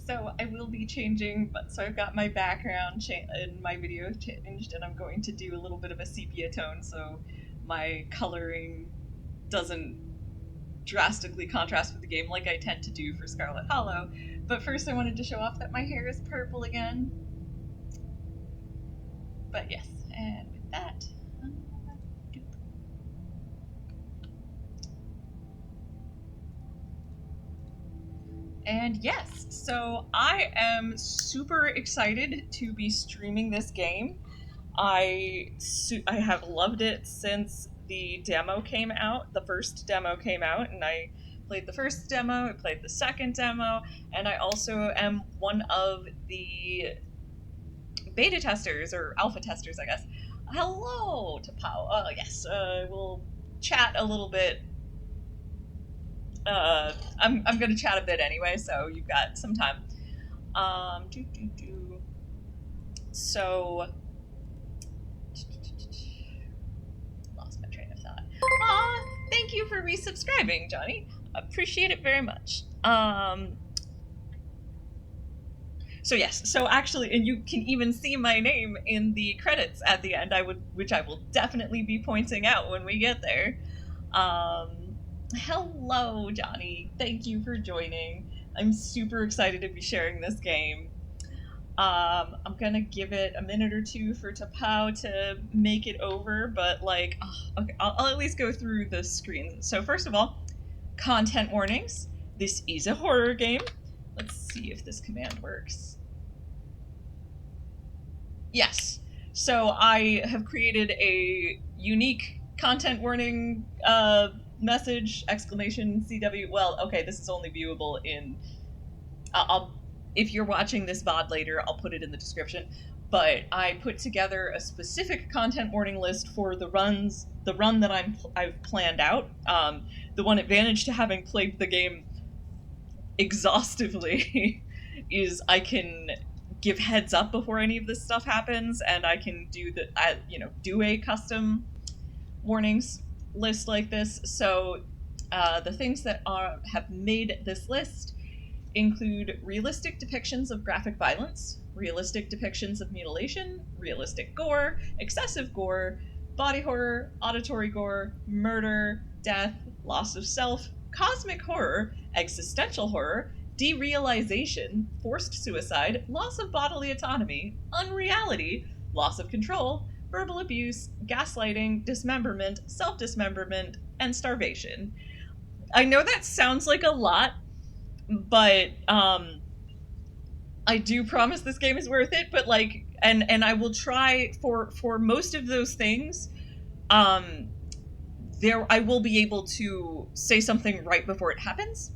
So I will be changing, but so I've got my background in my video changed, and I'm going to do a little bit of a sepia tone, so my coloring doesn't drastically contrast with the game like I tend to do for Scarlet Hollow. But first I wanted to show off that my hair is purple again. But yes, and with that... And yes, so I am super excited to be streaming this game. I have loved it since the demo came out. The first demo came out, and I played the first demo, I played the second demo, and I also am one of the beta testers, or alpha testers, I guess. Hello to Pao. Yes, we'll chat a little bit. I'm going to chat a bit anyway, so you've got some time. So, lost my train of thought. Aw, thank you for resubscribing, Johnny. Appreciate it very much. So yes, so actually, and you can even see my name in the credits at the end, which I will definitely be pointing out when we get there. Hello, Johnny. Thank you for joining. I'm super excited to be sharing this game. I'm gonna give it a minute or two for Tapao to make it over, but like, okay, I'll at least go through the screens. So first of all, content warnings. This is a horror game. Let's see if this command works. Yes. So I have created a unique content warning message, exclamation, CW. Well, okay, this is only viewable in... if you're watching this VOD later, I'll put it in the description. But I put together a specific content warning list for the run that I've planned out. The one advantage to having played the game exhaustively is I can give heads up before any of this stuff happens, and I can do do a custom warnings list like this. So the things that have made this list include realistic depictions of graphic violence, realistic depictions of mutilation, realistic gore, excessive gore, body horror, auditory gore, murder, death, loss of self, cosmic horror, existential horror, derealization, forced suicide, loss of bodily autonomy, unreality, loss of control, verbal abuse, gaslighting, dismemberment, self-dismemberment, and starvation. I know that sounds like a lot, but I do promise this game is worth it. But like, and I will try for most of those things. I will be able to say something right before it happens.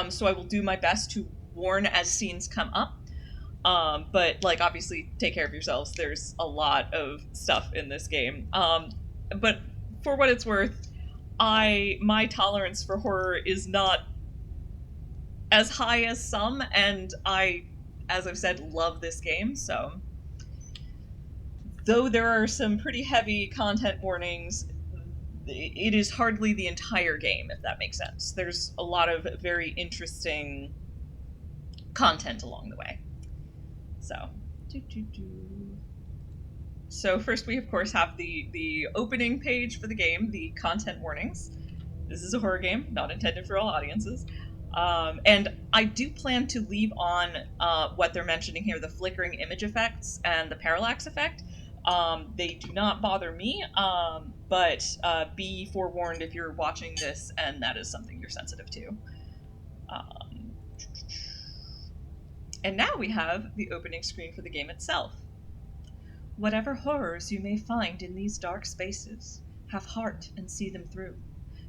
So I will do my best to warn as scenes come up. But like, obviously, take care of yourselves. There's a lot of stuff in this game. But for what it's worth, my tolerance for horror is not as high as some, and I, as I've said, love this game, so... Though there are some pretty heavy content warnings, it is hardly the entire game, if that makes sense. There's a lot of very interesting content along the way. So... So first we, of course, have the opening page for the game, the content warnings. This is a horror game, not intended for all audiences. And I do plan to leave on what they're mentioning here, the flickering image effects and the parallax effect. They do not bother me, but be forewarned if you're watching this and that is something you're sensitive to. And now we have the opening screen for the game itself. Whatever horrors you may find in these dark spaces, have heart and see them through.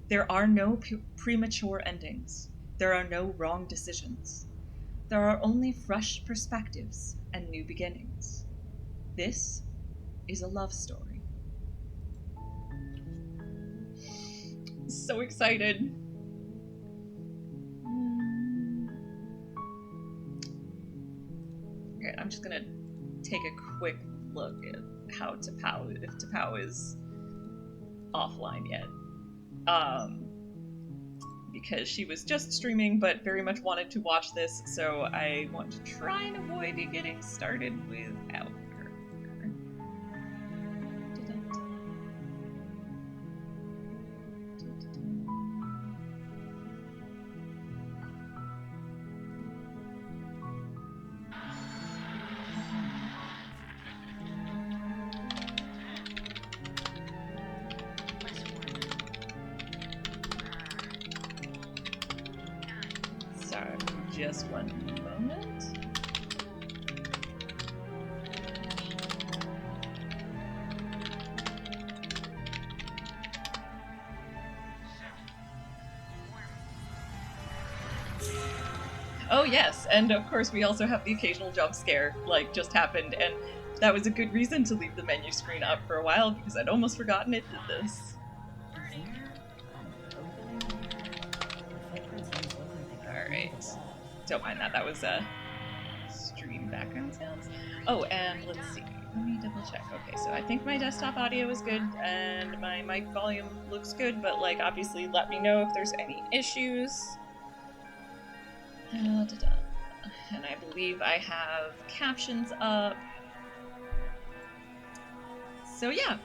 There are no premature endings. There are no wrong decisions. There are only fresh perspectives and new beginnings. This is a love story. So excited. Okay, I'm just gonna take a quick look at how Tapao, if Tapao is offline yet. because she was just streaming but very much wanted to watch this, so I want to try and avoid getting started without her. Just one moment. Oh yes, and of course we also have the occasional jump scare, like just happened, and that was a good reason to leave the menu screen up for a while because I'd almost forgotten it did this. Alright. Don't mind that. That was stream background sounds. Oh, and let's see. Let me double check. Okay, so I think my desktop audio is good and my mic volume looks good, but like obviously let me know if there's any issues. And I believe I have captions up. So yeah.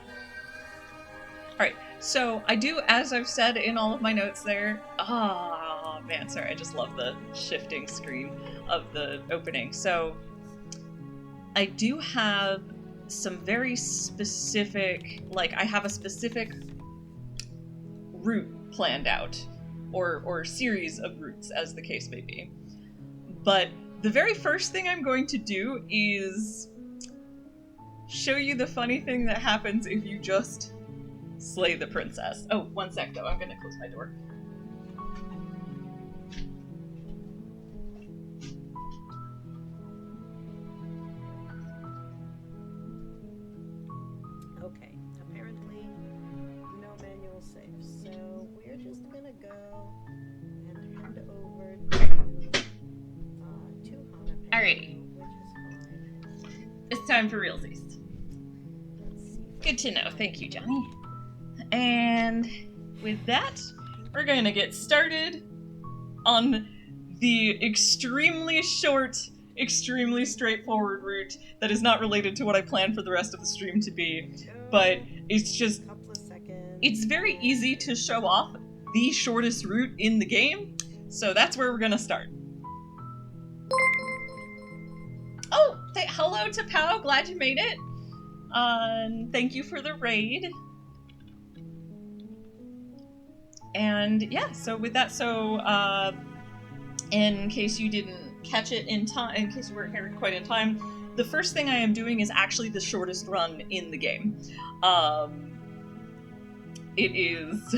Alright, so I do, as I've said in all of my notes there, oh man, sorry, I just love the shifting screen of the opening. So I do have some very specific, like I have a specific route planned out, or series of routes as the case may be. But the very first thing I'm going to do is show you the funny thing that happens if you just slay the princess. Oh, one sec though, I'm gonna close my door. Okay, apparently no manual save, so we're just gonna go and head over to Hana. Alrighty. Which is fine. It's time for realsies. Let's see. Good to know, thank you, Johnny. And with that, we're going to get started on the extremely short, extremely straightforward route that is not related to what I planned for the rest of the stream to be, but it's just, it's very easy to show off the shortest route in the game, so that's where we're going to start. Oh, hello to Pao, glad you made it. Thank you for the raid. And yeah, so with that, in case you didn't catch it in time, in case you weren't here quite in time, the first thing I am doing is actually the shortest run in the game. It is...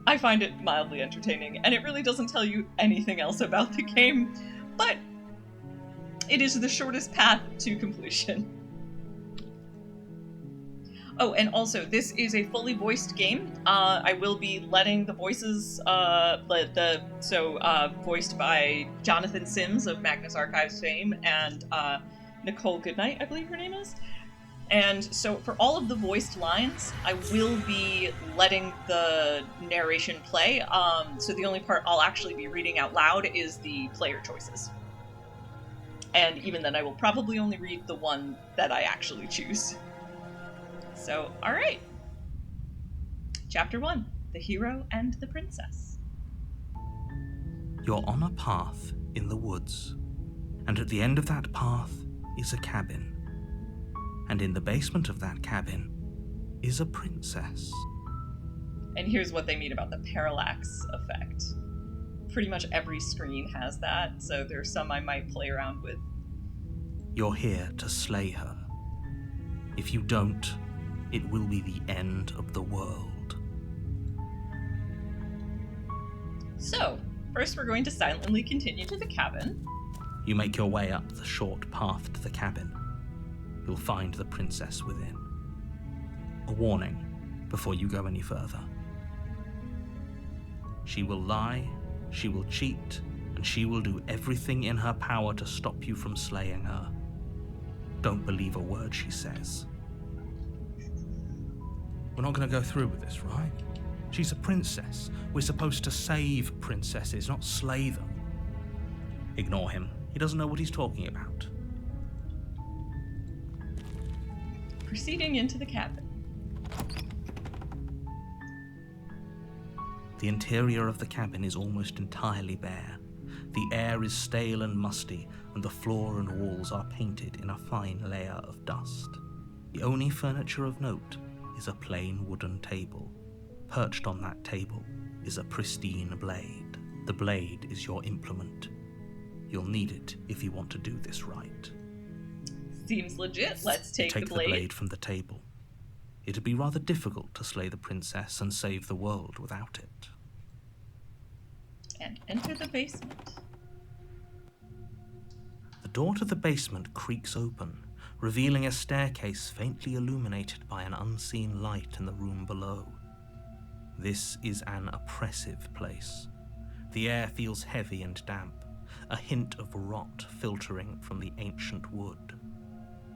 I find it mildly entertaining, and it really doesn't tell you anything else about the game, but it is the shortest path to completion. Oh, and also, this is a fully voiced game. I will be letting the voices, voiced by Jonathan Sims of Magnus Archives fame, and Nicole Goodnight, I believe her name is. And so for all of the voiced lines, I will be letting the narration play. So the only part I'll actually be reading out loud is the player choices. And even then, I will probably only read the one that I actually choose. So, alright. Chapter 1, The Hero and the Princess. You're on a path in the woods, and at the end of that path is a cabin. And in the basement of that cabin is a princess. And here's what they mean about the parallax effect. Pretty much every screen has that, so there's some I might play around with. You're here to slay her. If you don't, it will be the end of the world. So, first we're going to silently continue to the cabin. You make your way up the short path to the cabin. You'll find the princess within. A warning before you go any further. She will lie, she will cheat, and she will do everything in her power to stop you from slaying her. Don't believe a word she says. We're not going to go through with this, right? She's a princess. We're supposed to save princesses, not slay them. Ignore him. He doesn't know what he's talking about. Proceeding into the cabin. The interior of the cabin is almost entirely bare. The air is stale and musty, and the floor and walls are painted in a fine layer of dust. The only furniture of note is a plain wooden table. Perched on that table is a pristine blade. The blade is your implement. You'll need it if you want to do this right. Seems legit. Let's take You the take blade. the blade from the table. It'd be rather difficult to slay the princess and save the world without it. And enter the basement. The door to the basement creaks open, revealing a staircase faintly illuminated by an unseen light in the room below. This is an oppressive place. The air feels heavy and damp, a hint of rot filtering from the ancient wood.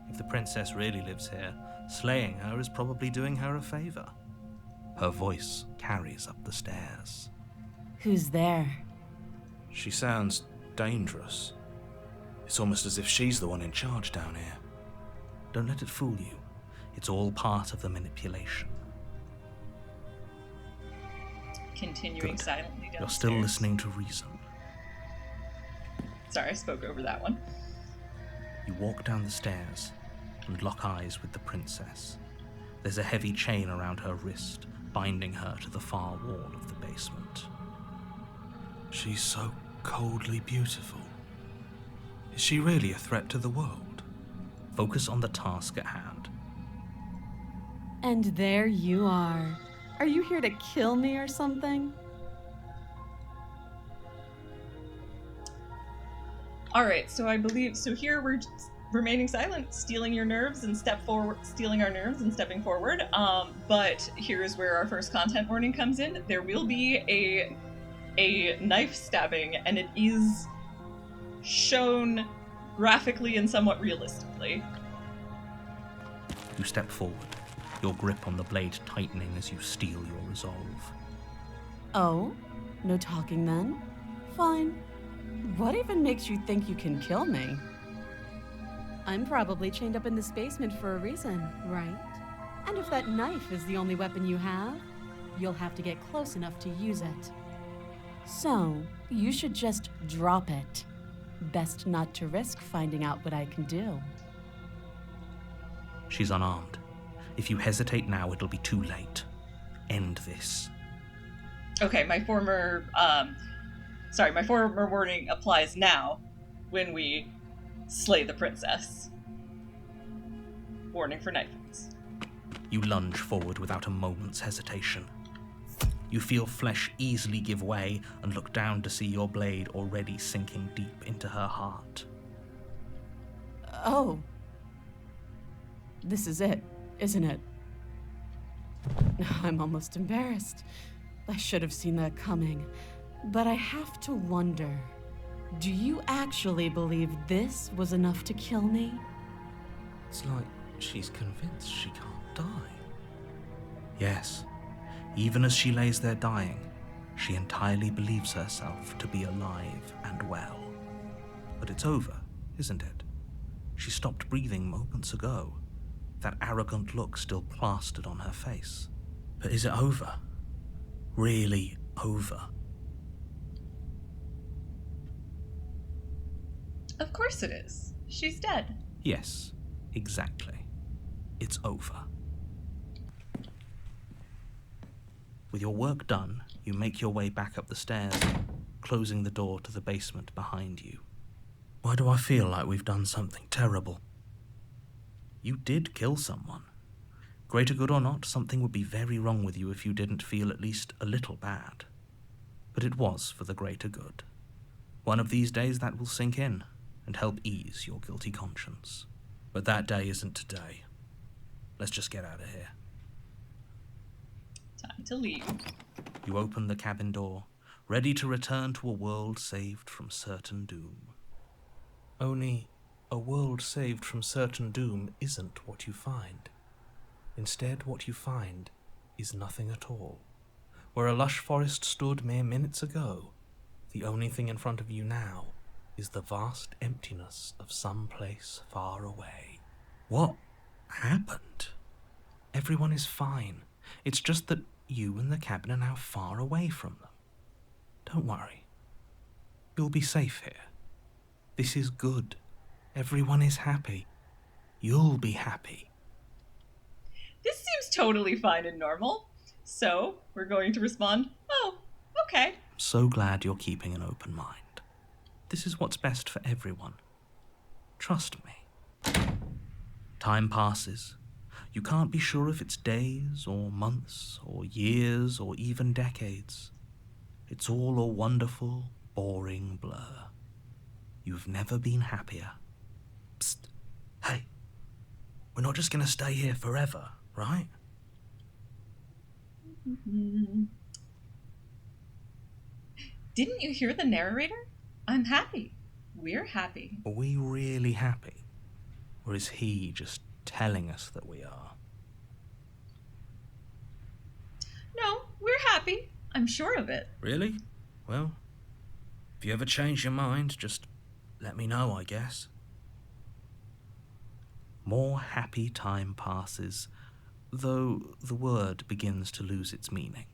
If the princess really lives here, slaying her is probably doing her a favor. Her voice carries up the stairs. Who's there? She sounds dangerous. It's almost as if she's the one in charge down here. Don't let it fool you. It's all part of the manipulation. Continuing Good. silently downstairs. You're still listening to reason. Sorry, I spoke over that one. You walk down the stairs and lock eyes with the princess. There's a heavy chain around her wrist, binding her to the far wall of the basement. She's so coldly beautiful. Is she really a threat to the world? Focus on the task at hand. And there you are. Are you here to kill me or something? Alright, so I believe, so here we're just remaining silent, stealing your nerves and stealing our nerves and stepping forward. But here's where our first content warning comes in. There will be a knife stabbing, and it is shown graphically and somewhat realistically. You step forward, your grip on the blade tightening as you steel your resolve. Oh? No talking then? Fine. What even makes you think you can kill me? I'm probably chained up in this basement for a reason, right? And if that knife is the only weapon you have, you'll have to get close enough to use it. So, you should just drop it. Best not to risk finding out what I can do. She's unarmed. If you hesitate now, it'll be too late. End this. Okay, my former warning applies now when we slay the princess. Warning for knife wounds. You lunge forward without a moment's hesitation. You feel flesh easily give way and look down to see your blade already sinking deep into her heart. Oh. This is it, isn't it? I'm almost embarrassed. I should have seen that coming. But I have to wonder, do you actually believe this was enough to kill me? It's like she's convinced she can't die. Yes, even as she lays there dying, she entirely believes herself to be alive and well. But it's over, isn't it? She stopped breathing moments ago, that arrogant look still plastered on her face. But is it over? Really over? Of course it is. She's dead. Yes, exactly. It's over. With your work done, you make your way back up the stairs, closing the door to the basement behind you. Why do I feel like we've done something terrible? You did kill someone. Greater good or not, something would be very wrong with you if you didn't feel at least a little bad. But it was for the greater good. One of these days that will sink in and help ease your guilty conscience. But that day isn't today. Let's just get out of here. Time to leave. You open the cabin door, ready to return to a world saved from certain doom. Only, a world saved from certain doom isn't what you find. Instead, what you find is nothing at all. Where a lush forest stood mere minutes ago, the only thing in front of you now is the vast emptiness of some place far away. What happened? Everyone is fine. It's just that you and the cabin are now far away from them. Don't worry. You'll be safe here. This is good. Everyone is happy. You'll be happy. This seems totally fine and normal. So, we're going to respond, oh, okay. I'm so glad you're keeping an open mind. This is what's best for everyone. Trust me. Time passes. You can't be sure if it's days or months or years or even decades. It's all a wonderful, boring blur. You've never been happier. Psst. Hey, we're not just going to stay here forever, right? Didn't you hear the narrator? I'm happy. We're happy. Are we really happy? Or is he just telling us that we are? No, we're happy. I'm sure of it. Really? Well, if you ever change your mind, just let me know, I guess. More happy time passes, though the word begins to lose its meaning.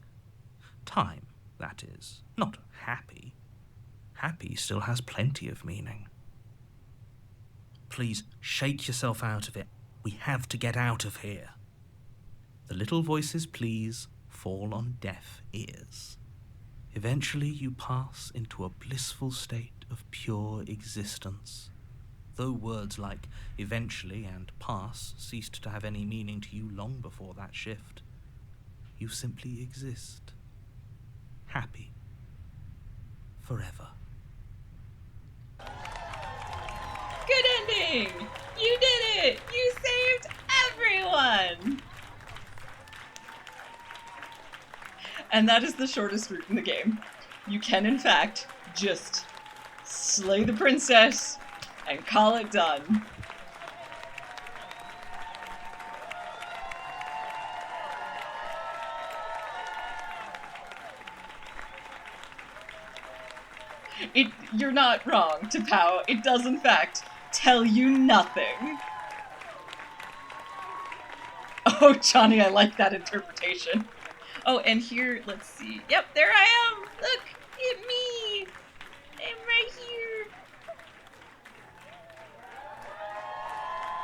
Time, that is, not happy. Happy still has plenty of meaning. Please, shake yourself out of it. We have to get out of here. The little voices, please, fall on deaf ears. Eventually you pass into a blissful state of pure existence. Though words like eventually and pass ceased to have any meaning to you long before that shift, you simply exist. Happy. Forever. Good ending! You did it! You saved everyone! And that is the shortest route in the game. You can, in fact, just slay the princess and call it done. You're not wrong, Tapao. It does, in fact, tell you nothing. Oh, Johnny, I like that interpretation. Oh, and here, let's see. Yep, there I am! Look at me! I'm right here!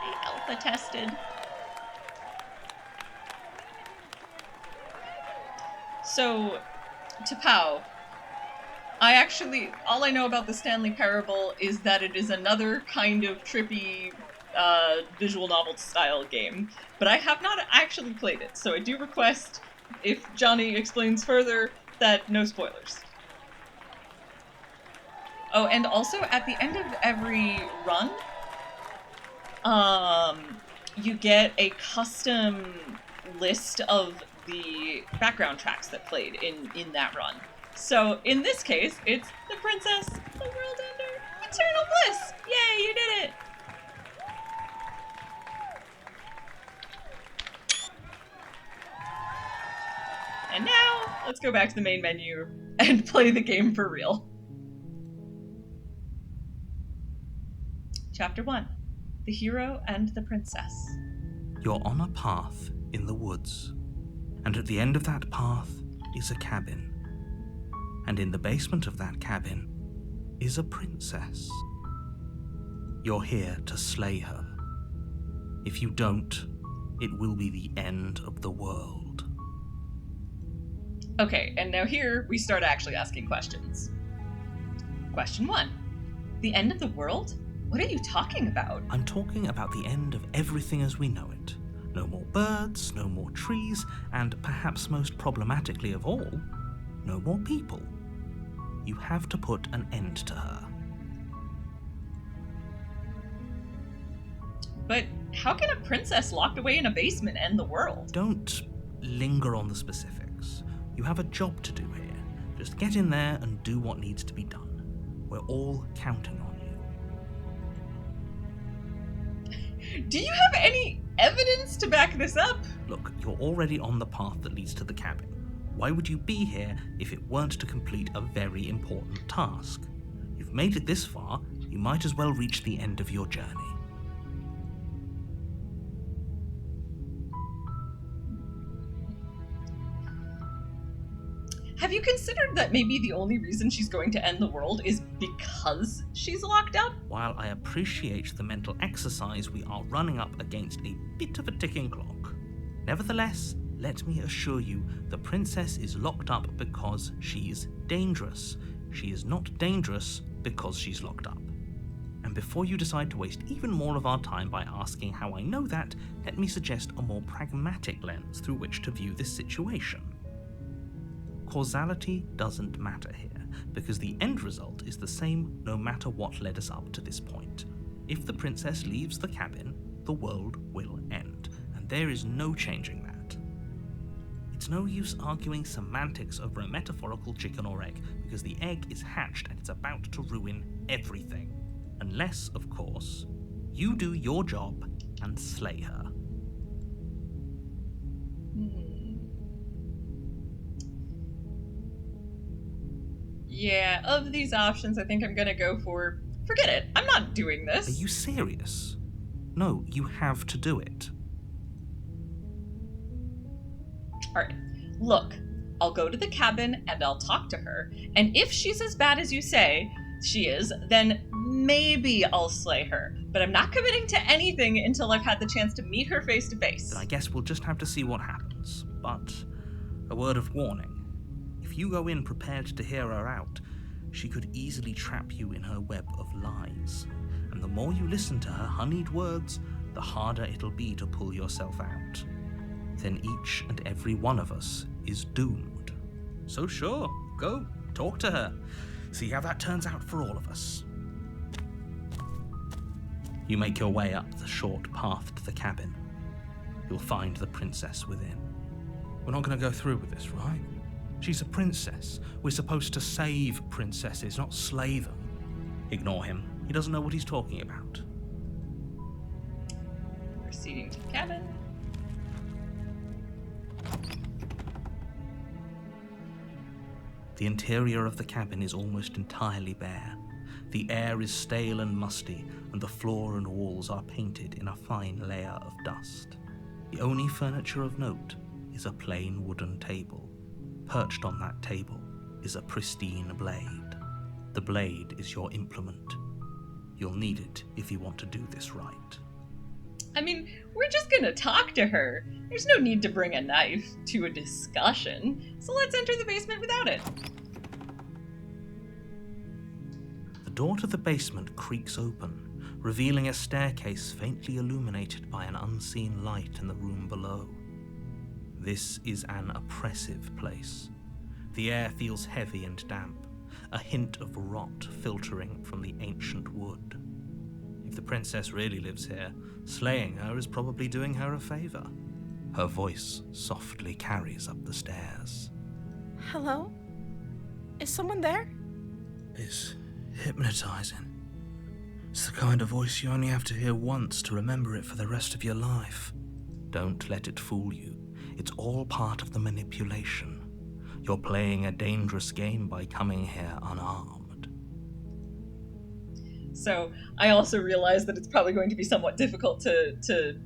I alpha tested. So, Tapao, all I know about the Stanley Parable is that it is another kind of trippy visual novel style game, but I have not actually played it, so I do request, if Johnny explains further, that no spoilers. Oh, and also at the end of every run, you get a custom list of the background tracks that played in that run. So in this case, it's The Princess, The World Ender, Eternal Bliss! Yay, you did it! And now, let's go back to the main menu and play the game for real. Chapter 1. The Hero and the Princess. You're on a path in the woods, and at the end of that path is a cabin. And in the basement of that cabin is a princess. You're here to slay her. If you don't, it will be the end of the world. Okay, and now here we start actually asking questions. Question 1. The end of the world? What are you talking about? I'm talking about the end of everything as we know it. No more birds, no more trees, and perhaps most problematically of all, no more people. You have to put an end to her. But how can a princess locked away in a basement end the world? Don't linger on the specifics. You have a job to do here. Just get in there and do what needs to be done. We're all counting on you. Do you have any evidence to back this up? Look, you're already on the path that leads to the cabin. Why would you be here if it weren't to complete a very important task? You've made it this far, you might as well reach the end of your journey. Have you considered that maybe the only reason she's going to end the world is because she's locked up? While I appreciate the mental exercise, we are running up against a bit of a ticking clock. Nevertheless, let me assure you, the princess is locked up because she's dangerous. She is not dangerous because she's locked up. And before you decide to waste even more of our time by asking how I know that, let me suggest a more pragmatic lens through which to view this situation. Causality doesn't matter here, because the end result is the same no matter what led us up to this point. If the princess leaves the cabin, the world will end, and there is no changing that. It's no use arguing semantics over a metaphorical chicken or egg, because the egg is hatched and it's about to ruin everything. Unless, of course, you do your job and slay her. Yeah, of these options, I think I'm gonna go for forget it. I'm not doing this. Are you serious? No, you have to do it. Alright, look, I'll go to the cabin and I'll talk to her, and if she's as bad as you say she is, then maybe I'll slay her. But I'm not committing to anything until I've had the chance to meet her face to face. Then I guess we'll just have to see what happens. But a word of warning. If you go in prepared to hear her out, she could easily trap you in her web of lies. And the more you listen to her honeyed words, the harder it'll be to pull yourself out. Then each and every one of us is doomed. So sure, go, talk to her. See how that turns out for all of us. You make your way up the short path to the cabin. You'll find the princess within. We're not going to go through with this, right? She's a princess. We're supposed to save princesses, not slay them. Ignore him. He doesn't know what he's talking about. Proceeding to the cabin. The interior of the cabin is almost entirely bare. The air is stale and musty, and the floor and walls are painted in a fine layer of dust. The only furniture of note is a plain wooden table. Perched on that table is a pristine blade. The blade is your implement. You'll need it if you want to do this right. I mean, we're just gonna talk to her. There's no need to bring a knife to a discussion, so let's enter the basement without it. The door to the basement creaks open, revealing a staircase faintly illuminated by an unseen light in the room below. This is an oppressive place. The air feels heavy and damp, a hint of rot filtering from the ancient wood. If the princess really lives here, slaying her is probably doing her a favor. Her voice softly carries up the stairs. Hello? Is someone there? It's hypnotizing. It's the kind of voice you only have to hear once to remember it for the rest of your life. Don't let it fool you. It's all part of the manipulation. You're playing a dangerous game by coming here unarmed. So I also realize that it's probably going to be somewhat difficult to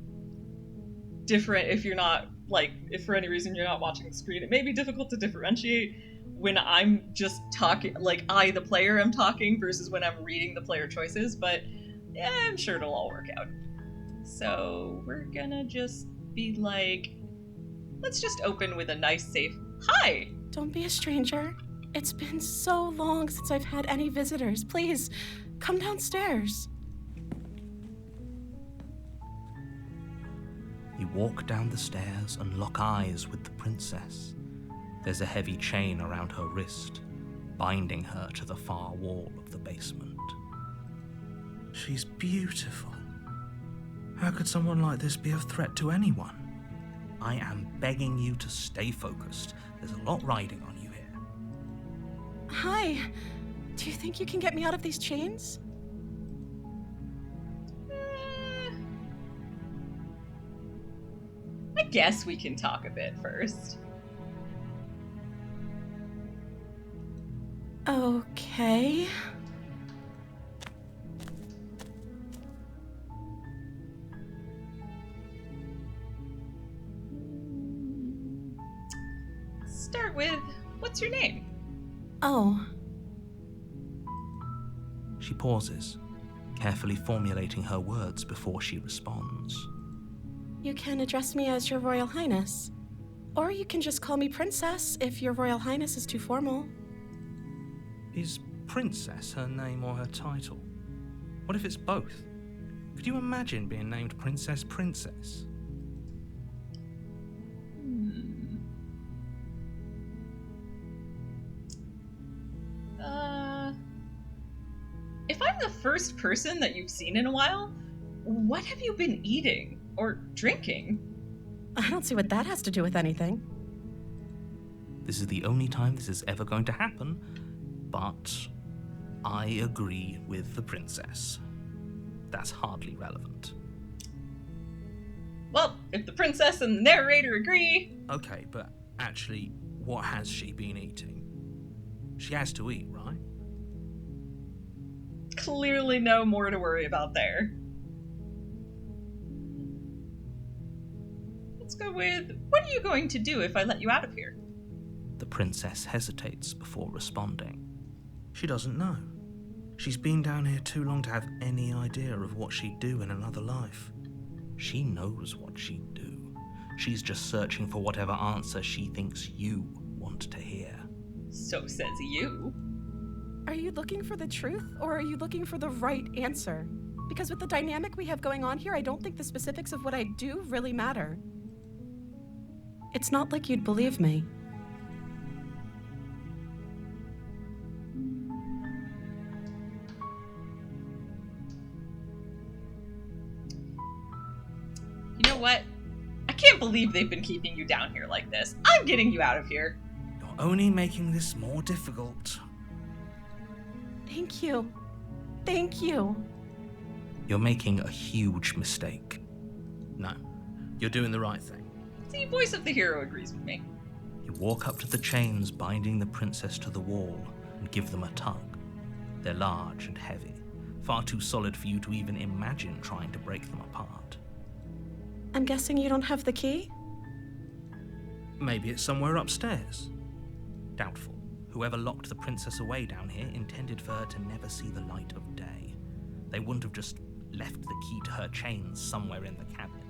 different if you're not, like, if for any reason you're not watching the screen, it may be difficult to differentiate when I'm just talking, like I, the player, am talking versus when I'm reading the player choices, but yeah, I'm sure it'll all work out. So we're gonna just be like, let's just open with a nice, safe hi. Don't be a stranger. It's been so long since I've had any visitors. Please, come downstairs. You walk down the stairs and lock eyes with the princess. There's a heavy chain around her wrist, binding her to the far wall of the basement. She's beautiful. How could someone like this be a threat to anyone? I am begging you to stay focused. There's a lot riding on you here. Hi. Do you think you can get me out of these chains? I guess we can talk a bit first. Okay. Start with, what's your name? Oh, She pauses, carefully formulating her words before she responds. you can address me as Your Royal Highness. Or you can just call me Princess if Your Royal Highness is too formal. Is Princess her name or her title? What if it's both? Could you imagine being named Princess Princess? If I'm the first person that you've seen in a while, what have you been eating or drinking? I don't see what that has to do with anything. This is the only time this is ever going to happen, but I agree with the princess. That's hardly relevant. Well, if the princess and the narrator agree... Okay, but actually, what has she been eating? She has to eat, right? Clearly no more to worry about there. Let's go with, what are you going to do if I let you out of here? The princess hesitates before responding. She doesn't know. She's been down here too long to have any idea of what she'd do in another life. She knows what she'd do. She's just searching for whatever answer she thinks you want to hear. So says you. Are you looking for the truth, or are you looking for the right answer? Because with the dynamic we have going on here, I don't think the specifics of what I do really matter. It's not like you'd believe me. You know what? I can't believe they've been keeping you down here like this. I'm getting you out of here. You're only making this more difficult. Thank you. Thank you. You're making a huge mistake. No, you're doing the right thing. See, voice of the hero agrees with me. You walk up to the chains binding the princess to the wall and give them a tug. They're large and heavy, far too solid for you to even imagine trying to break them apart. I'm guessing you don't have the key? Maybe it's somewhere upstairs. Doubtful. Whoever locked the princess away down here intended for her to never see the light of day. They wouldn't have just left the key to her chains somewhere in the cabin.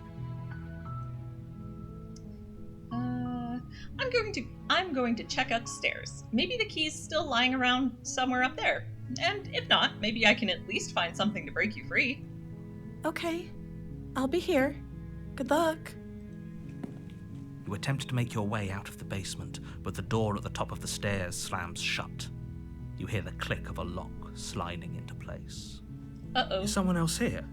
I'm going to check upstairs. Maybe the key's still lying around somewhere up there. And if not, maybe I can at least find something to break you free. Okay. I'll be here. Good luck. You attempt to make your way out of the basement, but the door at the top of the stairs slams shut. You hear the click of a lock sliding into place. Uh-oh. Is someone else here?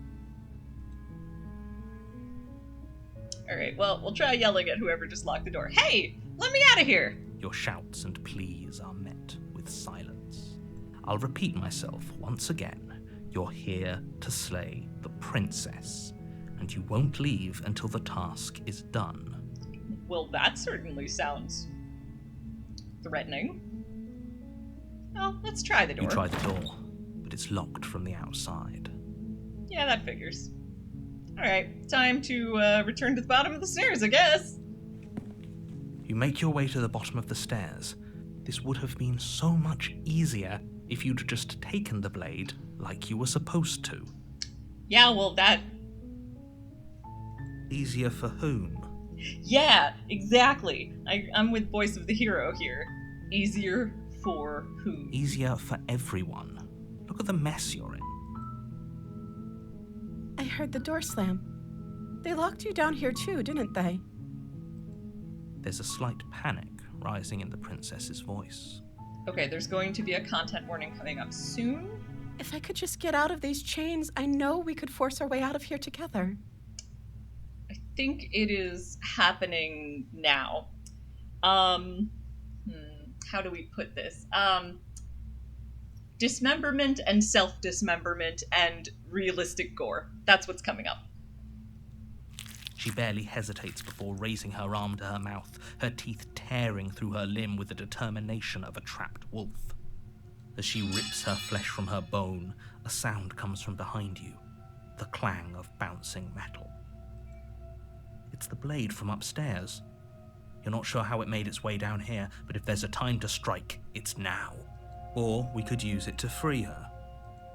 Alright, well, we'll try yelling at whoever just locked the door. Hey! Let me out of here! Your shouts and pleas are met with silence. I'll repeat myself once again. You're here to slay the princess, and you won't leave until the task is done. Well, that certainly sounds threatening. Well, let's try the door. You try the door, but it's locked from the outside. Yeah, that figures. Alright, time to return to the bottom of the stairs, I guess. You make your way to the bottom of the stairs. This would have been so much easier if you'd just taken the blade like you were supposed to. Yeah, well, that... Easier for whom? Yeah, exactly. I'm with voice of the hero here. Easier for whom? Easier for everyone. Look at the mess you're in. I heard the door slam. They locked you down here too, didn't they? There's a slight panic rising in the princess's voice. Okay, there's going to be a content warning coming up soon. If I could just get out of these chains, I know we could force our way out of here together. I think it is happening now. How do we put this? Dismemberment and self-dismemberment and realistic gore. That's what's coming up. She barely hesitates before raising her arm to her mouth, her teeth tearing through her limb with the determination of a trapped wolf. As she rips her flesh from her bone, a sound comes from behind you, the clang of bouncing metal. It's the blade from upstairs. You're not sure how it made its way down here, but if there's a time to strike, it's now. Or we could use it to free her.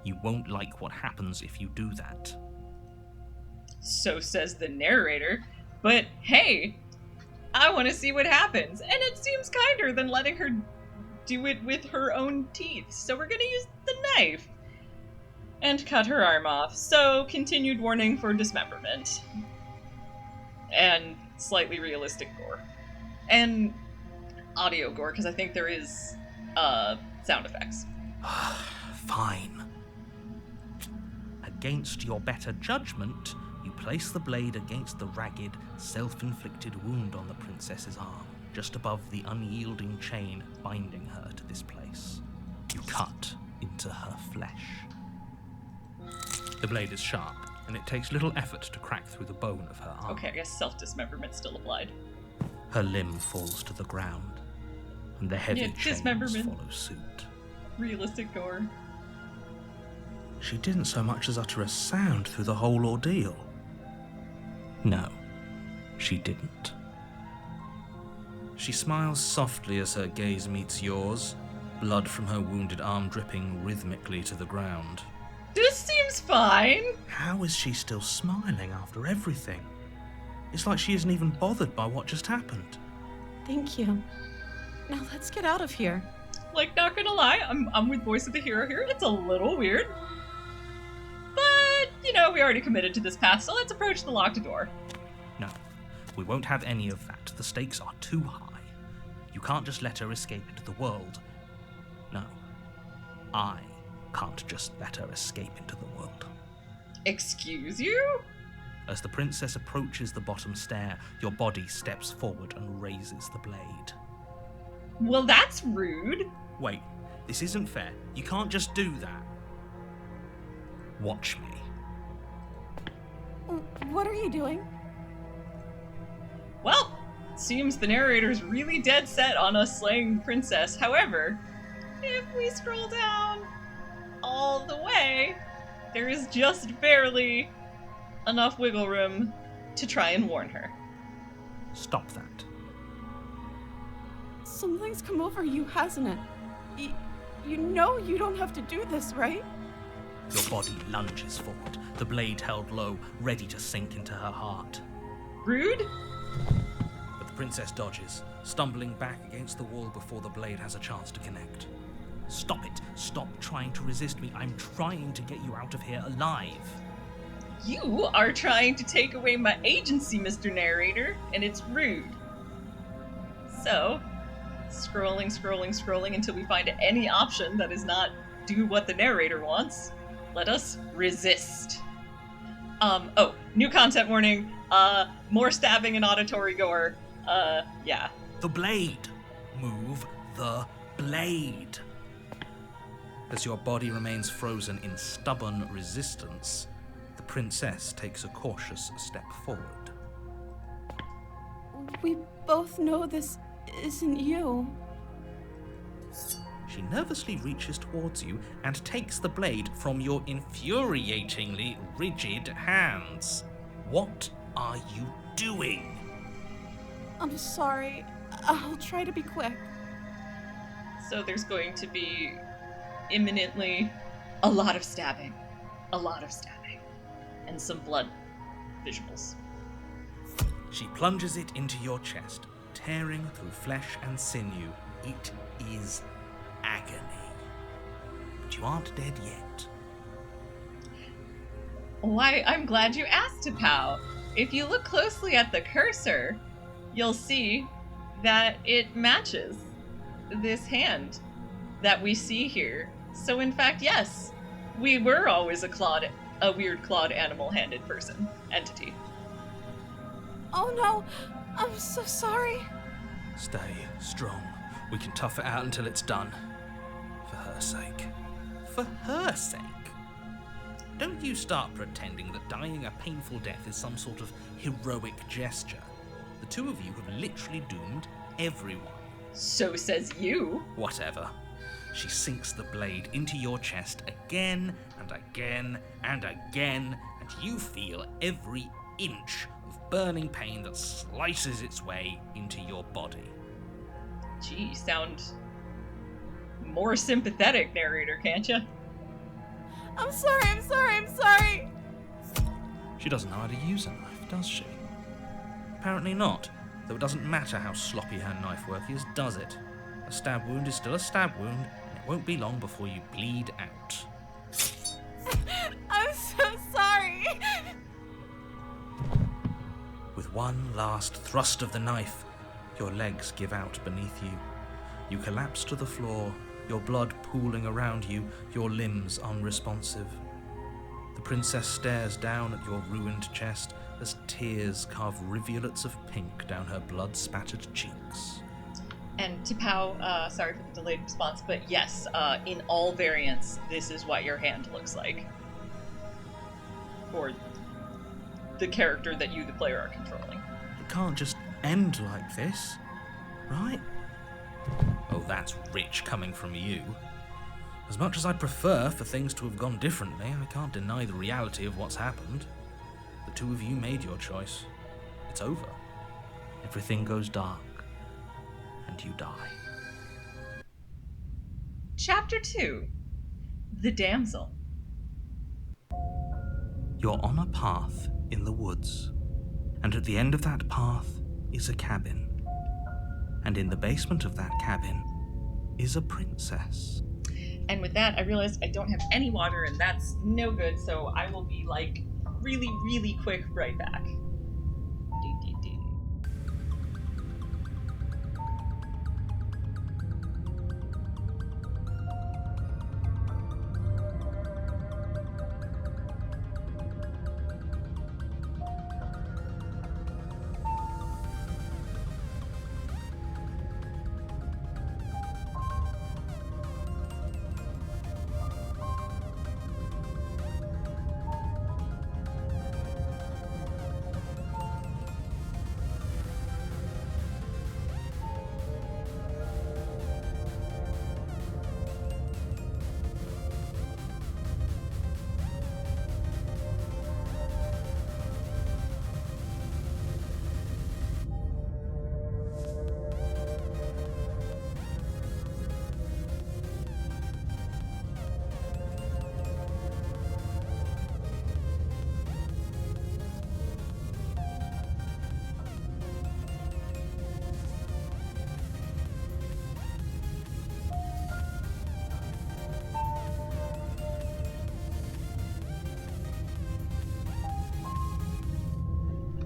You won't like what happens if you do that. So says the narrator, but hey, I want to see what happens, and it seems kinder than letting her do it with her own teeth, so we're gonna use the knife and cut her arm off. So continued warning for dismemberment and slightly realistic gore and audio gore, because I think there is sound effects. Fine. Against your better judgment, you place the blade against the ragged, self-inflicted wound on the princess's arm, just above the unyielding chain binding her to this place. You cut into her flesh. The blade is sharp, and it takes little effort to crack through the bone of her arm. Okay, I guess self-dismemberment still applied. Her limb falls to the ground, and the heavy chains dismemberment. follow suit. Realistic gore. She didn't so much as utter a sound through the whole ordeal. No, she didn't. She smiles softly as her gaze meets yours, blood from her wounded arm dripping rhythmically to the ground. This seems fine. How is she still smiling after everything? It's like she isn't even bothered by what just happened. Thank you. Now let's get out of here. Like, not gonna lie, I'm with Voice of the Hero here. It's a little weird. But, you know, we already committed to this path, so let's approach the locked door. No, we won't have any of that. The stakes are too high. You can't just let her escape into the world. No, I can't just let her escape into the world. Excuse you? As the princess approaches the bottom stair, your body steps forward and raises the blade. Well, that's rude. Wait, this isn't fair. You can't just do that. Watch me. What are you doing? Well, seems the narrator's really dead set on us slaying Princess. However, if we scroll down all the way, there is just barely enough wiggle room to try and warn her. Stop that. Something's come over you, hasn't it? You know you don't have to do this, right? Your body lunges forward, the blade held low, ready to sink into her heart. Rude? But the princess dodges, stumbling back against the wall before the blade has a chance to connect. Stop it. Stop trying to resist me. I'm trying to get you out of here alive. You are trying to take away my agency, Mr. Narrator, and it's rude. So, scrolling until we find any option that is not do what the narrator wants. Let us resist. Oh, new content warning. More stabbing and auditory gore. Yeah. The blade. Move the blade. As your body remains frozen in stubborn resistance, the princess takes a cautious step forward. We both know this isn't you. She nervously reaches towards you and takes the blade from your infuriatingly rigid hands. What are you doing? I'm sorry. I'll try to be quick. So there's going to be imminently a lot of stabbing, and some blood visuals. She plunges it into your chest, tearing through flesh and sinew. It is agony. But you aren't dead yet. Why, I'm glad you asked, Tapao. If you look closely at the cursor, you'll see that it matches this hand that we see here. So in fact, yes, we were always a weird clawed animal-handed entity. Oh no, I'm so sorry. Stay strong. We can tough it out until it's done. For her sake. For her sake? Don't you start pretending that dying a painful death is some sort of heroic gesture. The two of you have literally doomed everyone. So says you. Whatever. she sinks the blade into your chest again and again and again, and you feel every inch of burning pain that slices its way into your body. Gee, sound more sympathetic, narrator, can't you? I'm sorry. She doesn't know how to use a knife, does she? Apparently not, though it doesn't matter how sloppy her knife work is, does it? A stab wound is still a stab wound, and it won't be long before you bleed out. I'm so sorry. With one last thrust of the knife, your legs give out beneath you. You collapse to the floor, your blood pooling around you, your limbs unresponsive. The princess stares down at your ruined chest as tears carve rivulets of pink down her blood-spattered cheeks. And T'Pau, sorry for the delayed response, but yes, in all variants, this is what your hand looks like. Or the character that you, the player, are controlling. It can't just end like this, right? Oh, that's rich coming from you. As much as I'd prefer for things to have gone differently, I can't deny the reality of what's happened. The two of you made your choice. It's over. Everything goes dark, and you die. Chapter 2. The Damsel. You're on a path in the woods, and at the end of that path is a cabin. And in the basement of that cabin is a princess. And with that, I realized I don't have any water, and that's no good, so I will be, like, really, really quick right back.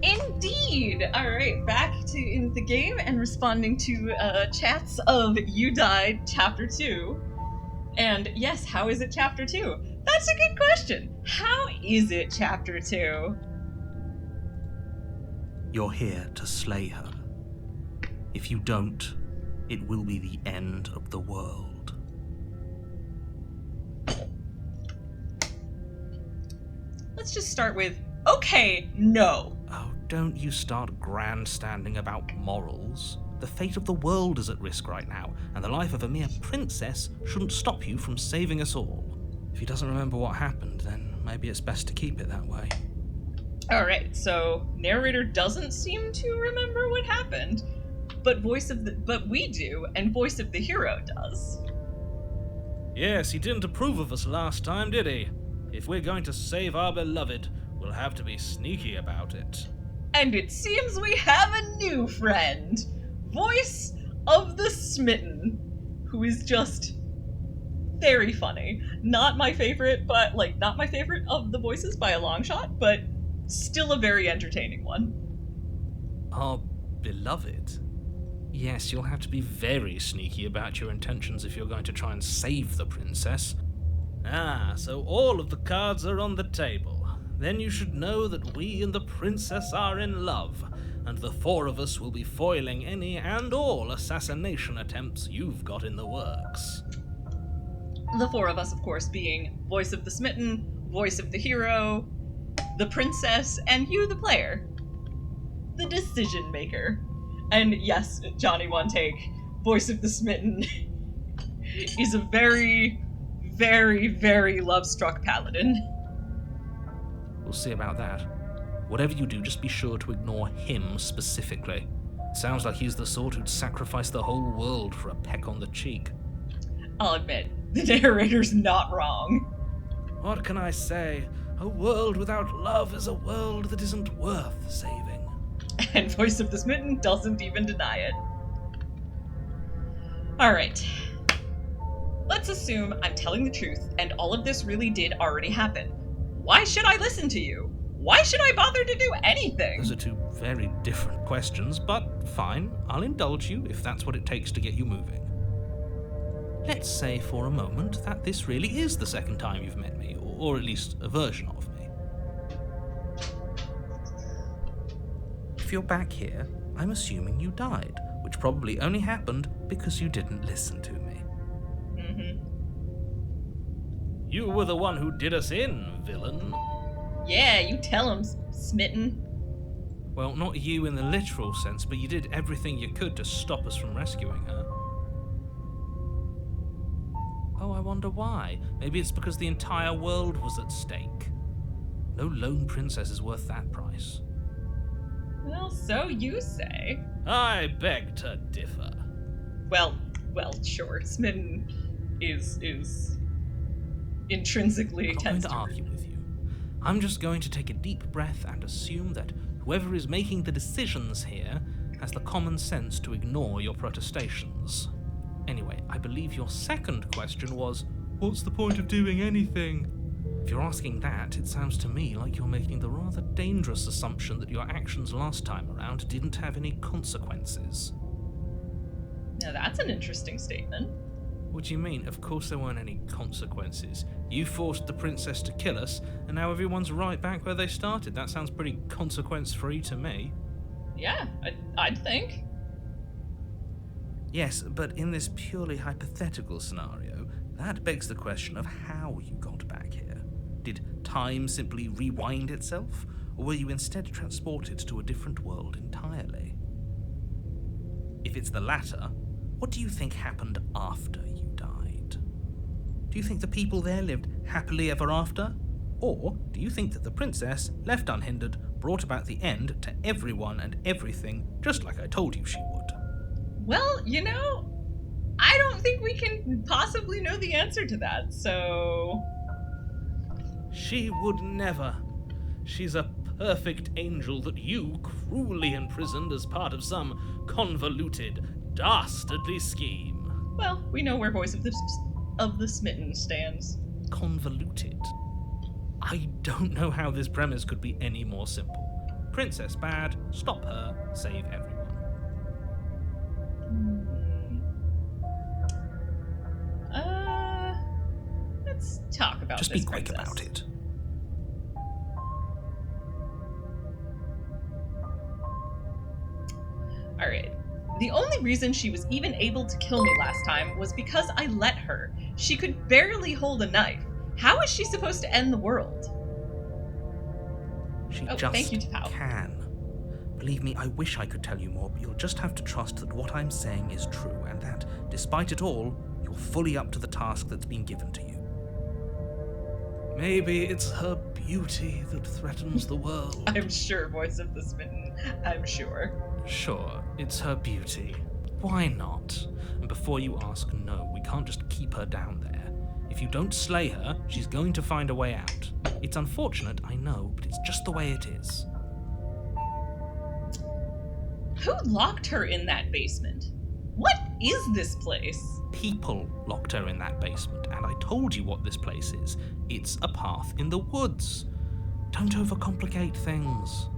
Indeed! Alright, back to in the game and responding to chats of You Died Chapter 2. And yes, how is it Chapter 2? That's a good question! How is it Chapter 2? You're here to slay her. If you don't, it will be the end of the world. Let's just start with, okay, no. Oh, don't you start grandstanding about morals. The fate of the world is at risk right now, and the life of a mere princess shouldn't stop you from saving us all. If he doesn't remember what happened, then maybe it's best to keep it that way. Alright, so narrator doesn't seem to remember what happened, but we do, and voice of the hero does. Yes, he didn't approve of us last time, did he? If we're going to save our beloved, we'll have to be sneaky about it. And it seems we have a new friend, voice of the smitten, who is just very funny. Not my favorite, but not my favorite of the voices by a long shot, but still a very entertaining one. Our beloved? Yes, you'll have to be very sneaky about your intentions if you're going to try and save the princess. Ah, so all of the cards are on the table. Then you should know that we and the princess are in love, and the four of us will be foiling any and all assassination attempts you've got in the works. The four of us, of course, being voice of the smitten, voice of the hero, the princess, and you, the player. The decision maker. And yes, Johnny One Take, voice of the smitten, is a very, very, very love-struck paladin. We'll see about that. Whatever you do, just be sure to ignore him specifically. It sounds like he's the sort who'd sacrifice the whole world for a peck on the cheek. I'll admit, the narrator's not wrong. What can I say? A world without love is a world that isn't worth saving. And Voice of the Smitten doesn't even deny it. Alright. Let's assume I'm telling the truth and all of this really did already happen. Why should I listen to you? Why should I bother to do anything? Those are two very different questions, but fine, I'll indulge you if that's what it takes to get you moving. Let's say for a moment that this really is the second time you've met me, or at least a version of me. If you're back here, I'm assuming you died, which probably only happened because you didn't listen to me. Mm-hmm. You were the one who did us in, villain. Yeah, you tell him, Smitten. Well, not you in the literal sense, but you did everything you could to stop us from rescuing her. Oh, I wonder why. Maybe it's because the entire world was at stake. No lone princess is worth that price. Well, so you say. I beg to differ. Well, sure. Smitten is intrinsically I'm not going to argue with you. I'm just going to take a deep breath and assume that whoever is making the decisions here has the common sense to ignore your protestations. Anyway, I believe your second question was, what's the point of doing anything? If you're asking that, it sounds to me like you're making the rather dangerous assumption that your actions last time around didn't have any consequences. Now that's an interesting statement. What do you mean? Of course there weren't any consequences. You forced the princess to kill us, and now everyone's right back where they started. That sounds pretty consequence-free to me. Yeah, I'd think. Yes, but in this purely hypothetical scenario, that begs the question of how you got back here. Did time simply rewind itself, or were you instead transported to a different world entirely? If it's the latter, what do you think happened after you died? Do you think the people there lived happily ever after? Or do you think that the princess, left unhindered, brought about the end to everyone and everything, just like I told you she would? Well, I don't think we can possibly know the answer to that, so... She would never. She's a perfect angel that you cruelly imprisoned as part of some convoluted, dastardly scheme. Well, we know where Voice of the Smitten stands. Convoluted? I don't know how this premise could be any more simple. Princess bad, stop her, save everyone. Let's talk about Just this be quick princess. about it. Alright. The only reason she was even able to kill me last time was because I let her. She could barely hold a knife. How is she supposed to end the world? She Oh, just thank you, Tao. can. Believe me, I wish I could tell you more, but you'll just have to trust that what I'm saying is true, and that, despite it all, you're fully up to the task that's been given to you. Maybe it's her beauty that threatens the world. I'm sure, Voice of the Smitten. I'm sure. Sure, it's her beauty. Why not? And before you ask, no, we can't just keep her down there. If you don't slay her, she's going to find a way out. It's unfortunate, I know, but it's just the way it is. Who locked her in that basement? What is this place? People locked her in that basement, and I told you what this place is. It's a path in the woods. Don't overcomplicate things.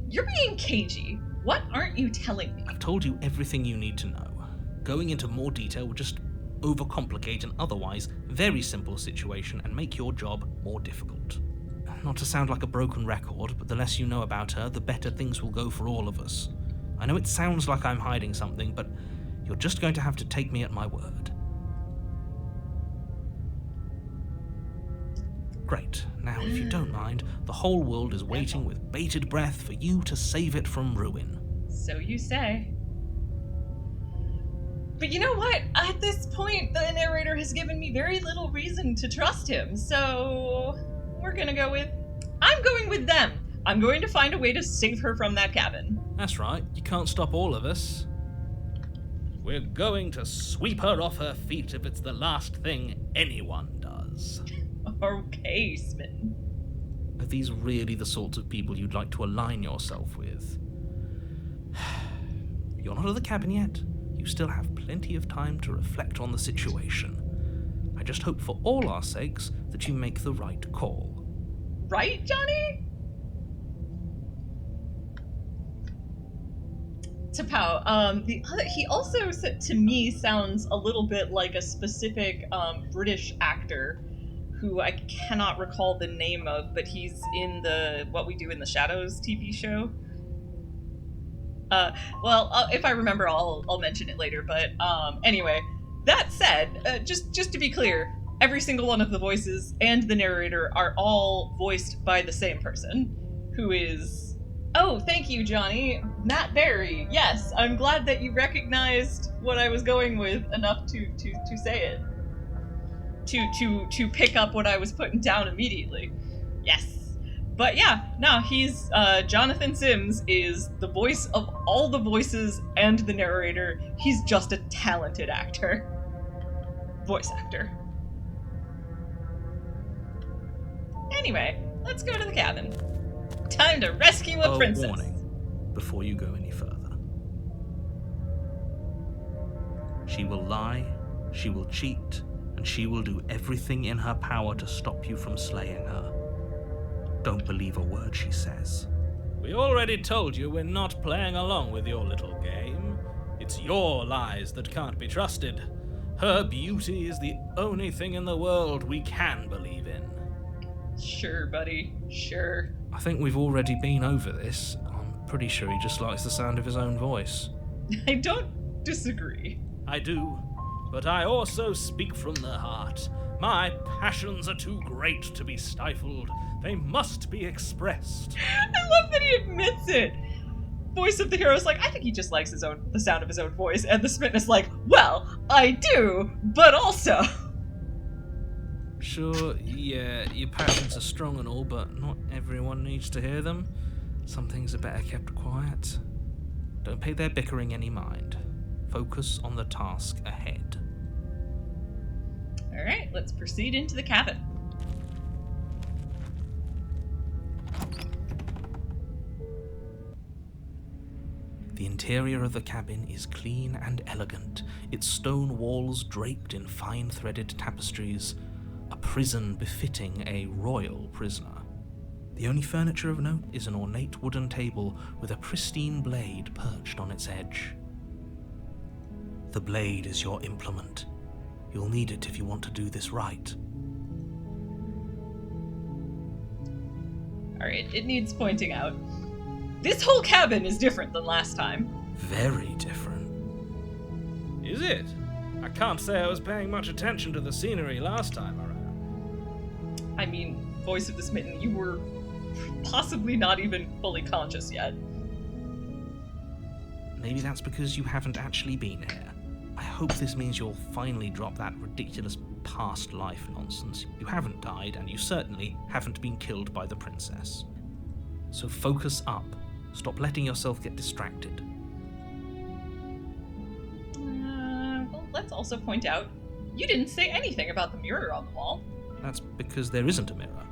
You're being cagey. What aren't you telling me? I've told you everything you need to know. Going into more detail would just overcomplicate an otherwise very simple situation and make your job more difficult. Not to sound like a broken record, but the less you know about her, the better things will go for all of us. I know it sounds like I'm hiding something, but you're just going to have to take me at my word. Great. Now, if you don't mind, the whole world is waiting with bated breath for you to save it from ruin. So you say. But you know what? At this point, the narrator has given me very little reason to trust him, so we're gonna go with... I'm going with them. I'm going to find a way to save her from that cabin. That's right, you can't stop all of us. We're going to sweep her off her feet if it's the last thing anyone does. Okay, Smitten. Are these really the sorts of people you'd like to align yourself with? You're not at the cabin yet. You still have plenty of time to reflect on the situation. I just hope for all our sakes that you make the right call. Right, Johnny? Tapao, he also to me sounds a little bit like a specific British actor who I cannot recall the name of, but he's in the What We Do in the Shadows TV show. If I remember, I'll mention it later. But anyway, that said, just to be clear, every single one of the voices and the narrator are all voiced by the same person, who is... Oh, thank you, Johnny. Matt Berry. Yes, I'm glad that you recognized what I was going with enough to say it. To pick up what I was putting down immediately. Yes. But yeah, no, he's Jonathan Sims is the voice of all the voices and the narrator. He's just a talented actor. Voice actor. Anyway, let's go to the cabin. Time to rescue a princess. Warning, before you go any further. She will lie, she will cheat, and she will do everything in her power to stop you from slaying her. Don't believe a word she says. We already told you we're not playing along with your little game. It's your lies that can't be trusted. Her beauty is the only thing in the world we can believe in. Sure, buddy. Sure. I think we've already been over this. I'm pretty sure he just likes the sound of his own voice. I don't disagree. I do, but I also speak from the heart. My passions are too great to be stifled. They must be expressed. I love that he admits it. Voice of the hero is like, I think he just likes the sound of his own voice, and the Smitten is like, well, I do, but also... Sure, yeah, your passions are strong and all, but not everyone needs to hear them. Some things are better kept quiet. Don't pay their bickering any mind. Focus on the task ahead. Alright, let's proceed into the cabin. The interior of the cabin is clean and elegant, its stone walls draped in fine-threaded tapestries, a prison befitting a royal prisoner. The only furniture of note is an ornate wooden table with a pristine blade perched on its edge. The blade is your implement. You'll need it if you want to do this right. Alright, it needs pointing out. This whole cabin is different than last time. Very different. Is it? I can't say I was paying much attention to the scenery last time around. I mean, voice of the Smitten, you were possibly not even fully conscious yet. Maybe that's because you haven't actually been here. I hope this means you'll finally drop that ridiculous past life nonsense. You haven't died, and you certainly haven't been killed by the princess. So focus up. Stop letting yourself get distracted. Well, let's also point out, you didn't say anything about the mirror on the wall. That's because there isn't a mirror.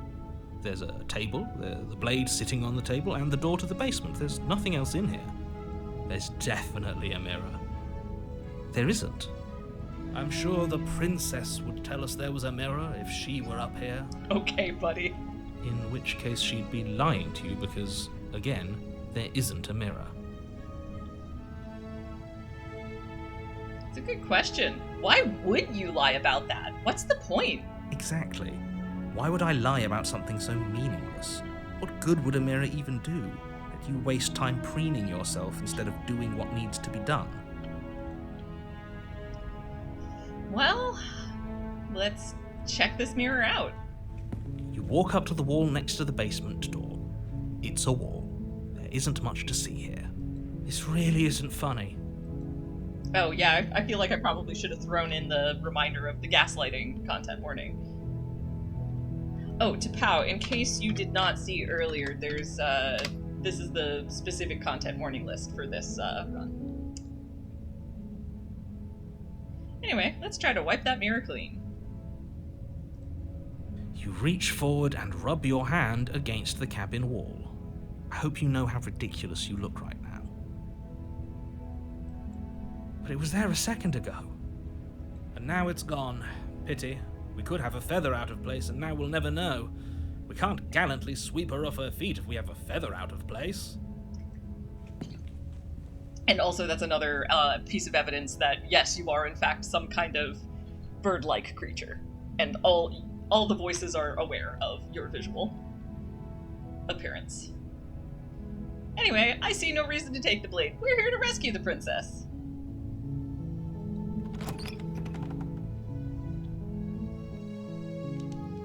There's a table, the blade sitting on the table, and the door to the basement. There's nothing else in here. There's definitely a mirror. There isn't. I'm sure the princess would tell us there was a mirror if she were up here. Okay, buddy. In which case she'd be lying to you because, again, there isn't a mirror. It's a good question. Why would you lie about that? What's the point? Exactly. Why would I lie about something so meaningless? What good would a mirror even do? That you waste time preening yourself instead of doing what needs to be done? Well, let's check this mirror out. You walk up to the wall next to the basement door. It's a wall. There isn't much to see here. This really isn't funny. Oh, yeah, I feel like I probably should have thrown in the reminder of the gaslighting content warning. Oh, to Pow, in case you did not see earlier, there's, this is the specific content warning list for this, run. Anyway, let's try to wipe that mirror clean. You reach forward and rub your hand against the cabin wall. I hope you know how ridiculous you look right now. But it was there a second ago. And now it's gone. Pity. We could have a feather out of place, and now we'll never know. We can't gallantly sweep her off her feet if we have a feather out of place. And also, that's another piece of evidence that, yes, you are in fact some kind of bird-like creature. And all the voices are aware of your visual appearance. Anyway, I see no reason to take the blade. We're here to rescue the princess.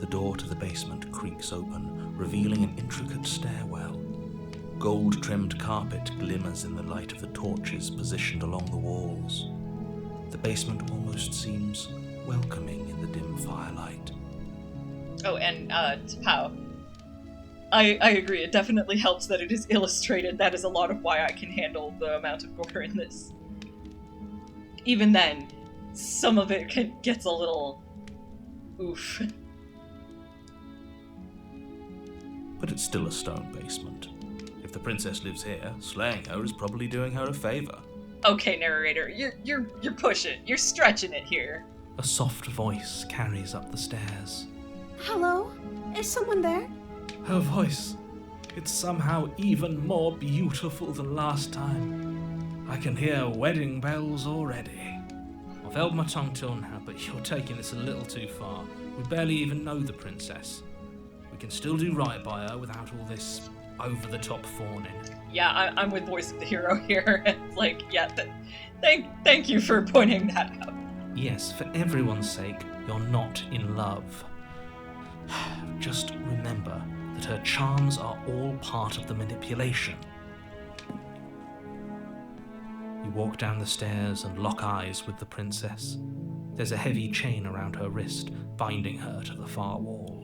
The door to the basement creaks open, revealing an intricate stairwell. Gold-trimmed carpet glimmers in the light of the torches positioned along the walls. The basement almost seems welcoming in the dim firelight. Oh, and, to Pow. I agree, it definitely helps that it is illustrated. That is a lot of why I can handle the amount of gore in this. Even then, some of it gets a little... oof. But it's still a stone basement. If the princess lives here, slaying her is probably doing her a favor. Okay, narrator, you're pushing. You're stretching it here. A soft voice carries up the stairs. Hello? Is someone there? Her voice. It's somehow even more beautiful than last time. I can hear wedding bells already. I've held my tongue till now, but you're taking this a little too far. We barely even know the princess. We can still do right by her without all this over-the-top fawning. Yeah, I'm with voice of the hero here. It's like, yeah, thank you for pointing that out. Yes, for everyone's sake, you're not in love. Just remember that her charms are all part of the manipulation. You walk down the stairs and lock eyes with the princess. There's a heavy chain around her wrist, binding her to the far wall.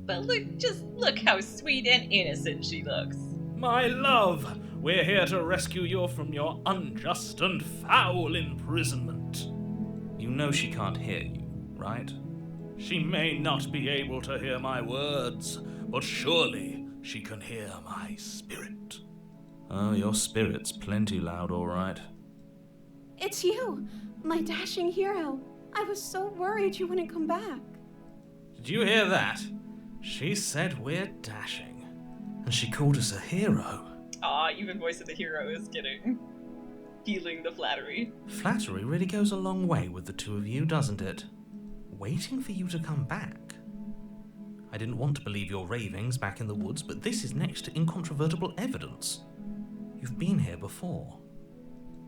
But look how sweet and innocent she looks. My love, we're here to rescue you from your unjust and foul imprisonment. You know she can't hear you, right? She may not be able to hear my words, but surely she can hear my spirit. Oh, your spirit's plenty loud, all right. It's you, my dashing hero. I was so worried you wouldn't come back. Did you hear that? She said we're dashing. And she called us a hero. Aw, even voice of the hero is feeling the flattery. Flattery really goes a long way with the two of you, doesn't it? Waiting for you to come back. I didn't want to believe your ravings back in the woods, but this is next to incontrovertible evidence. You've been here before.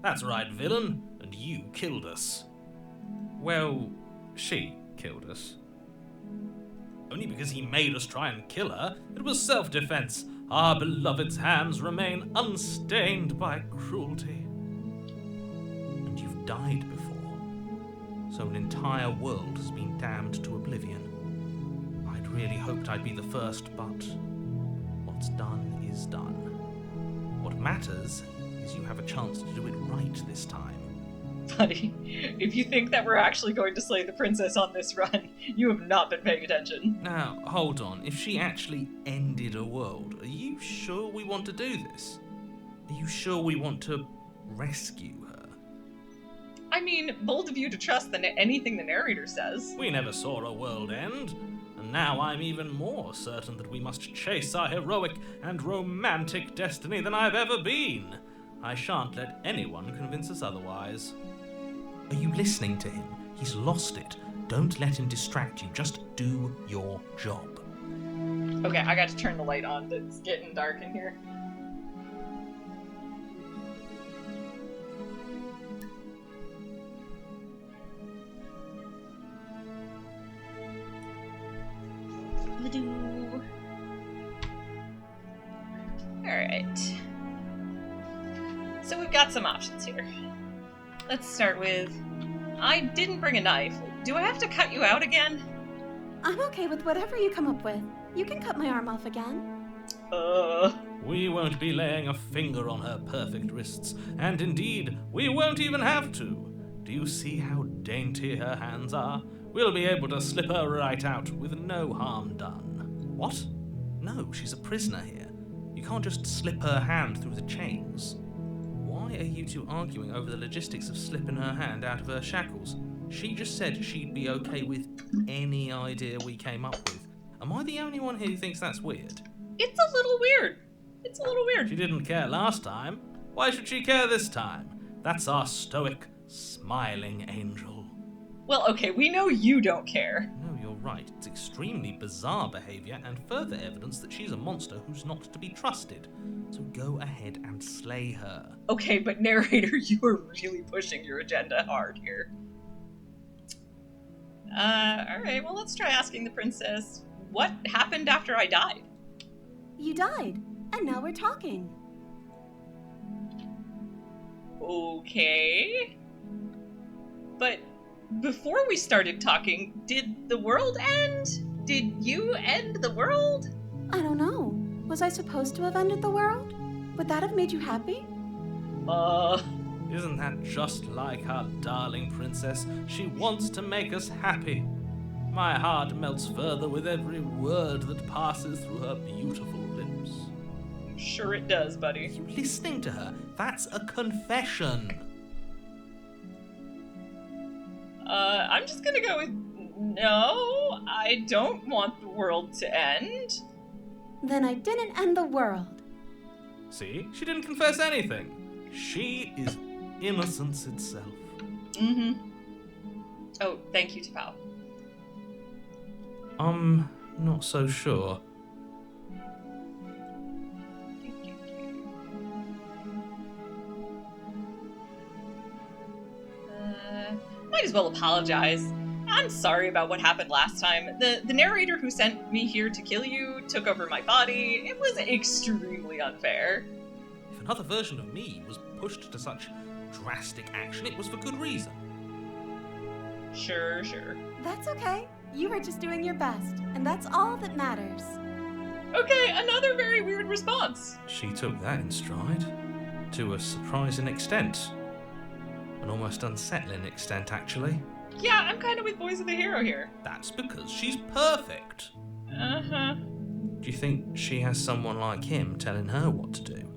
That's right, villain, and you killed us. Well, she killed us. Only because he made us try and kill her. It was self-defense. Our beloved's hands remain unstained by cruelty. And you've died before, so an entire world has been damned to oblivion. I'd really hoped I'd be the first, but what's done is done. What matters is you have a chance to do it right this time. Buddy, if you think that we're actually going to slay the princess on this run, you have not been paying attention. Now, hold on. If she actually ended a world, are you sure we want to do this? Are you sure we want to rescue her? I mean, bold of you to trust anything the narrator says. We never saw a world end, and now I'm even more certain that we must chase our heroic and romantic destiny than I've ever been. I shan't let anyone convince us otherwise. Are you listening to him? He's lost it. Don't let him distract you. Just do your job. Okay, I got to turn the light on. It's getting dark in here. Alright. So we've got some options here. Let's start with, I didn't bring a knife. Do I have to cut you out again? I'm okay with whatever you come up with. You can cut my arm off again. We won't be laying a finger on her perfect wrists, and indeed, we won't even have to. Do you see how dainty her hands are? We'll be able to slip her right out with no harm done. What? No, she's a prisoner here. You can't just slip her hand through the chains. Why are you two arguing over the logistics of slipping her hand out of her shackles? She just said she'd be okay with any idea we came up with. Am I the only one here who thinks that's weird? It's a little weird. It's a little weird. She didn't care last time. Why should she care this time? That's our stoic, smiling angel. Well, okay, we know you don't care. No, you're right. It's extremely bizarre behaviour and further evidence that she's a monster who's not to be trusted. So go ahead and slay her. Okay, but narrator, you are really pushing your agenda hard here. Alright, well, let's try asking the princess, what happened after I died? You died, and now we're talking. Okay. But before we started talking, did the world end? Did you end the world? I don't know. Was I supposed to have ended the world? Would that have made you happy? Isn't that just like our darling princess? She wants to make us happy. My heart melts further with every word that passes through her beautiful lips. I'm sure it does, buddy. Are you listening to her? That's a confession. I'm just gonna go with, no, I don't want the world to end. Then I didn't end the world. See? She didn't confess anything. She is innocence itself. Mm-hmm. Oh, thank you, T'Pau. I'm not so sure. Might as well apologize. I'm sorry about what happened last time. The narrator who sent me here to kill you took over my body. It was extremely unfair. If another version of me was pushed to such drastic action, it was for good reason. Sure. That's okay. You were just doing your best, and that's all that matters. Okay, another very weird response. She took that in stride. To a surprising extent. An almost unsettling extent, actually. Yeah, I'm kind of with Boys of the Hero here. That's because she's perfect. Uh-huh. Do you think she has someone like him telling her what to do?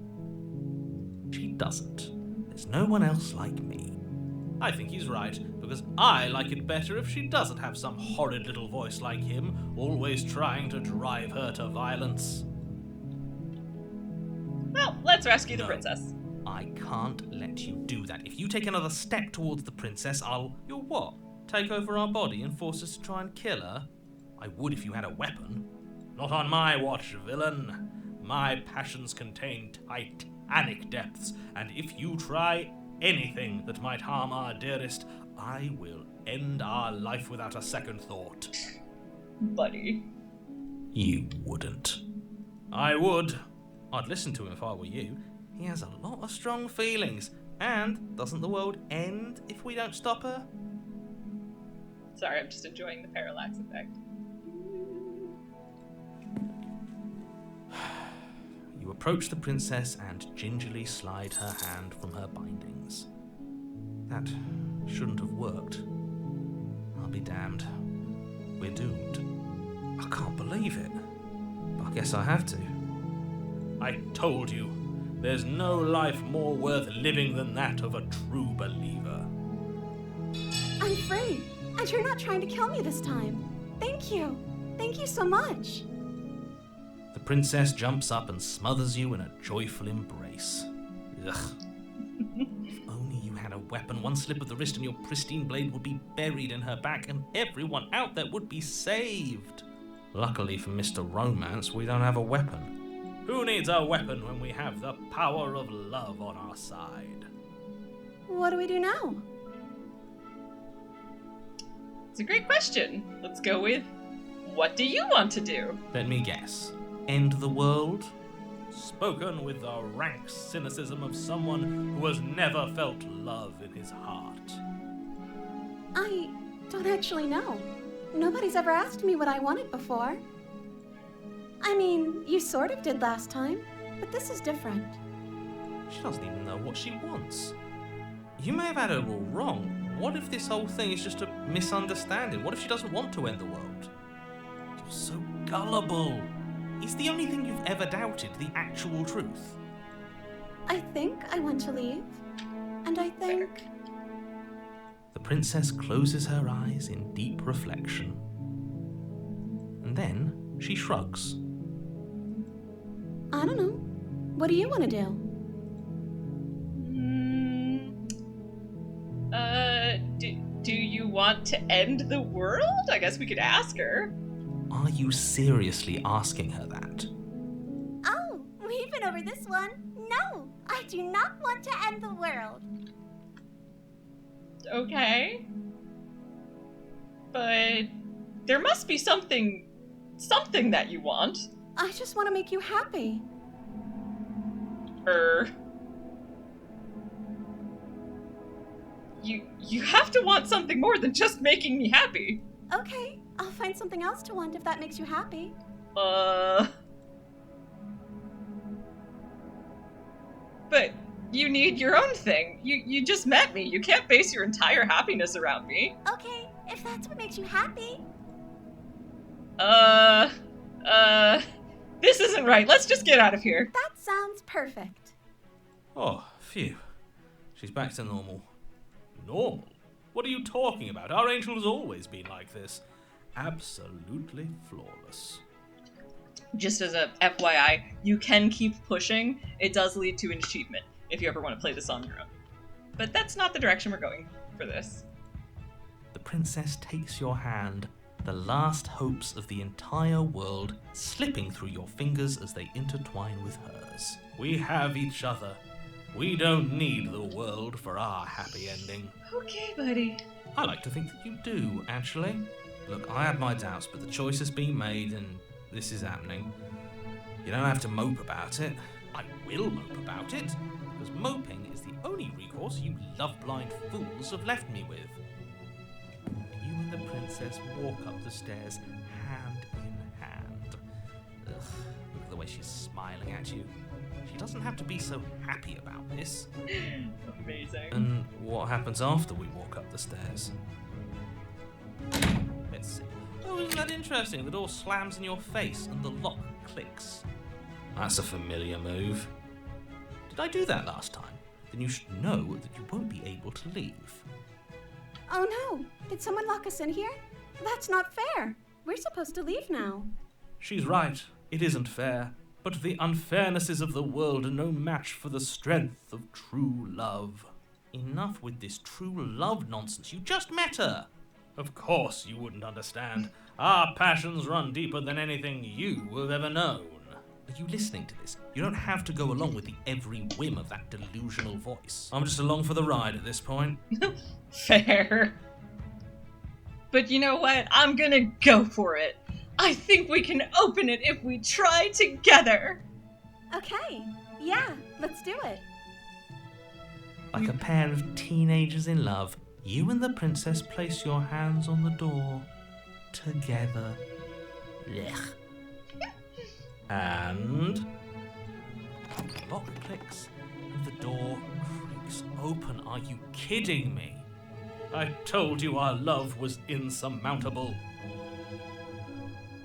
She doesn't. There's no one else like me. I think he's right, because I like it better if she doesn't have some horrid little voice like him, always trying to drive her to violence. Well, let's rescue the No. princess. I can't let you do that. If you take another step towards the princess, You'll what? Take over our body and force us to try and kill her? I would if you had a weapon. Not on my watch, villain. My passions contain titanic depths, and if you try anything that might harm our dearest, I will end our life without a second thought. Buddy. You wouldn't. I would. I'd listen to him if I were you. He has a lot of strong feelings. And doesn't the world end if we don't stop her? Sorry, I'm just enjoying the parallax effect. You approach the princess and gingerly slide her hand from her bindings. That shouldn't have worked. I'll be damned. We're doomed. I can't believe it. But I guess I have to. I told you, there's no life more worth living than that of a true believer. I'm free, and you're not trying to kill me this time. Thank you. Thank you so much. The princess jumps up and smothers you in a joyful embrace. Ugh. If only you had a weapon, one slip of the wrist and your pristine blade would be buried in her back and everyone out there would be saved. Luckily for Mr. Romance, we don't have a weapon. Who needs a weapon when we have the power of love on our side? What do we do now? It's a great question. Let's go with, what do you want to do? Let me guess. End the world? spoken with the rank cynicism of someone who has never felt love in his heart. I don't actually know. Nobody's ever asked me what I wanted before. I mean, you sort of did last time, but this is different. She doesn't even know what she wants. You may have had her all wrong. What if this whole thing is just a misunderstanding? What if she doesn't want to end the world? You're so gullible. Is the only thing you've ever doubted the actual truth? I think I want to leave. And I think... The princess closes her eyes in deep reflection. And then she shrugs. I don't know. What do you want to do? Do you want to end the world? I guess we could ask her. Are you seriously asking her that? Oh, we've been over this one. No, I do not want to end the world. Okay. But there must be something that you want. I just want to make you happy. You have to want something more than just making me happy. Okay, I'll find something else to want if that makes you happy. But you need your own thing. You just met me. You can't base your entire happiness around me. Okay, if that's what makes you happy. This isn't right. Let's just get out of here. That sounds perfect. Oh, phew. She's back to normal. Normal? What are you talking about? Our angel has always been like this. Absolutely flawless. Just as a FYI, you can keep pushing. It does lead to an achievement if you ever want to play this on your own. But that's not the direction we're going for this. The princess takes your hand, the last hopes of the entire world slipping through your fingers as they intertwine with hers. We have each other. We don't need the world for our happy ending. Okay, buddy. I like to think that you do, actually. Look, I have my doubts, but the choice has been made and this is happening. You don't have to mope about it. I will mope about it, because moping is the only recourse you love-blind fools have left me with. You and the princess walk up the stairs, hand in hand. Ugh, look at the way she's smiling at you. She doesn't have to be so happy about this. Amazing. And what happens after we walk up the stairs? Let's see. Oh, isn't that interesting? The door slams in your face and the lock clicks. That's a familiar move. Did I do that last time? Then you should know that you won't be able to leave. Oh no! Did someone lock us in here? That's not fair. We're supposed to leave now. She's right. It isn't fair. But the unfairnesses of the world are no match for the strength of true love. Enough with this true love nonsense. You just met her. Of course you wouldn't understand. Our passions run deeper than anything you have ever known. Are you listening to this? You don't have to go along with the every whim of that delusional voice. I'm just along for the ride at this point. Fair. But you know what? I'm gonna go for it. I think we can open it if we try together. Okay, yeah, let's do it. Like a pair of teenagers in love, you and the princess place your hands on the door. Together. Blech. And the lock clicks and the door creaks open. Are you kidding me? I told you our love was insurmountable.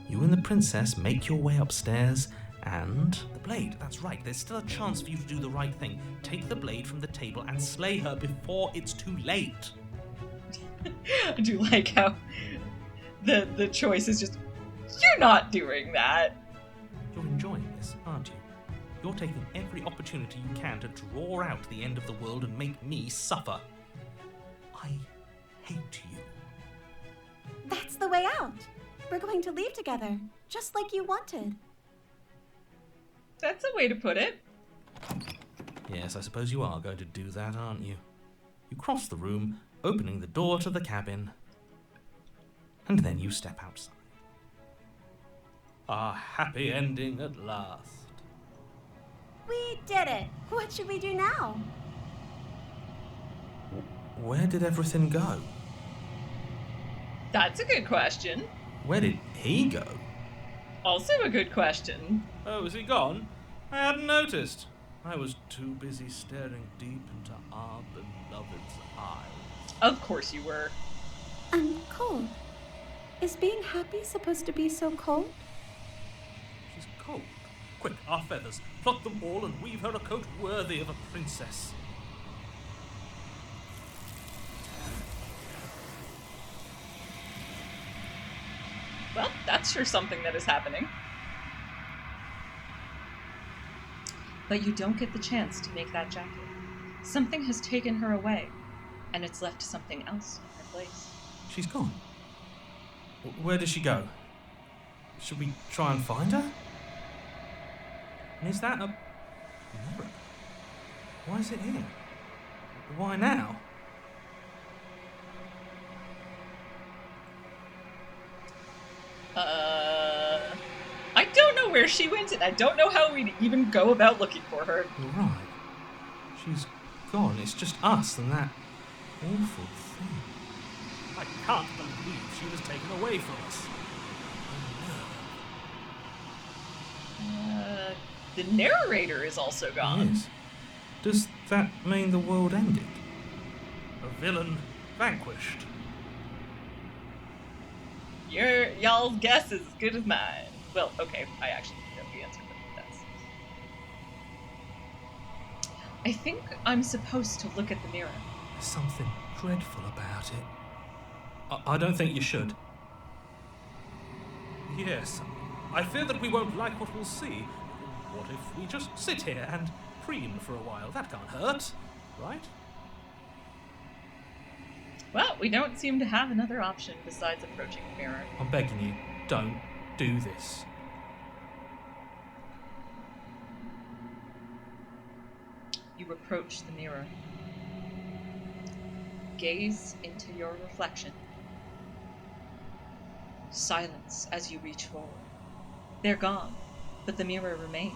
You and the princess make your way upstairs and... The blade, that's right, there's still a chance for you to do the right thing. Take the blade from the table and slay her before it's too late. I do like how the choice is just, you're not doing that. You're enjoying this, aren't you? You're taking every opportunity you can to draw out the end of the world and make me suffer. I hate you. That's the way out. We're going to leave together, just like you wanted. That's a way to put it. Yes, I suppose you are going to do that, aren't you? You cross the room, opening the door to the cabin, and then you step outside. Our happy ending at last. We did it. What should we do now? Where did everything go? That's a good question. Where did he go? Also a good question. Oh, is he gone? I hadn't noticed. I was too busy staring deep into our beloved's eyes. Of course you were. I'm cold. Is being happy supposed to be so cold? She's cold. Quick, our feathers. Pluck them all and weave her a coat worthy of a princess. Well, that's sure something that is happening. But you don't get the chance to make that jacket. Something has taken her away, and it's left something else in her place. She's gone. Where does she go? Should we try and find her? And is that a mirror? Why is it here? Why now? I don't know where she went, and I don't know how we'd even go about looking for her. Right. She's gone. It's just us and that awful thing. I can't believe she was taken away from us. The narrator is also gone. Yes. Does that mean the world ended? A villain vanquished. Y'all's guess is as good as mine. Well, okay, I actually know the answer, but that's... I think I'm supposed to look at the mirror. There's something dreadful about it. I don't think you should. Yes, I fear that we won't like what we'll see. What if we just sit here and preen for a while? That can't hurt, right? Well, we don't seem to have another option besides approaching the mirror. I'm begging you, don't do this. You approach the mirror. Gaze into your reflection. Silence as you reach forward. They're gone, but the mirror remains.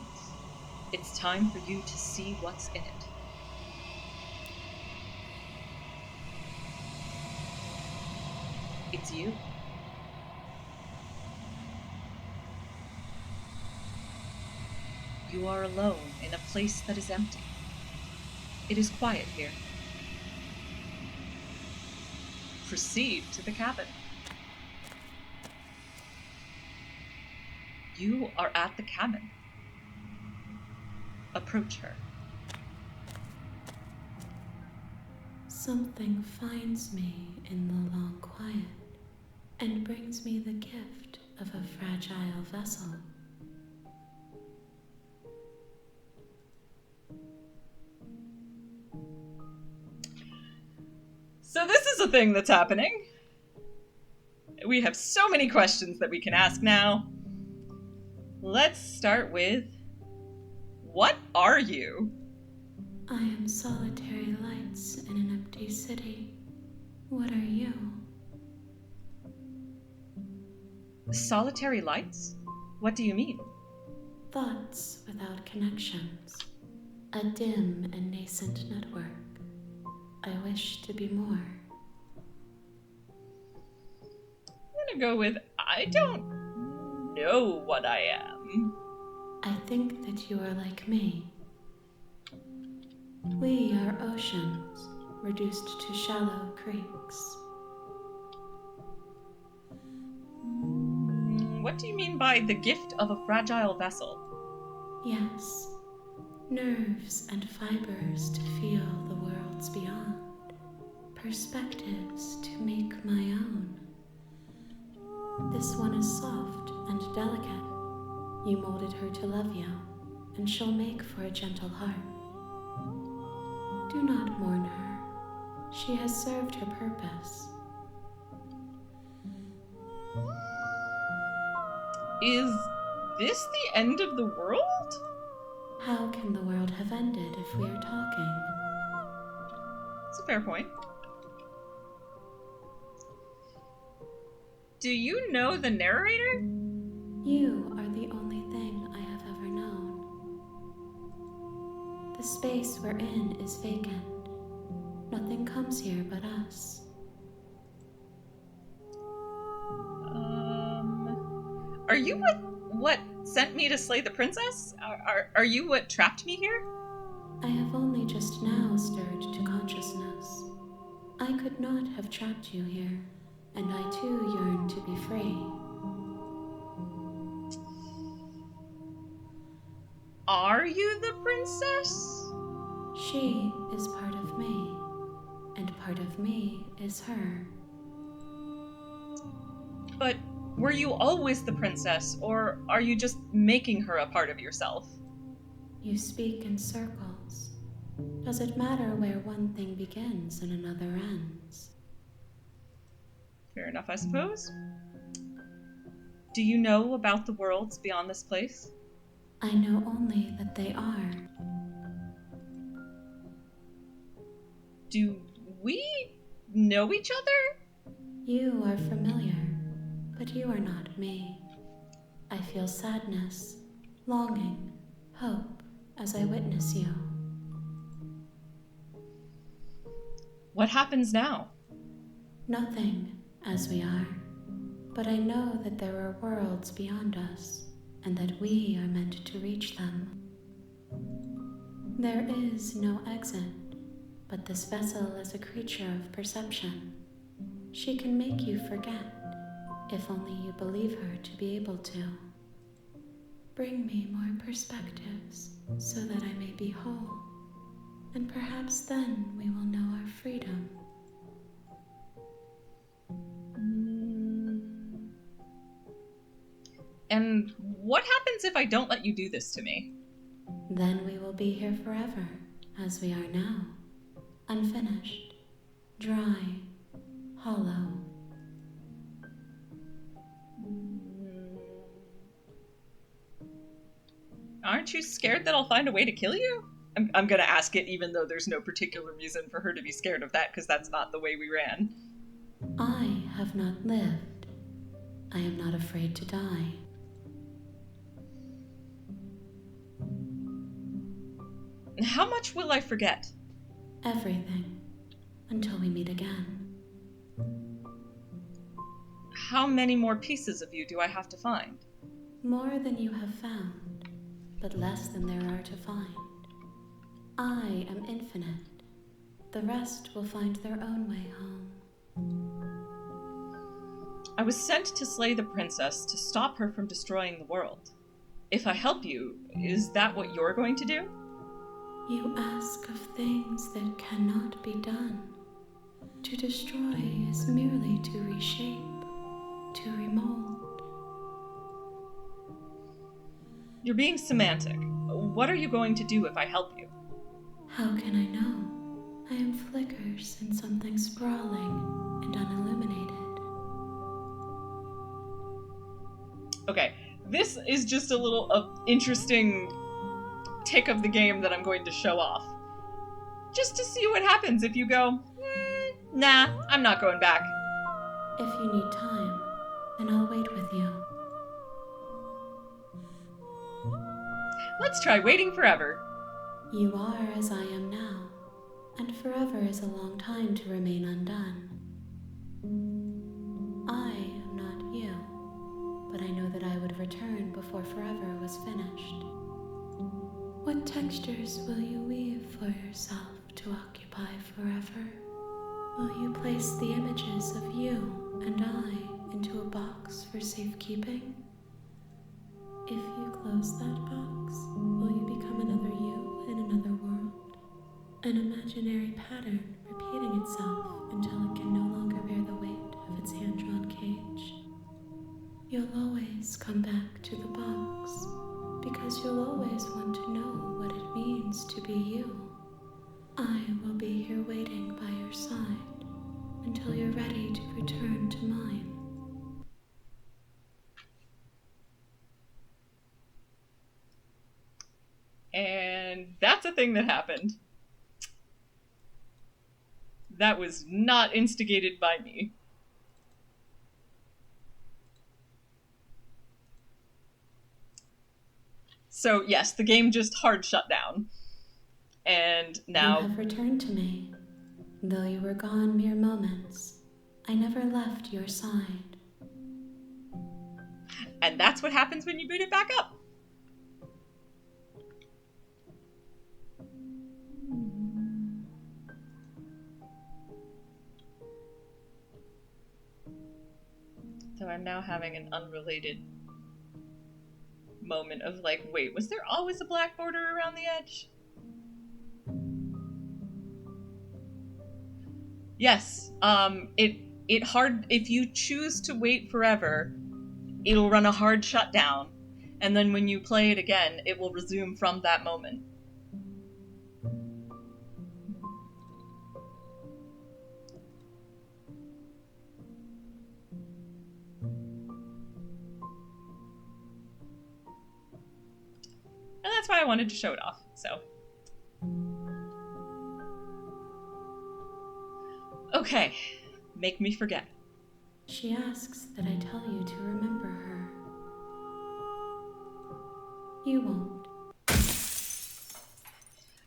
It's time for you to see what's in it. It's you. You are alone in a place that is empty. It is quiet here. Proceed to the cabin. You are at the cabin. Approach her. Something finds me in the long quiet and brings me the gift of a fragile vessel. So this is a thing that's happening. We have so many questions that we can ask now. Let's start with, what are you? I am solitary lights in an empty city. What are you? Solitary lights? What do you mean? Thoughts without connections. A dim and nascent network. I wish to be more. I'm gonna go with, I don't know what I am. I think that you are like me. We are oceans, reduced to shallow creeks. What do you mean by the gift of a fragile vessel? Yes, nerves and fibers to feel the worlds beyond. Perspectives to make my own. This one is soft and delicate. You molded her to love you, and she'll make for a gentle heart. Do not mourn her. She has served her purpose. Is this the end of the world? How can the world have ended if we are talking? That's a fair point. Do you know the narrator? You are the only thing I have ever known. space we're in is vacant. Nothing comes here but us. Are you what sent me to slay the princess? Are you what trapped me here? I have only just now stirred to consciousness. I could not have trapped you here, and I too yearn to be free. Are you the princess? She is part of me, and part of me is her. But were you always the princess, or are you just making her a part of yourself? You speak in circles. Does it matter where one thing begins and another ends? Fair enough, I suppose. Do you know about the worlds beyond this place? I know only that they are. Do we know each other? You are familiar, but you are not me. I feel sadness, longing, hope as I witness you. What happens now? Nothing, as we are. But I know that there are worlds beyond us, and that we are meant to reach them. There is no exit, but this vessel is a creature of perception. She can make you forget, if only you believe her to be able to. Bring me more perspectives, so that I may be whole, and perhaps then we will know our freedom. And what happens if I don't let you do this to me? Then we will be here forever, as we are now. Unfinished, dry, hollow. Aren't you scared that I'll find a way to kill you? I'm gonna ask it even though there's no particular reason for her to be scared of that, because that's not the way we ran. I have not lived. I am not afraid to die. How much will I forget? Everything, until we meet again. How many more pieces of you do I have to find? More than you have found, but less than there are to find. I am infinite. The rest will find their own way home. I was sent to slay the princess to stop her from destroying the world. If I help you, is that what you're going to do? You ask of things that cannot be done. To destroy is merely to reshape, to remold. You're being semantic. What are you going to do if I help you? How can I know? I am flickers in something sprawling and unilluminated. Okay, this is just a little interesting tick of the game that I'm going to show off. Just to see what happens if you go, nah, I'm not going back. If you need time, then I'll wait with you. Let's try waiting forever. You are as I am now, and forever is a long time to remain undone. I am not you, but I know that I would return before forever was finished. What textures will you weave for yourself to occupy forever? Will you place the images of you and I into a box for safekeeping? If you close that box, will you become another you in another world? An imaginary pattern repeating itself until it can no longer bear the weight of its hand-drawn cage. You'll always come back to the box, because you'll always want to know what it means to be you. I will be here waiting by your side until you're ready to return to mine. And that's a thing that happened. That was not instigated by me. So yes, the game just hard shut down. And You now, have returned to me. Though you were gone mere moments, I never left your side. and that's what happens when you boot it back up. So I'm now having an unrelated moment of like, wait, was there always a black border around the edge? Yes. It hard if you choose to wait forever, it'll run a hard shutdown, and then when you play it again, it will resume from that moment. And that's why I wanted to show it off, so. Okay, make me forget. She asks that I tell you to remember her. You won't.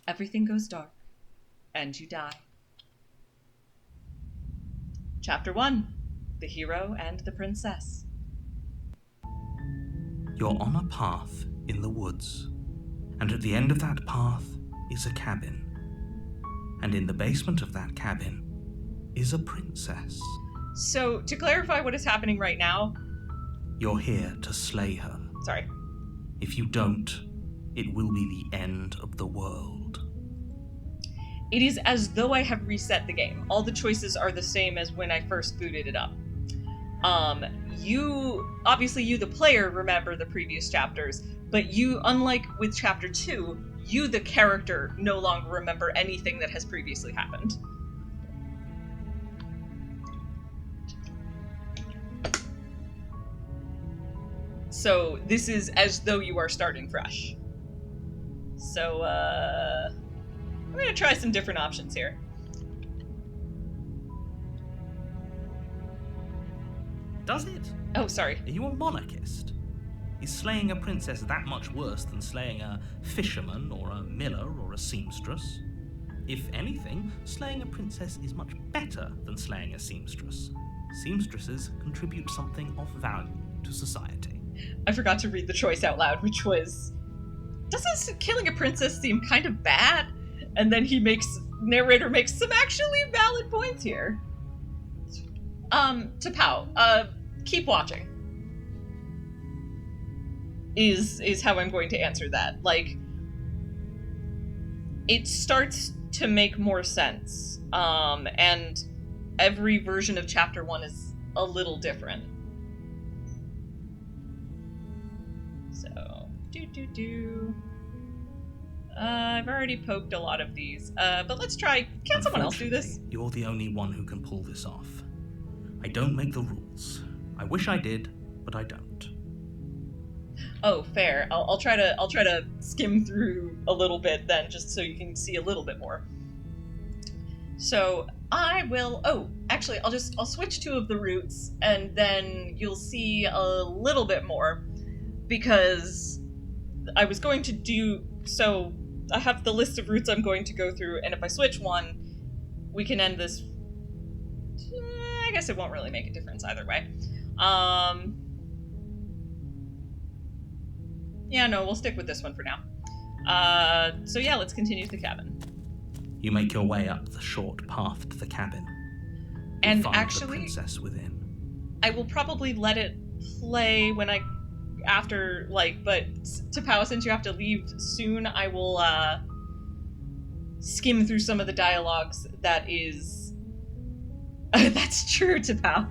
Everything goes dark, and you die. Chapter 1, The Hero and the Princess. You're on a path in the woods, and at the end of that path is a cabin. And in the basement of that cabin is a princess. So, to clarify what is happening right now... You're here to slay her. Sorry. If you don't, it will be the end of the world. It is as though I have reset the game. All the choices are the same as when I first booted it up. You, the player, remember the previous chapters, but you, unlike with Chapter 2, you, the character, no longer remember anything that has previously happened. So, this is as though you are starting fresh. So, I'm gonna try some different options here. Does it? Oh, sorry. Are you a monarchist? Is slaying a princess that much worse than slaying a fisherman or a miller or a seamstress? If anything, slaying a princess is much better than slaying a seamstress. Seamstresses contribute something of value to society. I forgot to read the choice out loud, which was, doesn't killing a princess seem kind of bad? And then narrator makes some actually valid points here. Tapao, keep watching. Is how I'm going to answer that. Like, it starts to make more sense. And every version of Chapter 1 is a little different. So, I've already poked a lot of these, but let's try. Can someone else do this? You're the only one who can pull this off. I don't make the rules. I wish I did, but I don't. Oh, fair. I'll try to skim through a little bit then, just so you can see a little bit more. So I will. Oh, actually, I'll switch 2 of the routes, and then you'll see a little bit more, because I was going to do so. I have the list of routes I'm going to go through, and if I switch one, we can end this. I guess it won't really make a difference either way. Yeah, no, we'll stick with this one for now. So yeah, let's continue to the cabin. You make your way up the short path to the cabin. And find actually, the princess within. I will probably let it play when but Tapao, since you have to leave soon, I will skim through some of the dialogues that is... That's true, Tapao.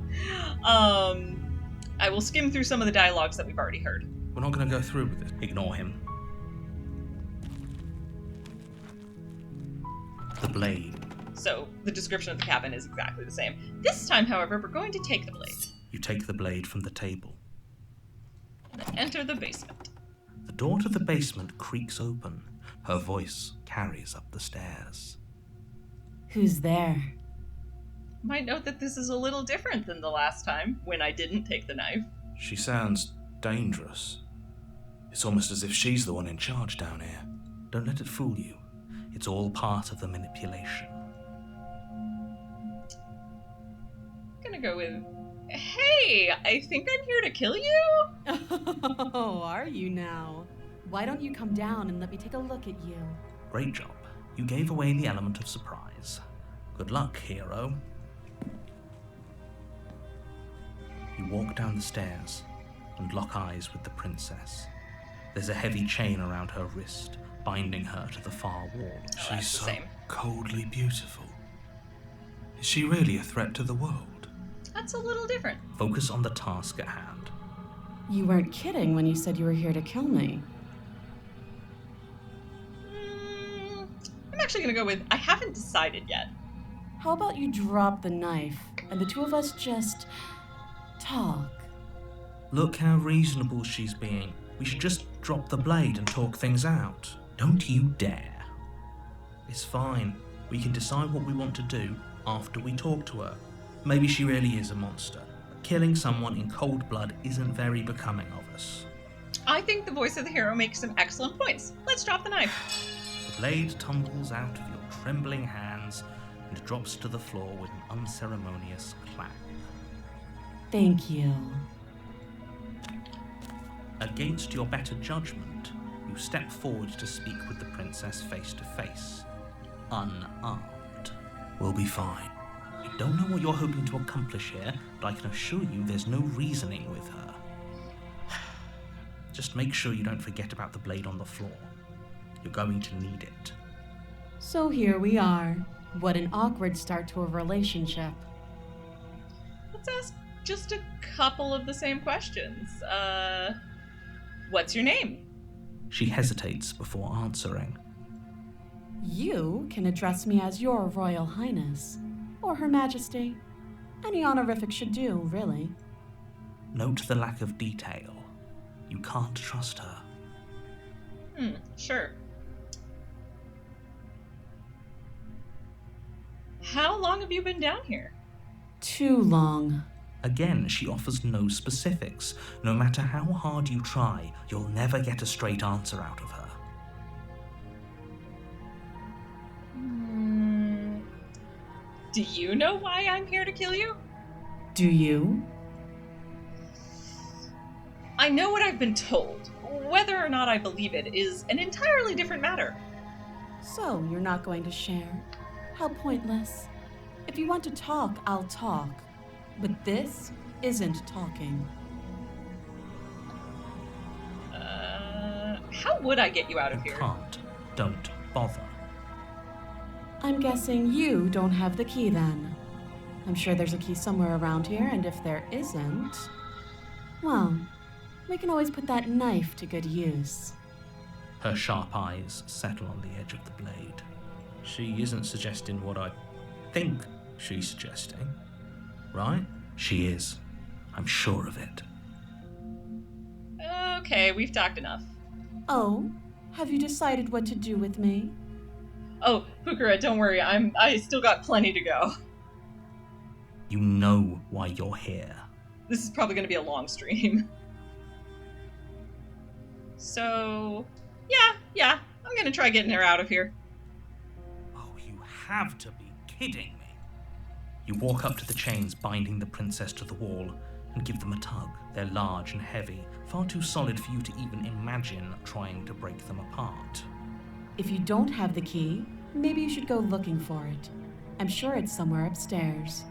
I will skim through some of the dialogues that we've already heard. We're not going to go through with it. Ignore him. The blade. So, the description of the cabin is exactly the same. This time, however, we're going to take the blade. You take the blade from the table. And then enter the basement. The door to the basement creaks open. Her voice carries up the stairs. Who's there? Might note that this is a little different than the last time, when I didn't take the knife. She sounds dangerous. It's almost as if she's the one in charge down here. Don't let it fool you. It's all part of the manipulation. I'm gonna go with, hey, I think I'm here to kill you? Oh, are you now? Why don't you come down and let me take a look at you? Great job. You gave away the element of surprise. Good luck, hero. You walk down the stairs and lock eyes with the princess. There's a heavy chain around her wrist, binding her to the far wall. Oh, that's the same. Coldly beautiful. Is she really a threat to the world? That's a little different. Focus on the task at hand. You weren't kidding when you said you were here to kill me. I'm actually gonna go with, I haven't decided yet. How about you drop the knife and the two of us just talk? Look how reasonable she's being. We should just drop the blade and talk things out. Don't you dare. It's fine. We can decide what we want to do after we talk to her. Maybe she really is a monster. Killing someone in cold blood isn't very becoming of us. I think the voice of the hero makes some excellent points. Let's drop the knife. The blade tumbles out of your trembling hands and drops to the floor with an unceremonious clap. Thank you. Against your better judgment, you step forward to speak with the princess face to face. Unarmed. We'll be fine. I don't know what you're hoping to accomplish here, but I can assure you there's no reasoning with her. Just make sure you don't forget about the blade on the floor. You're going to need it. So here we are. What an awkward start to a relationship. Let's ask just a couple of the same questions. What's your name? She hesitates before answering. You can address me as Your Royal Highness, or Her Majesty. Any honorific should do, really. Note the lack of detail. You can't trust her. Sure. How long have you been down here? Too long. Again, she offers no specifics. No matter how hard you try, you'll never get a straight answer out of her. Do you know why I'm here to kill you? Do you? I know what I've been told. Whether or not I believe it is an entirely different matter. So, you're not going to share? How pointless. If you want to talk, I'll talk. But this isn't talking. How would I get you out of You here? can't. Don't bother. I'm guessing you don't have the key then. I'm sure there's a key somewhere around here, and if there isn't, well, we can always put that knife to good use. Her sharp eyes settle on the edge of the blade. She isn't suggesting what I think she's suggesting, right? She is. I'm sure of it. Okay, we've talked enough. Oh, have you decided what to do with me? Oh, Hukura, don't worry. I still got plenty to go. You know why you're here. This is probably going to be a long stream. So, yeah, I'm going to try getting her out of here. Oh, you have to be kidding me. You walk up to the chains binding the princess to the wall and give them a tug. They're large and heavy, far too solid for you to even imagine trying to break them apart. If you don't have the key, maybe you should go looking for it. I'm sure it's somewhere upstairs.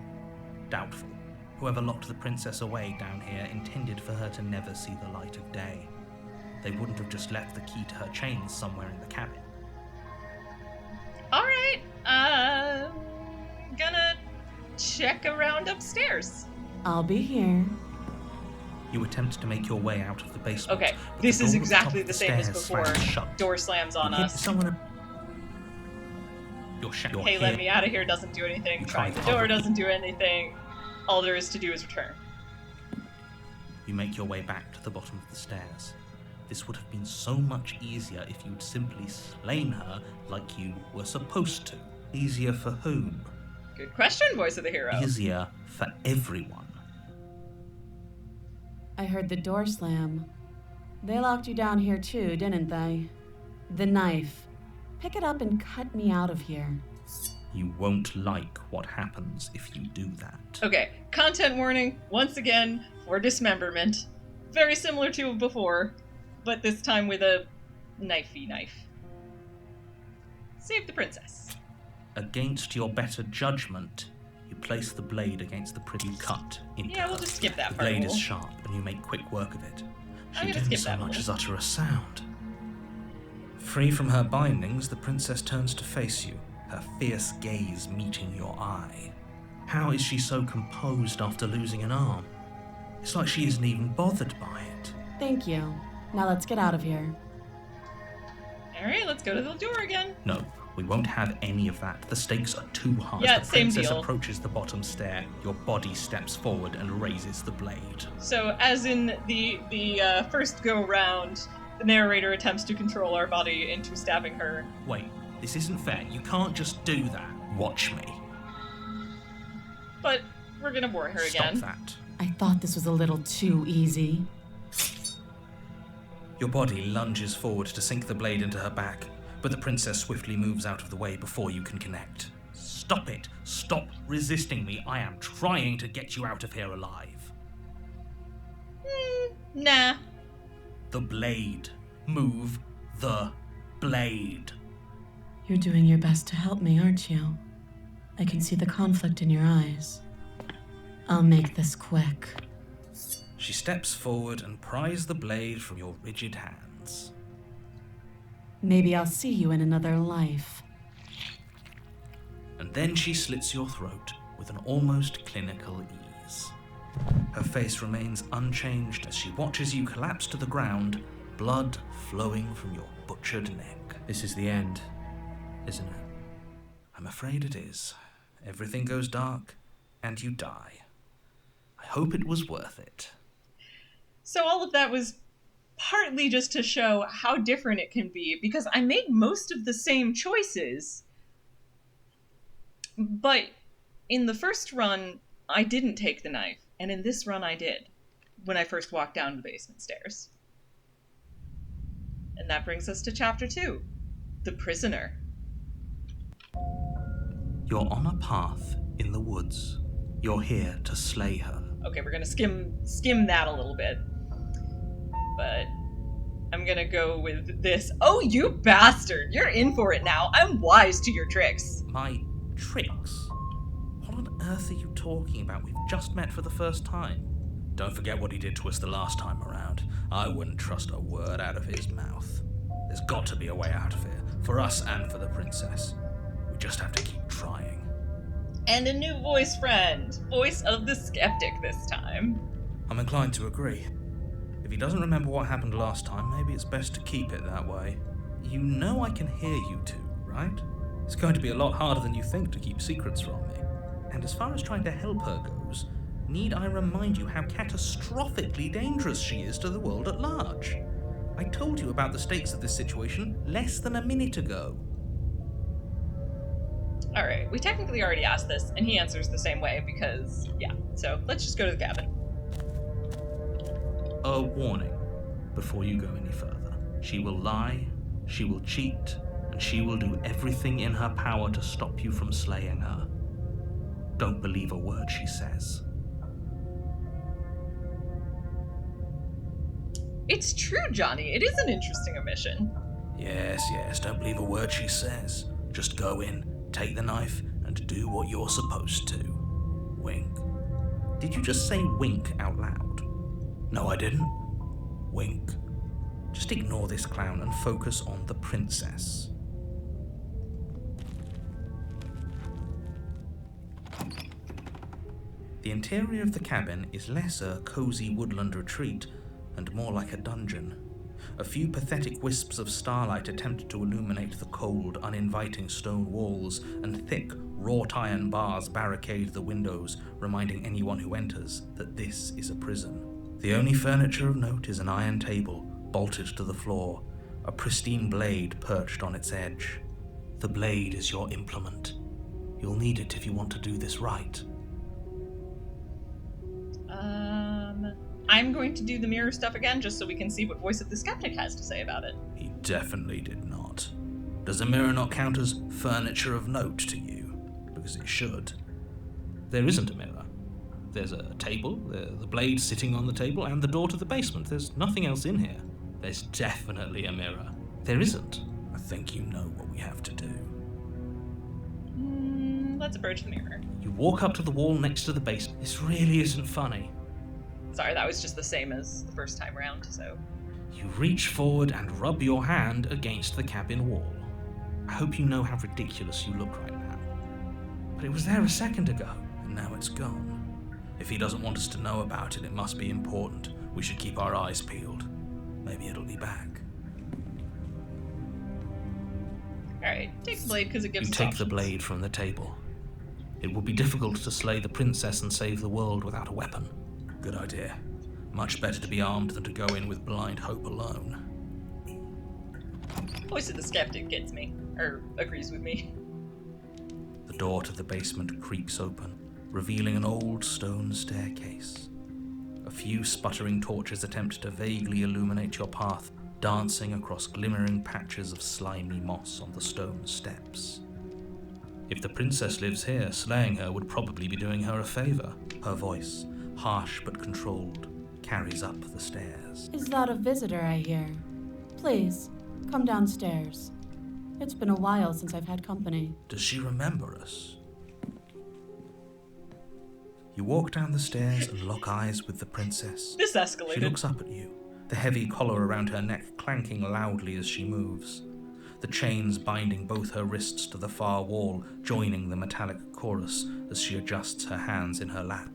Doubtful. Whoever locked the princess away down here intended for her to never see the light of day. They wouldn't have just left the key to her chains somewhere in the cabin. Alright, gonna check around upstairs. I'll be here. You attempt to make your way out of the basement. Okay, but this the is door at the top exactly of the same as stairs before. slams shut. Door slams on You hit us. someone. You're Hey, here. let me out of here doesn't do anything. You Trying the try door publicly. doesn't do anything. All there is to do is return. You make your way back to the bottom of the stairs. This would have been so much easier if you'd simply slain her like you were supposed to. Easier for whom? Good question, voice of the hero. Easier for everyone. I heard the door slam. They locked you down here too, didn't they? The knife. Pick it up and cut me out of here. You won't like what happens if you do that. Okay, content warning, once again, for dismemberment. Very similar to before, but this time with a knifey knife. Save the princess. Against your better judgment, you place the blade against the pretty cut into Yeah, we'll her. just skip that The part. blade We'll- is sharp, and you make quick work of it. I'm She gonna didn't skip so that much one. as utter a sound. Free from her bindings, the princess turns to face you, her fierce gaze meeting your eye. How is she so composed after losing an arm? It's like she isn't even bothered by it. Thank you. Now let's get out of here. Alright, let's go to the door again. No, we won't have any of that. The stakes are too high. Yeah, the same princess deal. approaches the bottom stair. Your body steps forward and raises the blade. So, as in the first go-round, the narrator attempts to control our body into stabbing her. Wait, this isn't fair. You can't just do that. Watch me. But we're gonna bore her Stop again. that. I thought this was a little too easy. Your body lunges forward to sink the blade into her back, but the princess swiftly moves out of the way before you can connect. Stop it! Stop resisting me! I am trying to get you out of here alive. Nah. The blade. Move the blade. You're doing your best to help me, aren't you? I can see the conflict in your eyes. I'll make this quick. She steps forward and pries the blade from your rigid hands. Maybe I'll see you in another life. And then she slits your throat with an almost clinical ease. Her face remains unchanged as she watches you collapse to the ground, blood flowing from your butchered neck. This is the end, isn't it? I'm afraid it is. Everything goes dark, and you die. I hope it was worth it. So all of that was partly just to show how different it can be, because I made most of the same choices. But in the first run, I didn't take the knife, and in this run I did, when I first walked down the basement stairs. And that brings us to Chapter 2, The Prisoner. You're on a path in the woods. You're here to slay her. Okay, we're gonna skim that a little bit. But I'm gonna go with this. Oh, you bastard! You're in for it now. I'm wise to your tricks. My tricks? What on earth are you talking about? We've just met for the first time. Don't forget what he did to us the last time around. I wouldn't trust a word out of his mouth. There's got to be a way out of here, for us and for the princess. We just have to keep trying. And a new voice friend. Voice of the skeptic this time. I'm inclined to agree. If he doesn't remember what happened last time, maybe it's best to keep it that way. You know I can hear you two, right? It's going to be a lot harder than you think to keep secrets from me. And as far as trying to help her goes, need I remind you how catastrophically dangerous she is to the world at large? I told you about the stakes of this situation less than a minute ago. Alright, we technically already asked this, and he answers the same way because, yeah. So, let's just go to the cabin. A warning before you go any further. She will lie, she will cheat, and she will do everything in her power to stop you from slaying her. Don't believe a word she says. It's true, Johnny. It is an interesting omission. Yes, don't believe a word she says. Just go in, take the knife, and do what you're supposed to. Wink. Did you just say wink out loud? No, I didn't. Wink. Just ignore this clown and focus on the princess. The interior of the cabin is less a cozy woodland retreat and more like a dungeon. A few pathetic wisps of starlight attempt to illuminate the cold, uninviting stone walls, and thick, wrought iron bars barricade the windows, reminding anyone who enters that this is a prison. The only furniture of note is an iron table, bolted to the floor, a pristine blade perched on its edge. The blade is your implement. You'll need it if you want to do this right. I'm going to do the mirror stuff again just so we can see what Voice of the Skeptic has to say about it. He definitely did not. Does a mirror not count as furniture of note to you? Because it should. There isn't a mirror. There's a table, the blade sitting on the table, and the door to the basement. There's nothing else in here. There's definitely a mirror. There isn't. I think you know what we have to do. Let's approach the mirror. You walk up to the wall next to the basement. This really isn't funny. Sorry, that was just the same as the first time round, so... You reach forward and rub your hand against the cabin wall. I hope you know how ridiculous you look right now. But it was there a second ago, And now it's gone. If he doesn't want us to know about it, it must be important. We should keep our eyes peeled. Maybe it'll be back. Alright, take the blade because it gives You us take the options. blade from the table. It would be difficult to slay the princess and save the world without a weapon. Good idea. Much better to be armed than to go in with blind hope alone. Voice of the Skeptic gets me, or agrees with me. The door to the basement creaks open, revealing an old stone staircase. A few sputtering torches attempt to vaguely illuminate your path, dancing across glimmering patches of slimy moss on the stone steps. If the princess lives here, slaying her would probably be doing her a favor. Her voice, harsh but controlled, carries up the stairs. Is that a visitor I hear? Please, come downstairs. It's been a while since I've had company. Does she remember us? You walk down the stairs and lock eyes with the princess. This escalated. She looks up at you, the heavy collar around her neck clanking loudly as she moves. The chains binding both her wrists to the far wall, joining the metallic chorus as she adjusts her hands in her lap.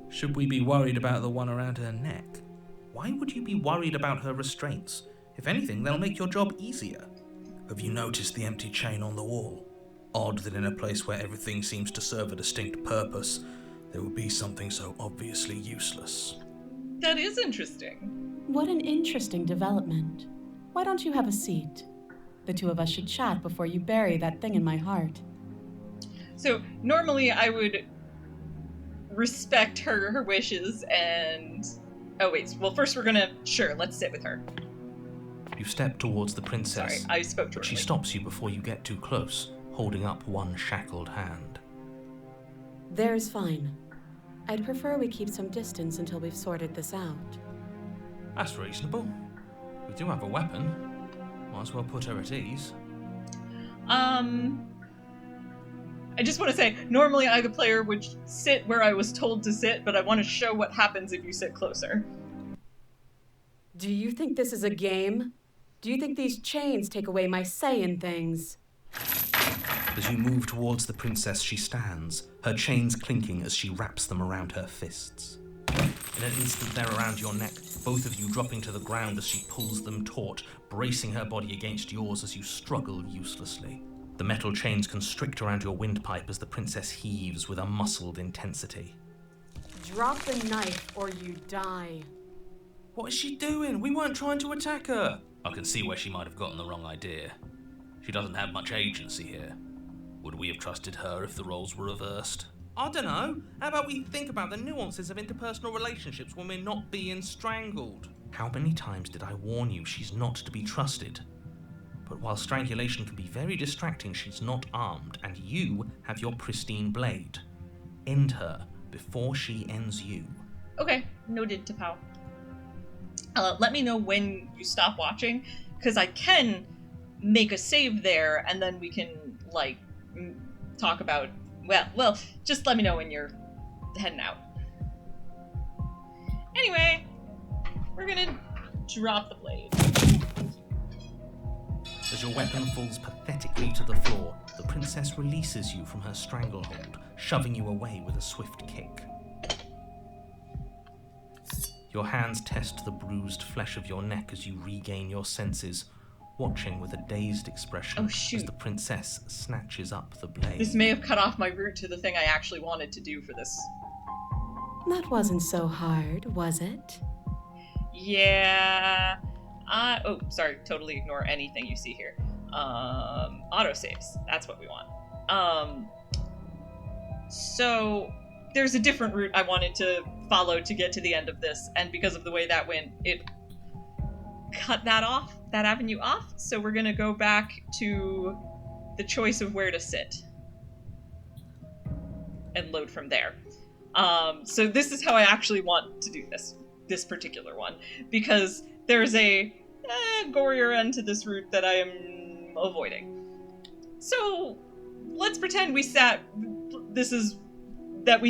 Should we be worried about the one around her neck? Why would you be worried about her restraints? If anything, they'll make your job easier. Have you noticed the empty chain on the wall? Odd that in a place where everything seems to serve a distinct purpose, there would be something so obviously useless. That is interesting. What an interesting development. Why don't you have a seat? The two of us should chat before you bury that thing in my heart. So, normally I would respect her wishes and... Oh wait, well first we're gonna... Sure, let's sit with her. You step towards the princess, Sorry, I spoke too but she early. stops you before you get too close, holding up one shackled hand. There's fine. I'd prefer we keep some distance until we've sorted this out. That's reasonable. We do have a weapon. Might as well put her at ease. I just want to say, normally I, the player, would sit where I was told to sit, but I want to show what happens if you sit closer. Do you think this is a game? Do you think these chains take away my say in things? As you move towards the princess, she stands, her chains clinking as she wraps them around her fists. In an instant they're around your neck, both of you dropping to the ground as she pulls them taut, bracing her body against yours as you struggle uselessly. The metal chains constrict around your windpipe as the princess heaves with a muscled intensity. Drop the knife or you die. What is she doing? We weren't trying to attack her. I can see where she might have gotten the wrong idea. She doesn't have much agency here. Would we have trusted her if the roles were reversed? I don't know. How about we think about the nuances of interpersonal relationships when we're not being strangled? How many times did I warn you she's not to be trusted? But while strangulation can be very distracting, she's not armed, and you have your pristine blade. End her before she ends you. Okay, noted, Tapao. Let me know when you stop watching, because I can make a save there, and then we can, like, talk about... Well, just let me know when you're heading out. Anyway, we're gonna drop the blade. As your weapon falls pathetically to the floor, the princess releases you from her stranglehold, shoving you away with a swift kick. Your hands test the bruised flesh of your neck as you regain your senses, watching with a dazed expression as the princess snatches up the blade. This may have cut off my route to the thing I actually wanted to do for this. That wasn't so hard, was it? Yeah... oh, sorry, totally ignore anything you see here. Autosaves, that's what we want. So, there's a different route I wanted to follow to get to the end of this, and because of the way that went, it cut that off. that avenue off, so we're gonna go back to the choice of where to sit and load from there. So this is how I actually want to do this particular one, because there's a gorier end to this route that I am avoiding. So let's pretend we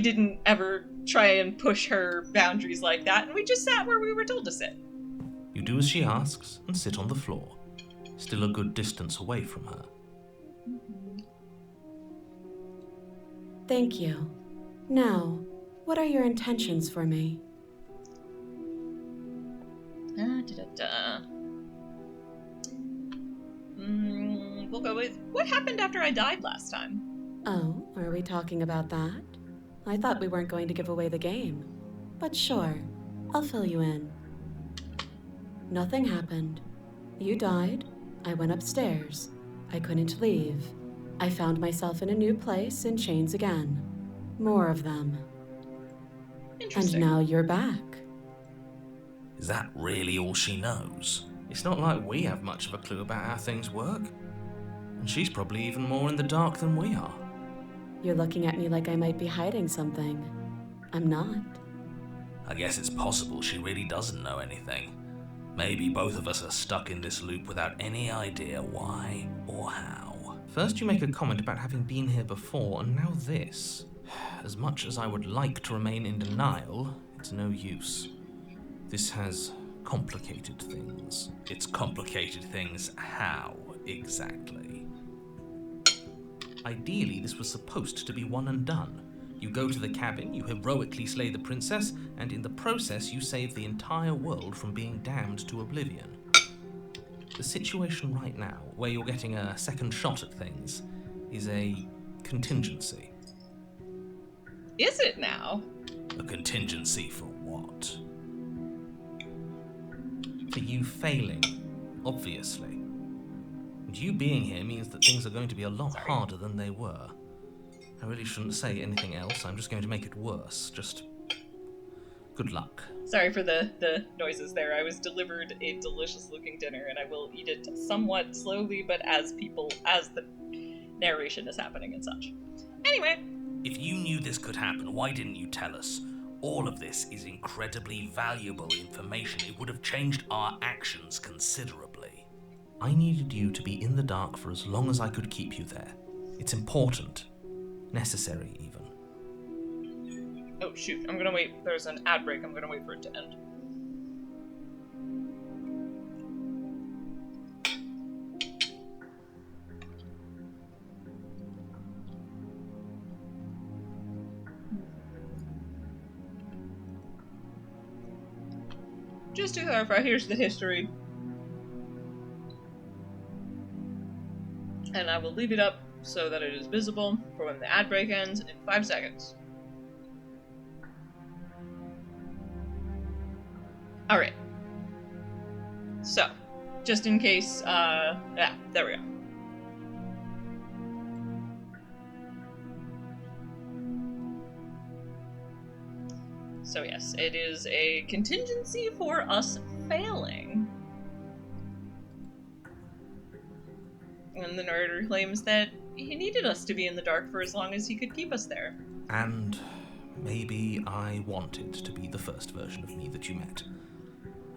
didn't ever try and push her boundaries like that, and we just sat where we were told to sit. You do as she asks and sit on the floor, still a good distance away from her. Thank you. Now, what are your intentions for me? We'll go with, what happened after I died last time? Oh, are we talking about that? I thought we weren't going to give away the game. But sure, I'll fill you in. Nothing happened. You died. I went upstairs. I couldn't leave. I found myself in a new place in chains again. More of them. Interesting. And now you're back. Is that really all she knows? It's not like we have much of a clue about how things work. And she's probably even more in the dark than we are. You're looking at me like I might be hiding something. I'm not. I guess it's possible she really doesn't know anything. Maybe both of us are stuck in this loop without any idea why or how. First you make a comment about having been here before, and now this. As much as I would like to remain in denial, it's no use. This has complicated things. It's complicated things how, exactly? Ideally, this was supposed to be one and done. You go to the cabin, you heroically slay the princess, and in the process you save the entire world from being damned to oblivion. The situation right now, where you're getting a second shot at things, is a contingency. Is it now? A contingency for what? For you failing, obviously. And you being here means that things are going to be a lot harder than they were. I really shouldn't say anything else, I'm just going to make it worse. Just good luck. Sorry for the noises there. I was delivered a delicious looking dinner, and I will eat it somewhat slowly, but as the narration is happening and such. Anyway. If you knew this could happen, why didn't you tell us? All of this is incredibly valuable information. It would have changed our actions considerably. I needed you to be in the dark for as long as I could keep you there. It's important. Necessary, even. Oh, shoot. I'm gonna wait. There's an ad break. I'm gonna wait for it to end. Just to clarify, here's the history. And I will leave it up so that it is visible for when the ad break ends in 5 seconds. Alright. So, just in case, there we go. So yes, it is a contingency for us failing. And the narrator claims that he needed us to be in the dark for as long as he could keep us there. And maybe I wanted to be the first version of me that you met.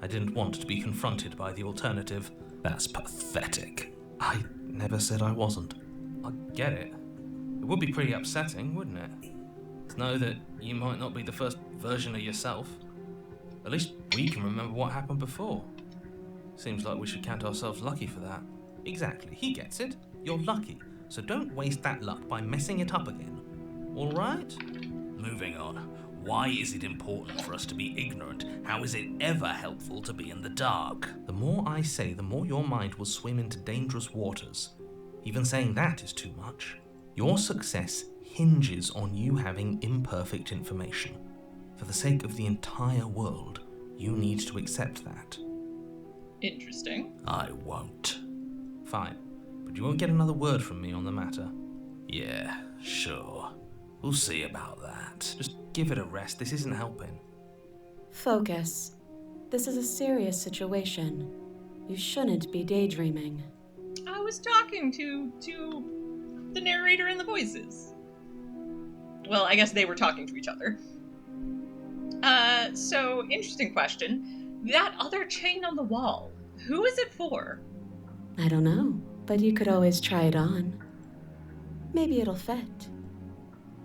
I didn't want to be confronted by the alternative. That's pathetic. I never said I wasn't. I get it. It would be pretty upsetting, wouldn't it? To know that you might not be the first version of yourself. At least we can remember what happened before. Seems like we should count ourselves lucky for that. Exactly, he gets it. You're lucky, so don't waste that luck by messing it up again. Alright? Moving on. Why is it important for us to be ignorant? How is it ever helpful to be in the dark? The more I say, the more your mind will swim into dangerous waters. Even saying that is too much. Your success hinges on you having imperfect information. For the sake of the entire world, you need to accept that. Interesting. I won't. Fine, but you won't get another word from me on the matter. Yeah, sure. We'll see about that. Just give it a rest, this isn't helping. Focus. This is a serious situation. You shouldn't be daydreaming. I was talking to the narrator and the voices. Well, I guess they were talking to each other. So, interesting question. That other chain on the wall, who is it for? I don't know, but you could always try it on. Maybe it'll fit.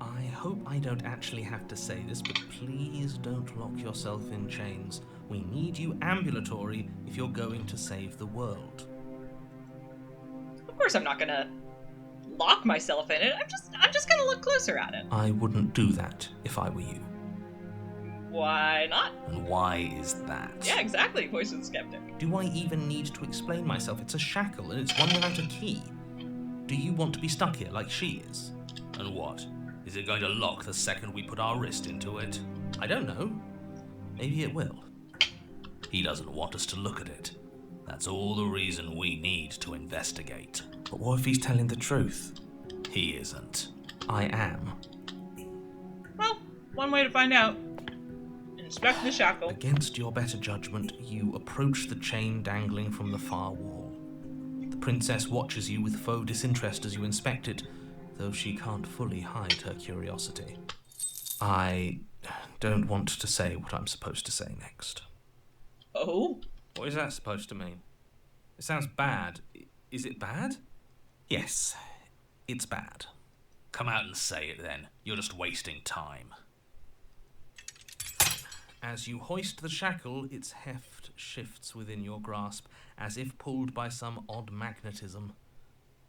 I hope I don't actually have to say this, but please don't lock yourself in chains. We need you ambulatory if you're going to save the world. Of course I'm not gonna lock myself in it. I'm just gonna look closer at it. I wouldn't do that if I were you. Why not? And why is that? Yeah, exactly, voice of the skeptic. Do I even need to explain myself? It's a shackle and it's one without a key. Do you want to be stuck here like she is? And what? Is it going to lock the second we put our wrist into it? I don't know. Maybe it will. He doesn't want us to look at it. That's all the reason we need to investigate. But what if he's telling the truth? He isn't. I am. Well, one way to find out. Inspect the shackle. Against your better judgment, you approach the chain dangling from the far wall. The princess watches you with faux disinterest as you inspect it, though she can't fully hide her curiosity. I don't want to say what I'm supposed to say next. Oh? What is that supposed to mean? It sounds bad. Is it bad? Yes, it's bad. Come out and say it then. You're just wasting time. As you hoist the shackle, its heft shifts within your grasp, as if pulled by some odd magnetism.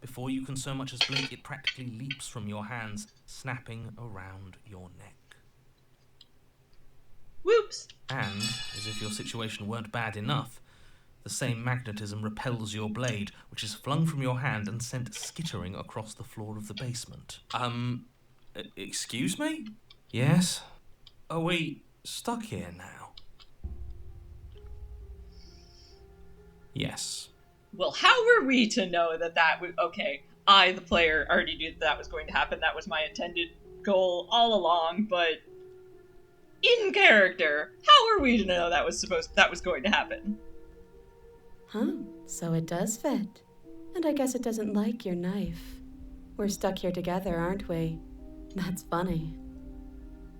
Before you can so much as blink, it practically leaps from your hands, snapping around your neck. Whoops! And, as if your situation weren't bad enough, the same magnetism repels your blade, which is flung from your hand and sent skittering across the floor of the basement. Excuse me? Yes? Are we stuck here now? Yes. Well, how were we to know that would... Okay, I, the player, already knew that was going to happen. That was my intended goal all along, but... in character, how were we to know that was going to happen? Huh, so it does fit. And I guess it doesn't like your knife. We're stuck here together, aren't we? That's funny.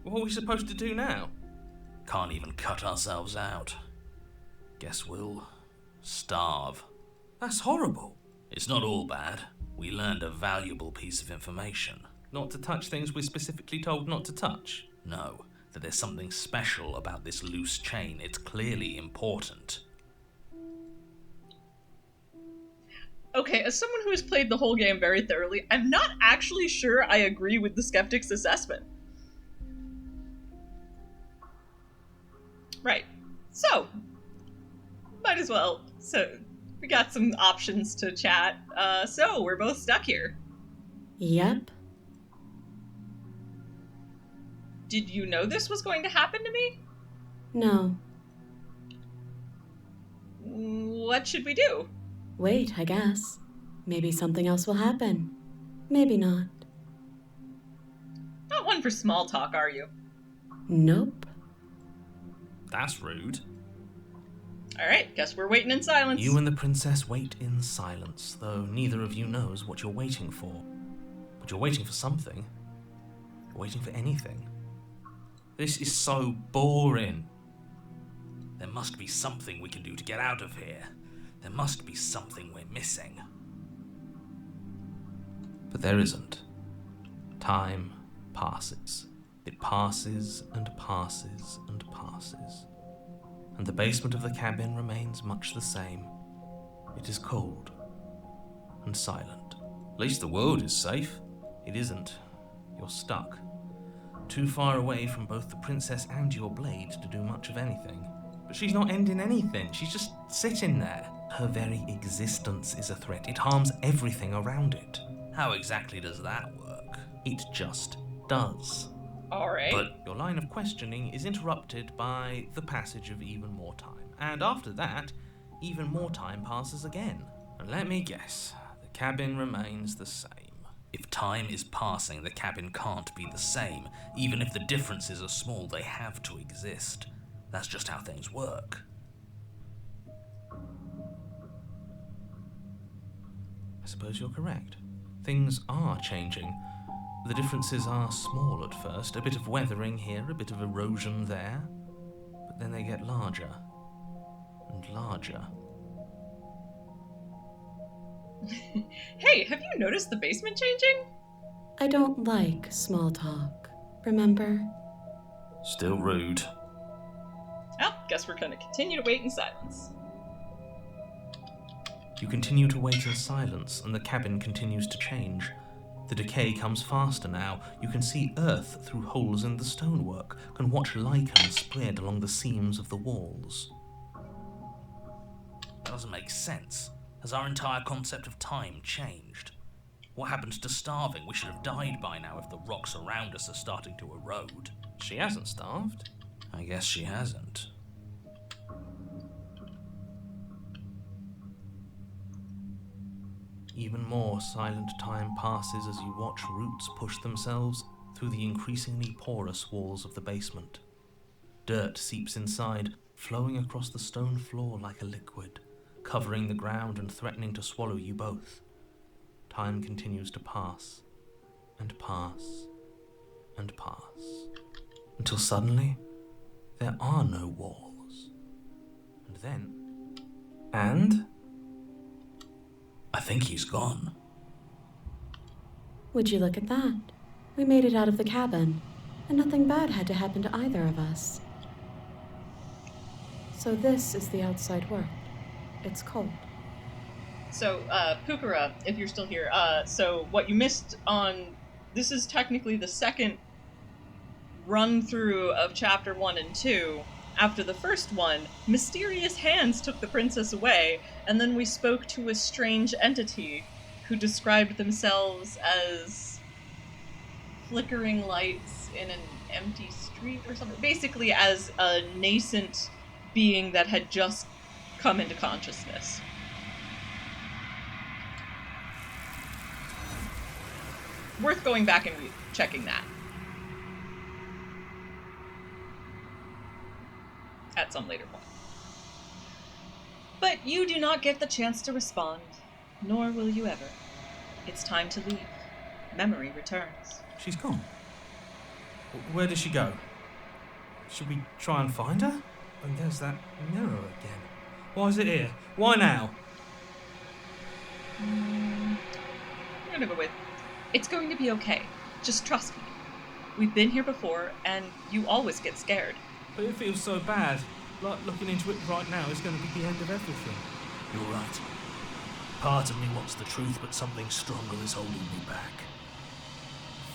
What are we supposed to do now? Can't even cut ourselves out. Guess we'll starve. That's horrible. It's not all bad. We learned a valuable piece of information. Not to touch things we're specifically told not to touch? No, that there's something special about this loose chain. It's clearly important. Okay, as someone who has played the whole game very thoroughly, I'm not actually sure I agree with the skeptic's assessment. Right. So, might as well. So, we got some options to chat. So, we're both stuck here. Yep. Did you know this was going to happen to me? No. What should we do? Wait, I guess. Maybe something else will happen. Maybe not. Not one for small talk, are you? Nope. That's rude. Alright, guess we're waiting in silence. You and the princess wait in silence, though neither of you knows what you're waiting for. But you're waiting for something. You're waiting for anything. This is so boring. There must be something we can do to get out of here. There must be something we're missing. But there isn't. Time passes. It passes and passes and passes. And the basement of the cabin remains much the same. It is cold and silent. At least the world is safe. It isn't. You're stuck. Too far away from both the princess and your blade to do much of anything. But she's not ending anything. She's just sitting there. Her very existence is a threat. It harms everything around it. How exactly does that work? It just does. Alright. But your line of questioning is interrupted by the passage of even more time. And after that, even more time passes again. And let me guess, the cabin remains the same. If time is passing, the cabin can't be the same. Even if the differences are small, they have to exist. That's just how things work. suppose you're correct. Things are changing. The differences are small at first, a bit of weathering here, a bit of erosion there, but then they get larger and larger. Hey, have you noticed the basement changing? I don't like small talk, remember? Still rude. Well, guess we're gonna continue to wait in silence. You continue to wait in silence, and the cabin continues to change. The decay comes faster now. You can see earth through holes in the stonework, can watch lichen spread along the seams of the walls. That doesn't make sense. Has our entire concept of time changed? What happens to starving? We should have died by now if the rocks around us are starting to erode. She hasn't starved. I guess she hasn't. Even more silent time passes as you watch roots push themselves through the increasingly porous walls of the basement. Dirt seeps inside, flowing across the stone floor like a liquid, covering the ground and threatening to swallow you both. Time continues to pass, and pass, and pass, until suddenly there are no walls. And then... And... I think he's gone. Would you look at that? We made it out of the cabin, and nothing bad had to happen to either of us. So this is the outside world. It's cold. So, Pukara, if you're still here, so what you missed on... This is technically the second run-through of Chapter 1 and 2. After the first one, mysterious hands took the princess away, and then we spoke to a strange entity who described themselves as flickering lights in an empty street or something. Basically as a nascent being that had just come into consciousness. Worth going back and checking that. At some later point. But you do not get the chance to respond, nor will you ever. It's time to leave. Memory returns. She's gone. Where did she go? Should we try and find her? And there's that mirror again. Why is it here? Why now? I'm gonna go with, it's going to be okay. Just trust me. We've been here before, and you always get scared. But it feels so bad. Like looking into it right now is going to be the end of everything. You're right. Part of me wants the truth, but something stronger is holding me back.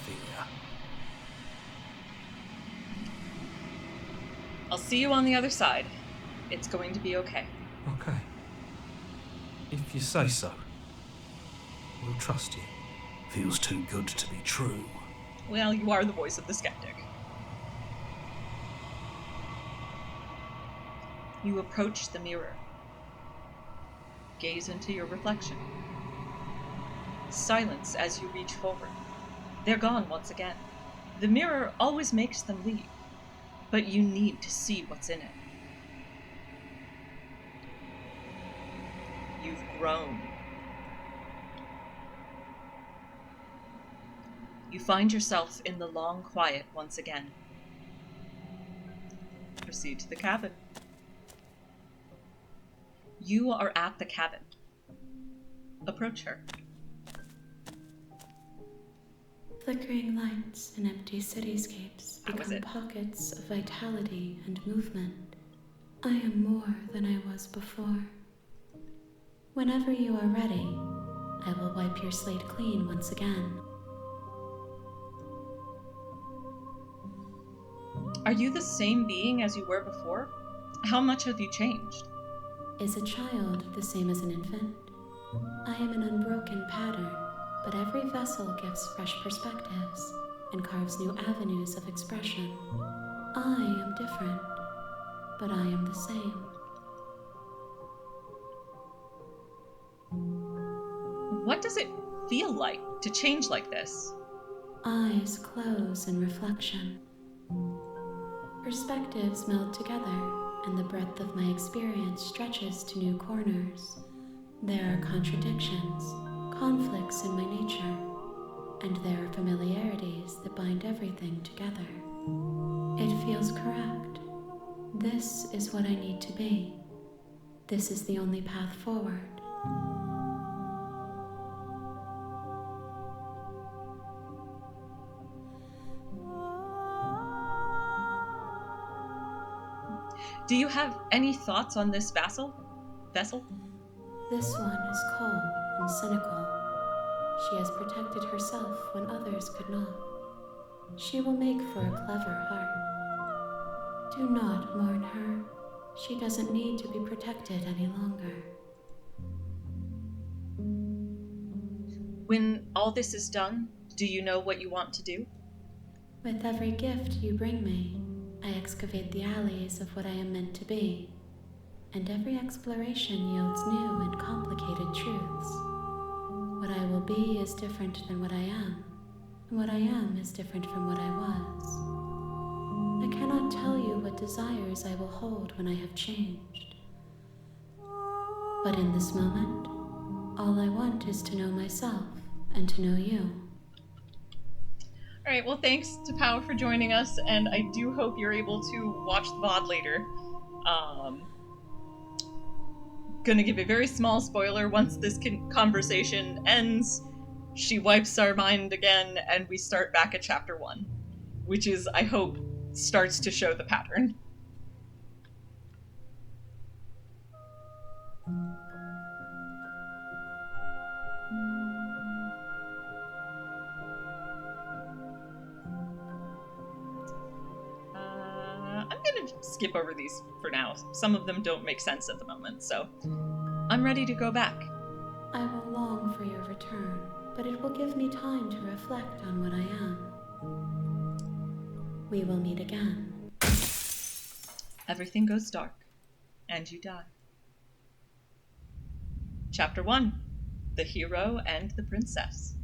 Fear. I'll see you on the other side. It's going to be okay. Okay. If you say so. We'll trust you. Feels too good to be true. Well, you are the voice of the skeptic. You approach the mirror. Gaze into your reflection. Silence as you reach forward. They're gone once again. The mirror always makes them leave, but you need to see what's in it. You've grown. You find yourself in the long quiet once again. Proceed to the cabin. You are at the cabin. Approach her. Flickering lights and empty cityscapes How is become it? pockets of vitality and movement. I am more than I was before. Whenever you are ready, I will wipe your slate clean once again. Are you the same being as you were before? How much have you changed? Is a child the same as an infant? I am an unbroken pattern, but every vessel gives fresh perspectives and carves new avenues of expression. I am different, but I am the same. What does it feel like to change like this? Eyes close in reflection. Perspectives meld together, and the breadth of my experience stretches to new corners. There are contradictions, conflicts in my nature, and there are familiarities that bind everything together. It feels correct. This is what I need to be. This is the only path forward. Do you have any thoughts on this vessel? This one is cold and cynical. She has protected herself when others could not. She will make for a clever heart. Do not mourn her. She doesn't need to be protected any longer. When all this is done, do you know what you want to do? With every gift you bring me, I excavate the alleys of what I am meant to be, and every exploration yields new and complicated truths. What I will be is different than what I am, and what I am is different from what I was. I cannot tell you what desires I will hold when I have changed. But in this moment, all I want is to know myself and to know you. All right, well, thanks to Pow for joining us, and I do hope you're able to watch the VOD later. Gonna give a very small spoiler. Once this conversation ends, she wipes our mind again, and we start back at chapter 1, which is, I hope, starts to show the pattern. I'm gonna skip over these for now. Some of them don't make sense at the moment, so I'm ready to go back. I will long for your return, but it will give me time to reflect on what I am. We will meet again. Everything goes dark, and you die. Chapter 1. The Hero and the Princess.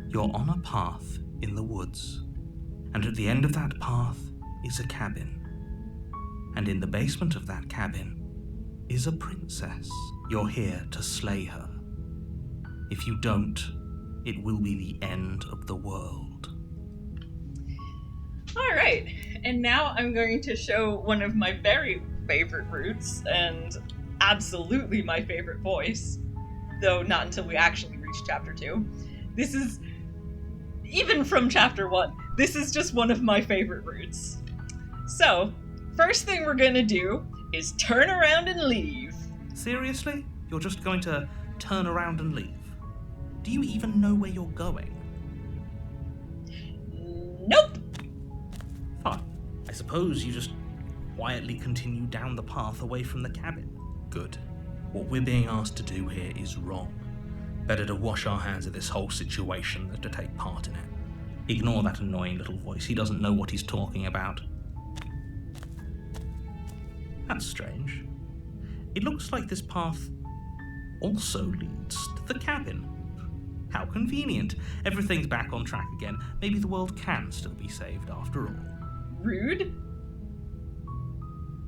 You're on a path in the woods, and at the end of that path is a cabin. And in the basement of that cabin is a princess. You're here to slay her. If you don't, it will be the end of the world. Alright, and now I'm going to show one of my very favorite roots, and absolutely my favorite voice, though not until we actually reach chapter 2. This is, even from chapter 1, this is just one of my favorite roots. So, first thing we're gonna do is turn around and leave. Seriously? You're just going to turn around and leave? Do you even know where you're going? Nope! Fine. I suppose you just quietly continue down the path away from the cabin. Good. What we're being asked to do here is wrong. Better to wash our hands of this whole situation than to take part in it. Ignore that annoying little voice. He doesn't know what he's talking about. That's strange. It looks like this path also leads to the cabin. How convenient. Everything's back on track again. Maybe the world can still be saved after all. Rude.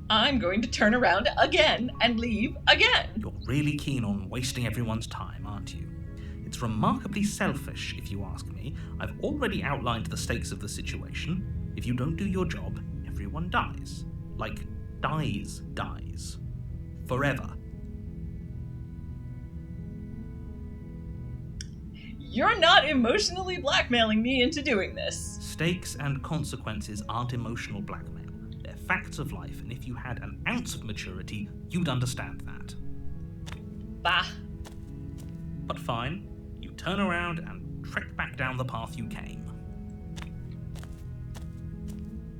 I'm going to turn around again and leave again. You're really keen on wasting everyone's time, aren't you? It's remarkably selfish, if you ask me. I've already outlined the stakes of the situation. If you don't do your job, everyone dies. Like, dies. Forever. You're not emotionally blackmailing me into doing this. Stakes and consequences aren't emotional blackmail. They're facts of life, and if you had an ounce of maturity, you'd understand that. Bah. But fine, you turn around and trek back down the path you came.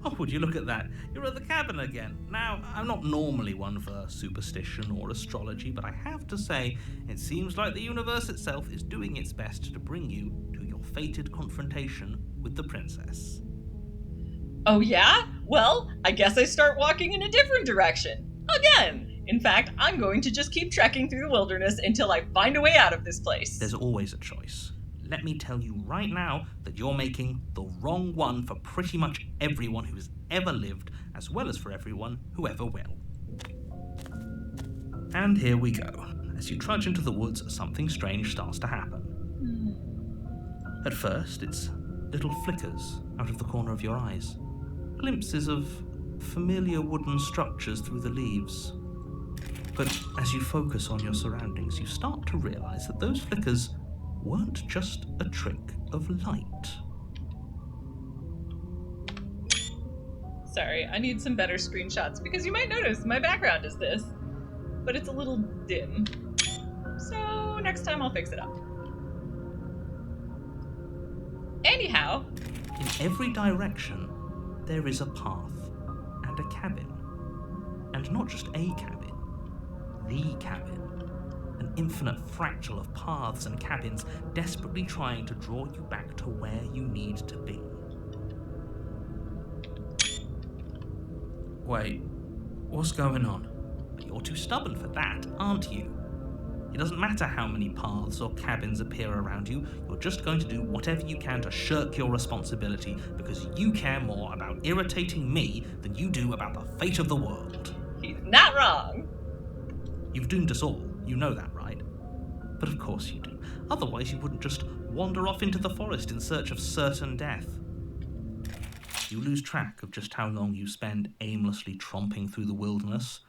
Oh, would you look at that? You're at the cabin again. Now, I'm not normally one for superstition or astrology, but I have to say, it seems like the universe itself is doing its best to bring you to your fated confrontation with the princess. Oh yeah? Well, I guess I start walking in a different direction. Again! In fact, I'm going to just keep trekking through the wilderness until I find a way out of this place. There's always a choice. Let me tell you right now that you're making the wrong one for pretty much everyone who's ever lived, as well as for everyone who ever will. And here we go. as you trudge into the woods, something strange starts to happen. At first, it's little flickers out of the corner of your eyes, glimpses of familiar wooden structures through the leaves. But as you focus on your surroundings, you start to realize that those flickers weren't just a trick of light. Sorry, I need some better screenshots because you might notice my background is this, but it's a little dim. So next time I'll fix it up. Anyhow. In every direction, there is a path and a cabin. And not just a cabin, the cabin. An infinite fractal of paths and cabins desperately trying to draw you back to where you need to be. Wait, what's going on? But you're too stubborn for that, aren't you? It doesn't matter how many paths or cabins appear around you, you're just going to do whatever you can to shirk your responsibility because you care more about irritating me than you do about the fate of the world. He's not wrong. You've doomed us all, you know that, right? But of course you do. Otherwise you wouldn't just wander off into the forest in search of certain death. You lose track of just how long you spend aimlessly tromping through the wilderness,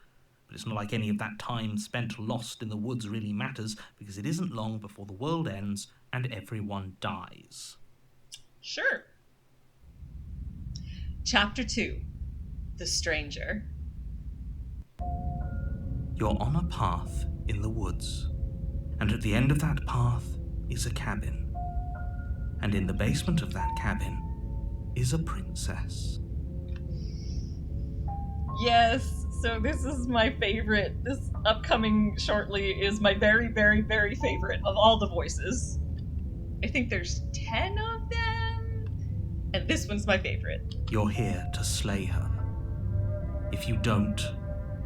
but it's not like any of that time spent lost in the woods really matters, because it isn't long before the world ends and everyone dies. Sure. Chapter 2. The Stranger. You're on a path in the woods, and at the end of that path is a cabin. And in the basement of that cabin is a princess. Yes, so this is my favorite. This upcoming shortly is my very, very, very favorite of all the voices. I think there's 10 of them, and this one's my favorite. You're here to slay her. If you don't,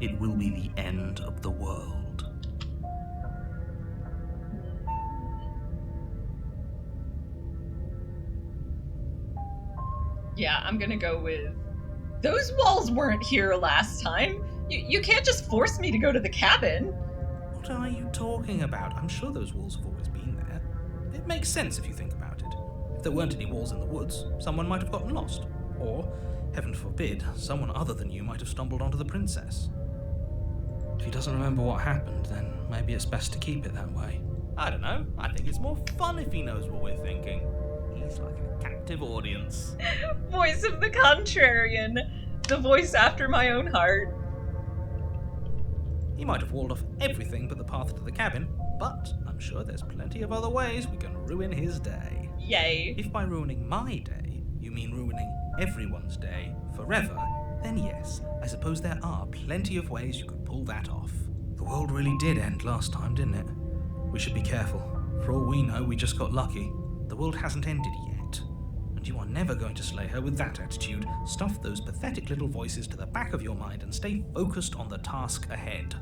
it will be the end of the world. Yeah, I'm gonna go with... Those walls weren't here last time. You can't just force me to go to the cabin. What are you talking about? I'm sure those walls have always been there. It makes sense if you think about it. If there weren't any walls in the woods, someone might have gotten lost. Or, heaven forbid, someone other than you might have stumbled onto the princess. If he doesn't remember what happened, then maybe it's best to keep it that way. I don't know. I think it's more fun if he knows what we're thinking. He's like a captive audience. Voice of the contrarian. The voice after my own heart. He might have walled off everything but the path to the cabin, but I'm sure there's plenty of other ways we can ruin his day. Yay. If by ruining my day, you mean ruining everyone's day forever, then yes, I suppose there are plenty of ways you could pull that off. The world really did end last time, didn't it? We should be careful. For all we know, we just got lucky. The world hasn't ended yet, and you are never going to slay her with that attitude. Stuff those pathetic little voices to the back of your mind and stay focused on the task ahead.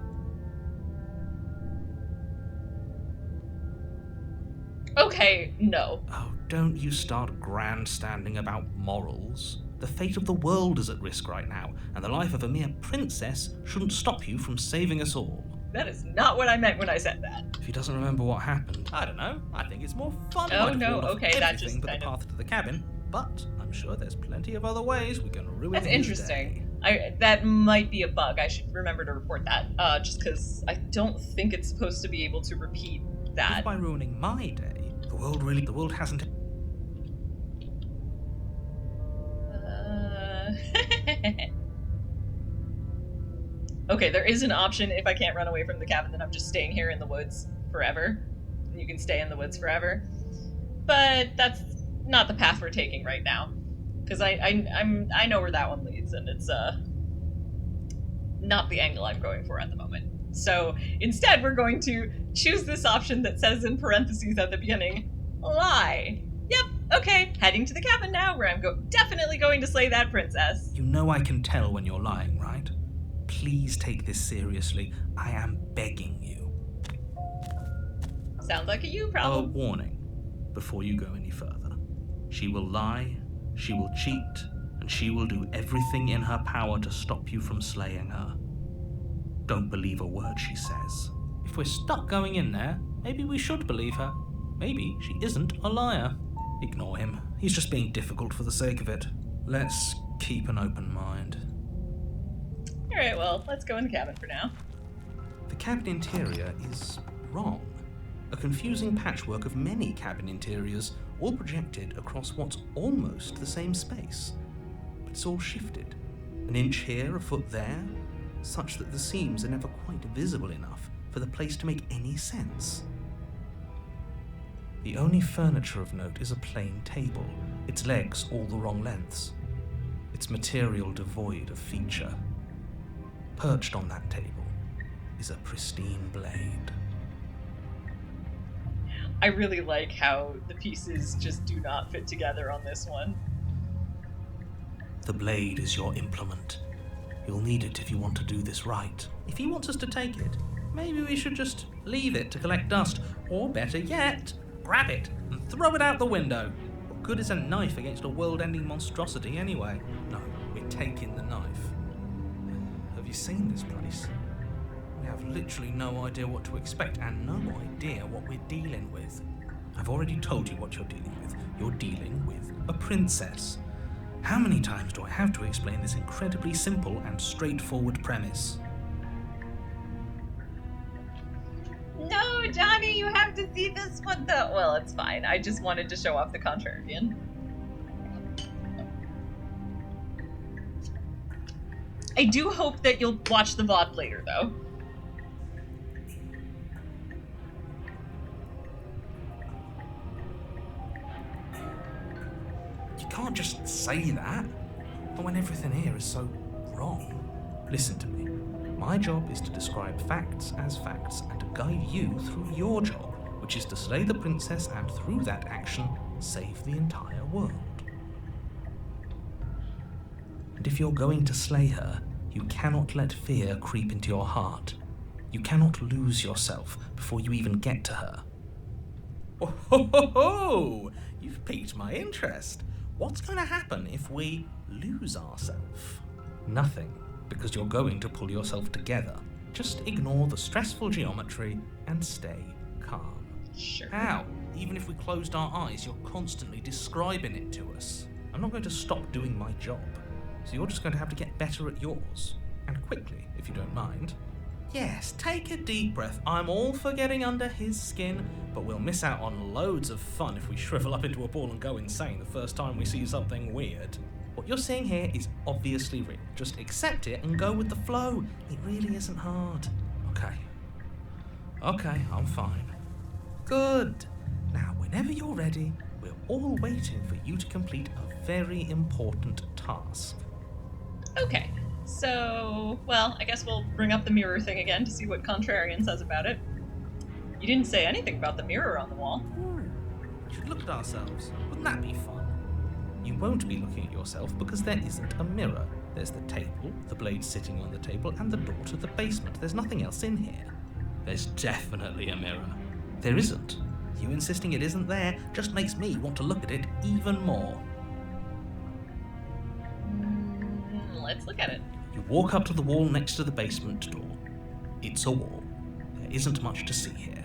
Okay, no. Oh, don't you start grandstanding about morals. The fate of the world is at risk right now, and the life of a mere princess shouldn't stop you from saving us all. That is not what I meant when I said that. If he doesn't remember what happened, I don't know. I think it's more fun. Oh no, okay, that just but the path to the cabin. But I'm sure there's plenty of other ways we can ruin. That's interesting. That might be a bug. I should remember to report that. Just because I don't think it's supposed to be able to repeat that. If by ruining my day, the world hasn't. Okay, there is an option if I can't run away from the cabin, then I'm just staying here in the woods forever. And you can stay in the woods forever. But that's not the path we're taking right now. Because I know where that one leads, and it's not the angle I'm going for at the moment. So instead, we're going to choose this option that says in parentheses at the beginning, lie. Yep, okay, heading to the cabin now, where I'm definitely going to slay that princess. You know I can tell when you're lying, right? Please take this seriously. I am begging you. Sounds like a you A problem. warning before you go any further. She will lie, she will cheat, and she will do everything in her power to stop you from slaying her. Don't believe a word she says. If we're stuck going in there, maybe we should believe her. Maybe she isn't a liar. Ignore him. He's just being difficult for the sake of it. Let's keep an open mind. Alright, well, let's go in the cabin for now. The cabin interior is wrong. A confusing patchwork of many cabin interiors, all projected across what's almost the same space. But it's all shifted. An inch here, a foot there, such that the seams are never quite visible enough for the place to make any sense. The only furniture of note is a plain table, its legs all the wrong lengths, its material devoid of feature. Perched on that table is a pristine blade. I really like how the pieces just do not fit together on this one. The blade is your implement. You'll need it if you want to do this right. If he wants us to take it, maybe we should just leave it to collect dust, or better yet, grab it and throw it out the window. What good is a knife against a world-ending monstrosity anyway? No, we're taking the knife. Have you seen this place? We have literally no idea what to expect and no idea what we're dealing with. I've already told you what you're dealing with. You're dealing with a princess. How many times do I have to explain this incredibly simple and straightforward premise? No, Johnny, you have to see this one though. Well, it's fine. I just wanted to show off the contrarian. I do hope that you'll watch the VOD later, though. You can't just say that, but when everything here is so wrong. Listen to me. My job is to describe facts as facts and to guide you through your job, which is to slay the princess and through that action, save the entire world. And if you're going to slay her, you cannot let fear creep into your heart. You cannot lose yourself before you even get to her. Oh, ho, ho, ho! You've piqued my interest. What's going to happen if we lose ourselves? Nothing, because you're going to pull yourself together. Just ignore the stressful geometry and stay calm. Sure. How? Even if we closed our eyes, you're constantly describing it to us. I'm not going to stop doing my job, so you're just going to have to get better at yours. And quickly, if you don't mind. Yes, take a deep breath. I'm all for getting under his skin, but we'll miss out on loads of fun if we shrivel up into a ball and go insane the first time we see something weird. What you're seeing here is obviously real. Just accept it and go with the flow. It really isn't hard. Okay, I'm fine. Good. Now, whenever you're ready, we're all waiting for you to complete a very important task. Okay, so, well, I guess we'll bring up the mirror thing again to see what Contrarian says about it. You didn't say anything about the mirror on the wall. We should look at ourselves. Wouldn't that be fun? You won't be looking at yourself because there isn't a mirror. There's the table, the blade sitting on the table, and the door to the basement. There's nothing else in here. There's definitely a mirror. There isn't. You insisting it isn't there just makes me want to look at it even more. Let's look at it. You walk up to the wall next to the basement door. It's a wall. There isn't much to see here.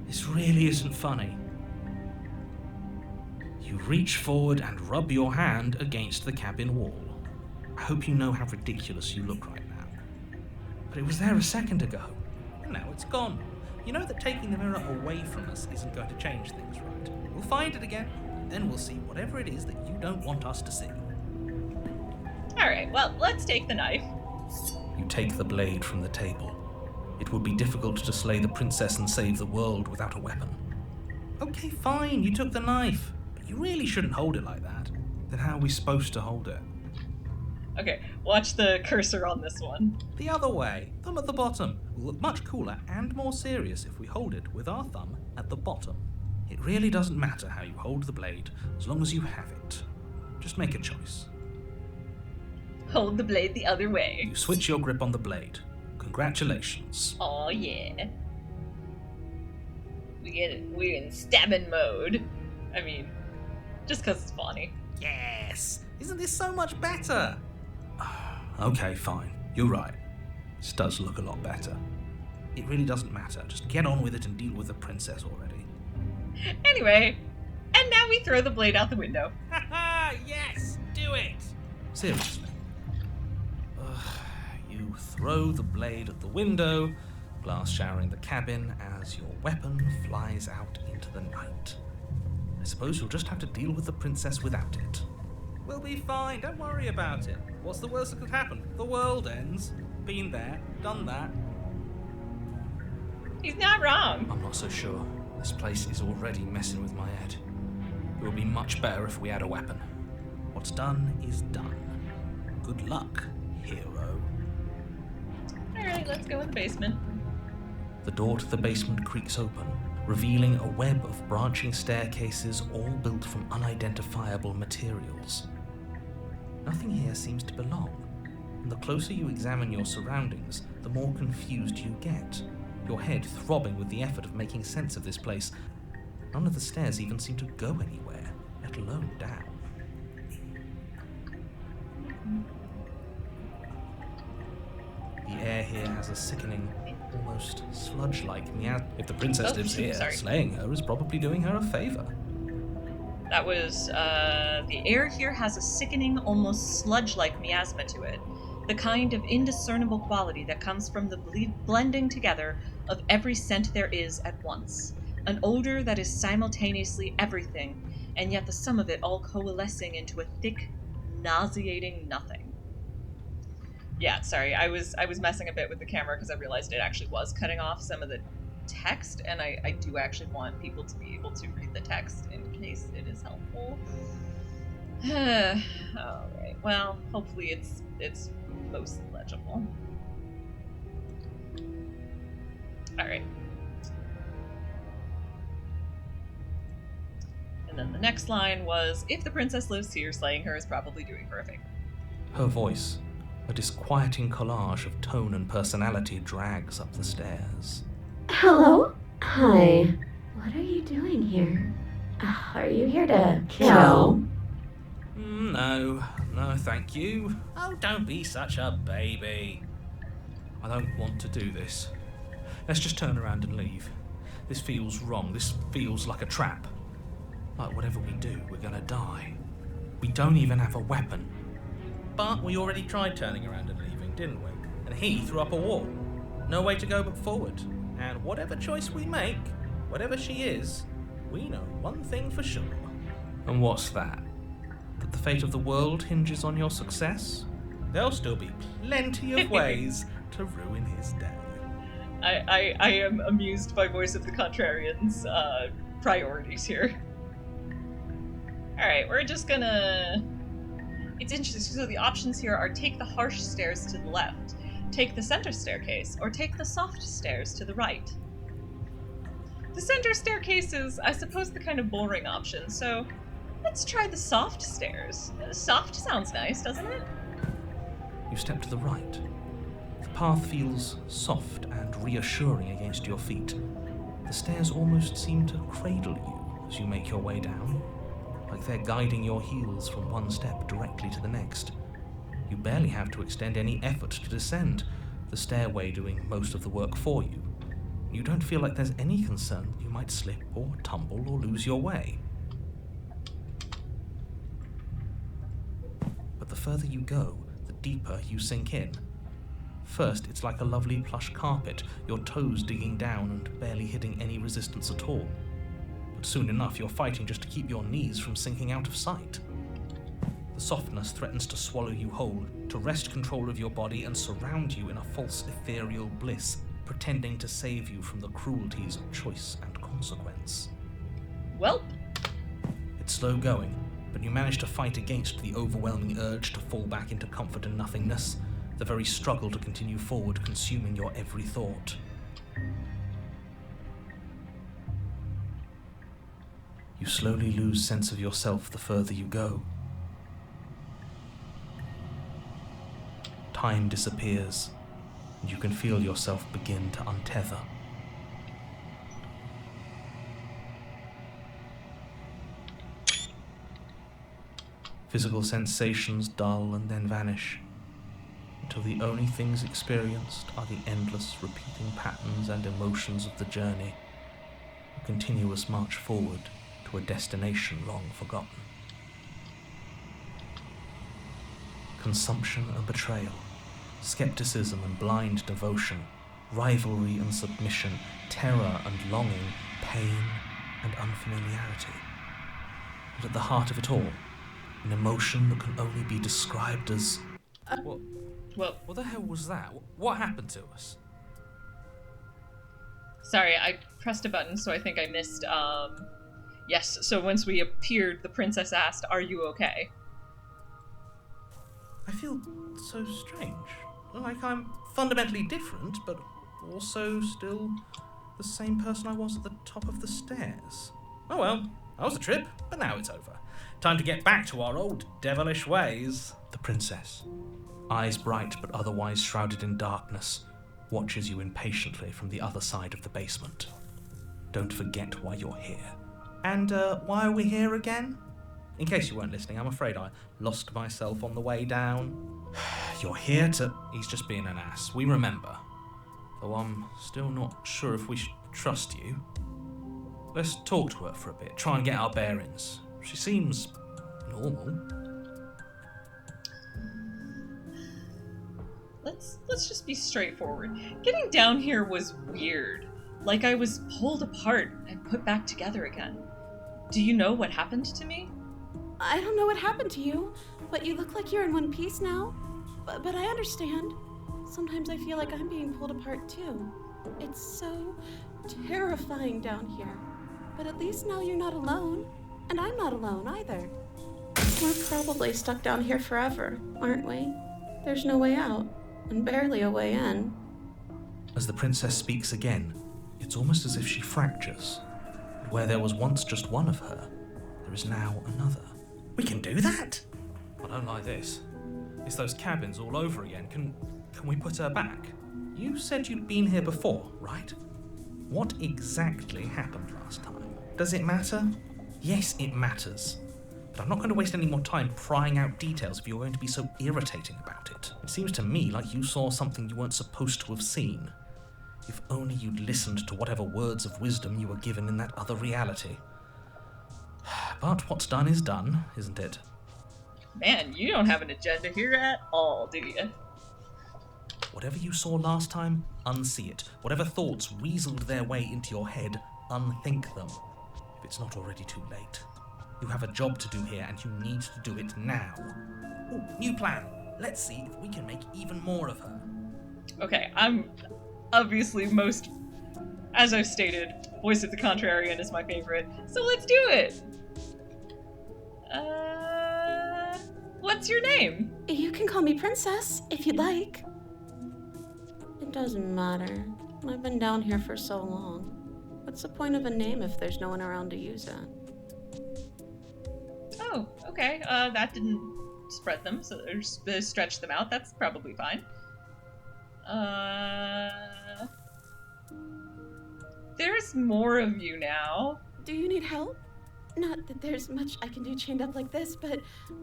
This really isn't funny. You reach forward and rub your hand against the cabin wall. I hope you know how ridiculous you look right now. But it was there a second ago, and now it's gone. You know that taking the mirror away from us isn't going to change things, right? We'll find it again, and then we'll see whatever it is that you don't want us to see. Alright, well, let's take the knife. You take the blade from the table. It would be difficult to slay the princess and save the world without a weapon. Okay, fine, you took the knife. You really shouldn't hold it like that. Then how are we supposed to hold it? Okay, watch the cursor on this one. The other way. Thumb at the bottom. Will look much cooler and more serious if we hold it with our thumb at the bottom. It really doesn't matter how you hold the blade, as long as you have it. Just make a choice. Hold the blade the other way. You switch your grip on the blade. Congratulations. Oh yeah. We're in stabbing mode. I mean, just because it's funny. Yes! Isn't this so much better? Okay, fine. You're right. This does look a lot better. It really doesn't matter. Just get on with it and deal with the princess already. Anyway, and now we throw the blade out the window. Haha, yes, do it! Seriously. You throw the blade at the window, glass showering the cabin as your weapon flies out into the night. I suppose you'll just have to deal with the princess without it. We'll be fine, don't worry about it. What's the worst that could happen? The world ends. Been there, done that. He's not wrong. I'm not so sure. This place is already messing with my head. It would be much better if we had a weapon. What's done is done. Good luck, hero. Alright, let's go in the basement. The door to the basement creaks open, revealing a web of branching staircases all built from unidentifiable materials. Nothing here seems to belong, and the closer you examine your surroundings, the more confused you get, your head throbbing with the effort of making sense of this place. None of the stairs even seem to go anywhere, let alone down. The air here has a sickening, almost sludge-like miasma. If the princess lives here, slaying her is probably doing her a favor. That was, the air here has a sickening, almost sludge-like miasma to it. The kind of indiscernible quality that comes from the blending together of every scent there is at once. An odor that is simultaneously everything, and yet the sum of it all coalescing into a thick, nauseating nothing. Yeah, sorry, I was messing a bit with the camera because I realized it actually was cutting off some of the text, and I do actually want people to be able to read the text in case it is helpful. Alright, well, hopefully it's mostly legible. Alright. And then the next line was, if the princess lives here, slaying her is probably doing her a favor. Her voice, a disquieting collage of tone and personality, drags up the stairs. Hello? Hi. What are you doing here? Are you here to kill? No, thank you. Oh, don't be such a baby. I don't want to do this. Let's just turn around and leave. This feels wrong. This feels like a trap. Like whatever we do, we're gonna die. We don't even have a weapon. But we already tried turning around and leaving, didn't we? And he threw up a wall. No way to go but forward. And whatever choice we make, whatever she is, we know one thing for sure. And what's that? That the fate of the world hinges on your success? There'll still be plenty of ways to ruin his day. I am amused by Voice of the Contrarian's priorities here. Alright, we're just gonna... It's interesting, so the options here are take the harsh stairs to the left, take the center staircase, or take the soft stairs to the right. The center staircase is, I suppose, the kind of boring option, so let's try the soft stairs. Soft sounds nice, doesn't it? You step to the right. The path feels soft and reassuring against your feet. The stairs almost seem to cradle you as you make your way down, like they're guiding your heels from one step directly to the next. You barely have to extend any effort to descend, the stairway doing most of the work for you. You don't feel like there's any concern that you might slip or tumble or lose your way. But the further you go, the deeper you sink in. First, it's like a lovely plush carpet, your toes digging down and barely hitting any resistance at all. But soon enough, you're fighting just to keep your knees from sinking out of sight. The softness threatens to swallow you whole, to wrest control of your body and surround you in a false ethereal bliss, pretending to save you from the cruelties of choice and consequence. Welp. It's slow going, but you manage to fight against the overwhelming urge to fall back into comfort and nothingness, the very struggle to continue forward consuming your every thought. You slowly lose sense of yourself the further you go. Time disappears, and you can feel yourself begin to untether. Physical sensations dull and then vanish, until until the only things experienced are the endless repeating patterns and emotions of the journey, a continuous march forward to a destination long forgotten. Consumption and betrayal, skepticism and blind devotion, rivalry and submission, terror and longing, pain and unfamiliarity. And at the heart of it all, an emotion that can only be described as... What the hell was that? What happened to us? Sorry, I pressed a button, so I think I missed, Yes, so once we appeared, the princess asked, "Are you okay?" I feel so strange. Like I'm fundamentally different, but also still the same person I was at the top of the stairs. Oh well, that was a trip, but now it's over. Time to get back to our old devilish ways. The princess, eyes bright but otherwise shrouded in darkness, watches you impatiently from the other side of the basement. Don't forget why you're here. And why are we here again? In case you weren't listening, I'm afraid I lost myself on the way down. You're here to... He's just being an ass. We remember. Though I'm still not sure if we should trust you. Let's talk to her for a bit, try and get our bearings. She seems normal. Let's just be straightforward. Getting down here was weird. Like I was pulled apart and put back together again. Do you know what happened to me? I don't know what happened to you, but you look like you're in one piece now. But I understand. Sometimes I feel like I'm being pulled apart too. It's so terrifying down here. But at least now you're not alone. And I'm not alone either. We're probably stuck down here forever, aren't we? There's no way out, and barely a way in. As the princess speaks again, it's almost as if she fractures. And where there was once just one of her, there is now another. We can do that? I don't like this. It's those cabins all over again. Can we put her back? You said you'd been here before, right? What exactly happened last time? Does it matter? Yes, it matters. But I'm not going to waste any more time prying out details if you're going to be so irritating about it. It seems to me like you saw something you weren't supposed to have seen. If only you'd listened to whatever words of wisdom you were given in that other reality. But what's done is done, isn't it? Man, you don't have an agenda here at all, do you? Whatever you saw last time, unsee it. Whatever thoughts weaseled their way into your head, unthink them. If it's not already too late. You have a job to do here, and you need to do it now. Ooh, new plan. Let's see if we can make even more of her. Okay, I'm obviously most, as I've stated, Voice of the Contrarian is my favorite, so let's do it! What's your name? You can call me Princess, if you'd like. It doesn't matter. I've been down here for so long. What's the point of a name if there's no one around to use it? Oh, okay. That didn't spread them, so stretch them out. That's probably fine. There's more of you now. Do you need help? Not that there's much I can do chained up like this, but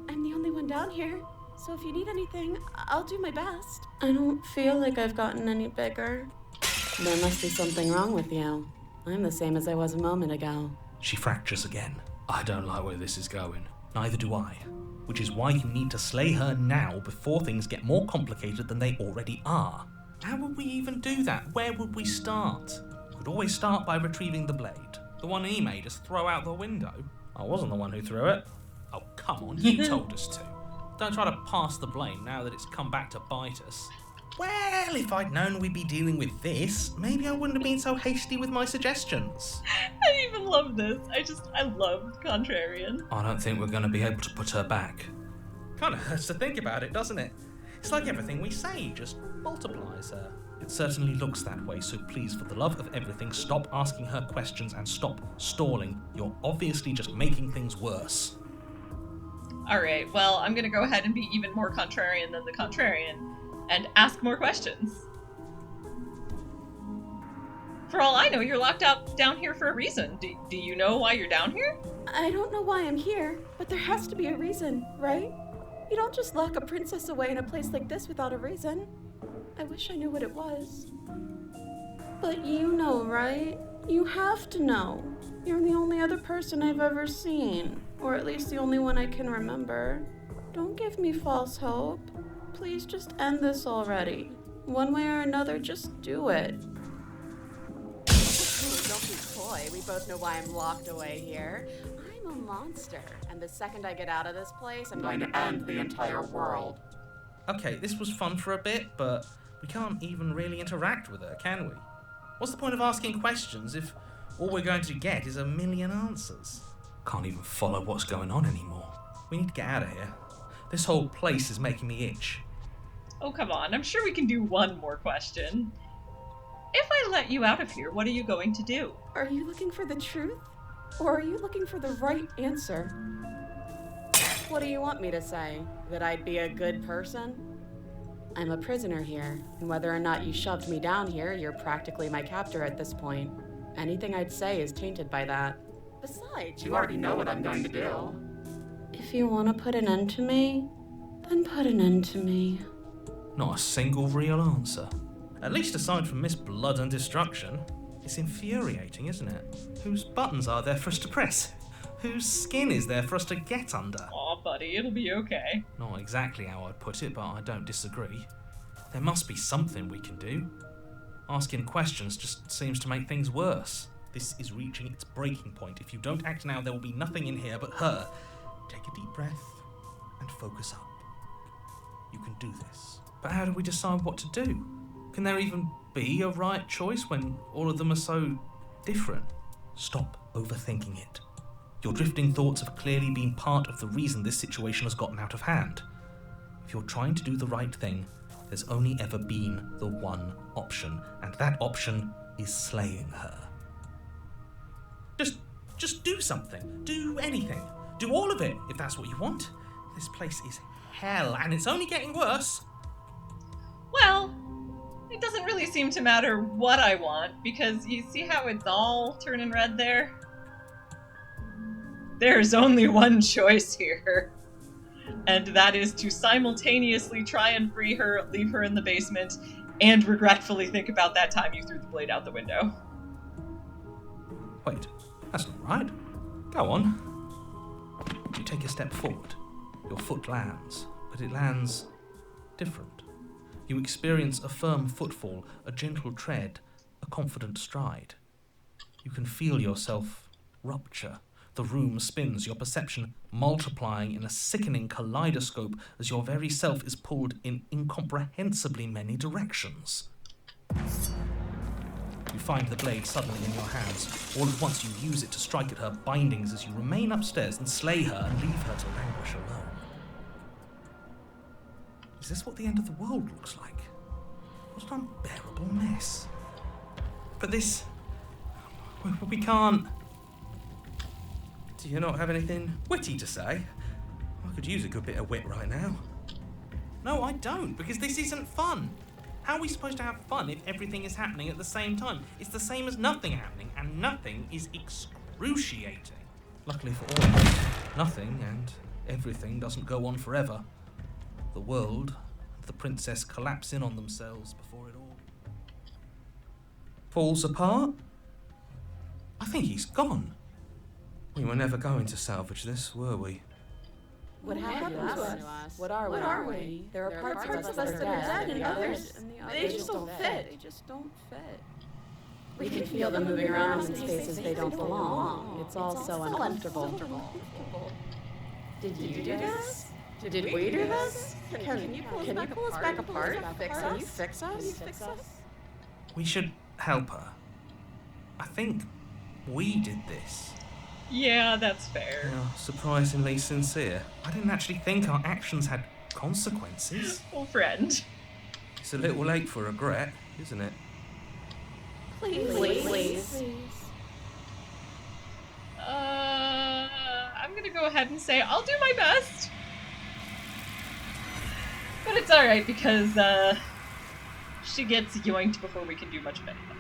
I'm the only one down here. So if you need anything, I'll do my best. I don't feel like I've gotten any bigger. There must be something wrong with you. I'm the same as I was a moment ago. She fractures again. I don't like where this is going. Neither do I. Which is why you need to slay her now before things get more complicated than they already are. How would we even do that? Where would we start? We could always start by retrieving the blade. The one he made us throw out the window. I wasn't the one who threw it. Oh, come on, you told us to. Don't try to pass the blame now that it's come back to bite us. Well, if I'd known we'd be dealing with this, maybe I wouldn't have been so hasty with my suggestions. I even love this. I love Contrarian. I don't think we're going to be able to put her back. Kind of hurts to think about it, doesn't it? It's like everything we say just multiplies her. It certainly looks that way, so please, for the love of everything, stop asking her questions and stop stalling. You're obviously just making things worse. Alright, well, I'm gonna go ahead and be even more contrarian than the Contrarian and ask more questions. For all I know, you're locked up down here for a reason. Do you know why you're down here? I don't know why I'm here, but there has to be a reason, right? You don't just lock a princess away in a place like this without a reason. I wish I knew what it was. But you know, right? You have to know. You're the only other person I've ever seen. Or at least the only one I can remember. Don't give me false hope. Please just end this already. One way or another, just do it. Don't be coy. We both know why I'm locked away here. I'm a monster. And the second I get out of this place, I'm going to end the entire world. Okay, this was fun for a bit, but we can't even really interact with her, can we? What's the point of asking questions if all we're going to get is a million answers? Can't even follow what's going on anymore. We need to get out of here. This whole place is making me itch. Oh, come on. I'm sure we can do one more question. If I let you out of here, what are you going to do? Are you looking for the truth? Or are you looking for the right answer? What do you want me to say? That I'd be a good person? I'm a prisoner here, and whether or not you shoved me down here, you're practically my captor at this point. Anything I'd say is tainted by that. Besides, you already know what I'm going to do. If you want to put an end to me, then put an end to me. Not a single real answer. At least aside from Miss Blood and Destruction. It's infuriating, isn't it? Whose buttons are there for us to press? Whose skin is there for us to get under? Aw, buddy, it'll be okay. Not exactly how I'd put it, but I don't disagree. There must be something we can do. Asking questions just seems to make things worse. This is reaching its breaking point. If you don't act now, there will be nothing in here but her. Take a deep breath and focus up. You can do this. But how do we decide what to do? Can there even be a right choice when all of them are so different? Stop overthinking it. Your drifting thoughts have clearly been part of the reason this situation has gotten out of hand. If you're trying to do the right thing, there's only ever been the one option, and that option is slaying her. Just do something. Do anything. Do all of it, if that's what you want. This place is hell, and it's only getting worse. Well, it doesn't really seem to matter what I want, because you see how it's all turning red there? There's only one choice here. And that is to simultaneously try and free her, leave her in the basement, and regretfully think about that time you threw the blade out the window. Wait, that's not right. Go on. You take a step forward. Your foot lands, but it lands different. You experience a firm footfall, a gentle tread, a confident stride. You can feel yourself rupture. The room spins, your perception multiplying in a sickening kaleidoscope as your very self is pulled in incomprehensibly many directions. You find the blade suddenly in your hands. All at once you use it to strike at her bindings as you remain upstairs and slay her and leave her to languish alone. Is this what the end of the world looks like? What an unbearable mess. But this... we can't... Do you not have anything witty to say? I could use a good bit of wit right now. No, I don't, because this isn't fun. How are we supposed to have fun if everything is happening at the same time? It's the same as nothing happening, and nothing is excruciating. Luckily for all of us, nothing and everything doesn't go on forever. The world and the princess collapse in on themselves before it all falls apart. I think he's gone. We were never going to salvage this, were we? What happened to us? What are we? There are parts of us that are dead, and others, they just don't fit. They just don't fit. We can feel them moving around in spaces they don't belong. It's all so uncomfortable. Did you do this? Did we do this? Can you pull us back apart? Can you fix us? We should help her. I think we did this. Yeah, that's fair. You're surprisingly sincere. I didn't actually think our actions had consequences. Well, friend. It's a little late for regret, isn't it? Please. I'm gonna go ahead and say I'll do my best. But it's alright because, she gets yoinked before we can do much of anything.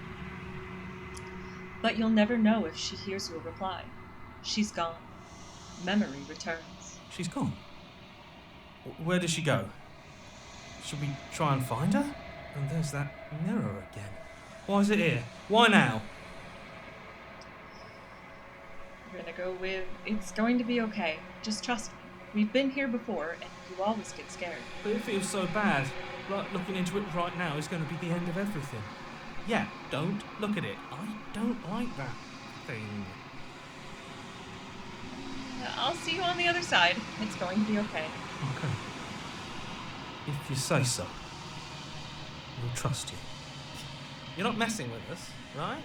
But you'll never know if she hears your reply. She's gone. Memory returns. She's gone. Where does she go? Should we try and find her? And there's that mirror again. Why is it here? Why now? We're gonna go with, it's going to be okay. Just trust me. We've been here before, and you always get scared. But it feels so bad. Like looking into it right now is going to be the end of everything. Yeah, don't look at it. I don't like that thing. I'll see you on the other side. It's going to be okay. Okay. If you say so. We'll trust you. You're not messing with us, right?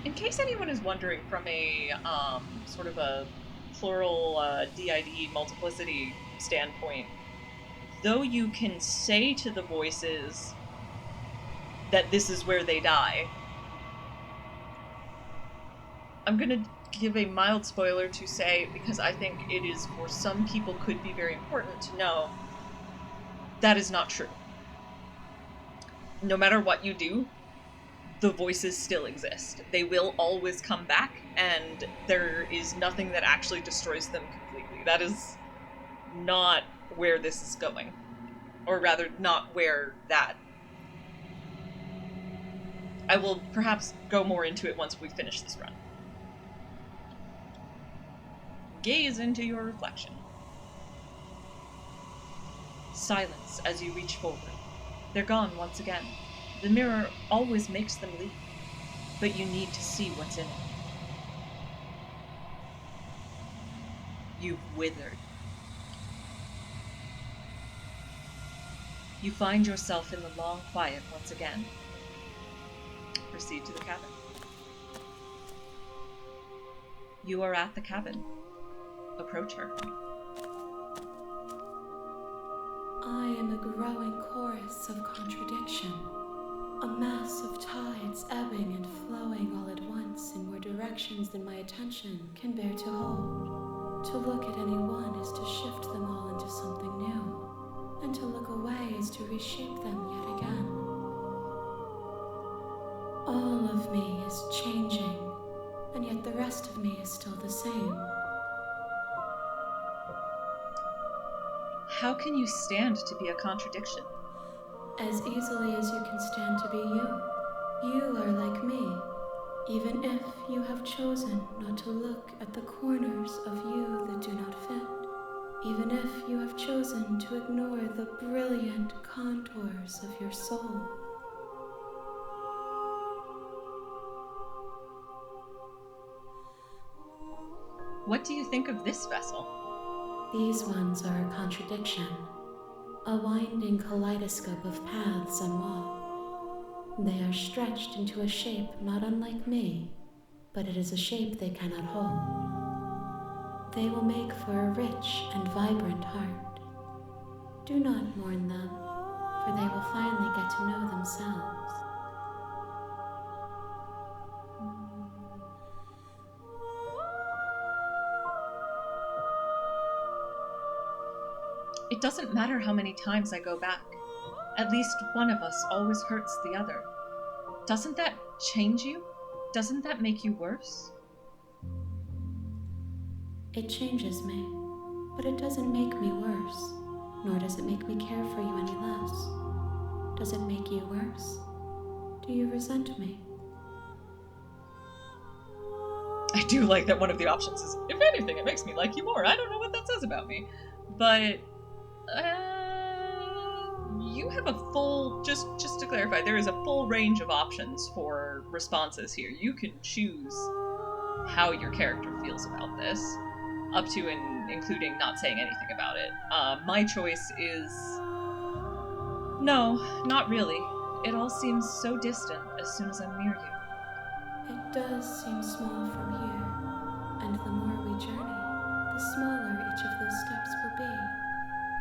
In case anyone is wondering, from a sort of a plural DID multiplicity standpoint, though you can say to the voices that this is where they die, I'm going to give a mild spoiler to say, because I think it is, for some people, could be very important to know, that is not true. No matter what you do, the voices still exist. They will always come back, and there is nothing that actually destroys them completely. That is not where this is going. Or rather, not where that... I will perhaps go more into it once we finish this run. Gaze into your reflection. Silence as you reach forward. They're gone once again. The mirror always makes them leave, but you need to see what's in it. You've withered. You find yourself in the long quiet once again. Proceed to the cabin. You are at the cabin. Approach her. I am a growing chorus of contradiction, a mass of tides ebbing and flowing all at once in more directions than my attention can bear to hold. To look at any one is to shift them all into something new, and to look away is to reshape them yet again. All of me is changing, and yet the rest of me is still the same. How can you stand to be a contradiction? As easily as you can stand to be you. You are like me, even if you have chosen not to look at the corners of you that do not fit, even if you have chosen to ignore the brilliant contours of your soul. What do you think of this vessel? These ones are a contradiction, a winding kaleidoscope of paths and wall. They are stretched into a shape not unlike me, but it is a shape they cannot hold. They will make for a rich and vibrant heart. Do not mourn them, for they will finally get to know themselves. It doesn't matter how many times I go back. At least one of us always hurts the other. Doesn't that change you? Doesn't that make you worse? It changes me, but it doesn't make me worse, nor does it make me care for you any less. Does it make you worse? Do you resent me? I do like that one of the options is, if anything, it makes me like you more. I don't know what that says about me. But, you have a full, just to clarify, there is a full range of options for responses here. You can choose how your character feels about this, up to and including not saying anything about it. My choice is, no, not really. It all seems so distant as soon as I'm near you. It does seem small from here, and the more we journey, the smaller each of those steps will be.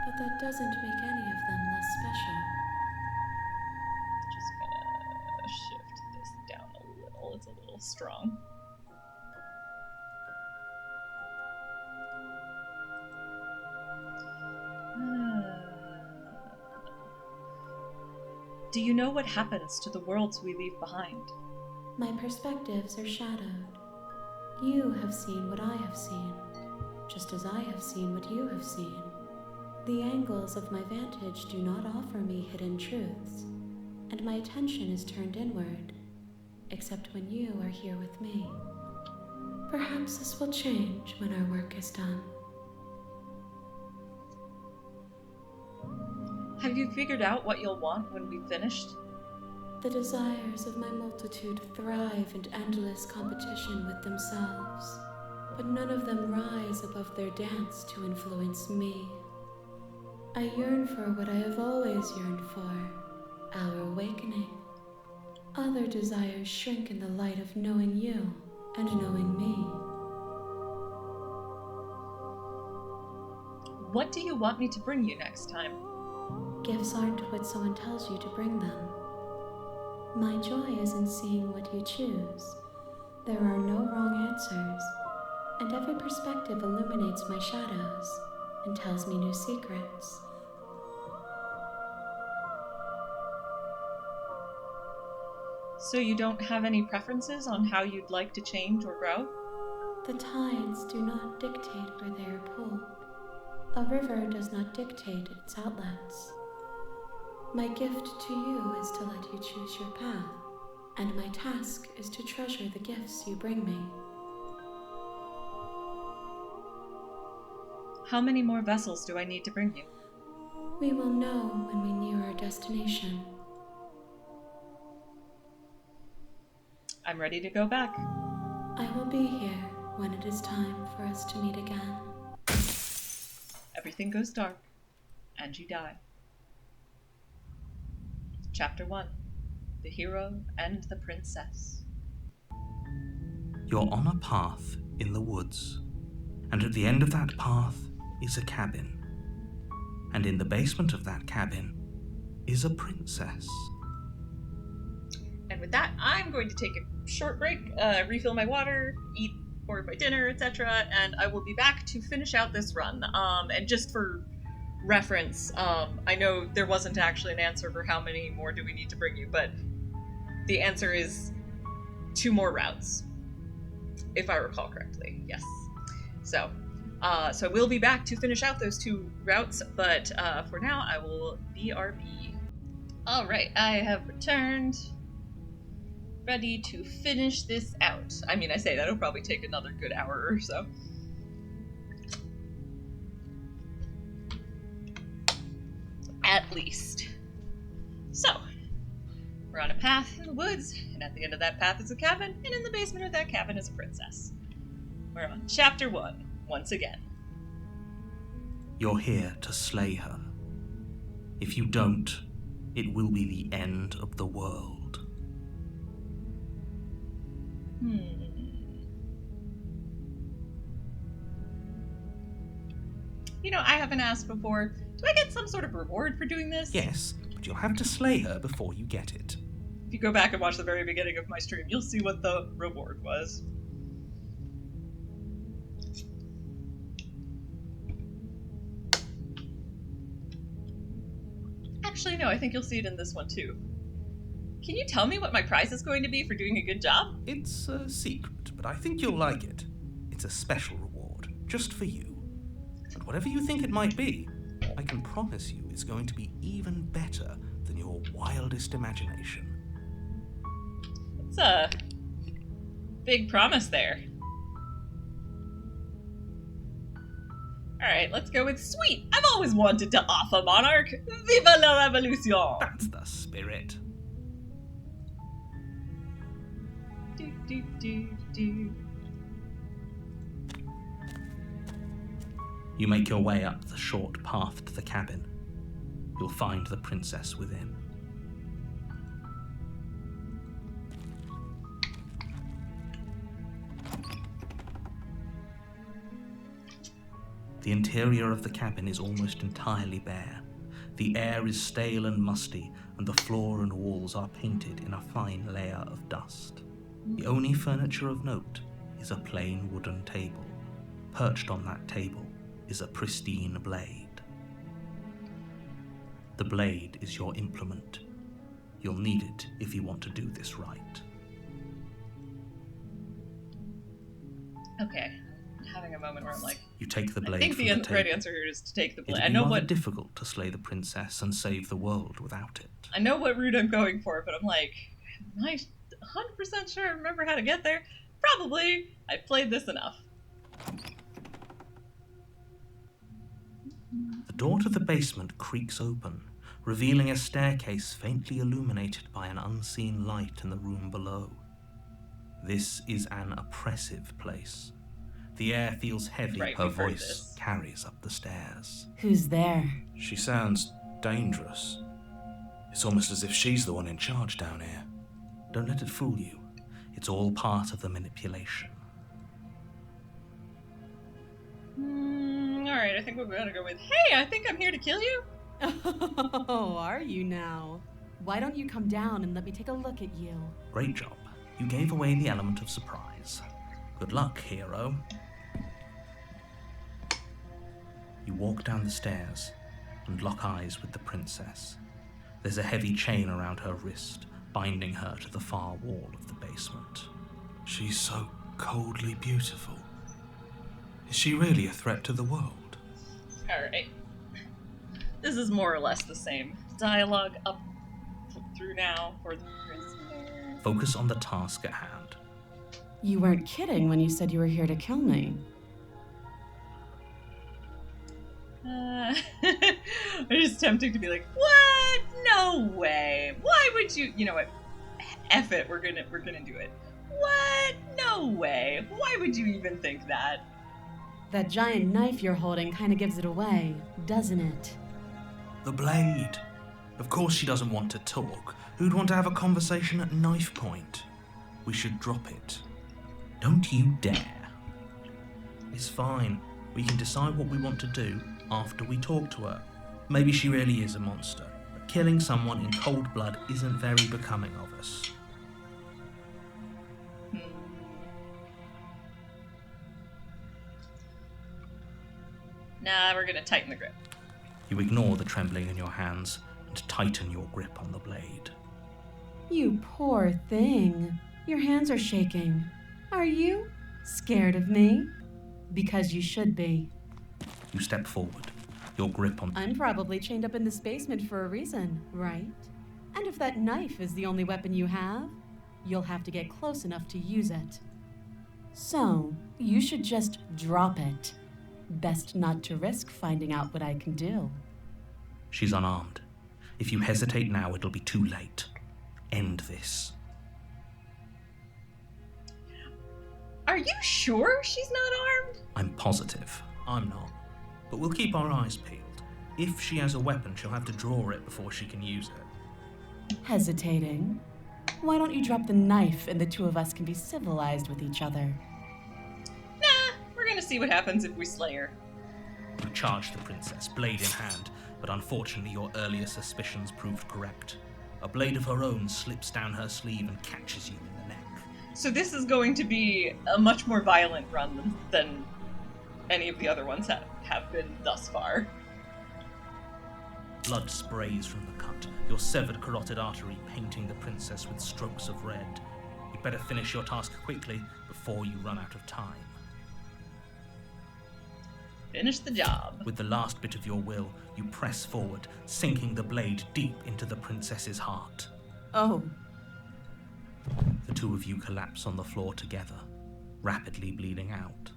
But that doesn't make any of them less special. Just gonna shift this down a little. It's a little strong. Do you know what happens to the worlds we leave behind? My perspectives are shadowed. You have seen what I have seen, just as I have seen what you have seen. The angles of my vantage do not offer me hidden truths, and my attention is turned inward, except when you are here with me. Perhaps this will change when our work is done. Have you figured out what you'll want when we've finished? The desires of my multitude thrive in endless competition with themselves, but none of them rise above their dance to influence me. I yearn for what I have always yearned for, our awakening. Other desires shrink in the light of knowing you and knowing me. What do you want me to bring you next time? Gifts aren't what someone tells you to bring them. My joy is in seeing what you choose. There are no wrong answers, and every perspective illuminates my shadows and tells me new secrets. So you don't have any preferences on how you'd like to change or grow? The tides do not dictate where they are pulled. A river does not dictate its outlets. My gift to you is to let you choose your path, and my task is to treasure the gifts you bring me. How many more vessels do I need to bring you? We will know when we near our destination. I'm ready to go back. I will be here when it is time for us to meet again. Everything goes dark, and you die. Chapter 1. The Hero and the Princess. You're on a path in the woods, and at the end of that path is a cabin. And in the basement of that cabin is a princess. And with that, I'm going to take a short break, refill my water, eat for my dinner, etc., and I will be back to finish out this run. And just for reference, I know there wasn't actually an answer for how many more do we need to bring you, but the answer is 2 more routes, if I recall correctly. Yes. So we'll be back to finish out those 2 routes, but for now, I will BRB. All right, I have returned, ready to finish this out. I mean, I say that'll probably take another good hour or so. At least. So, we're on a path in the woods, and at the end of that path is a cabin, and in the basement of that cabin is a princess. We're on chapter 1, once again. You're here to slay her. If you don't, it will be the end of the world. You know, I haven't asked before. Do I get some sort of reward for doing this? Yes, but you'll have to slay her before you get it. If you go back and watch the very beginning of my stream, you'll see what the reward was. Actually, no, I think you'll see it in this one too. Can you tell me what my prize is going to be for doing a good job? It's a secret, but I think you'll like it. It's a special reward, just for you. And whatever you think it might be, I can promise you it's going to be even better than your wildest imagination. It's a big promise there. Alright, let's go with sweet. I've always wanted to offer Monarch. Viva la revolution! That's the spirit. Do, do, do, do. You make your way up the short path to the cabin. You'll find the princess within. The interior of the cabin is almost entirely bare. The air is stale and musty, and the floor and walls are painted in a fine layer of dust. The only furniture of note is a plain wooden table. Perched on that table is a pristine blade. The blade is your implement. You'll need it if you want to do this right. Okay. I'm having a moment where I'm like, You take the blade I think from the the right table. answer here is to take the blade. It'd I be know rather what difficult to slay the princess and save the world without it. I know what route I'm going for, but I'm like, am I 100% sure I remember how to get there? Probably. I've played this enough. The door to the basement creaks open, revealing a staircase faintly illuminated by an unseen light in the room below. This is an oppressive place. The air feels heavy, Right, her we've heard voice this. carries up the stairs. Who's there? She sounds dangerous. It's almost as if she's the one in charge down here. Don't let it fool you. It's all part of the manipulation. Alright, I think we're gonna go with, hey, I think I'm here to kill you. Oh, are you now? Why don't you come down and let me take a look at you? Great job. You gave away the element of surprise. Good luck, hero. You walk down the stairs and lock eyes with the princess. There's a heavy chain around her wrist, binding her to the far wall of the basement. She's so coldly beautiful. Is she really a threat to the world? Alright. This is more or less the same dialogue up through now for the prisoner. Focus on the task at hand. You weren't kidding when you said you were here to kill me. It's just tempting to be like, what? No way. Why would you? You know what? F it. We're gonna do it. What? No way. Why would you even think that? That giant knife you're holding kind of gives it away, doesn't it? The blade. Of course she doesn't want to talk. Who'd want to have a conversation at knife point? We should drop it. Don't you dare. It's fine. We can decide what we want to do after we talk to her. Maybe she really is a monster, but killing someone in cold blood isn't very becoming of us. Nah, we're gonna tighten the grip. You ignore the trembling in your hands and tighten your grip on the blade. You poor thing. Your hands are shaking. Are you scared of me? Because you should be. You step forward, your grip on... I'm probably chained up in this basement for a reason, right? And if that knife is the only weapon you have, you'll have to get close enough to use it. So, you should just drop it. Best not to risk finding out what I can do. She's unarmed. If you hesitate now, it'll be too late. End this. Are you sure she's not armed? I'm positive. I'm not. But we'll keep our eyes peeled. If she has a weapon, she'll have to draw it before she can use it. Hesitating? Why don't you drop the knife and the two of us can be civilized with each other? Nah, we're gonna see what happens if we slay her. You charge the princess, blade in hand, but unfortunately your earlier suspicions proved correct. A blade of her own slips down her sleeve and catches you in the neck. So this is going to be a much more violent run than any of the other ones have been thus far. Blood sprays from the cut, your severed carotid artery painting the princess with strokes of red. You'd better finish your task quickly before you run out of time. Finish the job. With the last bit of your will, you press forward, sinking the blade deep into the princess's heart. Oh, The two of you collapse on the floor together, rapidly bleeding out.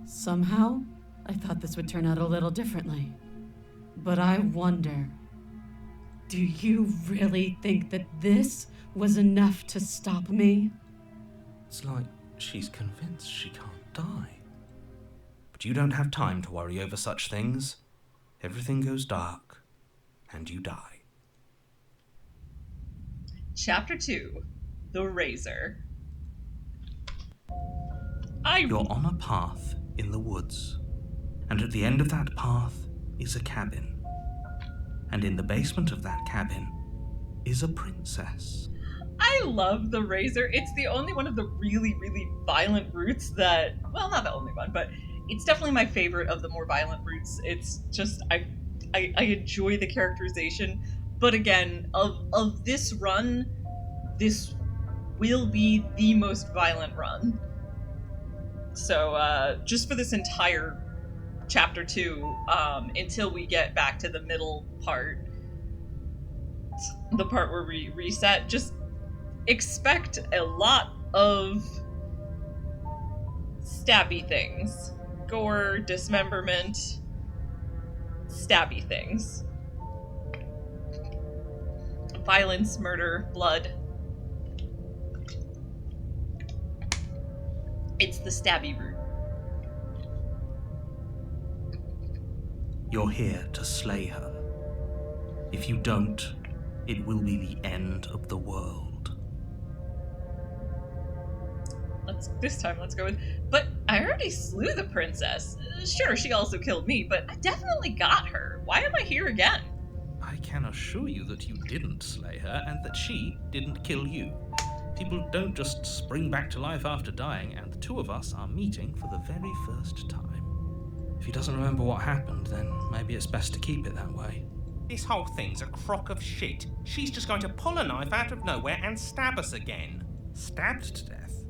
somehow, I thought this would turn out a little differently. But I wonder, do you really think that this was enough to stop me? It's like she's convinced she can't die. But you don't have time to worry over such things. Everything goes dark, and you die. Chapter 2. The Razor. You're on a path in the woods, and at the end of that path is a cabin. And in the basement of that cabin is a princess. I love the Razor. It's the only one of the really, really violent routes that, well, not the only one, but it's definitely my favorite of the more violent routes. It's just, I enjoy the characterization. But again, of this run, this will be the most violent run. So just for this entire chapter 2, until we get back to the middle part, the part where we reset, just expect a lot of stabby things. Gore, dismemberment, stabby things. Violence, murder, blood. It's the stabby route. You're here to slay her. If you don't, it will be the end of the world. This time let's go with, but I already slew the princess. Sure, she also killed me, but I definitely got her. Why am I here again? I can assure you that you didn't slay her and that she didn't kill you. People don't just spring back to life after dying, and the two of us are meeting for the very first time. If he doesn't remember what happened, then maybe it's best to keep it that way. This whole thing's a crock of shit. She's just going to pull a knife out of nowhere and stab us again. Stabbed to death?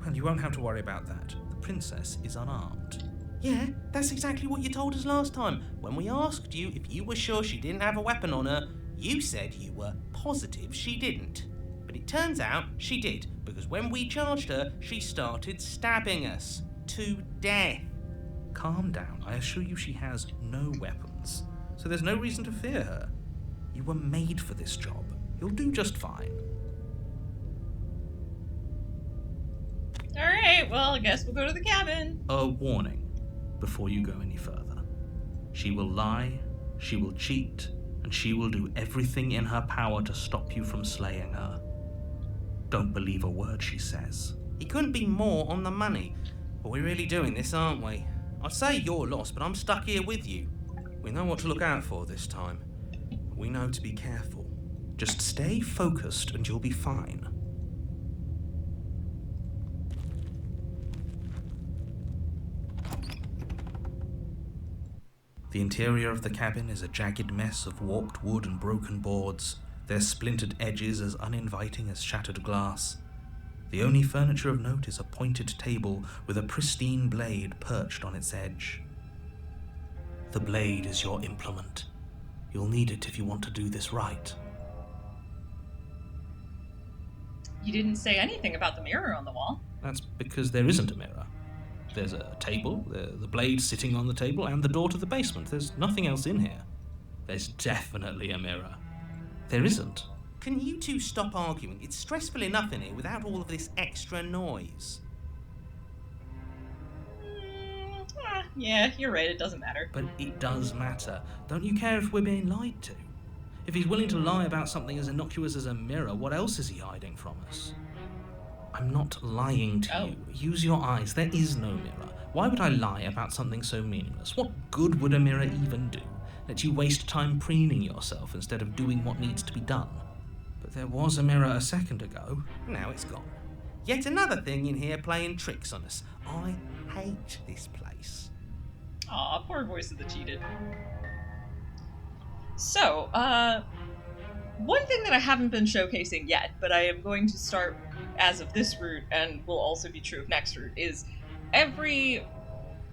Well, you won't have to worry about that. The princess is unarmed. Yeah, that's exactly what you told us last time. When we asked you if you were sure she didn't have a weapon on her, you said you were positive she didn't. But it turns out she did, because when we charged her, she started stabbing us to death. Calm down. I assure you she has no weapons, so there's no reason to fear her. You were made for this job. You'll do just fine. Alright, well, I guess we'll go to the cabin. A warning before you go any further. She will lie, she will cheat, and she will do everything in her power to stop you from slaying her. Don't believe a word she says. He couldn't be more on the money. But we're really doing this, aren't we? I'd say you're lost, but I'm stuck here with you. We know what to look out for this time. We know to be careful. Just stay focused and you'll be fine. The interior of the cabin is a jagged mess of warped wood and broken boards, their splintered edges as uninviting as shattered glass. The only furniture of note is a pointed table with a pristine blade perched on its edge. The blade is your implement. You'll need it if you want to do this right. You didn't say anything about the mirror on the wall. That's because there isn't a mirror. There's a table, the blade sitting on the table, and the door to the basement. There's nothing else in here. There's definitely a mirror. There isn't. Can you two stop arguing? It's stressful enough in here without all of this extra noise. Yeah, you're right, it doesn't matter. But it does matter. Don't you care if we're being lied to? If he's willing to lie about something as innocuous as a mirror, what else is he hiding from us? I'm not lying to you. Use your eyes. There is no mirror. Why would I lie about something so meaningless? What good would a mirror even do? Let you waste time preening yourself instead of doing what needs to be done. But there was a mirror a second ago. Now it's gone. Yet another thing in here playing tricks on us. I hate this place. Aw, poor voice of the cheated. So, one thing that I haven't been showcasing yet, but I am going to start as of this route, and will also be true of next route, is every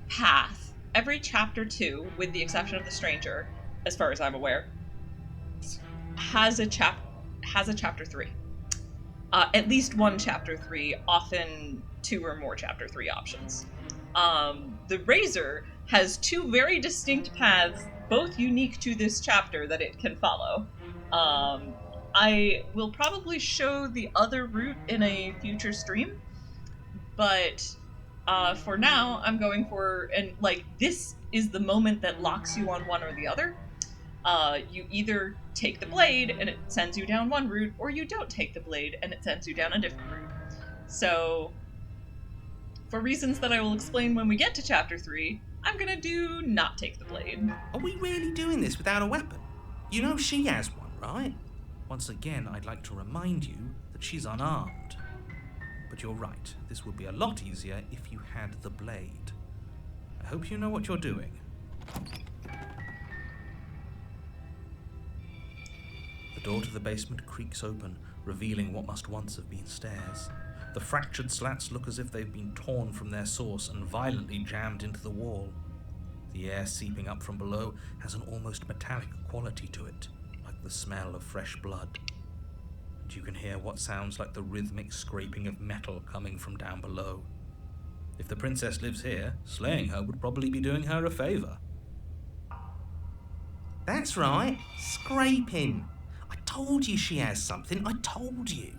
path, every chapter 2, with the exception of the stranger, as far as I'm aware, has a chapter 3. At least one chapter 3, often 2 or more chapter 3 options. The Razor has 2 very distinct paths, both unique to this chapter, that it can follow. I will probably show the other route in a future stream, but for now, I'm going for, and like, this is the moment that locks you on one or the other. You either take the blade and it sends you down one route, or you don't take the blade and it sends you down a different route. So, for reasons that I will explain when we get to chapter 3, I'm gonna do not take the blade. Are we really doing this without a weapon? You know she has one, right? Once again, I'd like to remind you that she's unarmed. But you're right, this would be a lot easier if you had the blade. I hope you know what you're doing. The door to the basement creaks open, revealing what must once have been stairs. The fractured slats look as if they've been torn from their source and violently jammed into the wall. The air seeping up from below has an almost metallic quality to it, like the smell of fresh blood. And you can hear what sounds like the rhythmic scraping of metal coming from down below. If the princess lives here, slaying her would probably be doing her a favour. That's right, scraping. I told you she has something, I told you.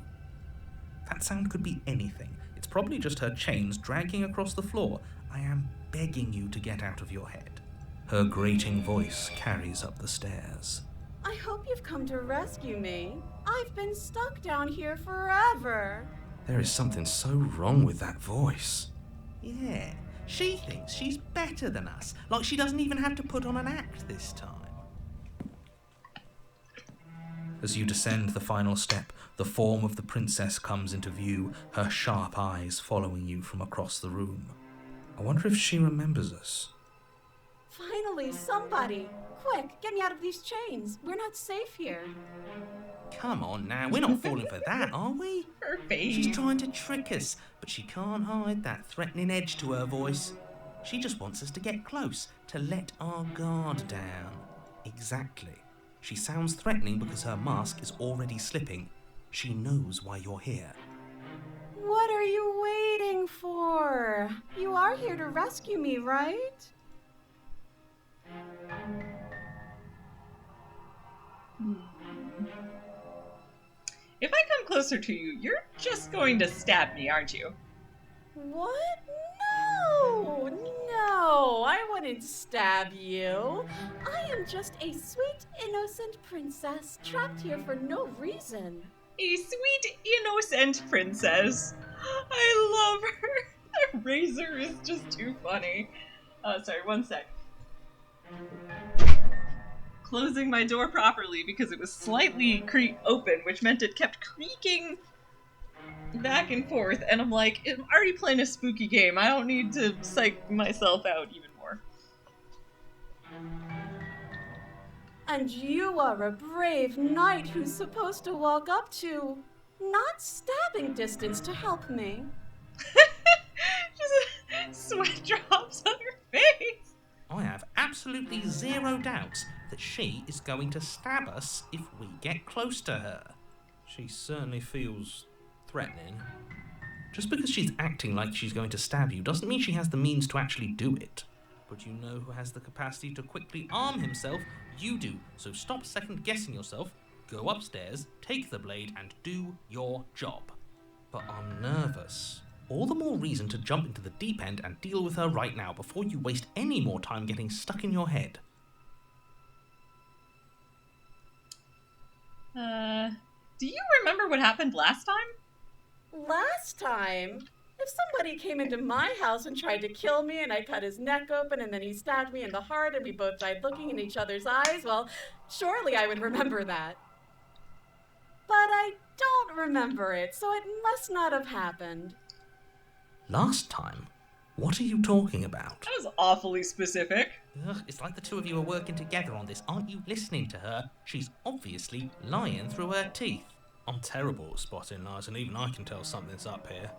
That sound could be anything. It's probably just her chains dragging across the floor. I am begging you to get out of your head. Her grating voice carries up the stairs. I hope you've come to rescue me. I've been stuck down here forever. There is something so wrong with that voice. Yeah, she thinks she's better than us, like she doesn't even have to put on an act this time. As you descend the final step, the form of the princess comes into view, her sharp eyes following you from across the room. I wonder if she remembers us. Finally, somebody! Quick, get me out of these chains. We're not safe here. Come on now, we're not falling for that, are we? Her face. She's trying to trick us, but she can't hide that threatening edge to her voice. She just wants us to get close, to let our guard down. Exactly. She sounds threatening because her mask is already slipping. She knows why you're here. What are you waiting for? You are here to rescue me, right? If I come closer to you, you're just going to stab me, aren't you? What? No, I wouldn't stab you. I am just a sweet, innocent princess trapped here for no reason. A sweet, innocent princess. I love her. The razor is just too funny. Sorry, one sec. Closing my door properly because it was slightly open, which meant it kept creaking back and forth, and I'm like, I'm already playing a spooky game. I don't need to psych myself out even more. And you are a brave knight who's supposed to walk up to not stabbing distance to help me. Just sweat drops on her face. I have absolutely zero doubts that she is going to stab us if we get close to her. She certainly feels threatening. Just because she's acting like she's going to stab you doesn't mean she has the means to actually do it. But you know who has the capacity to quickly arm himself? You do. So stop second-guessing yourself, go upstairs, take the blade, and do your job. But I'm nervous. All the more reason to jump into the deep end and deal with her right now before you waste any more time getting stuck in your head. Do you remember what happened last time? Last time? If somebody came into my house and tried to kill me and I cut his neck open and then he stabbed me in the heart and we both died looking in each other's eyes, well, surely I would remember that. But I don't remember it, so it must not have happened. Last time? What are you talking about? That was awfully specific. Ugh, it's like the two of you are working together on this. Aren't you listening to her? She's obviously lying through her teeth. I'm terrible at spotting lies, and even I can tell something's up here.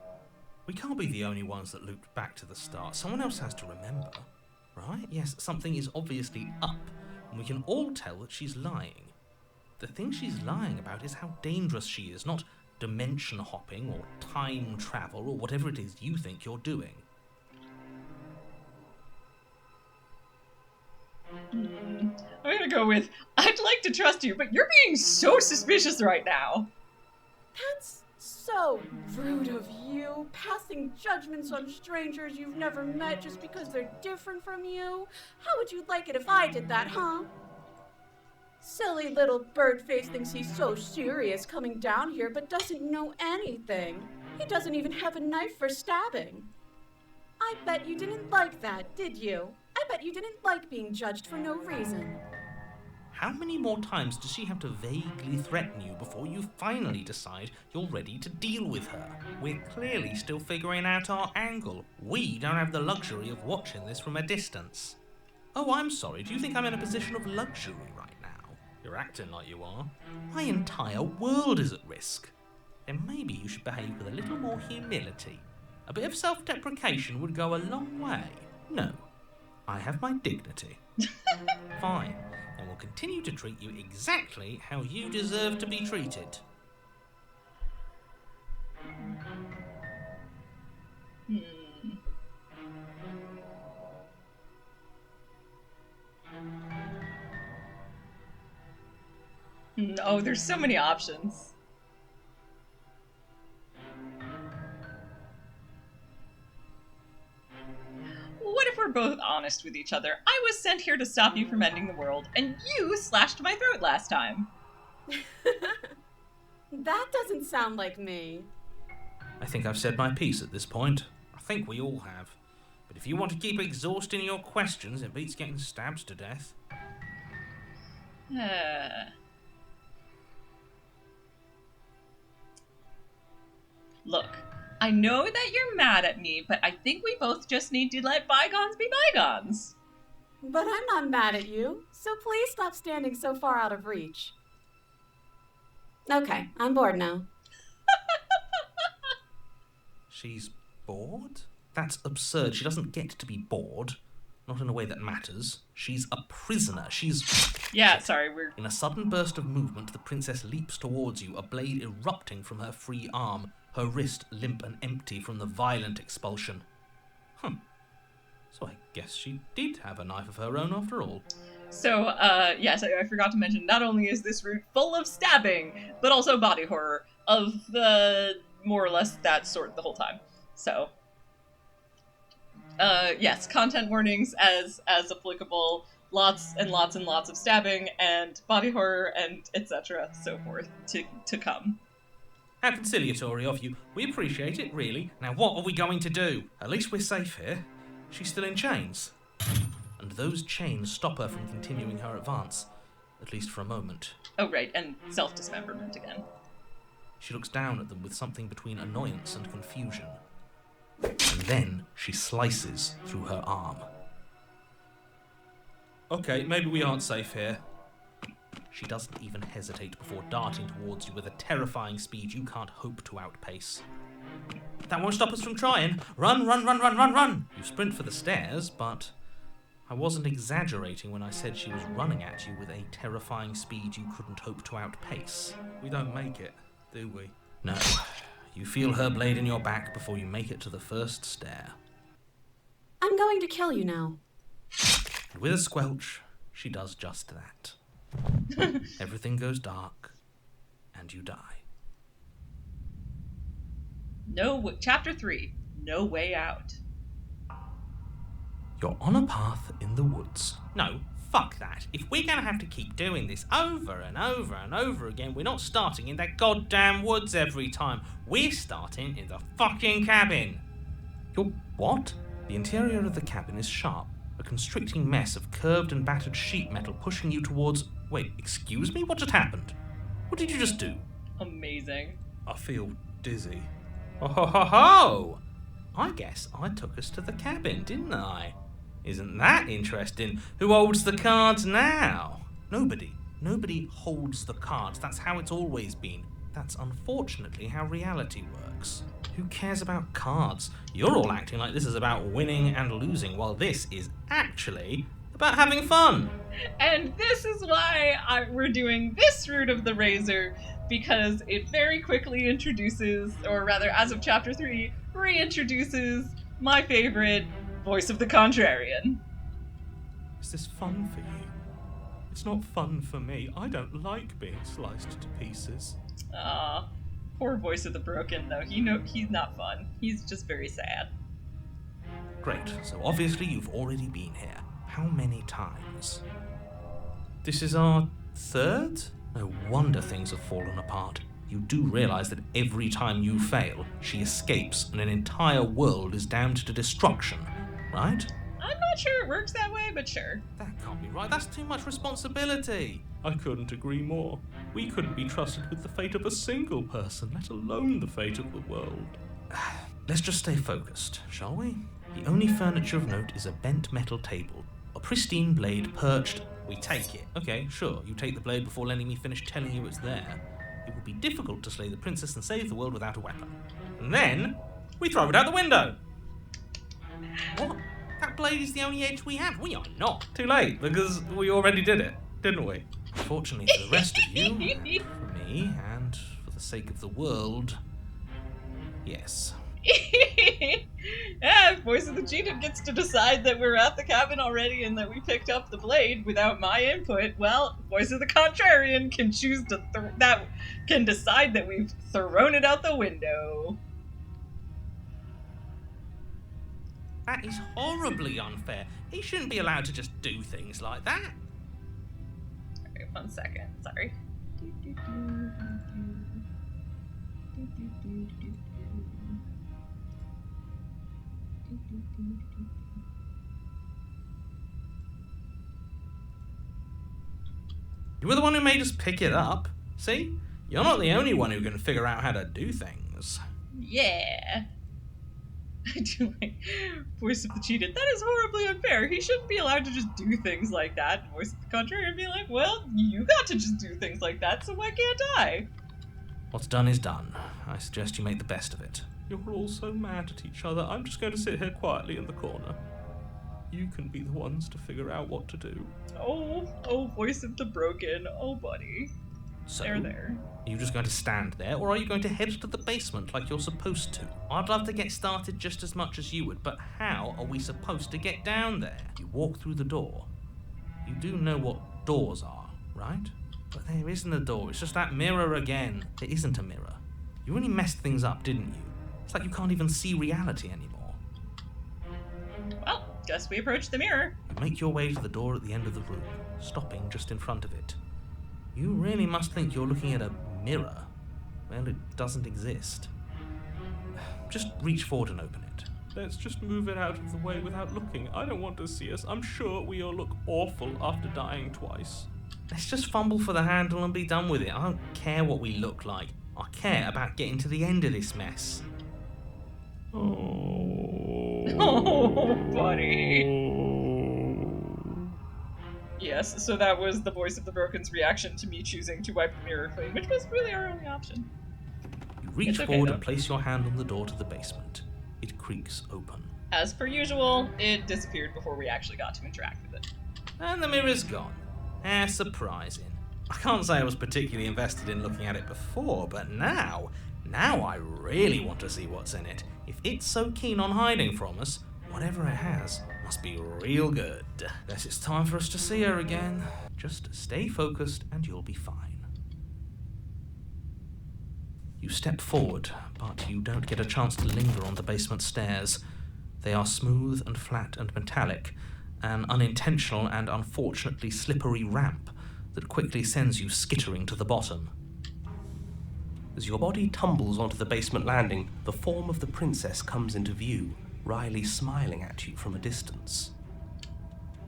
We can't be the only ones that looped back to the start. Someone else has to remember, right? Yes, something is obviously up, and we can all tell that she's lying. The thing she's lying about is how dangerous she is, not dimension hopping or time travel or whatever it is you think you're doing. I'm gonna go with, I'd like to trust you, but you're being so suspicious right now. That's so rude of you, passing judgments on strangers you've never met just because they're different from you. How would you like it if I did that, huh? Silly little birdface thinks he's so serious coming down here but doesn't know anything. He doesn't even have a knife for stabbing. I bet you didn't like that, did you? I bet you didn't like being judged for no reason. How many more times does she have to vaguely threaten you before you finally decide you're ready to deal with her? We're clearly still figuring out our angle. We don't have the luxury of watching this from a distance. Oh, I'm sorry. Do you think I'm in a position of luxury right now? You're acting like you are. My entire world is at risk. then maybe you should behave with a little more humility. A bit of self-deprecation would go a long way. No, I have my dignity. Fine, then we'll continue to treat you exactly how you deserve to be treated. Oh, there's so many options. What if we're both honest with each other? I was sent here to stop you from ending the world, and you slashed my throat last time. That doesn't sound like me. I think I've said my piece at this point. I think we all have. But if you want to keep exhausting your questions, it beats getting stabbed to death. Look, I know that you're mad at me, but I think we both just need to let bygones be bygones. But I'm not mad at you, so please stop standing so far out of reach. Okay, I'm bored now. She's bored? That's absurd. She doesn't get to be bored. Not in a way that matters. She's a prisoner. She's... Yeah, sorry, we're... In a sudden burst of movement, the princess leaps towards you, a blade erupting from her free arm, her wrist limp and empty from the violent expulsion. So I guess she did have a knife of her own after all. So, yes, I forgot to mention, not only is this route full of stabbing, but also body horror of the more or less that sort the whole time. So, yes, content warnings as applicable, lots and lots and lots of stabbing and body horror and etc. so forth to come. How conciliatory of you. We appreciate it, really. Now what are we going to do? At least we're safe here. She's still in chains. And those chains stop her from continuing her advance. At least for a moment. Oh, right, and self-dismemberment again. She looks down at them with something between annoyance and confusion. And then she slices through her arm. Okay, maybe we aren't safe here. She doesn't even hesitate before darting towards you with a terrifying speed you can't hope to outpace. That won't stop us from trying. Run, run, run, run, run, run! You sprint for the stairs, but I wasn't exaggerating when I said she was running at you with a terrifying speed you couldn't hope to outpace. We don't make it, do we? No. You feel her blade in your back before you make it to the first stair. I'm going to kill you now. And with a squelch, she does just that. Everything goes dark, and you die. Chapter 3, No Way Out. You're on a path in the woods. No, fuck that. If we're gonna have to keep doing this over and over and over again, we're not starting in that goddamn woods every time. We're starting in the fucking cabin. You're what? The interior of the cabin is sharp, a constricting mess of curved and battered sheet metal pushing you towards... Wait, excuse me? What just happened? What did you just do? Amazing. I feel dizzy. Oh ho ho ho! I guess I took us to the cabin, didn't I? Isn't that interesting? Who holds the cards now? Nobody. Nobody holds the cards. That's how it's always been. That's unfortunately how reality works. Who cares about cards? You're all acting like this is about winning and losing, while this is actually about having fun. And this is why we're doing this route of the razor, because it very quickly introduces, or rather as of chapter 3, reintroduces my favorite voice of the contrarian. Is this fun for you? It's not fun for me. I don't like being sliced to pieces. Ah, poor voice of the broken, though. He's not fun. He's just very sad. Great, so obviously you've already been here. How many times? This is our third? No wonder things have fallen apart. You do realize that every time you fail, she escapes and an entire world is damned to destruction, right? I'm not sure it works that way, but sure. That can't be right. That's too much responsibility. I couldn't agree more. We couldn't be trusted with the fate of a single person, let alone the fate of the world. Let's just stay focused, shall we? The only furniture of note is a bent metal table. A pristine blade perched. We take it. Okay, sure. You take the blade before letting me finish telling you it's there. It would be difficult to slay the princess and save the world without a weapon. And then, we throw it out the window. What? That blade is the only edge we have. We are not. Too late, because we already did it, didn't we? Fortunately for the rest of you, for me, and for the sake of the world, yes. Yeah, Voice of the Cheated gets to decide that we're at the cabin already and that we picked up the blade without my input. Well, Voice of the Contrarian can choose to can decide that we've thrown it out the window. That is horribly unfair. He shouldn't be allowed to just do things like that. Alright, 1 second. Sorry. You were the one who made us pick it up. See? You're not the only one who can figure out how to do things. Yeah. I do like Voice of the Cheated. That is horribly unfair. He shouldn't be allowed to just do things like that. And Voice of the Contrarian be like, well, you got to just do things like that, so why can't I? What's done is done. I suggest you make the best of it. You're all so mad at each other. I'm just going to sit here quietly in the corner. You can be the ones to figure out what to do. Oh, Voice of the Broken. Oh, buddy. So, There. are you just going to stand there, or are you going to head to the basement like you're supposed to? I'd love to get started just as much as you would, but how are we supposed to get down there? You walk through the door. You do know what doors are, right? But there isn't a door, it's just that mirror again. There isn't a mirror. You really messed things up, didn't you? It's like you can't even see reality anymore. Well, guess we approach the mirror. You make your way to the door at the end of the room, stopping just in front of it. You really must think you're looking at a mirror. Well, it doesn't exist. Just reach forward and open it. Let's just move it out of the way without looking. I don't want to see us. I'm sure we all look awful after dying twice. Let's just fumble for the handle and be done with it. I don't care what we look like. I care about getting to the end of this mess. Oh, buddy. Yes, so that was the Voice of the Broken's reaction to me choosing to wipe the mirror clean, which was really our only option. You reach forward and place your hand on the door to the basement. It creaks open. As per usual, it disappeared before we actually got to interact with it. And the mirror's gone. How surprising. I can't say I was particularly invested in looking at it before, but now I really want to see what's in it. If it's so keen on hiding from us, whatever it has must be real good. Guess it's time for us to see her again. Just stay focused and you'll be fine. You step forward, but you don't get a chance to linger on the basement stairs. They are smooth and flat and metallic, an unintentional and unfortunately slippery ramp that quickly sends you skittering to the bottom. As your body tumbles onto the basement landing, the form of the princess comes into view, Riley smiling at you from a distance.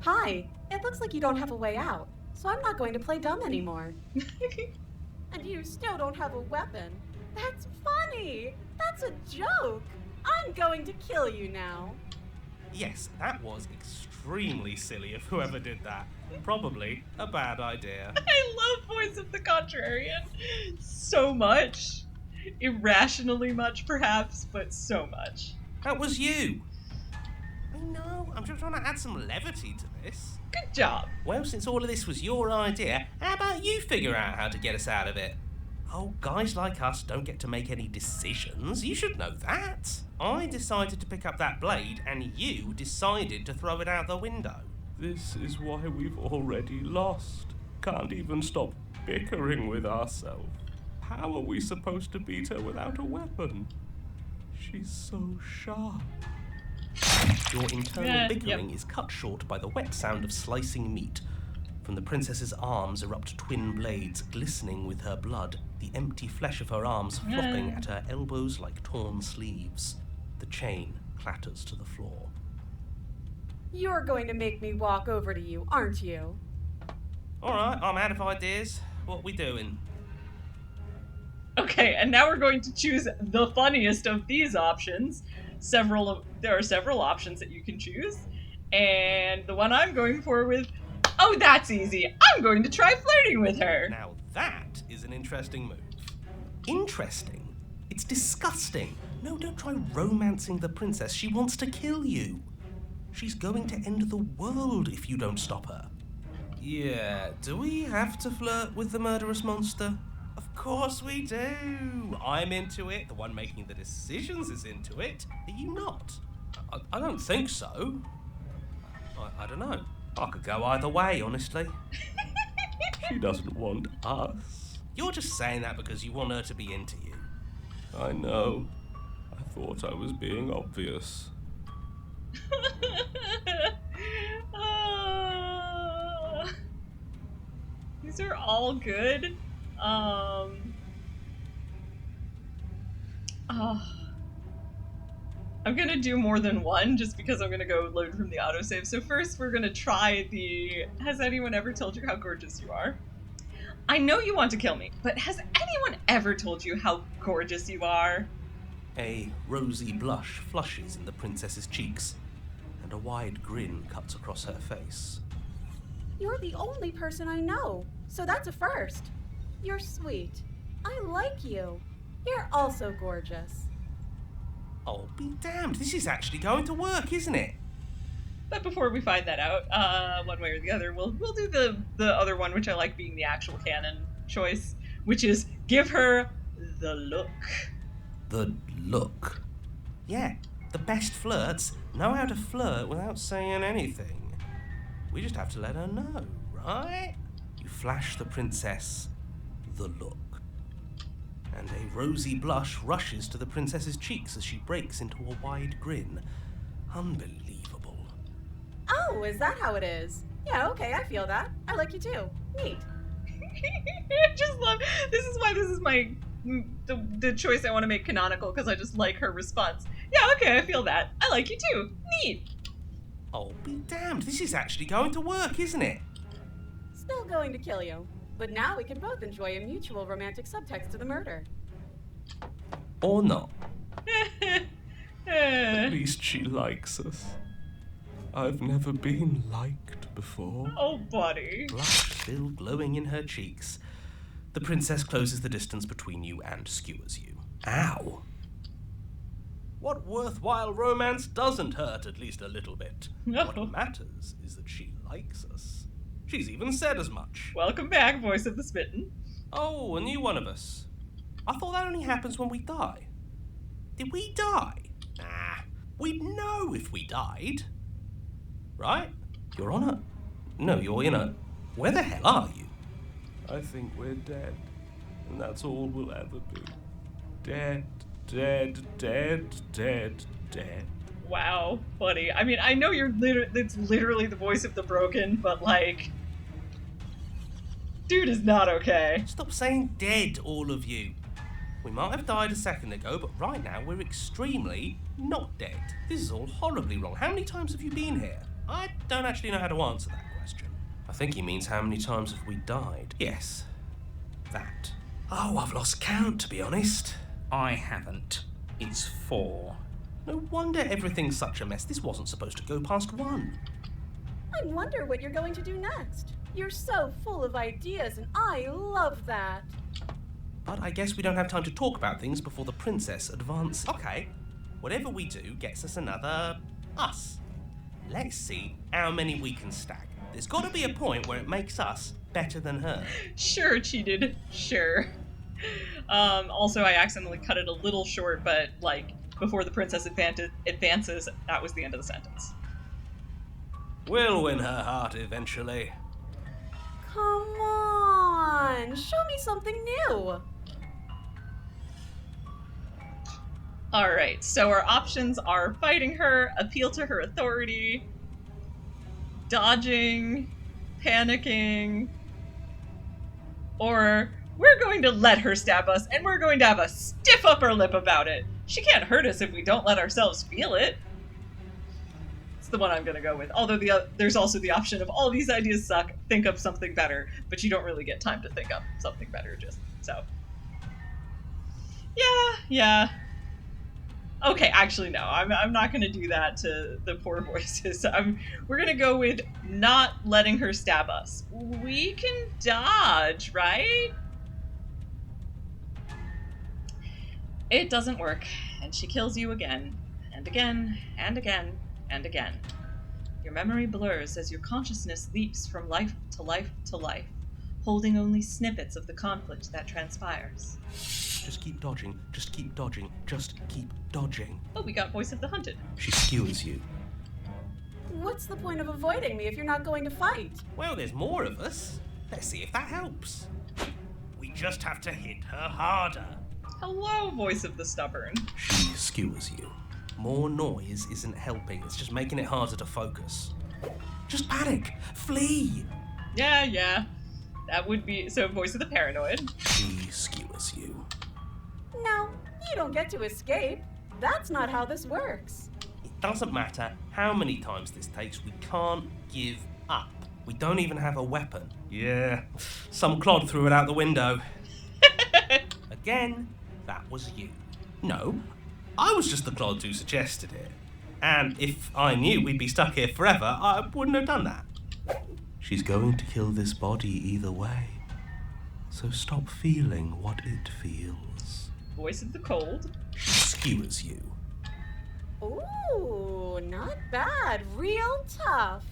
Hi, it looks like you don't have a way out, so I'm not going to play dumb anymore. And you still don't have a weapon. That's funny! That's a joke! I'm going to kill you now. Yes, that was extremely silly of whoever did that. Probably a bad idea. I love Voice of the Contrarian so much. Irrationally much, perhaps, but so much. That was you. I know, I'm just trying to add some levity to this. Good job. Well, since all of this was your idea, how about you figure out how to get us out of it? Oh, guys like us don't get to make any decisions. You should know that. I decided to pick up that blade, and you decided to throw it out the window. This is why we've already lost. Can't even stop bickering with ourselves. How are we supposed to beat her without a weapon? She's so sharp. Your internal bickering is cut short by the wet sound of slicing meat. From the princess's arms erupt twin blades, glistening with her blood, the empty flesh of her arms flopping at her elbows like torn sleeves. The chain clatters to the floor. You're going to make me walk over to you, aren't you? Alright, I'm out of ideas. What we doing? Okay, and now we're going to choose the funniest of these options. There are several options that you can choose, and the one I'm going for with, oh, that's easy. I'm going to try flirting with her. Now that is an interesting move. interesting. It's disgusting. No, don't try romancing the princess. She wants to kill you. She's going to end the world if you don't stop her. Yeah, do we have to flirt with the murderous monster? Of course we do. I'm into it. The one making the decisions is into it. Are you not? I don't think so. I don't know. I could go either way, honestly. She doesn't want us. You're just saying that because you want her to be into you. I know. I thought I was being obvious. These are all good. I'm gonna do more than one just because I'm gonna go load from the autosave. So first we're gonna try the has anyone ever told you how gorgeous you are? I know you want to kill me, but has anyone ever told you how gorgeous you are? A rosy blush flushes in the princess's cheeks, and a wide grin cuts across her face. You're the only person I know, so that's a first. You're sweet. I like you. You're also gorgeous. Oh, be damned, this is actually going to work, isn't it? But before we find that out, one way or the other, we'll do the other one, which I like being the actual canon choice, which is give her the look. The look. Yeah, the best flirts know how to flirt without saying anything. We just have to let her know, right? You flash the princess the look. And a rosy blush rushes to the princess's cheeks as she breaks into a wide grin. Unbelievable. Oh, is that how it is? Yeah, okay, I feel that. I like you too. Neat. I just love, this is why this is my, the choice I want to make canonical, because I just like her response. Yeah, okay, I feel that. I like you too. Neat. Oh, be damned, this is actually going to work, isn't it? Still going to kill you. But now we can both enjoy a mutual romantic subtext to the murder. Or not. At least she likes us. I've never been liked before. Oh, buddy. Blush still glowing in her cheeks. The princess closes the distance between you and skewers you. Ow. What worthwhile romance doesn't hurt at least a little bit? No. What matters is that she likes us. She's even said as much. Welcome back, voice of the smitten. Oh, a new one of us. I thought that only happens when we die. Did we die? Nah, we'd know if we died. Right? You're on a... No, you're in a... Where the hell are you? I think we're dead. And that's all we'll ever be. Dead, dead, dead, dead, dead. Wow, buddy. I mean, I know it's literally the voice of the broken, but like... Dude is not okay. Stop saying dead, all of you. We might have died a second ago, but right now we're extremely not dead. This is all horribly wrong. How many times have you been here? I don't actually know how to answer that question. I think he means how many times have we died? Yes, that. Oh, I've lost count, to be honest. I haven't. It's 4. No wonder everything's such a mess. This wasn't supposed to go past 1. I wonder what you're going to do next. You're so full of ideas, and I love that. But I guess we don't have time to talk about things before the princess advances. Okay, whatever we do gets us another us. Let's see how many we can stack. There's got to be a point where it makes us better than her. Sure, cheated. Sure. Also, I accidentally cut it a little short, but, like, before the princess advances, that was the end of the sentence. We'll win her heart eventually. Come on, show me something new. Alright, so our options are fighting her, appeal to her authority, dodging, panicking, or we're going to let her stab us and we're going to have a stiff upper lip about it. She can't hurt us if we don't let ourselves feel it. It's the one I'm going to go with. Although there's also the option of all these ideas suck, think of something better, but you don't really get time to think up something better, just so. Yeah. Okay, actually no, I'm not going to do that to the poor voices. We're going to go with not letting her stab us. We can dodge, right? It doesn't work, and she kills you again, and again, and again, and again. Your memory blurs as your consciousness leaps from life to life to life, holding only snippets of the conflict that transpires. Just keep dodging, just keep dodging, just keep dodging. Oh, we got Voice of the Hunted. She skewers you. What's the point of avoiding me if you're not going to fight? Well, there's more of us. Let's see if that helps. We just have to hit her harder. Hello, Voice of the Stubborn. She skewers you. More noise isn't helping, it's just making it harder to focus. Just panic! Flee! Yeah. That would be... So, Voice of the Paranoid. She skewers you. No, you don't get to escape. That's not how this works. It doesn't matter how many times this takes, we can't give up. We don't even have a weapon. Yeah, some clod threw it out the window. Again, that was you. No, I was just the clod who suggested it. And if I knew we'd be stuck here forever, I wouldn't have done that. She's going to kill this body either way. So stop feeling what it feels. Voice of the Cold. She skewers you. Ooh, not bad. Real tough.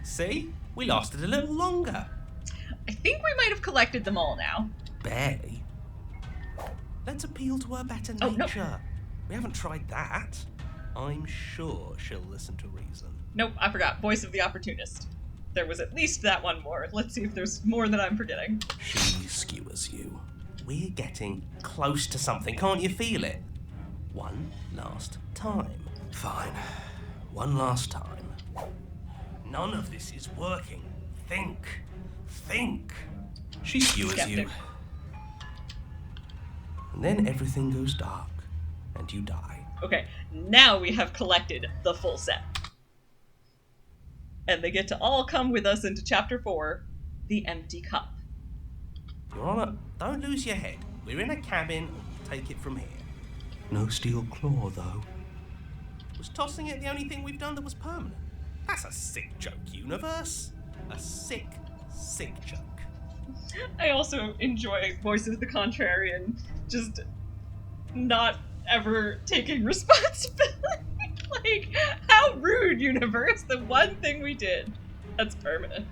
See? We lasted a little longer. I think we might have collected them all now. Barely. Let's appeal to her better Oh, no. nature. We haven't tried that. I'm sure she'll listen to reason. Nope, I forgot. Voice of the Opportunist. There was at least that one more. Let's see if there's more that I'm forgetting. She skewers you. We're getting close to something. Can't you feel it? One last time. Fine. One last time. None of this is working. Think. She skewers Skeptic. you. And then everything goes dark, and you die. Okay, now we have collected the full set. And they get to all come with us into Chapter 4, The Empty Cup. Your Honor, don't lose your head. We're in a cabin, take it from here. No steel claw, though. Was tossing it the only thing we've done that was permanent? That's a sick joke, universe. A sick joke. I also enjoy Voice of the Contrarian just not ever taking responsibility. Like, how rude, universe. The one thing we did. That's permanent.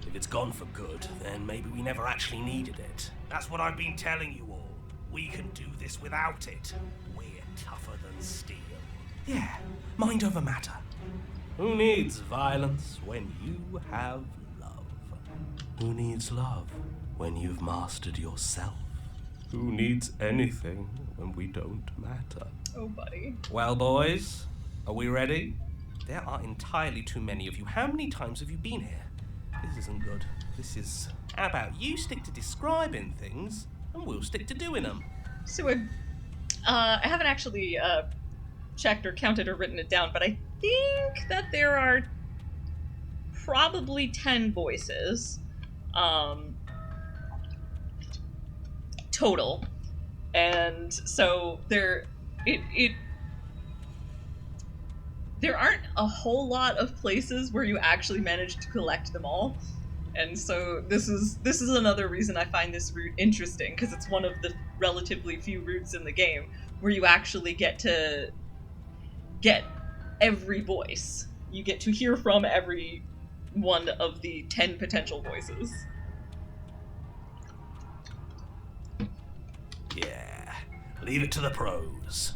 If it's gone for good, then maybe we never actually needed it. That's what I've been telling you all. We can do this without it. We're tougher than steel. Yeah, mind over matter. Who needs violence when you have love? Who needs love when you've mastered yourself? Who needs anything when we don't matter? Oh, buddy. Well, boys, are we ready? There are entirely too many of you. How many times have you been here? This isn't good. This is... How about you stick to describing things, and we'll stick to doing them? So I haven't actually checked or counted or written it down, but I think that there are probably 10 voices total. And so there aren't a whole lot of places where you actually manage to collect them all. And so this is another reason I find this route interesting, because it's one of the relatively few routes in the game where you actually get to get every voice. You get to hear from every one of the 10 potential voices. Yeah, leave it to the pros.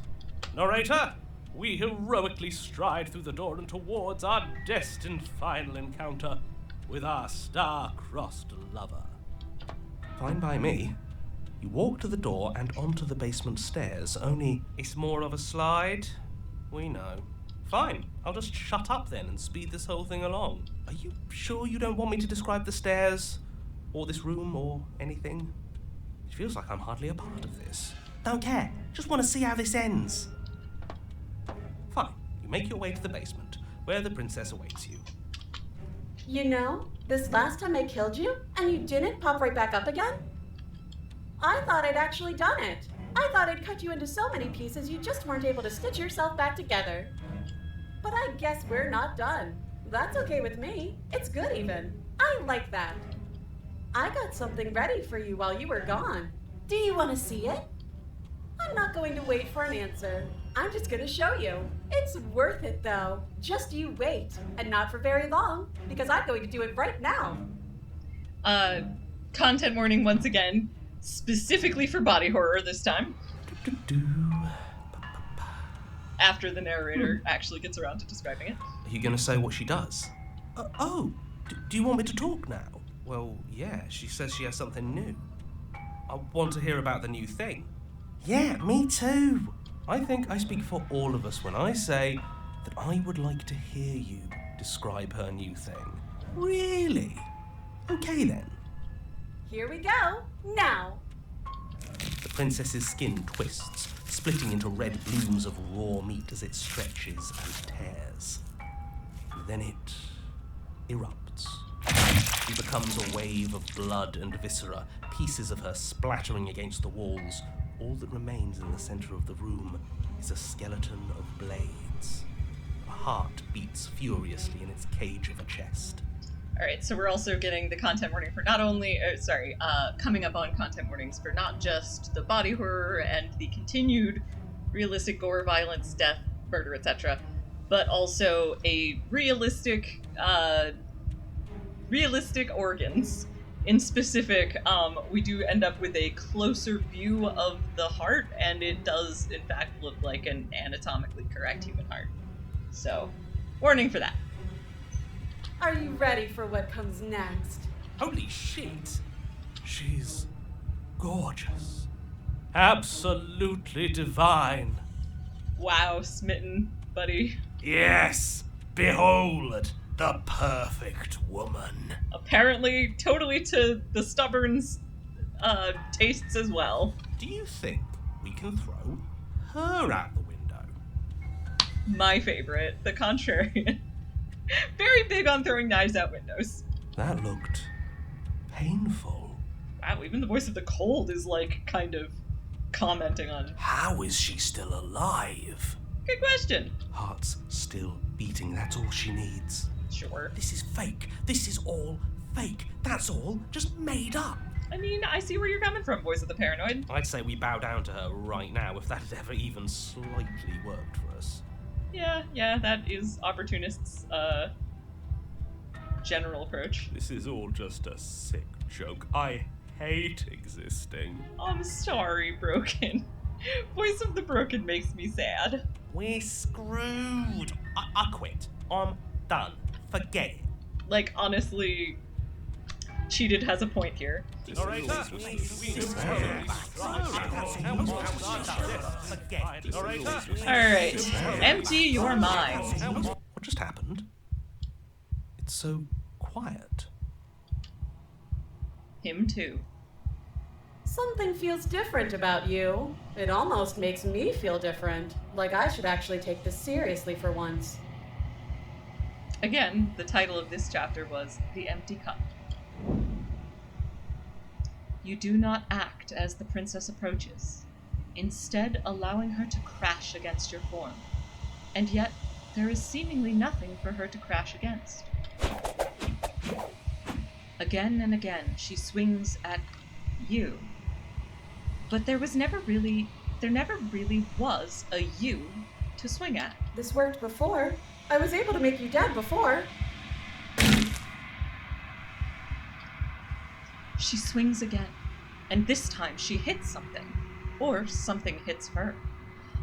Narrator, we heroically stride through the door and towards our destined final encounter with our star-crossed lover. Fine by me. You walk to the door and onto the basement stairs, only it's more of a slide. We know. Fine, I'll just shut up then and speed this whole thing along. Are you sure you don't want me to describe the stairs, or this room, or anything? It feels like I'm hardly a part of this. Don't care, just want to see how this ends. Fine, you make your way to the basement, where the princess awaits you. You know, this last time I killed you, and you didn't pop right back up again? I thought I'd actually done it. I thought I'd cut you into so many pieces you just weren't able to stitch yourself back together. But I guess we're not done. That's okay with me. It's good even. I like that. I got something ready for you while you were gone. Do you want to see it? I I'm not going to wait for an answer. I'm just gonna show you. It's worth it, though. Just you wait. And not for very long, because I'm going to do it right now. Content warning once again, specifically for body horror this time. After the narrator actually gets around to describing it. Are you going to say what she does? Do you want me to talk now? Well, yeah, she says she has something new. I want to hear about the new thing. Yeah, me too. I think I speak for all of us when I say that I would like to hear you describe her new thing. Really? Okay then. Here we go. Now. The princess's skin twists, splitting into red blooms of raw meat as it stretches and tears. And then it erupts. She becomes a wave of blood and viscera, pieces of her splattering against the walls. All that remains in the center of the room is a skeleton of blades. A heart beats furiously in its cage of a chest. Alright, so we're also getting the content warning for not only, coming up on content warnings for not just the body horror and the continued realistic gore, violence, death, murder, etc., but also a realistic organs. In specific, we do end up with a closer view of the heart, and it does, in fact, look like an anatomically correct human heart. So, warning for that. Are you ready for what comes next? Holy shit! She's gorgeous. Absolutely divine. Wow, smitten, buddy. Yes, behold the perfect woman. Apparently, totally to the stubborn's tastes as well. Do you think we can throw her out the window? My favorite, the contrarian. Very big on throwing knives out windows. That looked painful. Wow, even the voice of the cold is like kind of commenting on. How is she still alive? Good question. Heart's still beating, that's all she needs. Sure. This is fake. This is all fake. That's all just made up. I mean, I see where you're coming from, voice of the paranoid. I'd say we bow down to her right now if that had ever even slightly worked for us. Yeah, that is opportunists' general approach. This is all just a sick joke. I hate existing. I'm sorry, Broken. Voice of the Broken makes me sad. We're screwed. I quit. I'm done. Forget it. Like, honestly, Cheated has a point here. Alright, empty your mind. What just happened? It's so quiet. Him too. Something feels different about you. It almost makes me feel different. Like I should actually take this seriously for once. Again, the title of this chapter was The Empty Cup. You do not act as the princess approaches, instead allowing her to crash against your form. And yet, there is seemingly nothing for her to crash against. Again and again, she swings at you. But there never really was a you to swing at. This worked before. I was able to make you dead before. She swings again, and this time she hits something, or something hits her.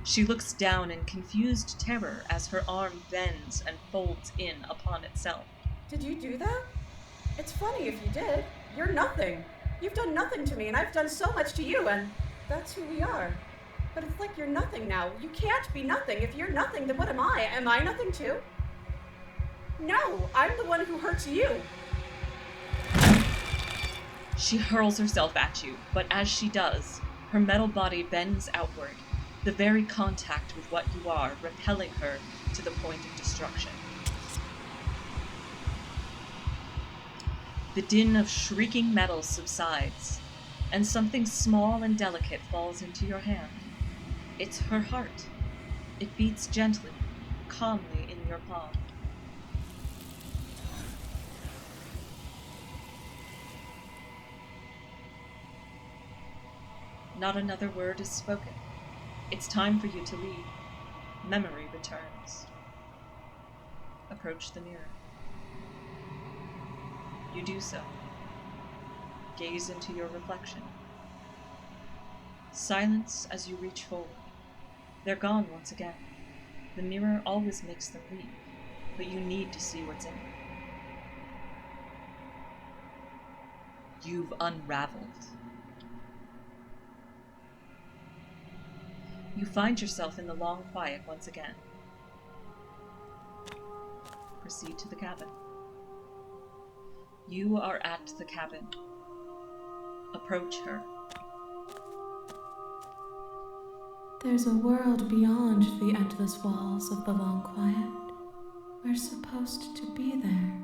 She looks down in confused terror as her arm bends and folds in upon itself. Did you do that? It's funny if you did. You're nothing. You've done nothing to me, and I've done so much to you, and that's who we are. But it's like you're nothing now. You can't be nothing. If you're nothing, then what am I? Am I nothing too? No, I'm the one who hurts you. She hurls herself at you, but as she does, her metal body bends outward, the very contact with what you are repelling her to the point of destruction. The din of shrieking metal subsides, and something small and delicate falls into your hand. It's her heart. It beats gently, calmly in your palm. Not another word is spoken. It's time for you to leave. Memory returns. Approach the mirror. You do so. Gaze into your reflection. Silence as you reach forward. They're gone once again. The mirror always makes them leave, but you need to see what's in it. You've unraveled. You find yourself in the long quiet once again. Proceed to the cabin. You are at the cabin. Approach her. There's a world beyond the endless walls of the long quiet. We're supposed to be there.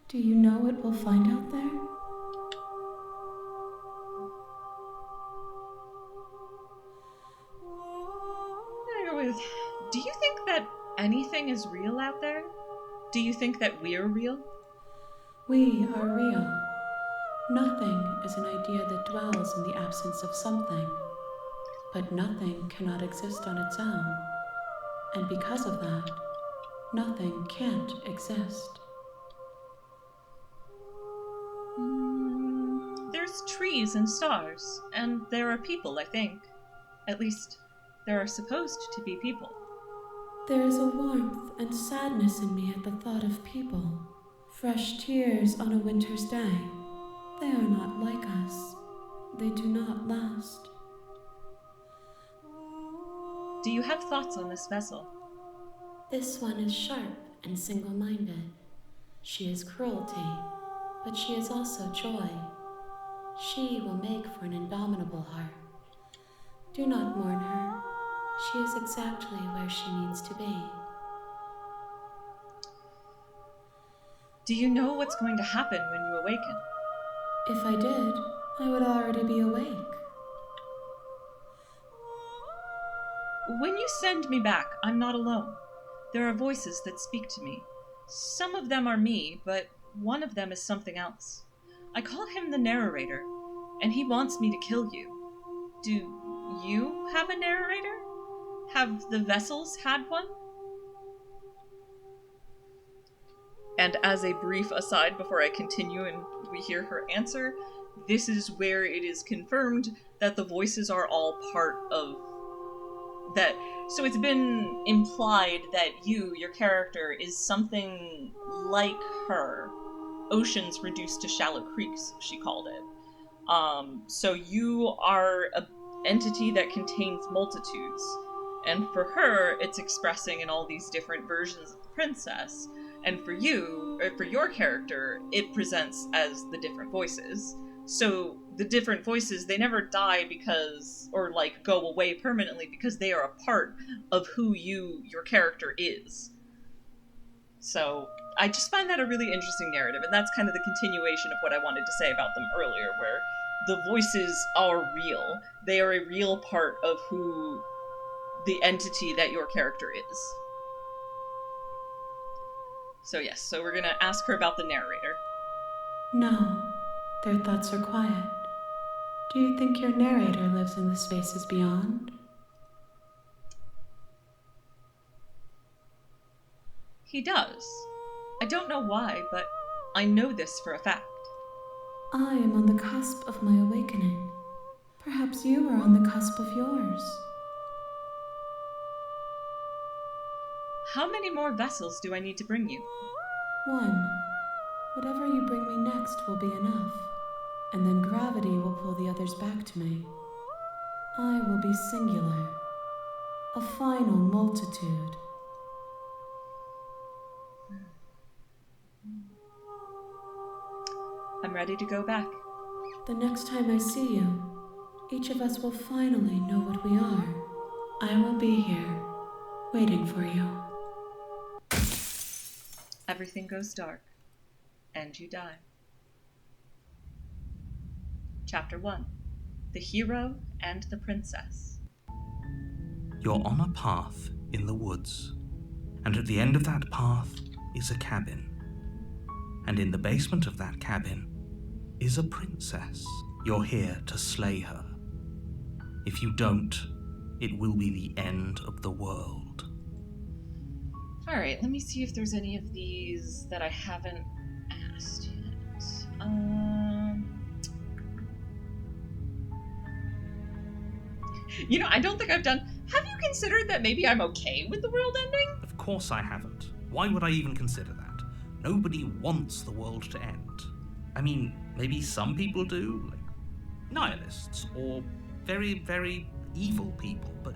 Do you know what we'll find out there? Do you think that anything is real out there? Do you think that we're real? We are real. Nothing is an idea that dwells in the absence of something. But nothing cannot exist on its own. And because of that, nothing can't exist. There's trees and stars, and there are people, I think. At least, there are supposed to be people. There is a warmth and sadness in me at the thought of people. Fresh tears on a winter's day. They are not like us. They do not last. Do you have thoughts on this vessel? This one is sharp and single-minded. She is cruelty, but she is also joy. She will make for an indomitable heart. Do not mourn her. She is exactly where she needs to be. Do you know what's going to happen when you awaken? If I did, I would already be awake. When you send me back, I'm not alone. There are voices that speak to me. Some of them are me, but one of them is something else. I call him the narrator, and he wants me to kill you. Do you have a narrator? Have the vessels had one? And as a brief aside before I continue and we hear her answer, this is where it is confirmed that the voices are all part of that. So it's been implied that you, your character, is something like her. Oceans reduced to shallow creeks, she called it. So you are an entity that contains multitudes. And for her, it's expressing in all these different versions of the princess. And for you, or for your character, it presents as the different voices. So the different voices, they never die because, or like go away permanently, because they are a part of who your character is. So I just find that a really interesting narrative, and that's kind of the continuation of what I wanted to say about them earlier, where the voices are real. They are a real part of who the entity that your character is. So yes, so we're gonna ask her about the narrator. No, their thoughts are quiet. Do you think your narrator lives in the spaces beyond? He does. I don't know why, but I know this for a fact. I am on the cusp of my awakening. Perhaps you are on the cusp of yours. How many more vessels do I need to bring you? One. Whatever you bring me next will be enough, and then gravity will pull the others back to me. I will be singular, a final multitude. I'm ready to go back. The next time I see you, each of us will finally know what we are. I will be here, waiting for you. Everything goes dark, and you die. Chapter 1. The Hero and the Princess. You're on a path in the woods, and at the end of that path is a cabin. And in the basement of that cabin is a princess. You're here to slay her. If you don't, it will be the end of the world. Alright, let me see if there's any of these that I haven't asked yet. You know, I don't think I've done... Have you considered that maybe I'm okay with the world ending? Of course I haven't. Why would I even consider that? Nobody wants the world to end. I mean, maybe some people do, like nihilists, or very, very evil people, but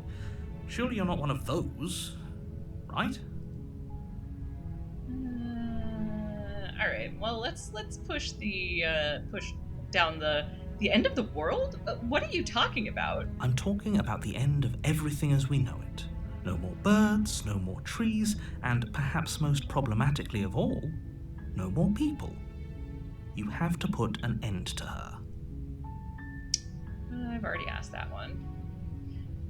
surely you're not one of those, right? Alright, well, let's push down the end of the world? What are you talking about? I'm talking about the end of everything as we know it. No more birds, no more trees, and perhaps most problematically of all, no more people. You have to put an end to her. I've already asked that one.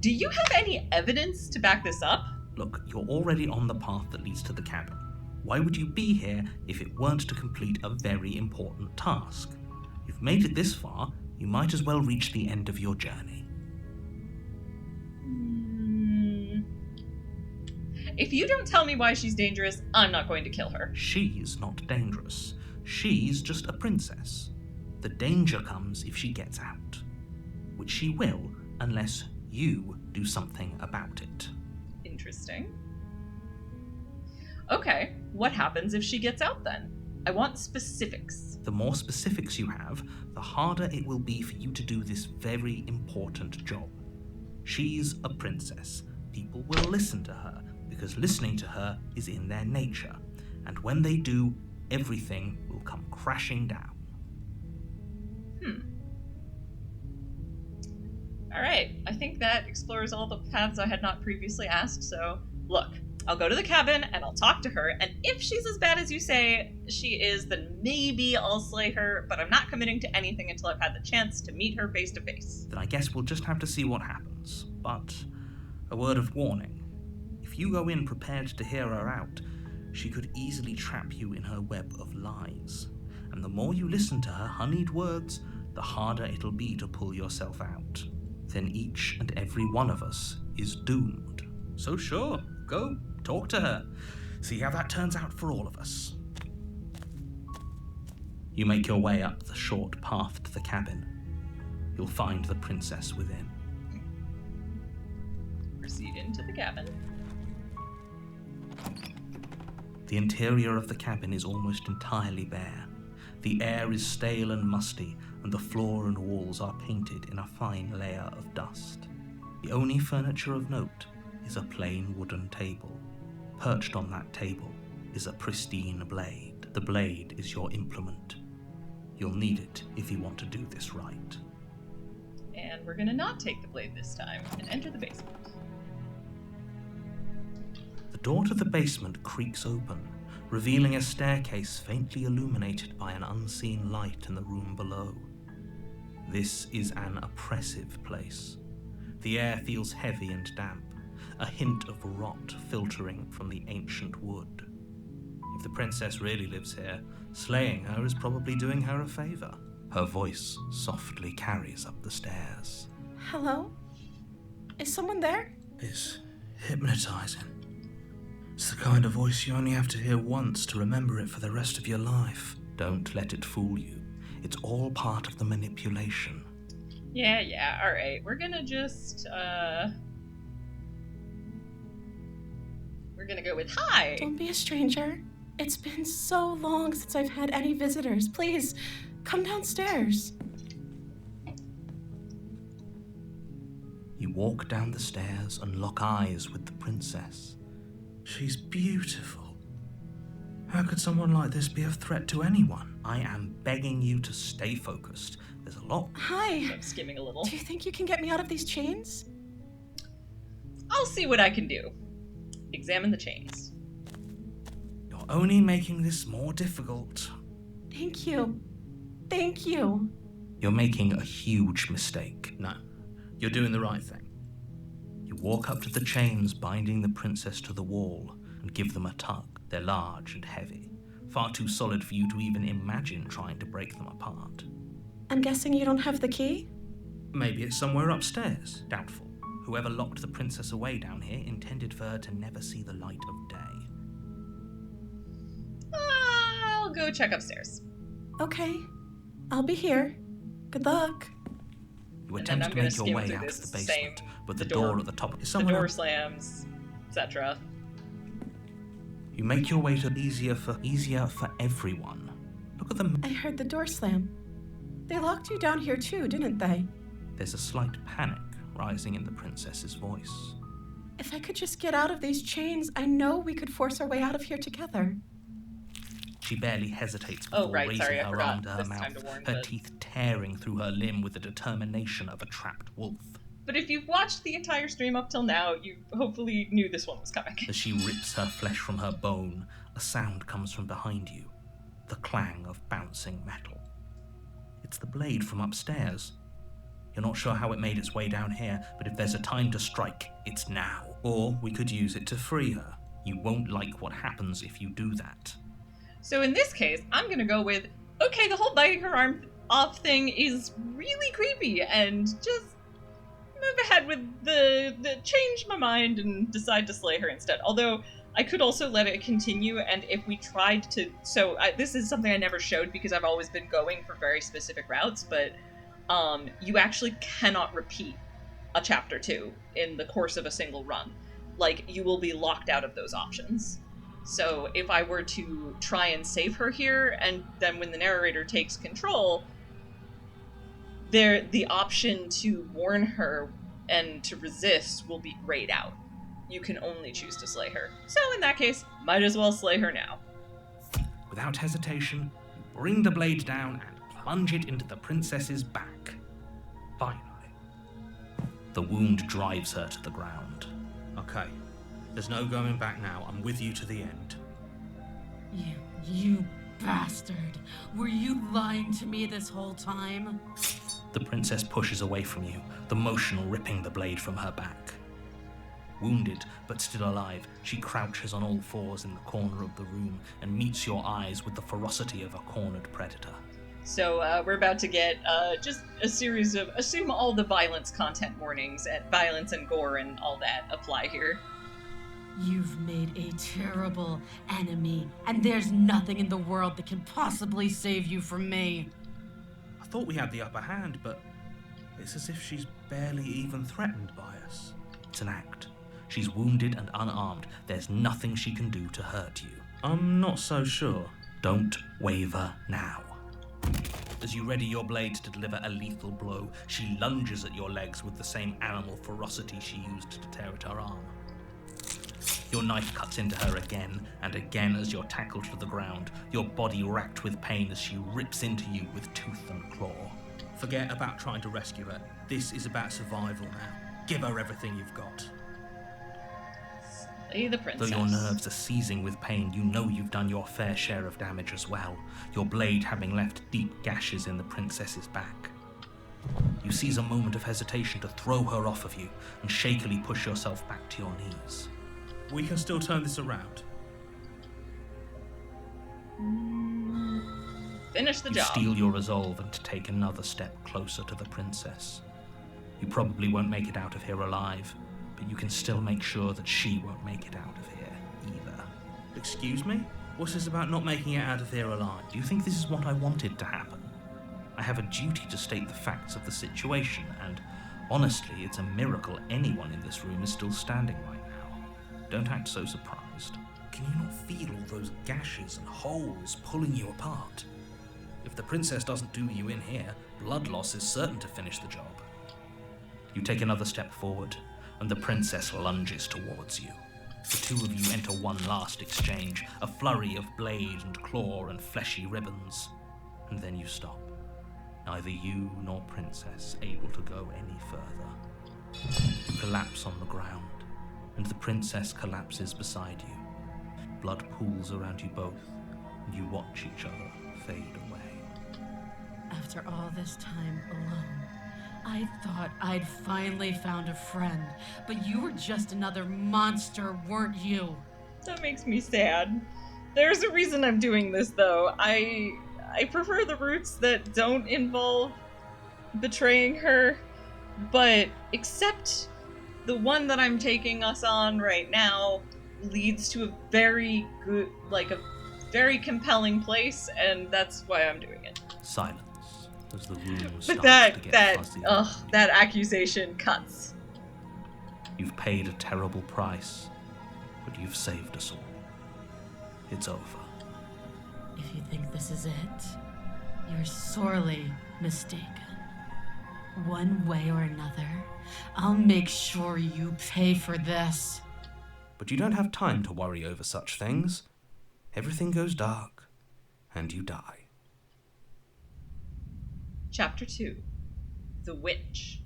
Do you have any evidence to back this up? Look, you're already on the path that leads to the cabin. Why would you be here if it weren't to complete a very important task? You've made it this far, you might as well reach the end of your journey. If you don't tell me why she's dangerous, I'm not going to kill her. She's not dangerous. She's just a princess. The danger comes if she gets out. Which she will, unless you do something about it. Interesting. Okay, what happens if she gets out then? I want specifics. The more specifics you have, the harder it will be for you to do this very important job. She's a princess. People will listen to her, because listening to her is in their nature. And when they do, everything will come crashing down. Alright, I think that explores all the paths I had not previously asked, so look. I'll go to the cabin and I'll talk to her, and if she's as bad as you say she is, then maybe I'll slay her, but I'm not committing to anything until I've had the chance to meet her face to face. Then I guess we'll just have to see what happens. But a word of warning. If you go in prepared to hear her out, she could easily trap you in her web of lies. And the more you listen to her honeyed words, the harder it'll be to pull yourself out. Then each and every one of us is doomed. So sure, go talk to her. See how that turns out for all of us. You make your way up the short path to the cabin. You'll find the princess within. Proceed into the cabin. The interior of the cabin is almost entirely bare. The air is stale and musty, and the floor and walls are painted in a fine layer of dust. The only furniture of note is a plain wooden table. Perched on that table is a pristine blade. The blade is your implement. You'll need it if you want to do this right. And we're gonna not take the blade this time and enter the basement. The door to the basement creaks open, revealing a staircase faintly illuminated by an unseen light in the room below. This is an oppressive place. The air feels heavy and damp, a hint of rot filtering from the ancient wood. If the princess really lives here, slaying her is probably doing her a favor. Her voice softly carries up the stairs. Hello? Is someone there? It's hypnotizing. It's the kind of voice you only have to hear once to remember it for the rest of your life. Don't let it fool you. It's all part of the manipulation. Yeah, alright. We're gonna just, we're gonna go with hi! Don't be a stranger. It's been so long since I've had any visitors. Please, come downstairs. You walk down the stairs and lock eyes with the princess. She's beautiful. How could someone like this be a threat to anyone? I am begging you to stay focused. There's a lot. Hi. I'm skimming a little. Do you think you can get me out of these chains? I'll see what I can do. Examine the chains. You're only making this more difficult. Thank you. Thank you. You're making a huge mistake. No, you're doing the right thing. You walk up to the chains binding the princess to the wall and give them a tug. They're large and heavy, far too solid for you to even imagine trying to break them apart. I'm guessing you don't have the key? Maybe it's somewhere upstairs. Doubtful. Whoever locked the princess away down here intended for her to never see the light of day. I'll go check upstairs. Okay, I'll be here. Good luck. You And then attempt I'm to gonna make your skim way through out this of the basement, same- but the the door door- at the top is The someone door else. slams, etc. You make your way to easier for everyone. Look at them. I heard the door slam. They locked you down here too, didn't they? There's a slight panic rising in the princess's voice. If I could just get out of these chains, I know we could force our way out of here together. She barely hesitates Oh, before right, raising sorry, I her forgot. arm to her This time mouth, to warn her the- teeth tearing through her limb with the determination of a trapped wolf. But if you've watched the entire stream up till now, you hopefully knew this one was coming. As she rips her flesh from her bone, a sound comes from behind you, the clang of bouncing metal. It's the blade from upstairs. You're not sure how it made its way down here, but if there's a time to strike, it's now. Or we could use it to free her. You won't like what happens if you do that. So in this case, I'm gonna go with, okay, the whole biting her arm off thing is really creepy, and just move ahead with the change my mind and decide to slay her instead. Although, I could also let it continue, and if we tried to... So, this is something I never showed because I've always been going for very specific routes, but you actually cannot repeat a chapter 2 in the course of a single run. Like, you will be locked out of those options. So if I were to try and save her here, and then when the narrator takes control, the option to warn her and to resist will be grayed out. You can only choose to slay her. So in that case, might as well slay her now. Without hesitation, you bring the blade down and plunge it into the princess's back. Finally, the wound drives her to the ground. Okay, there's no going back now. I'm with you to the end. You bastard. Were you lying to me this whole time? The princess pushes away from you, the motion ripping the blade from her back. Wounded, but still alive, she crouches on all fours in the corner of the room and meets your eyes with the ferocity of a cornered predator. So we're about to get just a series of, assume all the violence content warnings, and violence and gore and all that apply here. You've made a terrible enemy, and there's nothing in the world that can possibly save you from me. I thought we had the upper hand, but it's as if she's barely even threatened by us. It's an act. She's wounded and unarmed. There's nothing she can do to hurt you. I'm not so sure. Don't waver now. As you ready your blade to deliver a lethal blow, she lunges at your legs with the same animal ferocity she used to tear at her arm. Your knife cuts into her again and again as you're tackled to the ground, your body racked with pain as she rips into you with tooth and claw. Forget about trying to rescue her. This is about survival now. Give her everything you've got. Slay the princess. Though your nerves are seizing with pain, you know you've done your fair share of damage as well, your blade having left deep gashes in the princess's back. You seize a moment of hesitation to throw her off of you and shakily push yourself back to your knees. We can still turn this around. Finish the You job. steel your resolve and take another step closer to the princess. You probably won't make it out of here alive, but you can still make sure that she won't make it out of here either. Excuse me? What's this about not making it out of here alive? Do you think this is what I wanted to happen? I have a duty to state the facts of the situation, and honestly, it's a miracle anyone in this room is still standing right now. Don't act so surprised. Can you not feel all those gashes and holes pulling you apart? If the princess doesn't do you in here, blood loss is certain to finish the job. You take another step forward, and the princess lunges towards you. The two of you enter one last exchange, a flurry of blade and claw and fleshy ribbons, and then you stop. Neither you nor princess able to go any further. You collapse on the ground, and the princess collapses beside you. Blood pools around you both, and you watch each other fade away. After all this time alone, I thought I'd finally found a friend, but you were just another monster, weren't you? That makes me sad. There's a reason I'm doing this, though. I prefer the routes that don't involve betraying her, but except the one that I'm taking us on right now leads to a very good, like a very compelling place, and that's why I'm doing it. Silence as the room But starts to get fuzzy. that accusation cuts. You've paid a terrible price, but you've saved us all. It's over. If you think this is it, you're sorely mistaken. One way or another, I'll make sure you pay for this. But you don't have time to worry over such things. Everything goes dark, and you die. Chapter 2. The Witch.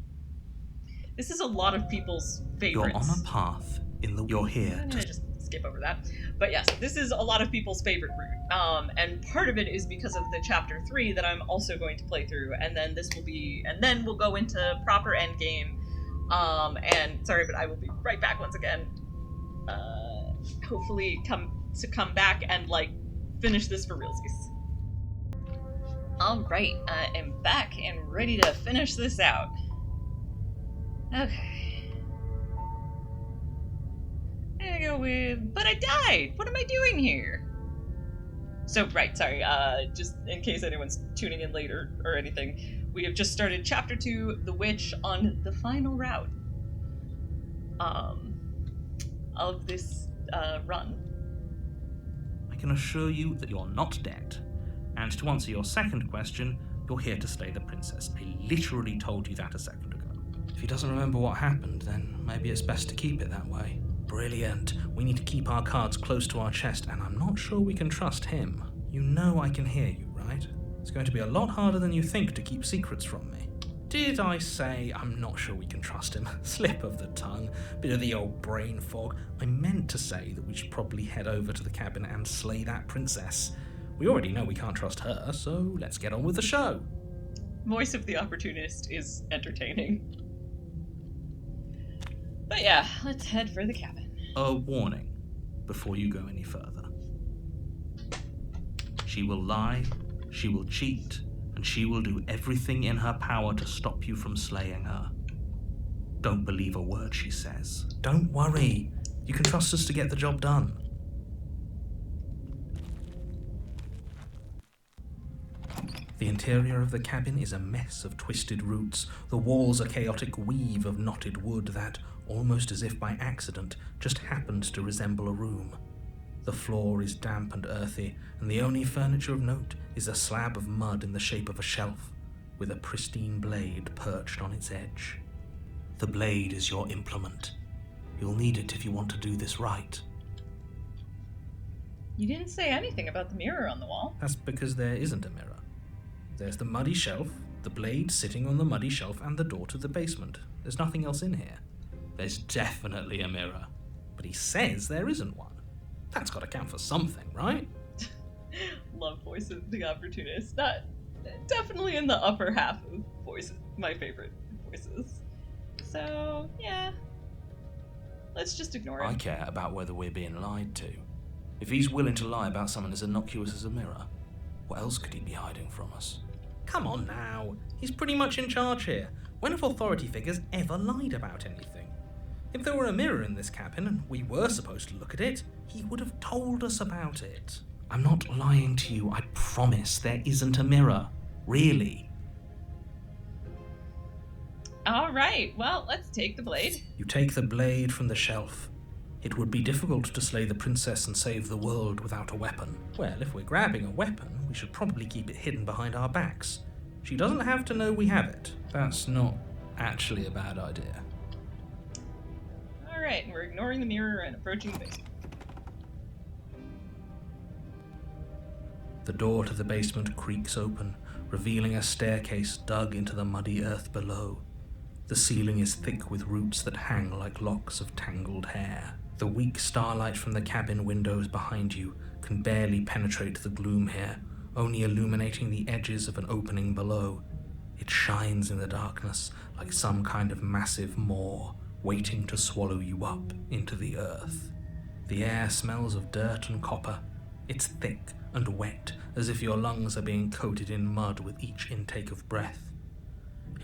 This is a lot of people's favorites. You're on a path in the... You're here I'm to... gonna just skip over that. But yes, this is a lot of people's favorite route. And part of it is because of the chapter 3 that I'm also going to play through, and then then we'll go into proper endgame. And sorry, but I will be right back once again. Hopefully come back and like finish this for realsies. Alright, I am back and ready to finish this out. Okay. I'm gonna go with, but I died! What am I doing here? So, right, sorry, just in case anyone's tuning in later or anything, we have just started Chapter 2, The Witch, on the final route of this run. I can assure you that you're not dead. And to answer your second question, you're here to slay the princess. I literally told you that a second ago. If he doesn't remember what happened, then maybe it's best to keep it that way. Brilliant. We need to keep our cards close to our chest, and I'm not sure we can trust him. You know I can hear you, right? It's going to be a lot harder than you think to keep secrets from me. Did I say I'm not sure we can trust him? Slip of the tongue, bit of the old brain fog. I meant to say that we should probably head over to the cabin and slay that princess. We already know we can't trust her, so let's get on with the show. Voice of the Opportunist is entertaining. But yeah, let's head for the cabin. A warning before you go any further. She will lie, she will cheat, and she will do everything in her power to stop you from slaying her. Don't believe a word she says. Don't worry, you can trust us to get the job done. The interior of the cabin is a mess of twisted roots. The walls a chaotic weave of knotted wood that, almost as if by accident, just happened to resemble a room. The floor is damp and earthy, and the only furniture of note is a slab of mud in the shape of a shelf, with a pristine blade perched on its edge. The blade is your implement. You'll need it if you want to do this right. You didn't say anything about the mirror on the wall. That's because there isn't a mirror. There's the muddy shelf, the blade sitting on the muddy shelf, and the door to the basement. There's nothing else in here. There's definitely a mirror, but he says there isn't one. That's got to count for something, right? Love Voice of the Opportunist. Definitely in the upper half of voices, my favorite voices. So, yeah. Let's just ignore it. I care about whether we're being lied to. If he's willing to lie about someone as innocuous as a mirror, what else could he be hiding from us? Come on now. He's pretty much in charge here. When have authority figures ever lied about anything? If there were a mirror in this cabin and we were supposed to look at it, he would have told us about it. I'm not lying to you, I promise. There isn't a mirror. Really. Alright, well, let's take the blade. You take the blade from the shelf. It would be difficult to slay the princess and save the world without a weapon. Well, if we're grabbing a weapon, we should probably keep it hidden behind our backs. She doesn't have to know we have it. That's not actually a bad idea. Alright, we're ignoring the mirror and approaching the basement. The door to the basement creaks open, revealing a staircase dug into the muddy earth below. The ceiling is thick with roots that hang like locks of tangled hair. The weak starlight from the cabin windows behind you can barely penetrate the gloom here, only illuminating the edges of an opening below. It shines in the darkness like some kind of massive maw, waiting to swallow you up into the earth. The air smells of dirt and copper. It's thick and wet, as if your lungs are being coated in mud with each intake of breath.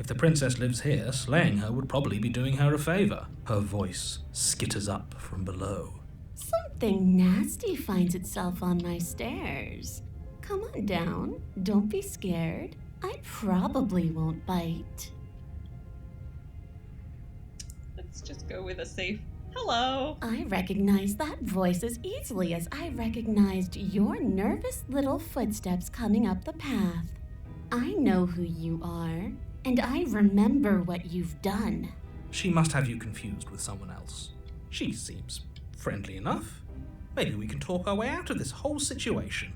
If the princess lives here, slaying her would probably be doing her a favor. Her voice skitters up from below. Something nasty finds itself on my stairs. Come on down. Don't be scared. I probably won't bite. Let's just go with a safe hello. I recognize that voice as easily as I recognized your nervous little footsteps coming up the path. I know who you are, and I remember what you've done. She must have you confused with someone else. She seems friendly enough. Maybe we can talk our way out of this whole situation.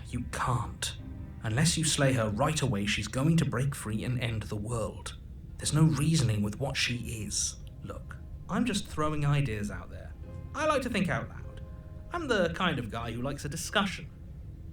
You can't. Unless you slay her right away, she's going to break free and end the world. There's no reasoning with what she is. Look, I'm just throwing ideas out there. I like to think out loud. I'm the kind of guy who likes a discussion.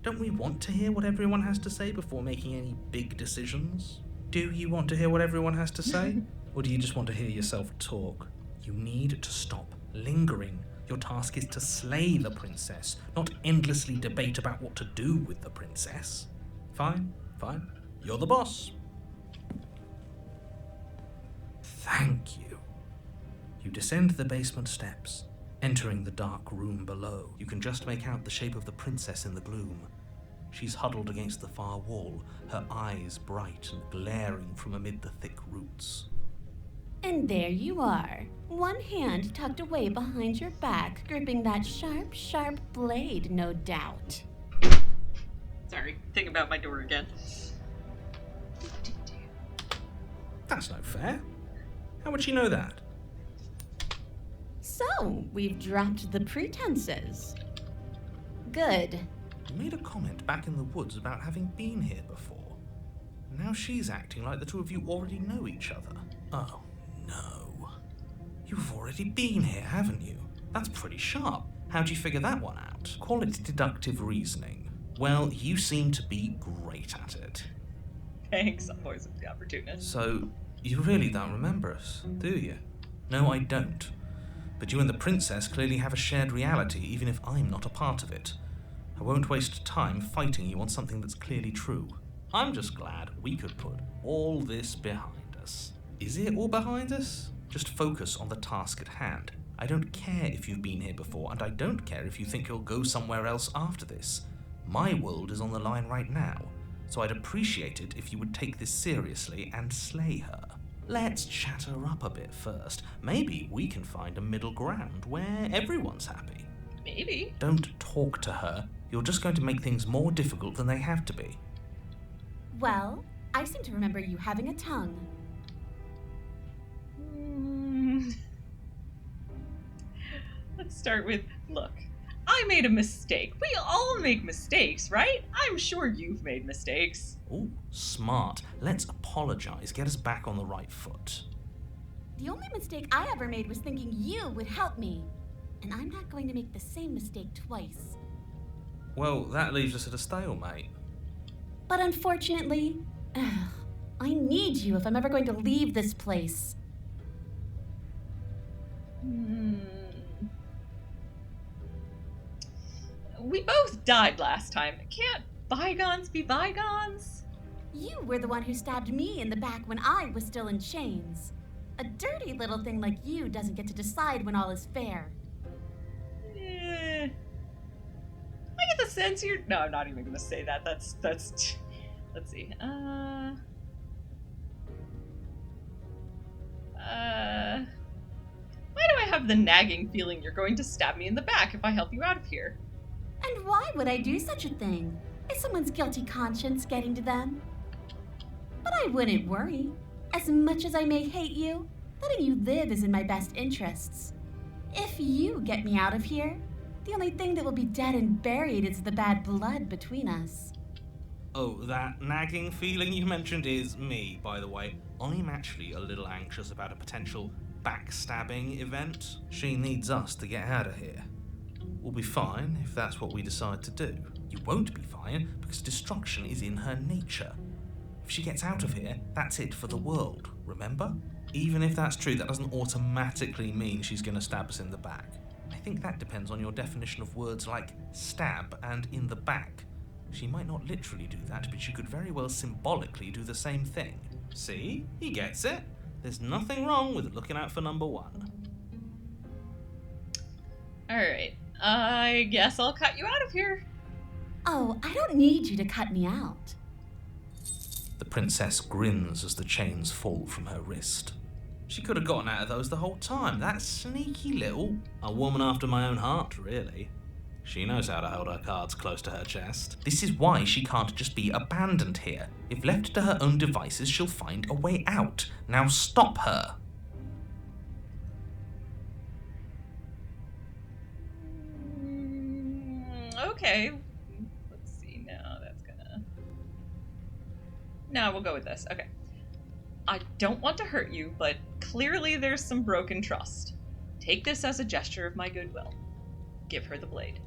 Don't we want to hear what everyone has to say before making any big decisions? Do you want to hear what everyone has to say? Or do you just want to hear yourself talk? You need to stop lingering. Your task is to slay the princess, not endlessly debate about what to do with the princess. Fine. You're the boss. Thank you. You descend the basement steps, entering the dark room below. You can just make out the shape of the princess in the gloom. She's huddled against the far wall, her eyes bright and glaring from amid the thick roots. And there you are, one hand tucked away behind your back, gripping that sharp, sharp blade, no doubt. Sorry, think about my door again. That's no fair. How would she know that? So, we've dropped the pretenses. Good. You made a comment back in the woods about having been here before. Now she's acting like the two of you already know each other. Oh, no. You've already been here, haven't you? That's pretty sharp. How'd you figure that one out? Call it deductive reasoning. Well, you seem to be great at it. Thanks, I'm always the opportunist. So, you really don't remember us, do you? No, I don't. But you and the princess clearly have a shared reality, even if I'm not a part of it. I won't waste time fighting you on something that's clearly true. I'm just glad we could put all this behind us. Is it all behind us? Just focus on the task at hand. I don't care if you've been here before, and I don't care if you think you'll go somewhere else after this. My world is on the line right now, so I'd appreciate it if you would take this seriously and slay her. Let's chat her up a bit first. Maybe we can find a middle ground where everyone's happy. Maybe. Don't talk to her. You're just going to make things more difficult than they have to be. Well, I seem to remember you having a tongue. Let's start with, look, I made a mistake. We all make mistakes, right? I'm sure you've made mistakes. Ooh, smart. Let's apologize. Get us back on the right foot. The only mistake I ever made was thinking you would help me. And I'm not going to make the same mistake twice. Well, that leaves us at a stalemate. But unfortunately, I need you if I'm ever going to leave this place. We both died last time. Can't bygones be bygones? You were the one who stabbed me in the back when I was still in chains. A dirty little thing like you doesn't get to decide when all is fair. I get the sense you're... No, I'm not even gonna say that. That's... Let's see. Why do I have the nagging feeling you're going to stab me in the back if I help you out of here? And why would I do such a thing? Is someone's guilty conscience getting to them? But I wouldn't worry. As much as I may hate you, letting you live is in my best interests. If you get me out of here, the only thing that will be dead and buried is the bad blood between us. Oh, that nagging feeling you mentioned is me, by the way. I'm actually a little anxious about a potential backstabbing event. She needs us to get out of here. We'll be fine if that's what we decide to do. You won't be fine because destruction is in her nature. If she gets out of here, that's it for the world, remember? Even if that's true, that doesn't automatically mean she's going to stab us in the back. I think that depends on your definition of words like stab and in the back. She might not literally do that, but she could very well symbolically do the same thing. See? He gets it. There's nothing wrong with looking out for number one. Alright, I guess I'll cut you out of here. Oh, I don't need you to cut me out. The princess grins as the chains fall from her wrist. She could have gotten out of those the whole time. That sneaky little... A woman after my own heart, really. She knows how to hold her cards close to her chest. This is why she can't just be abandoned here. If left to her own devices, she'll find a way out. Now stop her. Okay. Let's see now. That's gonna... No, we'll go with this. Okay. I don't want to hurt you, but clearly there's some broken trust. Take this as a gesture of my goodwill. Give her the blade.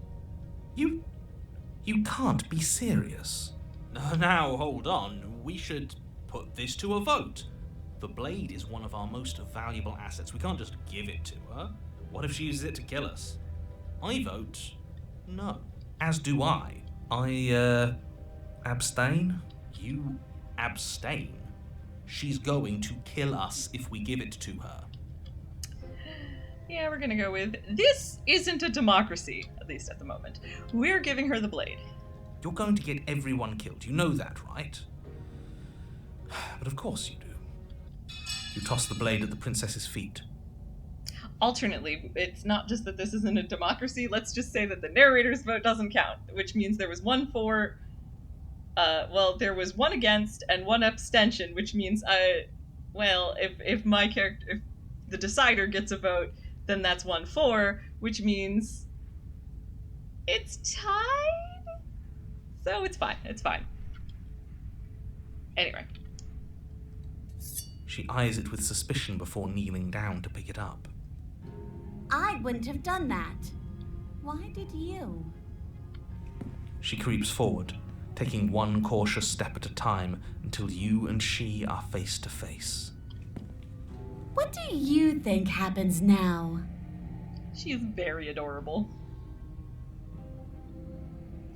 You can't be serious. Now, hold on. We should put this to a vote. The blade is one of our most valuable assets. We can't just give it to her. What if she uses it to kill us? I vote no. As do I. I, abstain? You abstain? She's going to kill us if we give it to her. Yeah, we're gonna go with, this isn't a democracy, at least at the moment. We're giving her the blade. You're going to get everyone killed. You know that, right? But of course you do. You toss the blade at the princess's feet. Alternately, it's not just that this isn't a democracy, let's just say that the narrator's vote doesn't count, which means there was one for, there was one against and one abstention, which means if my character, if the decider gets a vote, then that's 1-4, which means it's tied? So it's fine, it's fine. Anyway. She eyes it with suspicion before kneeling down to pick it up. I wouldn't have done that. Why did you? She creeps forward, taking one cautious step at a time until you and she are face to face. What do you think happens now? She is very adorable.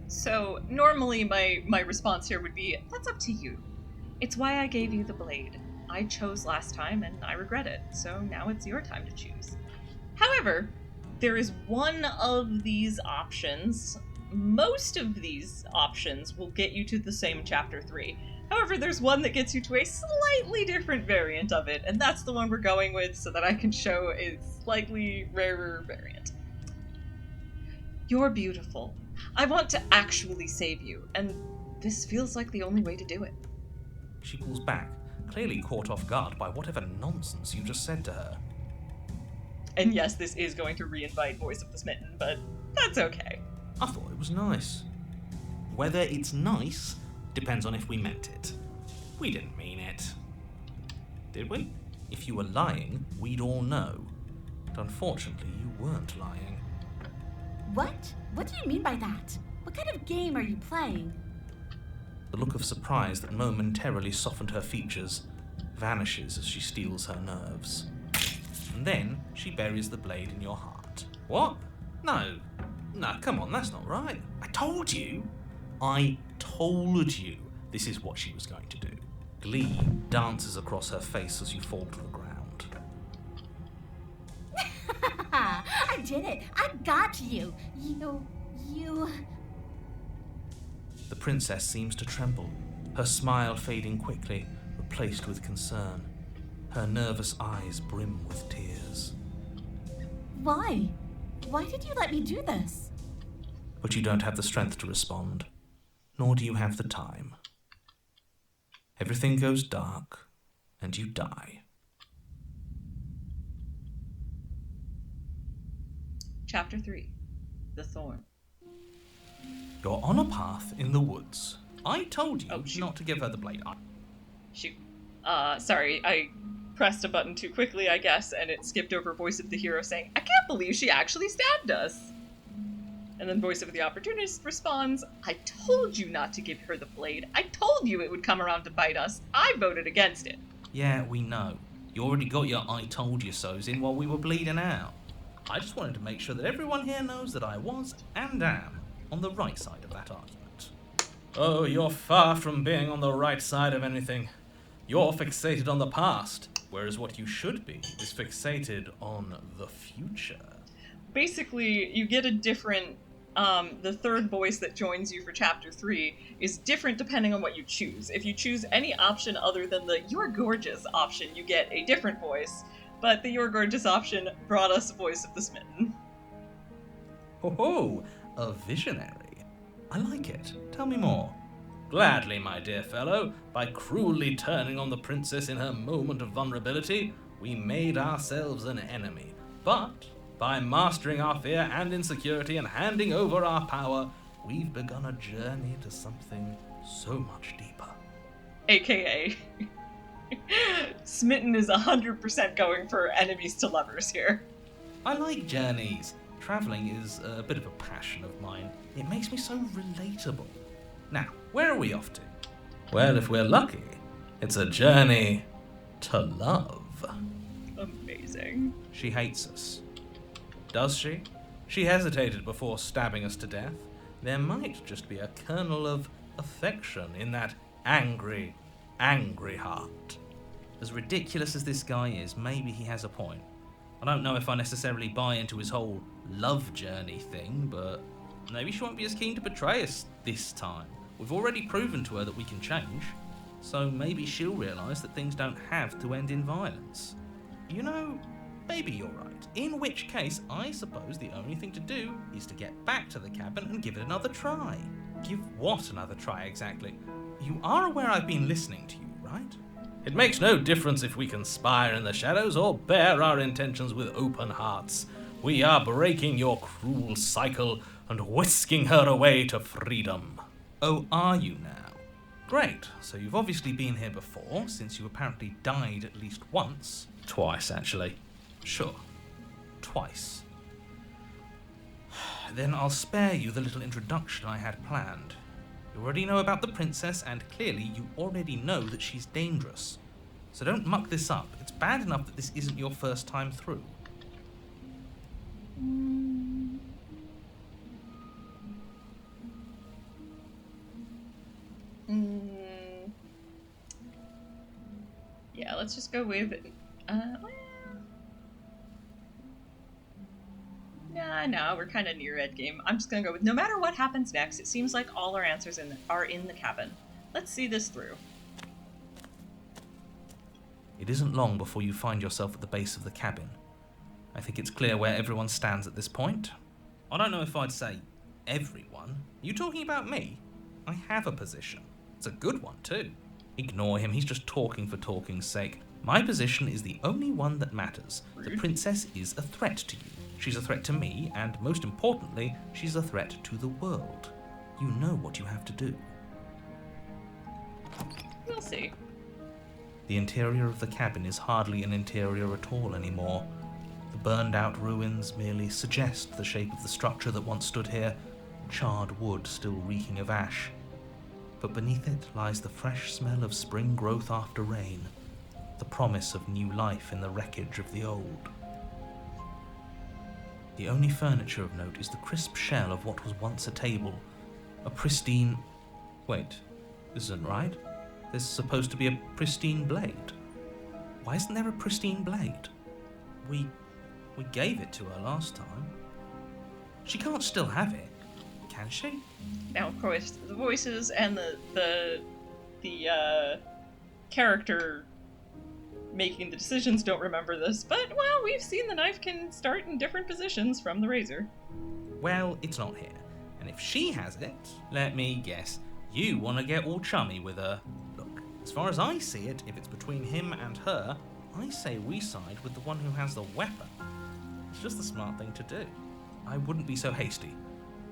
So, normally my response here would be, that's up to you. It's why I gave you the blade. I chose last time and I regret it, so now it's your time to choose. However, there is one of these options. Most of these options will get you to the same chapter 3. However, there's one that gets you to a slightly different variant of it, and that's the one we're going with so that I can show a slightly rarer variant. You're beautiful. I want to actually save you, and this feels like the only way to do it. She pulls back, clearly caught off guard by whatever nonsense you just said to her. And yes, this is going to re-invite Voice of the Smitten, but that's okay. I thought it was nice. Whether it's nice depends on if we meant it. We didn't mean it. Did we? If you were lying, we'd all know. But unfortunately, you weren't lying. What? What do you mean by that? What kind of game are you playing? The look of surprise that momentarily softened her features vanishes as she steels her nerves. And then she buries the blade in your heart. What? No, come on, that's not right. I told you this is what she was going to do. Glee dances across her face as you fall to the ground. I did it. I got you. You... The princess seems to tremble, her smile fading quickly, replaced with concern. Her nervous eyes brim with tears. Why? Why did you let me do this? But you don't have the strength to respond, nor do you have the time. Everything goes dark, and you die. Chapter 3. The Thorn. You're on a path in the woods. I told you shoot. not to give her the blade. Shoot. Sorry, I pressed a button too quickly, I guess, and it skipped over Voice of the Hero saying, I can't believe she actually stabbed us. And then Voice of the Opportunist responds, I told you not to give her the blade. I told you it would come around to bite us. I voted against it. Yeah, we know. You already got your I told you so's in while we were bleeding out. I just wanted to make sure that everyone here knows that I was and am on the right side of that argument. Oh, you're far from being on the right side of anything. You're fixated on the past, whereas what you should be is fixated on the future. Basically, you get a different... the third voice that joins you for Chapter 3 is different depending on what you choose. If you choose any option other than the You're Gorgeous option, you get a different voice, but the You're Gorgeous option brought us a voice of the Smitten. Oh, a visionary. I like it. Tell me more. Gladly, my dear fellow. By cruelly turning on the princess in her moment of vulnerability, we made ourselves an enemy. But by mastering our fear and insecurity and handing over our power, we've begun a journey to something so much deeper. AKA... Smitten is 100% going for enemies to lovers here. I like journeys. Travelling is a bit of a passion of mine. It makes me so relatable. Now, where are we off to? Well, if we're lucky, it's a journey to love. Amazing. She hates us. Does she? She hesitated before stabbing us to death. There might just be a kernel of affection in that angry, angry heart. As ridiculous as this guy is, maybe he has a point. I don't know if I necessarily buy into his whole love journey thing, but maybe she won't be as keen to betray us this time. We've already proven to her that we can change, so maybe she'll realise that things don't have to end in violence. You know, maybe you're right. In which case, I suppose the only thing to do is to get back to the cabin and give it another try. Give what another try exactly? You are aware I've been listening to you, right? It makes no difference if we conspire in the shadows or bear our intentions with open hearts. We are breaking your cruel cycle and whisking her away to freedom. Oh, are you now? Great, so you've obviously been here before, since you apparently died at least once. Twice, actually. Sure. Twice. Then I'll spare you the little introduction I had planned. You already know about the princess, and clearly you already know that she's dangerous. So don't muck this up. It's bad enough that this isn't your first time through. Yeah, let's just go with... No, we're kind of near endgame. I'm just gonna go with no matter what happens next, it seems like all our answers are in the cabin. Let's see this through. It isn't long before you find yourself at the base of the cabin. I think it's clear where everyone stands at this point. I don't know if I'd say everyone. Are you talking about me? I have a position. It's a good one, too. Ignore him, he's just talking for talking's sake. My position is the only one that matters. Rude. The princess is a threat to you. She's a threat to me, and most importantly, she's a threat to the world. You know what you have to do. We'll see. The interior of the cabin is hardly an interior at all anymore. The burned out ruins merely suggest the shape of the structure that once stood here, charred wood still reeking of ash. But beneath it lies the fresh smell of spring growth after rain, the promise of new life in the wreckage of the old. The only furniture of note is the crisp shell of what was once a table, a pristine... Wait, this isn't right. There's supposed to be a pristine blade. Why isn't there a pristine blade? We gave it to her last time. She can't still have it, can she? Now, of course, the voices and the character making the decisions don't remember this, but, well, we've seen the knife can start in different positions from the razor. Well, it's not here. And if she has it, let me guess, you want to get all chummy with her. Look, as far as I see it, if it's between him and her, I say we side with the one who has the weapon. It's just the smart thing to do. I wouldn't be so hasty.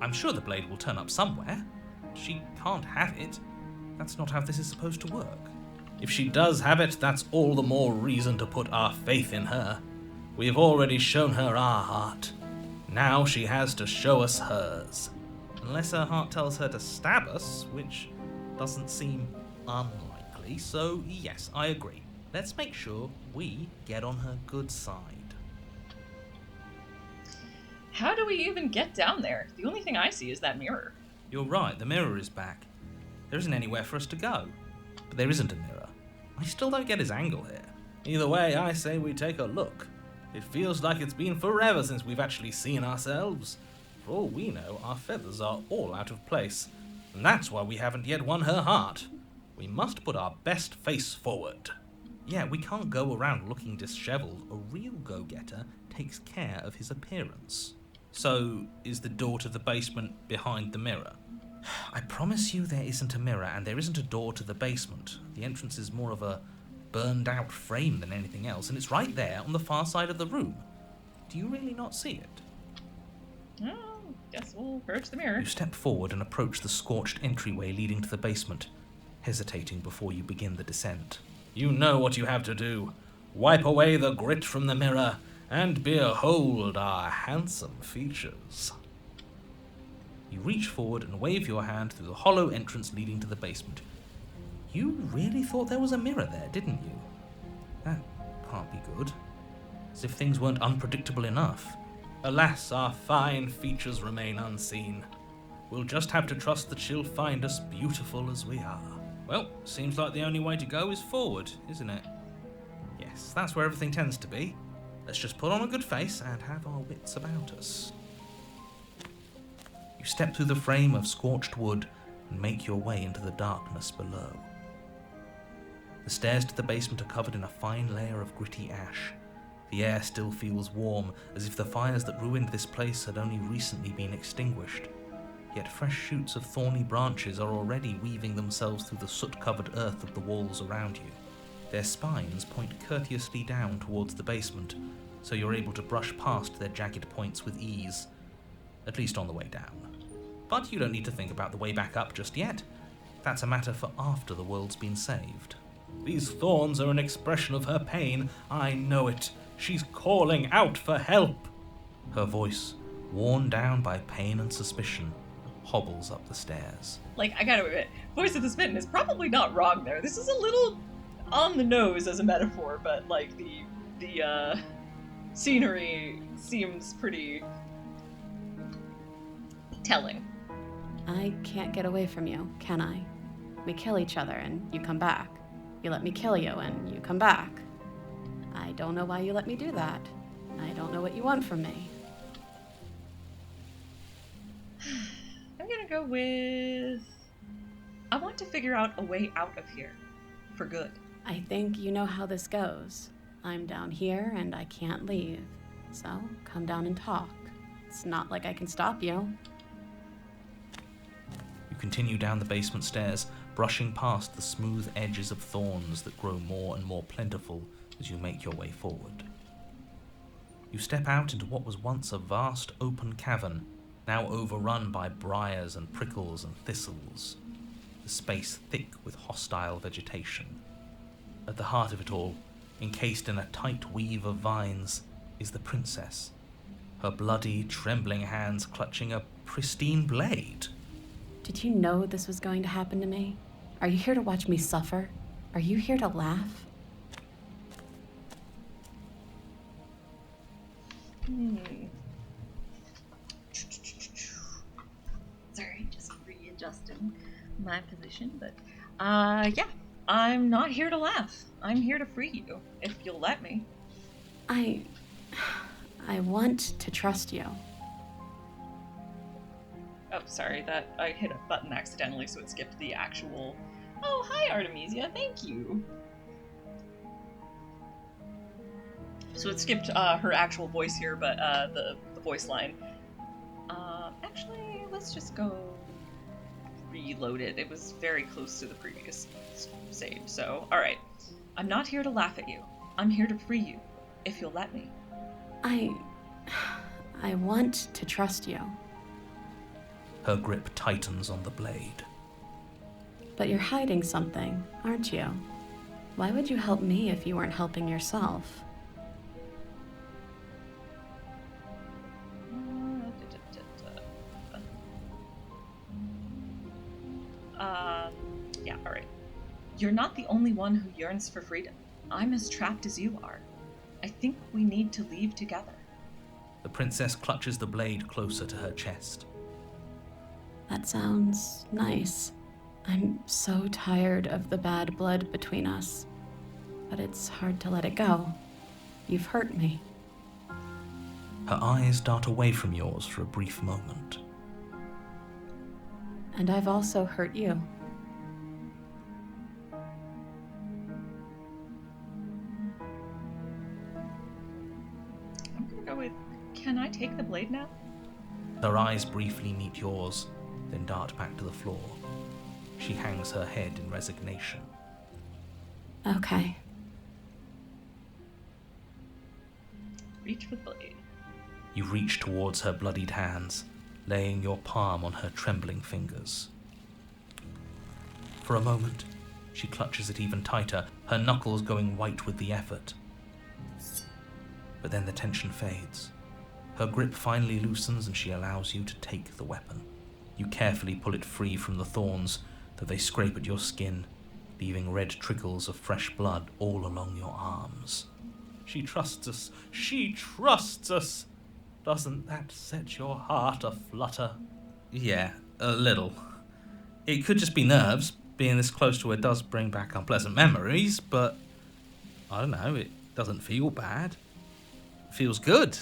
I'm sure the blade will turn up somewhere. She can't have it. That's not how this is supposed to work. If she does have it, that's all the more reason to put our faith in her. We've already shown her our heart. Now she has to show us hers. Unless her heart tells her to stab us, which doesn't seem unlikely, so yes, I agree. Let's make sure we get on her good side. How do we even get down there? The only thing I see is that mirror. You're right, the mirror is back. There isn't anywhere for us to go. But there isn't a mirror. I still don't get his angle here. Either way, I say we take a look. It feels like it's been forever since we've actually seen ourselves. For all we know, our feathers are all out of place, and that's why we haven't yet won her heart. We must put our best face forward. Yeah, we can't go around looking disheveled. A real go-getter takes care of his appearance. So, is the door to the basement behind the mirror? I promise you there isn't a mirror, and there isn't a door to the basement. The entrance is more of a burned-out frame than anything else, and it's right there on the far side of the room. Do you really not see it? Oh, guess we'll approach the mirror. You step forward and approach the scorched entryway leading to the basement, hesitating before you begin the descent. You know what you have to do. Wipe away the grit from the mirror, and behold our handsome features. You reach forward and wave your hand through the hollow entrance leading to the basement. You really thought there was a mirror there, didn't you? That can't be good. As if things weren't unpredictable enough. Alas, our fine features remain unseen. We'll just have to trust that she'll find us beautiful as we are. Well, seems like the only way to go is forward, isn't it? Yes, that's where everything tends to be. Let's just put on a good face and have our wits about us. You step through the frame of scorched wood and make your way into the darkness below. The stairs to the basement are covered in a fine layer of gritty ash. The air still feels warm, as if the fires that ruined this place had only recently been extinguished. Yet fresh shoots of thorny branches are already weaving themselves through the soot-covered earth of the walls around you. Their spines point courteously down towards the basement, so you're able to brush past their jagged points with ease, at least on the way down. But you don't need to think about the way back up just yet. That's a matter for after the world's been saved. These thorns are an expression of her pain. I know it. She's calling out for help. Her voice, worn down by pain and suspicion, hobbles up the stairs. Like, I gotta admit, Voice of the Smitten is probably not wrong there. This is a little on the nose as a metaphor, but like the scenery seems pretty telling. I can't get away from you, can I? We kill each other and you come back. You let me kill you and you come back. I don't know why you let me do that. I don't know what you want from me. I'm gonna go with... I want to figure out a way out of here. For good. I think you know how this goes. I'm down here and I can't leave. So, come down and talk. It's not like I can stop you. You continue down the basement stairs, brushing past the smooth edges of thorns that grow more and more plentiful as you make your way forward. You step out into what was once a vast open cavern, now overrun by briars and prickles and thistles, the space thick with hostile vegetation. At the heart of it all, encased in a tight weave of vines, is the princess, her bloody, trembling hands clutching a pristine blade. Did you know this was going to happen to me? Are you here to watch me suffer? Are you here to laugh? Sorry, just readjusting my position, but yeah, I'm not here to laugh. I'm here to free you, if you'll let me. I want to trust you. Oh, sorry, that I hit a button accidentally, so it skipped the actual... Oh, hi, Artemisia, thank you. So it skipped her actual voice here, but the voice line. Actually, let's just go reload it. It was very close to the previous save, so alright. I'm not here to laugh at you. I'm here to free you, if you'll let me. I want to trust you. Her grip tightens on the blade. But you're hiding something, aren't you? Why would you help me if you weren't helping yourself? Yeah, alright. You're not the only one who yearns for freedom. I'm as trapped as you are. I think we need to leave together. The princess clutches the blade closer to her chest. That sounds nice. I'm so tired of the bad blood between us. but it's hard to let it go. You've hurt me. Her eyes dart away from yours for a brief moment. And I've also hurt you. I'm gonna go with, can I take the blade now? Her eyes briefly meet yours, then dart back to the floor. She hangs her head in resignation. Okay. Reach for the blade. You reach towards her bloodied hands, laying your palm on her trembling fingers. For a moment, she clutches it even tighter, her knuckles going white with the effort. But then the tension fades. Her grip finally loosens and she allows you to take the weapon. You carefully pull it free from the thorns, though they scrape at your skin, leaving red trickles of fresh blood all along your arms. She trusts us. She trusts us. Doesn't that set your heart aflutter? Yeah, a little. It could just be nerves. Being this close to her does bring back unpleasant memories, but I don't know, it doesn't feel bad. It feels good.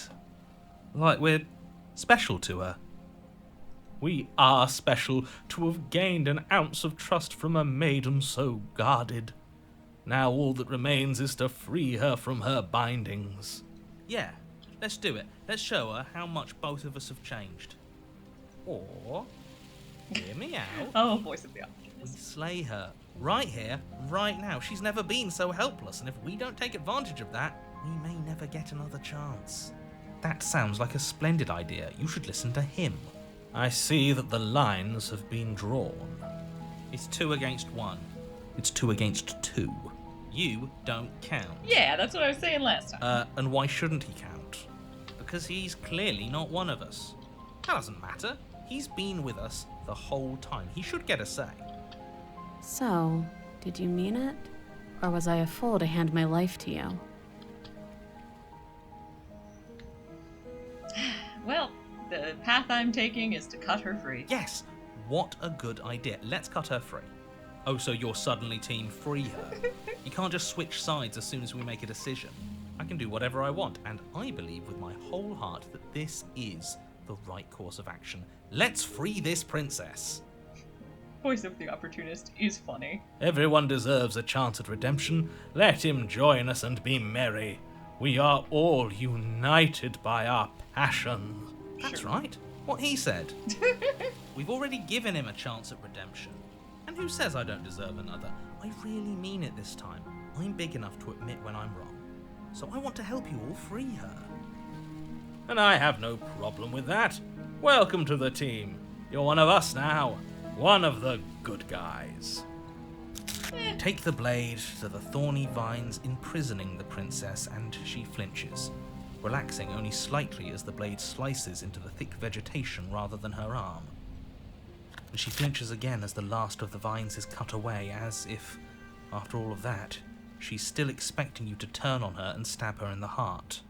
Like we're special to her. We are special to have gained an ounce of trust from a maiden so guarded. Now all that remains is to free her from her bindings. Yeah, let's do it. Let's show her how much both of us have changed. Or, hear me out, Oh, voice of the we opportunist. slay her right here, right now. She's never been so helpless, and if we don't take advantage of that, we may never get another chance. That sounds like a splendid idea. You should listen to him. I see that the lines have been drawn. It's 2 against 1. It's 2 against 2. You don't count. Yeah, that's what I was saying last time. And why shouldn't he count? Because he's clearly not one of us. That doesn't matter. He's been with us the whole time. He should get a say. So, did you mean it? Or was I a fool to hand my life to you? Well, the path I'm taking is to cut her free. Yes, what a good idea. Let's cut her free. Oh, so you're suddenly team free her. You can't just switch sides as soon as we make a decision. I can do whatever I want, and I believe with my whole heart that this is the right course of action. Let's free this princess. Voice of the opportunist is funny. Everyone deserves a chance at redemption. Let him join us and be merry. We are all united by our passion. That's right. What he said. We've already given him a chance at redemption. And who says I don't deserve another? I really mean it this time. I'm big enough to admit when I'm wrong. So I want to help you all free her. And I have no problem with that. Welcome to the team. You're one of us now. One of the good guys. Take the blade to the thorny vines imprisoning the princess, and she flinches, relaxing only slightly as the blade slices into the thick vegetation rather than her arm. And she flinches again as the last of the vines is cut away, as if, after all of that, she's still expecting you to turn on her and stab her in the heart.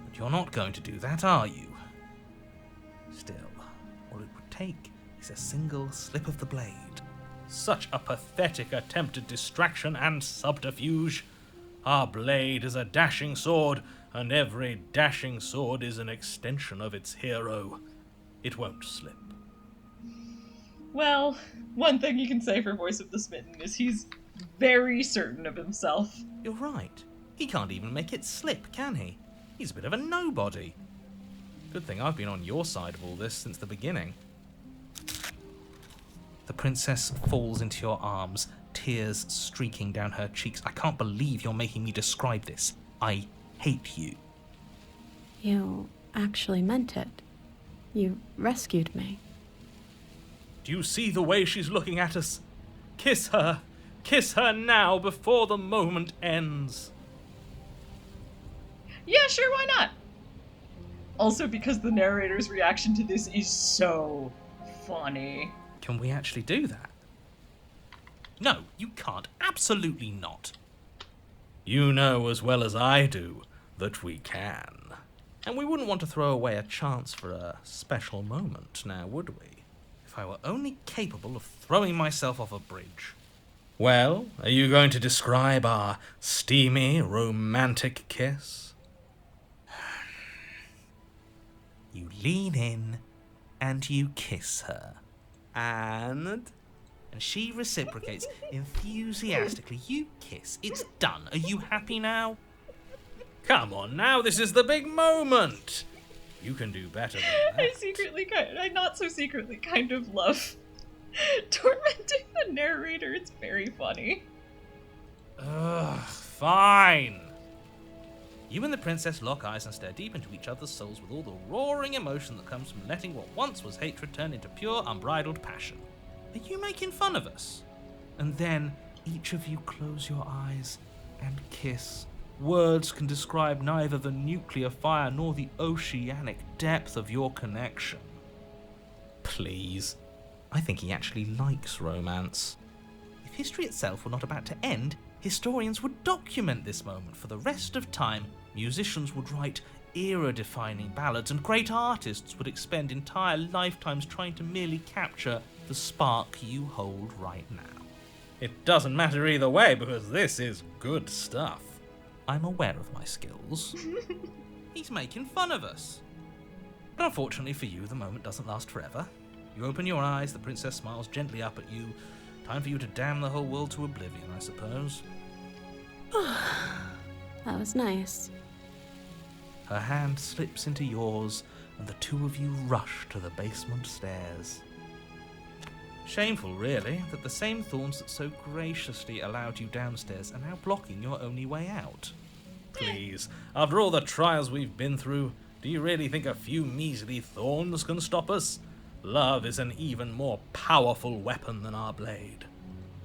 But you're not going to do that, are you? Still, all it would take is a single slip of the blade. Such a pathetic attempt at distraction and subterfuge. Our blade is a dashing sword, and every dashing sword is an extension of its hero. It won't slip. Well, one thing you can say for Voice of the Smitten is he's very certain of himself. You're right. He can't even make it slip, can he? He's a bit of a nobody. Good thing I've been on your side of all this since the beginning. The princess falls into your arms, tears streaking down her cheeks. I can't believe you're making me describe this. I hate you. You actually meant it. You rescued me. Do you see the way she's looking at us? Kiss her. Kiss her now before the moment ends. Yeah, sure, why not? Also because the narrator's reaction to this is so funny. Can we actually do that? No, you can't. Absolutely not. You know as well as I do that we can. And we wouldn't want to throw away a chance for a special moment, now would we? If I were only capable of throwing myself off a bridge. Well, are you going to describe our steamy, romantic kiss? You lean in and you kiss her. And she reciprocates enthusiastically. You kiss. It's done. Are you happy now? Come on now, this is the big moment! You can do better than that. I not so secretly kind of love tormenting the narrator. It's very funny. Ugh, fine. You and the princess lock eyes and stare deep into each other's souls with all the roaring emotion that comes from letting what once was hatred turn into pure, unbridled passion. Are you making fun of us? And then each of you close your eyes and kiss. Words can describe neither the nuclear fire nor the oceanic depth of your connection. Please. I think he actually likes romance. If history itself were not about to end, historians would document this moment for the rest of time. Musicians would write era-defining ballads, and great artists would expend entire lifetimes trying to merely capture the spark you hold right now. It doesn't matter either way, because this is good stuff. I'm aware of my skills. He's making fun of us. But unfortunately for you, the moment doesn't last forever. You open your eyes, the princess smiles gently up at you. Time for you to damn the whole world to oblivion, I suppose. That was nice. Her hand slips into yours, and the two of you rush to the basement stairs. Shameful, really, that the same thorns that so graciously allowed you downstairs are now blocking your only way out. Please, after all the trials we've been through, do you really think a few measly thorns can stop us? Love is an even more powerful weapon than our blade.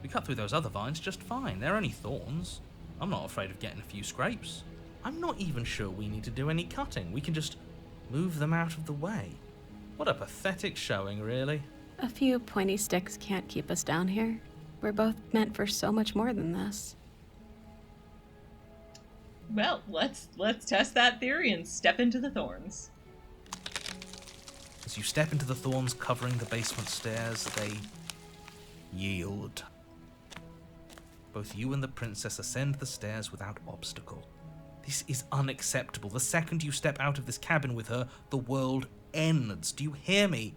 We cut through those other vines just fine. They're only thorns. I'm not afraid of getting a few scrapes. I'm not even sure we need to do any cutting. We can just move them out of the way. What a pathetic showing, really. A few pointy sticks can't keep us down here. We're both meant for so much more than this. Well, let's test that theory and step into the thorns. As you step into the thorns covering the basement stairs, they yield. Both you and the princess ascend the stairs without obstacle. This is unacceptable. The second you step out of this cabin with her, the world ends. Do you hear me?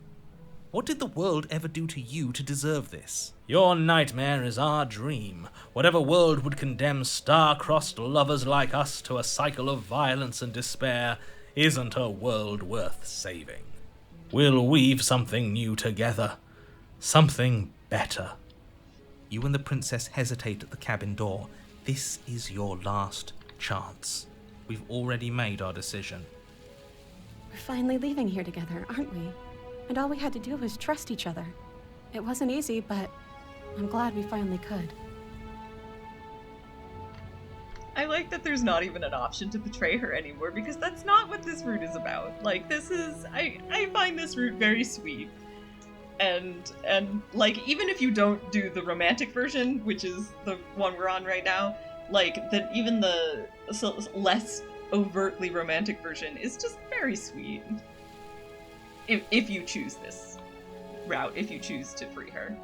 What did the world ever do to you to deserve this? Your nightmare is our dream. Whatever world would condemn star-crossed lovers like us to a cycle of violence and despair isn't a world worth saving. We'll weave something new together. Something better. You and the princess hesitate at the cabin door. This is your last chance. We've already made our decision. We're finally leaving here together, aren't we? And all we had to do was trust each other. It wasn't easy, but I'm glad we finally could. I like that there's not even an option to betray her anymore, because that's not what this route is about. Like, this is... I find this route very sweet. And like, even if you don't do the romantic version, which is the one we're on right now, like, even the less overtly romantic version is just very sweet. If you choose this route, if you choose to free her.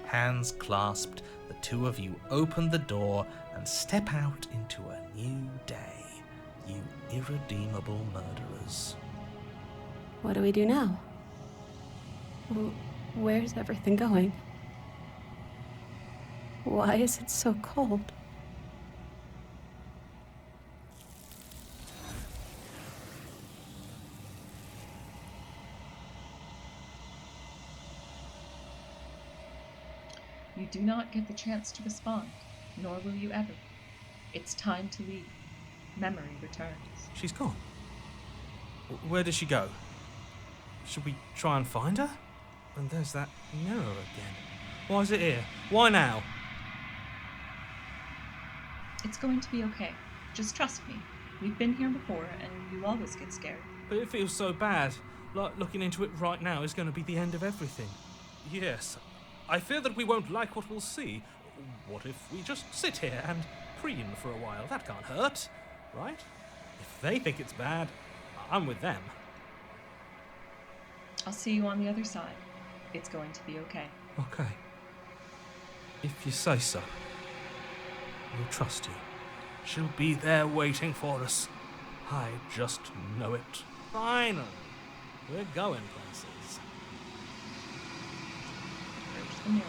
Hands clasped, the two of you open the door and step out into a new day, you irredeemable murderers. What do we do now? Where's everything going? Why is it so cold? You do not get the chance to respond, nor will you ever. It's time to leave. Memory returns. She's gone. Where did she go? Should we try and find her? And there's that mirror again. Why is it here? Why now? It's going to be okay. Just trust me. We've been here before, and you always get scared. But it feels so bad. Like looking into it right now is going to be the end of everything. Yes, I fear that we won't like what we'll see. What if we just sit here and preen for a while? That can't hurt, right? If they think it's bad, I'm with them. I'll see you on the other side. It's going to be okay. Okay. If you say so, we'll trust you. She'll be there waiting for us. I just know it. Finally, we're going places. There's the mirror.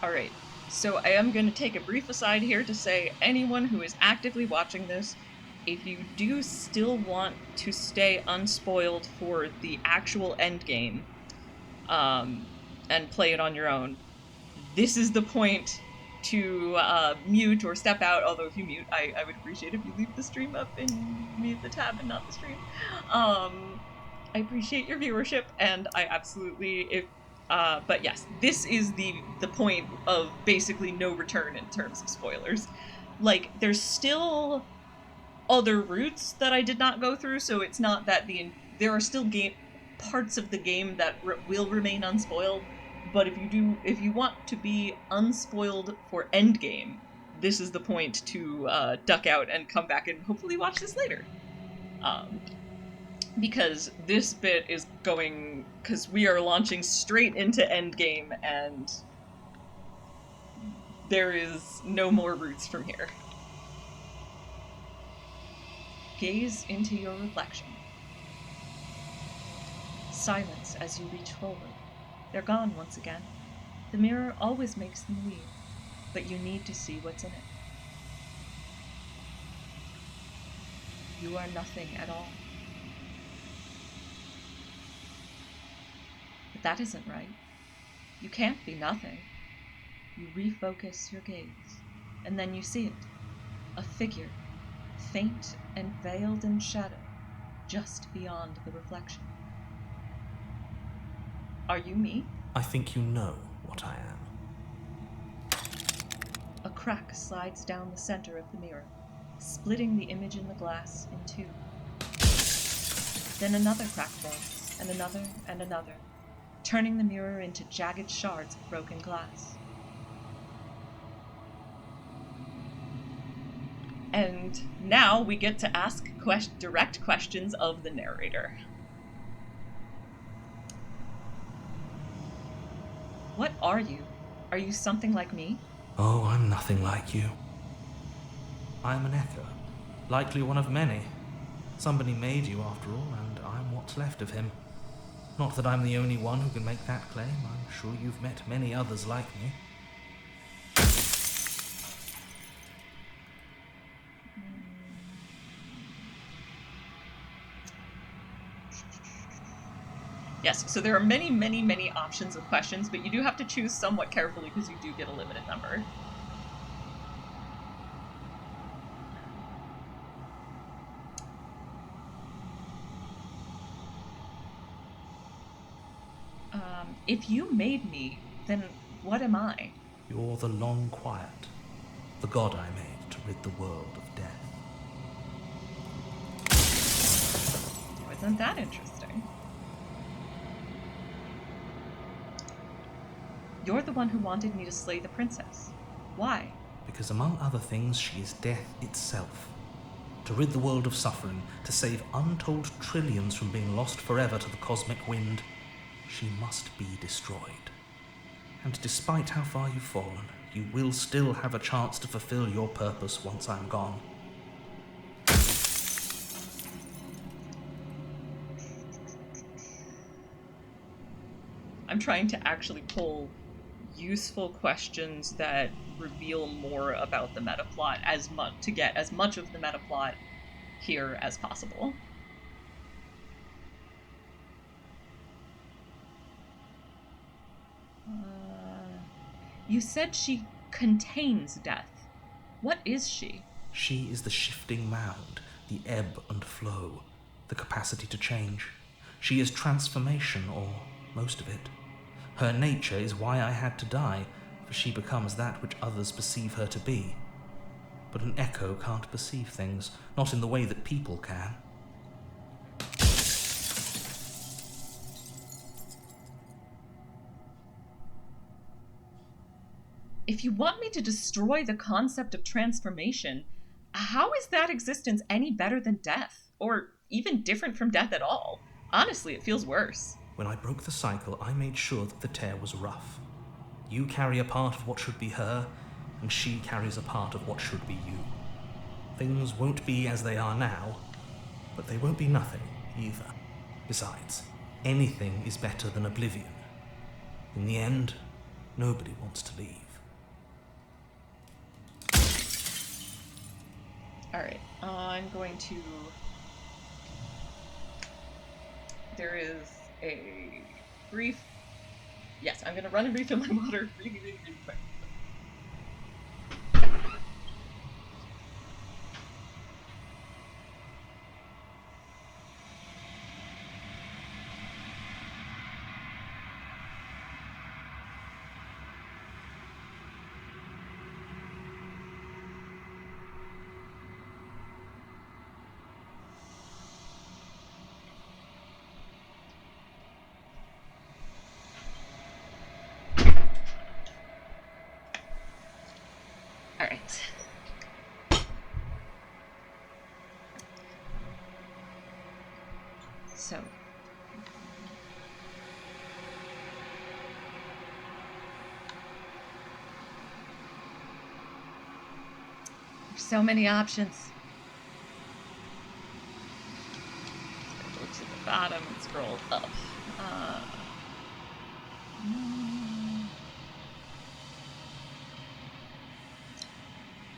Alright, so I am going to take a brief aside here to say anyone who is actively watching this, if you do still want to stay unspoiled for the actual endgame, and play it on your own, this is the point to mute or step out, although if you mute, I would appreciate if you leave the stream up and mute the tab and not the stream. I appreciate your viewership, and I absolutely, but yes, this is the point of basically no return in terms of spoilers. Like, there's still other routes that I did not go through, so it's not that there are still parts of the game that will remain unspoiled, but if you want to be unspoiled for endgame, this is the point to duck out and come back and hopefully watch this later. Because this bit is going, because we are launching straight into endgame, and there is no more routes from here. Gaze into your reflection. Silence as you reach forward. They're gone once again. The mirror always makes them leave, but you need to see what's in it. You are nothing at all. But that isn't right. You can't be nothing. You refocus your gaze, and then you see it. A figure, faint and veiled in shadow, just beyond the reflection. Are you me? I think you know what I am. A crack slides down the center of the mirror, splitting the image in the glass in two. Then another crack forms, and another, turning the mirror into jagged shards of broken glass. And now we get to ask direct questions of the narrator. What are you? Are you something like me? Oh, I'm nothing like you. I'm an echo, likely one of many. Somebody made you after all, and I'm what's left of him. Not that I'm the only one who can make that claim. I'm sure you've met many others like me. Yes, so there are many, many, many options of questions, but you do have to choose somewhat carefully because you do get a limited number. If you made me, then what am I? You're the long quiet, the god I made to rid the world of death. Isn't that interesting? You're the one who wanted me to slay the princess. Why? Because among other things, she is death itself. To rid the world of suffering, to save untold trillions from being lost forever to the cosmic wind, she must be destroyed. And despite how far you've fallen, you will still have a chance to fulfill your purpose once I'm gone. I'm trying to actually pull useful questions that reveal more about the meta plot to get as much of the meta plot here as possible. You said she contains death. What is she? She is the shifting mound, the ebb and flow, the capacity to change. She is transformation, or most of it. Her nature is why I had to die, for she becomes that which others perceive her to be. But an echo can't perceive things, not in the way that people can. If you want me to destroy the concept of transformation, how is that existence any better than death? Or even different from death at all? Honestly, it feels worse. When I broke the cycle, I made sure that the tear was rough. You carry a part of what should be her, and she carries a part of what should be you. Things won't be as they are now, but they won't be nothing either. Besides, anything is better than oblivion. In the end, nobody wants to leave. Alright, I'm going to... There is a brief... Yes, I'm going to run and refill my water really, really, really quick. Alright. So. There's so many options. Go to the bottom and scroll up.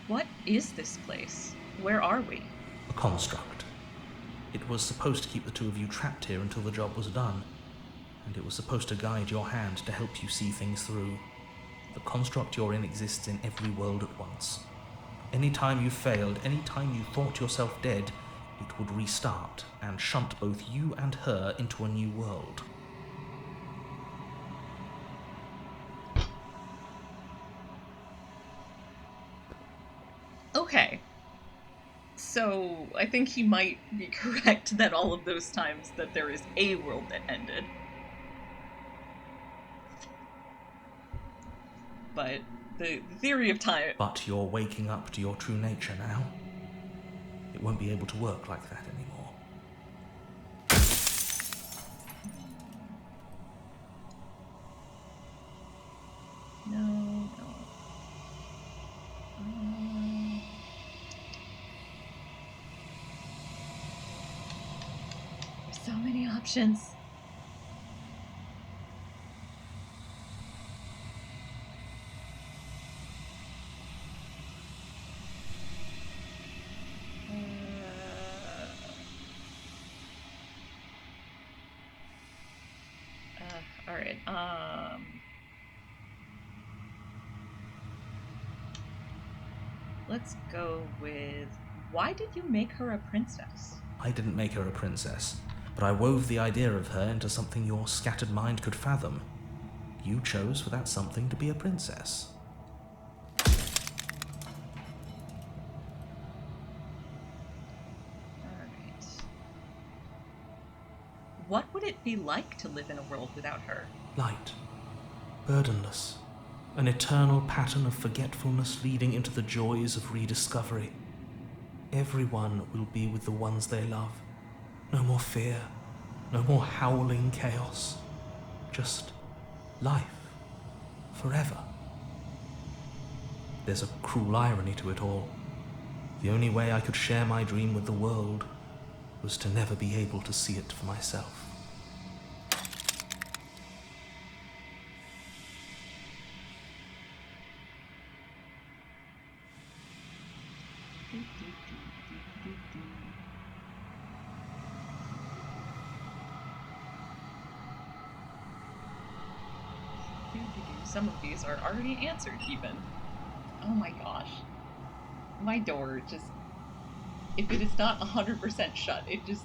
What is this place? Where are we? A construct. It was supposed to keep the two of you trapped here until the job was done, and it was supposed to guide your hand to help you see things through. The construct you're in exists in every world at once. Any time you failed, any time you thought yourself dead, it would restart and shunt both you and her into a new world. Okay. So, I think he might be correct that all of those times that there is a world that ended. But the theory of time... But you're waking up to your true nature now. It won't be able to work like that anymore. No. There's so many options. All right. Let's go with, why did you make her a princess? I didn't make her a princess, but I wove the idea of her into something your scattered mind could fathom. You chose for that something to be a princess. Alright. What would it be like to live in a world without her? Light. Burdenless. An eternal pattern of forgetfulness leading into the joys of rediscovery. Everyone will be with the ones they love. No more fear. No more howling chaos. Just life. Forever. There's a cruel irony to it all. The only way I could share my dream with the world was to never be able to see it for myself. Some of these are already answered, even. Oh my gosh. My door just... If it is not 100% shut, it just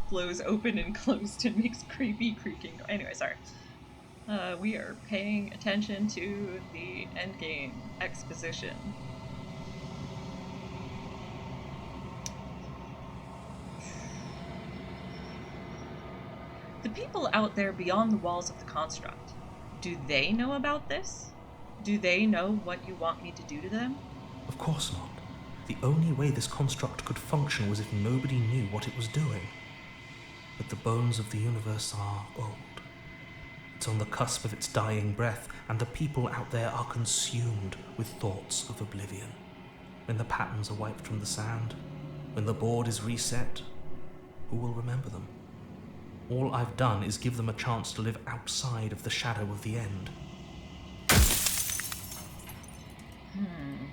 flows open and closed and makes creepy creaking. Anyway, sorry. We are paying attention to the endgame exposition. The people out there beyond the walls of the construct, do they know about this? Do they know what you want me to do to them? Of course not. The only way this construct could function was if nobody knew what it was doing. but the bones of the universe are old. It's on the cusp of its dying breath, and the people out there are consumed with thoughts of oblivion. When the patterns are wiped from the sand, when the board is reset, who will remember them? All I've done is give them a chance to live outside of the shadow of the end.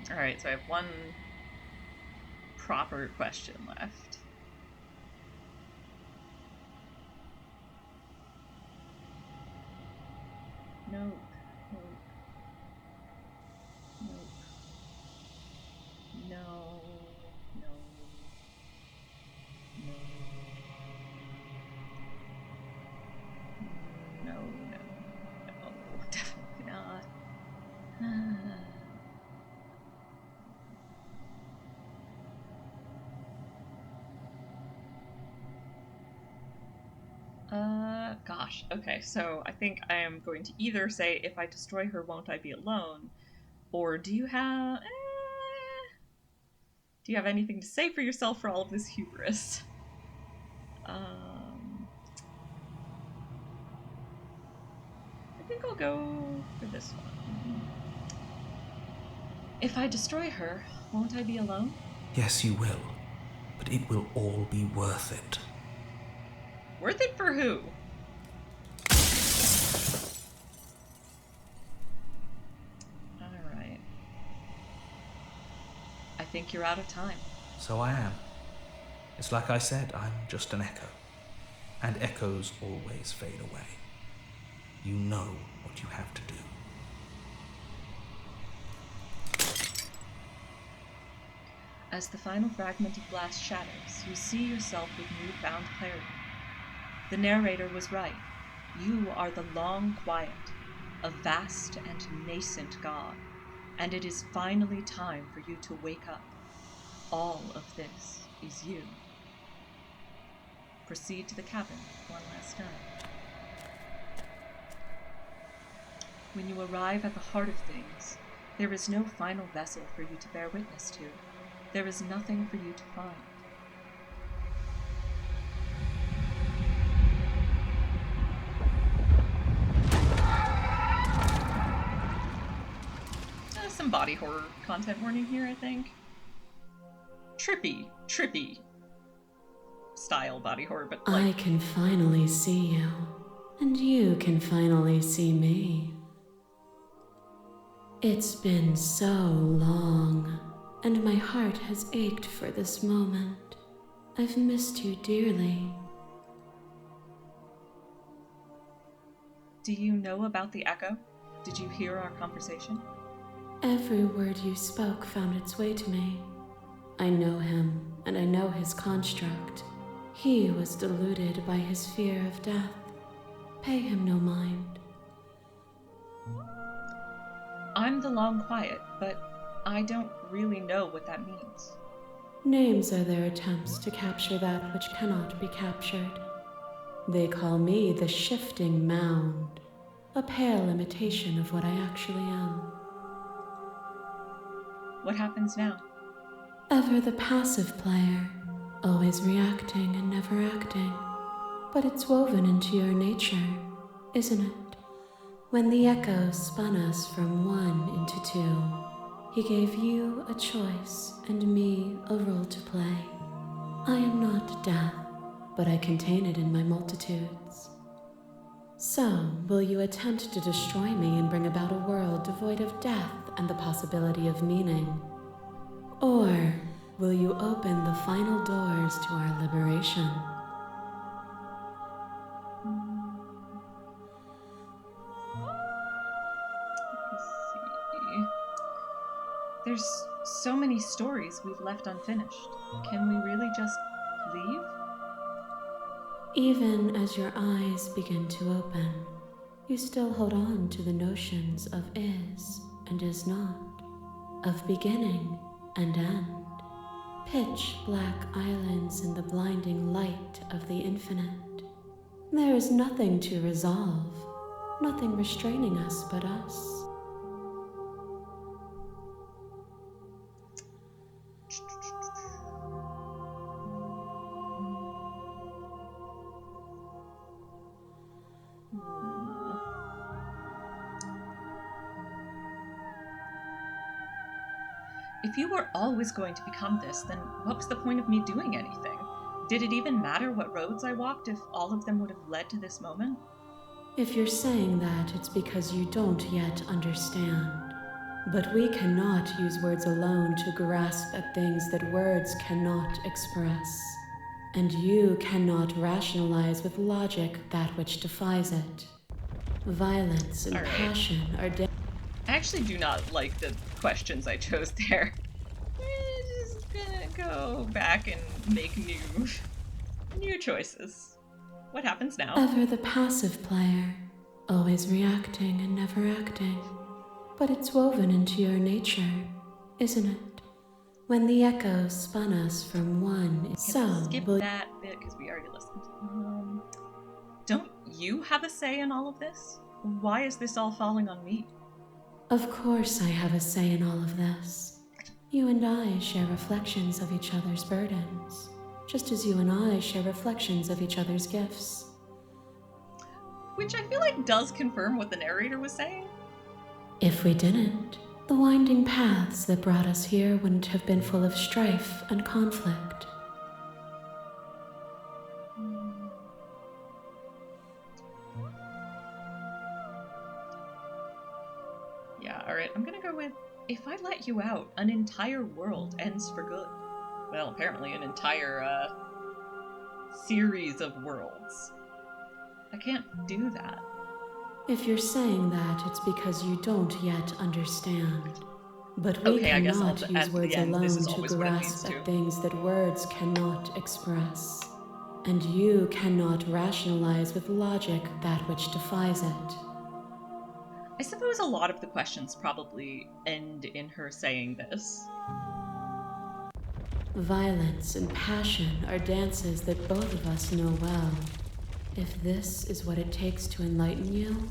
Alright, so I have one proper question left. Nope. No. Definitely not. Gosh. Okay, so I think I am going to either say, if I destroy her, won't I be alone? Or do you have... do you have anything to say for yourself for all of this hubris? I think I'll go for this one. If I destroy her, won't I be alone? Yes, you will, but it will all be worth it. Worth it for who? Alright. I think you're out of time. So I am. It's like I said, I'm just an echo. And echoes always fade away. You know what you have to do. As the final fragment of Blast shatters, you see yourself with newfound clarity. The narrator was right. You are the Long Quiet, a vast and nascent god, and it is finally time for you to wake up. All of this is you. Proceed to the cabin one last time. When you arrive at the heart of things, there is no final vessel for you to bear witness to. There is nothing for you to find. Some body horror content warning here, I think. Trippy style body horror, but like... I can finally see you, and you can finally see me. It's been so long, and my heart has ached for this moment. I've missed you dearly. Do you know about the Echo? Did you hear our conversation? Every word you spoke found its way to me. I know him, and I know his construct. He was deluded by his fear of death. Pay him no mind. I'm the Long Quiet, but I don't really know what that means. Names are their attempts to capture that which cannot be captured. They call me the Shifting Mound, a pale imitation of what I actually am. What happens now? Ever the passive player, always reacting and never acting. But it's woven into your nature, isn't it? When the Echo spun us from one into two, he gave you a choice and me a role to play. I am not death, but I contain it in my multitudes. So, will you attempt to destroy me and bring about a world devoid of death and the possibility of meaning? Or will you open the final doors to our liberation? Let's see. There's so many stories we've left unfinished. Can we really just leave? Even as your eyes begin to open, you still hold on to the notions of is and is not, of beginning and end, pitch black islands in the blinding light of the infinite. There is nothing to resolve, nothing restraining us but us. If you were always going to become this, then what was the point of me doing anything? Did it even matter what roads I walked if all of them would have led to this moment? If you're saying that, it's because you don't yet understand. But we cannot use words alone to grasp at things that words cannot express. And you cannot rationalize with logic that which defies it. Violence and passion are I actually do not like the questions I chose there. Just gonna go back and make new choices. What happens now? Ever the passive player, always reacting and never acting. But it's woven into your nature, isn't it? When the echoes spun us from one, skip that bit because we already listened. Don't you have a say in all of this? Why is this all falling on me? Of course I have a say in all of this. You and I share reflections of each other's burdens, just as you and I share reflections of each other's gifts. Which I feel like does confirm what the narrator was saying. If we didn't, the winding paths that brought us here wouldn't have been full of strife and conflict. Yeah, alright, I'm gonna go with, if I let you out, an entire world ends for good. Well, apparently an entire, series of worlds. I can't do that. If you're saying that, it's because you don't yet understand. But we cannot use words alone to grasp at things that words cannot express. And you cannot rationalize with logic that which defies it. I suppose a lot of the questions probably end in her saying this. Violence and passion are dances that both of us know well. If this is what it takes to enlighten you,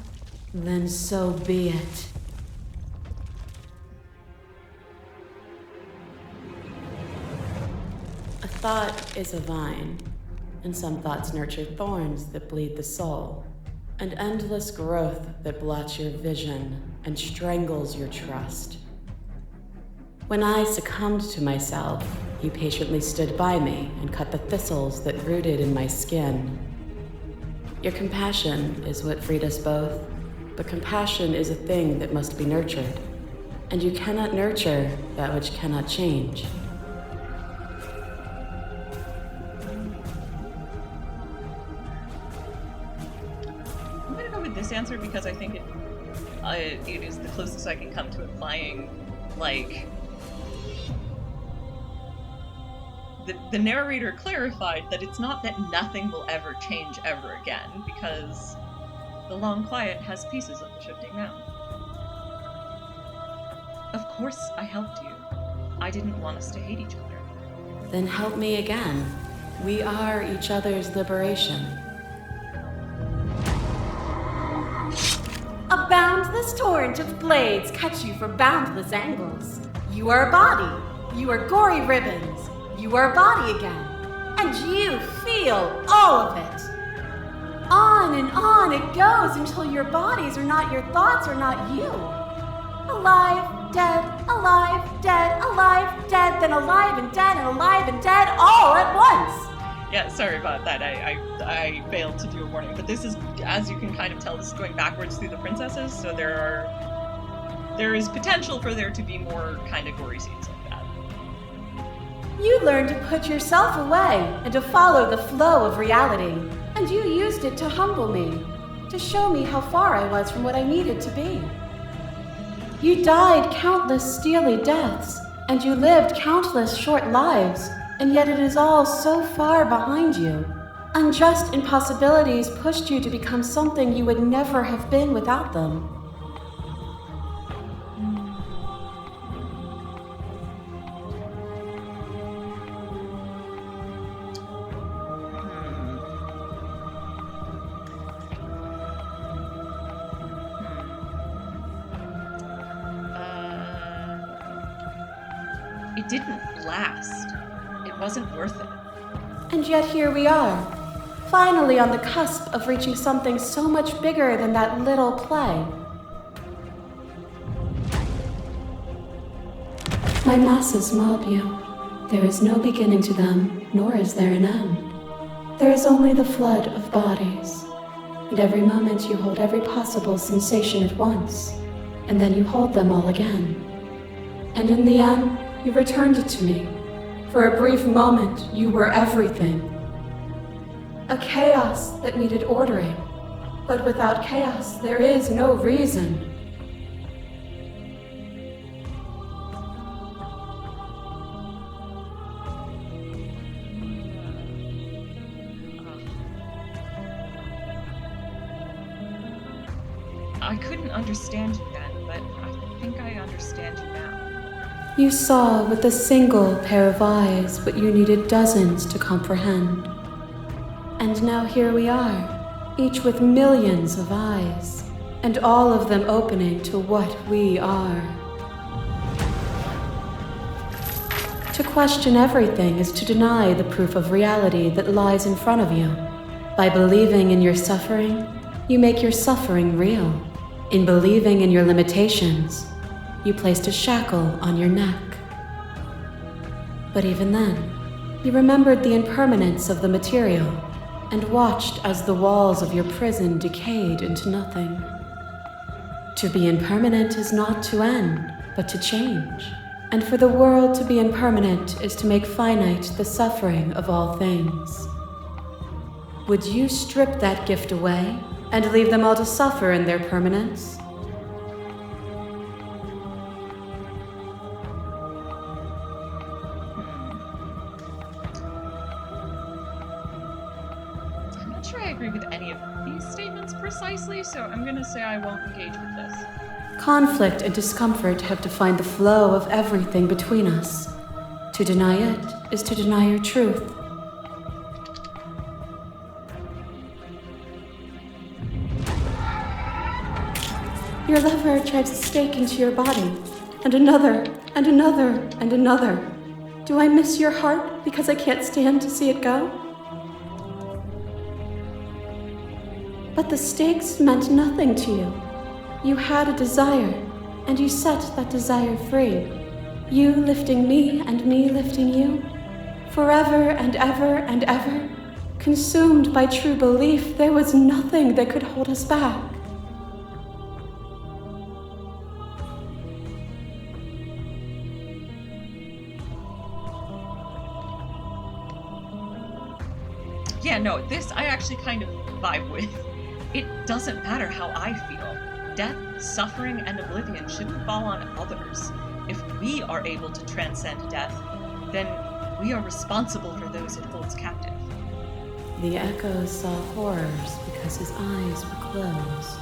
then so be it. A thought is a vine, and some thoughts nurture thorns that bleed the soul, and endless growth that blots your vision and strangles your trust. When I succumbed to myself, you patiently stood by me and cut the thistles that rooted in my skin. Your compassion is what freed us both, but compassion is a thing that must be nurtured, and you cannot nurture that which cannot change. I'm gonna go with this answer because I think it is the closest I can come to implying, like, the narrator clarified that it's not that nothing will ever change ever again, because the long quiet has pieces of the shifting mound. Of course I helped you. I didn't want us to hate each other. Then help me again. We are each other's liberation. A boundless torrent of blades cut you from boundless angles. You are a body. You are gory ribbons. You are a body again. And you feel all of it. On and on it goes until your bodies are not your thoughts or not you. Alive, dead, alive, dead, alive, dead, then alive and dead all at once. Yeah, sorry about that. I failed to do a warning, but this is, as you can kind of tell, this is going backwards through the princesses, so there is potential for there to be more kind of gory scenes like that. You learned to put yourself away and to follow the flow of reality, and you used it to humble me, to show me how far I was from what I needed to be. You died countless steely deaths, and you lived countless short lives, and yet it is all so far behind you. Unjust impossibilities pushed you to become something you would never have been without them. It didn't last. It wasn't worth it. And yet here we are, finally on the cusp of reaching something so much bigger than that little play. My masses mob you. There is no beginning to them, nor is there an end. There is only the flood of bodies. And every moment you hold every possible sensation at once, and then you hold them all again. And in the end, you returned it to me. For a brief moment, you were everything. A chaos that needed ordering. But without chaos, there is no reason. I couldn't understand you then, but I think I understand you now. You saw with a single pair of eyes what you needed dozens to comprehend. And now here we are, each with millions of eyes, and all of them opening to what we are. To question everything is to deny the proof of reality that lies in front of you. By believing in your suffering, you make your suffering real. In believing in your limitations, you placed a shackle on your neck. But even then, you remembered the impermanence of the material and watched as the walls of your prison decayed into nothing. To be impermanent is not to end, but to change. And for the world to be impermanent is to make finite the suffering of all things. Would you strip that gift away and leave them all to suffer in their permanence? I'm not sure I agree with any of these statements precisely, so I'm gonna say I won't engage with this. Conflict and discomfort have defined the flow of everything between us. To deny it is to deny your truth. Your lover drives a stake into your body, and another, and another, and another. Do I miss your heart because I can't stand to see it go? But the stakes meant nothing to you. You had a desire, and you set that desire free. You lifting me and me lifting you. Forever and ever and ever. Consumed by true belief, there was nothing that could hold us back. Yeah, no, this I actually kind of vibe with. It doesn't matter how I feel. Death, suffering, and oblivion shouldn't fall on others. If we are able to transcend death, then we are responsible for those it holds captive. The echo saw horrors because his eyes were closed.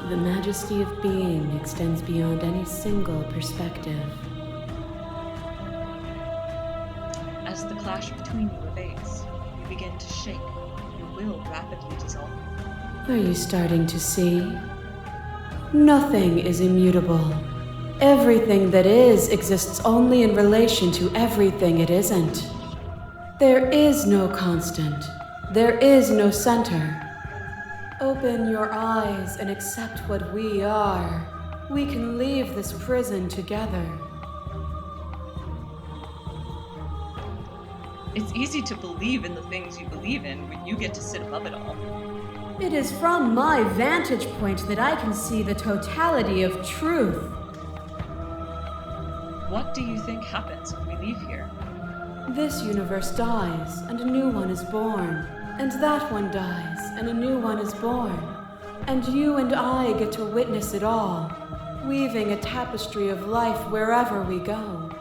The majesty of being extends beyond any single perspective. As the clash between you abates, you begin to shake. Your will rapidly dissolve. Are you starting to see? Nothing is immutable. Everything that is exists only in relation to everything it isn't. There is no constant. There is no center. Open your eyes and accept what we are. We can leave this prison together. It's easy to believe in the things you believe in when you get to sit above it all. It is from my vantage point that I can see the totality of truth. What do you think happens when we leave here? This universe dies, and a new one is born. And that one dies, and a new one is born. And you and I get to witness it all, weaving a tapestry of life wherever we go.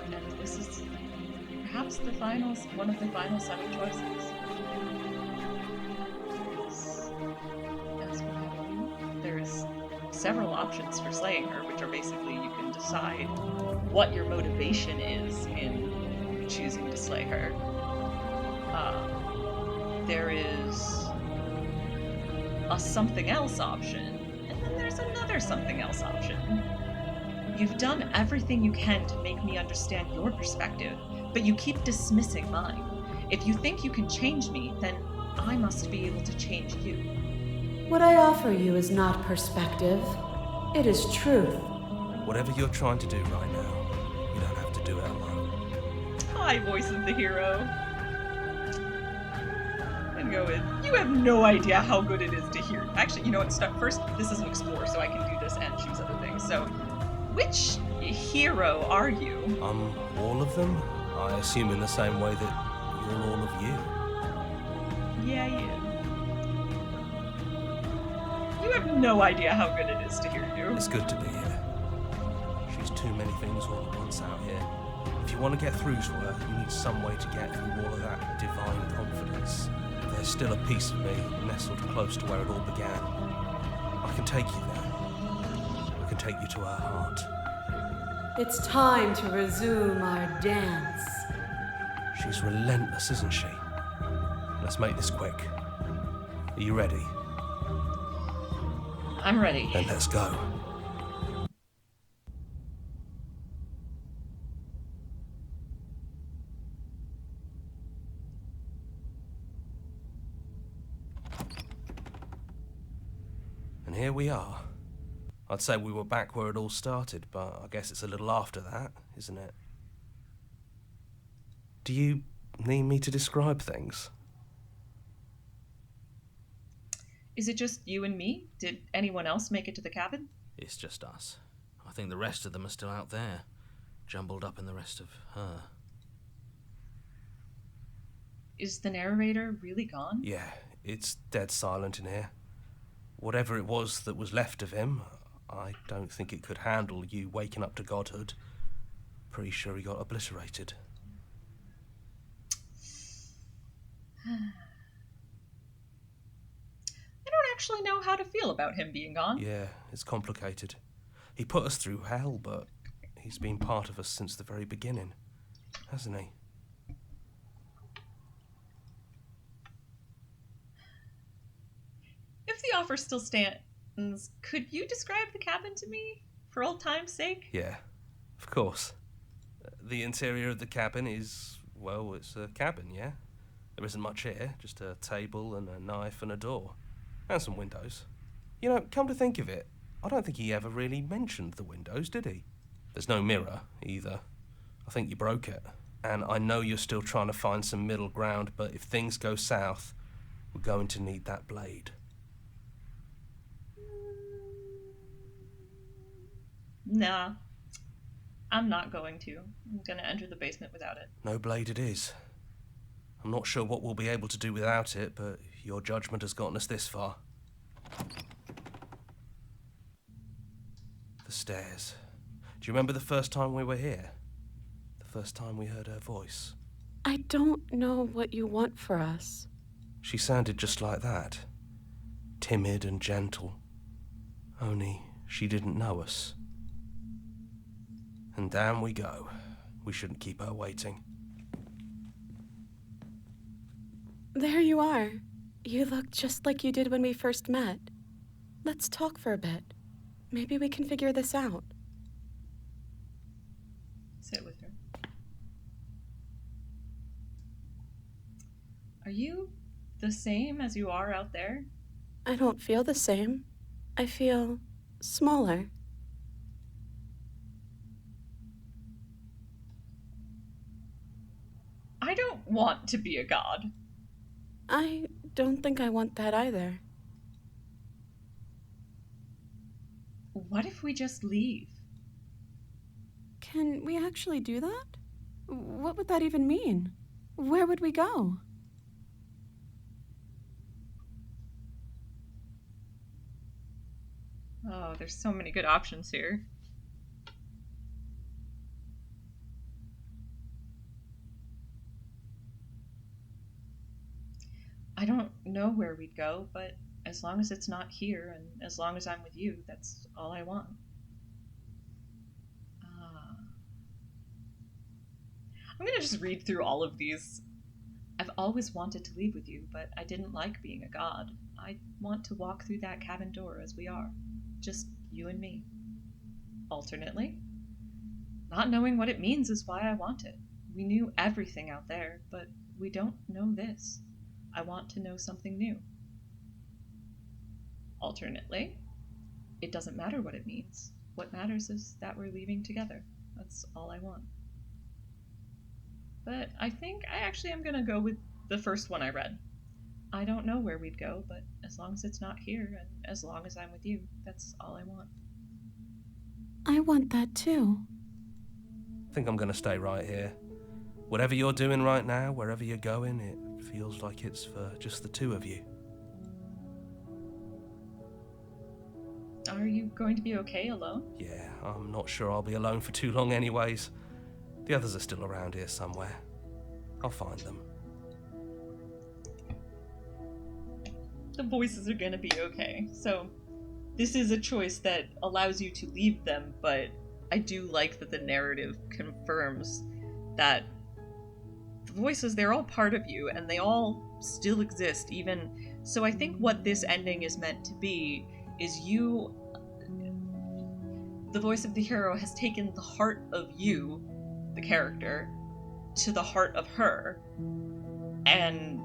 And this is perhaps one of the final 7 choices. There's several options for slaying her, which are basically you can decide what your motivation is in choosing to slay her. There is a something else option, and then there's another something else option. You've done everything you can to make me understand your perspective, but you keep dismissing mine. If you think you can change me, then I must be able to change you. What I offer you is not perspective. It is truth. Whatever you're trying to do right now, you don't have to do it alone. Hi, voice of the hero. And go in. You have no idea how good it is to hear. Actually, you know what? First, this is an explore, so I can do this and choose other things. So, which hero are you? I'm all of them? I assume in the same way that you're all of you. Yeah. You have no idea how good it is to hear you. It's good to be here. She's too many things all at once out here. If you want to get through to her, you need some way to get through all of that divine confidence. There's still a piece of me nestled close to where it all began. I can take you there. I can take you to her heart. It's time to resume our dance. She's relentless, isn't she? Let's make this quick. Are you ready? I'm ready. Then let's go. And here we are. I'd say we were back where it all started, but I guess it's a little after that, isn't it? Do you need me to describe things? Is it just you and me? Did anyone else make it to the cabin? It's just us. I think the rest of them are still out there, jumbled up in the rest of her. Is the narrator really gone? Yeah, it's dead silent in here. Whatever it was that was left of him, I don't think it could handle you waking up to godhood. Pretty sure he got obliterated. I don't actually know how to feel about him being gone. Yeah, it's complicated. He put us through hell, but he's been part of us since the very beginning, hasn't he? If the offer still stands, could you describe the cabin to me, for old time's sake? Yeah, of course. The interior of the cabin is, well, it's a cabin, yeah? There isn't much here, just a table and a knife and a door. And some windows. You know, come to think of it, I don't think he ever really mentioned the windows, did he? There's no mirror, either. I think you broke it. And I know you're still trying to find some middle ground, but if things go south, we're going to need that blade. Nah. I'm not going to. I'm gonna enter the basement without it. No blade it is. I'm not sure what we'll be able to do without it, but your judgment has gotten us this far. The stairs. Do you remember the first time we were here? The first time we heard her voice? I don't know what you want for us. She sounded just like that. Timid and gentle. Only she didn't know us. And down we go. We shouldn't keep her waiting. There you are. You look just like you did when we first met. Let's talk for a bit. Maybe we can figure this out. Sit with her. Are you the same as you are out there? I don't feel the same. I feel smaller. I don't want to be a god. I don't think I want that either. What if we just leave? Can we actually do that? What would that even mean? Where would we go? Oh, there's so many good options here. I don't know where we'd go, but as long as it's not here, and as long as I'm with you, that's all I want. I'm gonna just read through all of these. I've always wanted to leave with you, but I didn't like being a god. I want to walk through that cabin door as we are. Just you and me. Alternately. Not knowing what it means is why I want it. We knew everything out there, but we don't know this. I want to know something new. Alternately, it doesn't matter what it means. what matters is that we're leaving together. That's all I want. But I think I actually am gonna go with the first one I read. I don't know where we'd go, but as long as it's not here, and as long as I'm with you, that's all I want. I want that too. I think I'm gonna stay right here. Whatever you're doing right now, wherever you're going, it feels like it's for just the two of you. Are you going to be okay alone? Yeah, I'm not sure I'll be alone for too long anyways. The others are still around here somewhere. I'll find them. The voices are gonna be okay. So, this is a choice that allows you to leave them, but I do like that the narrative confirms that the voices, they're all part of you, and they all still exist, even... So I think what this ending is meant to be is you... The voice of the hero has taken the heart of you, the character, to the heart of her, and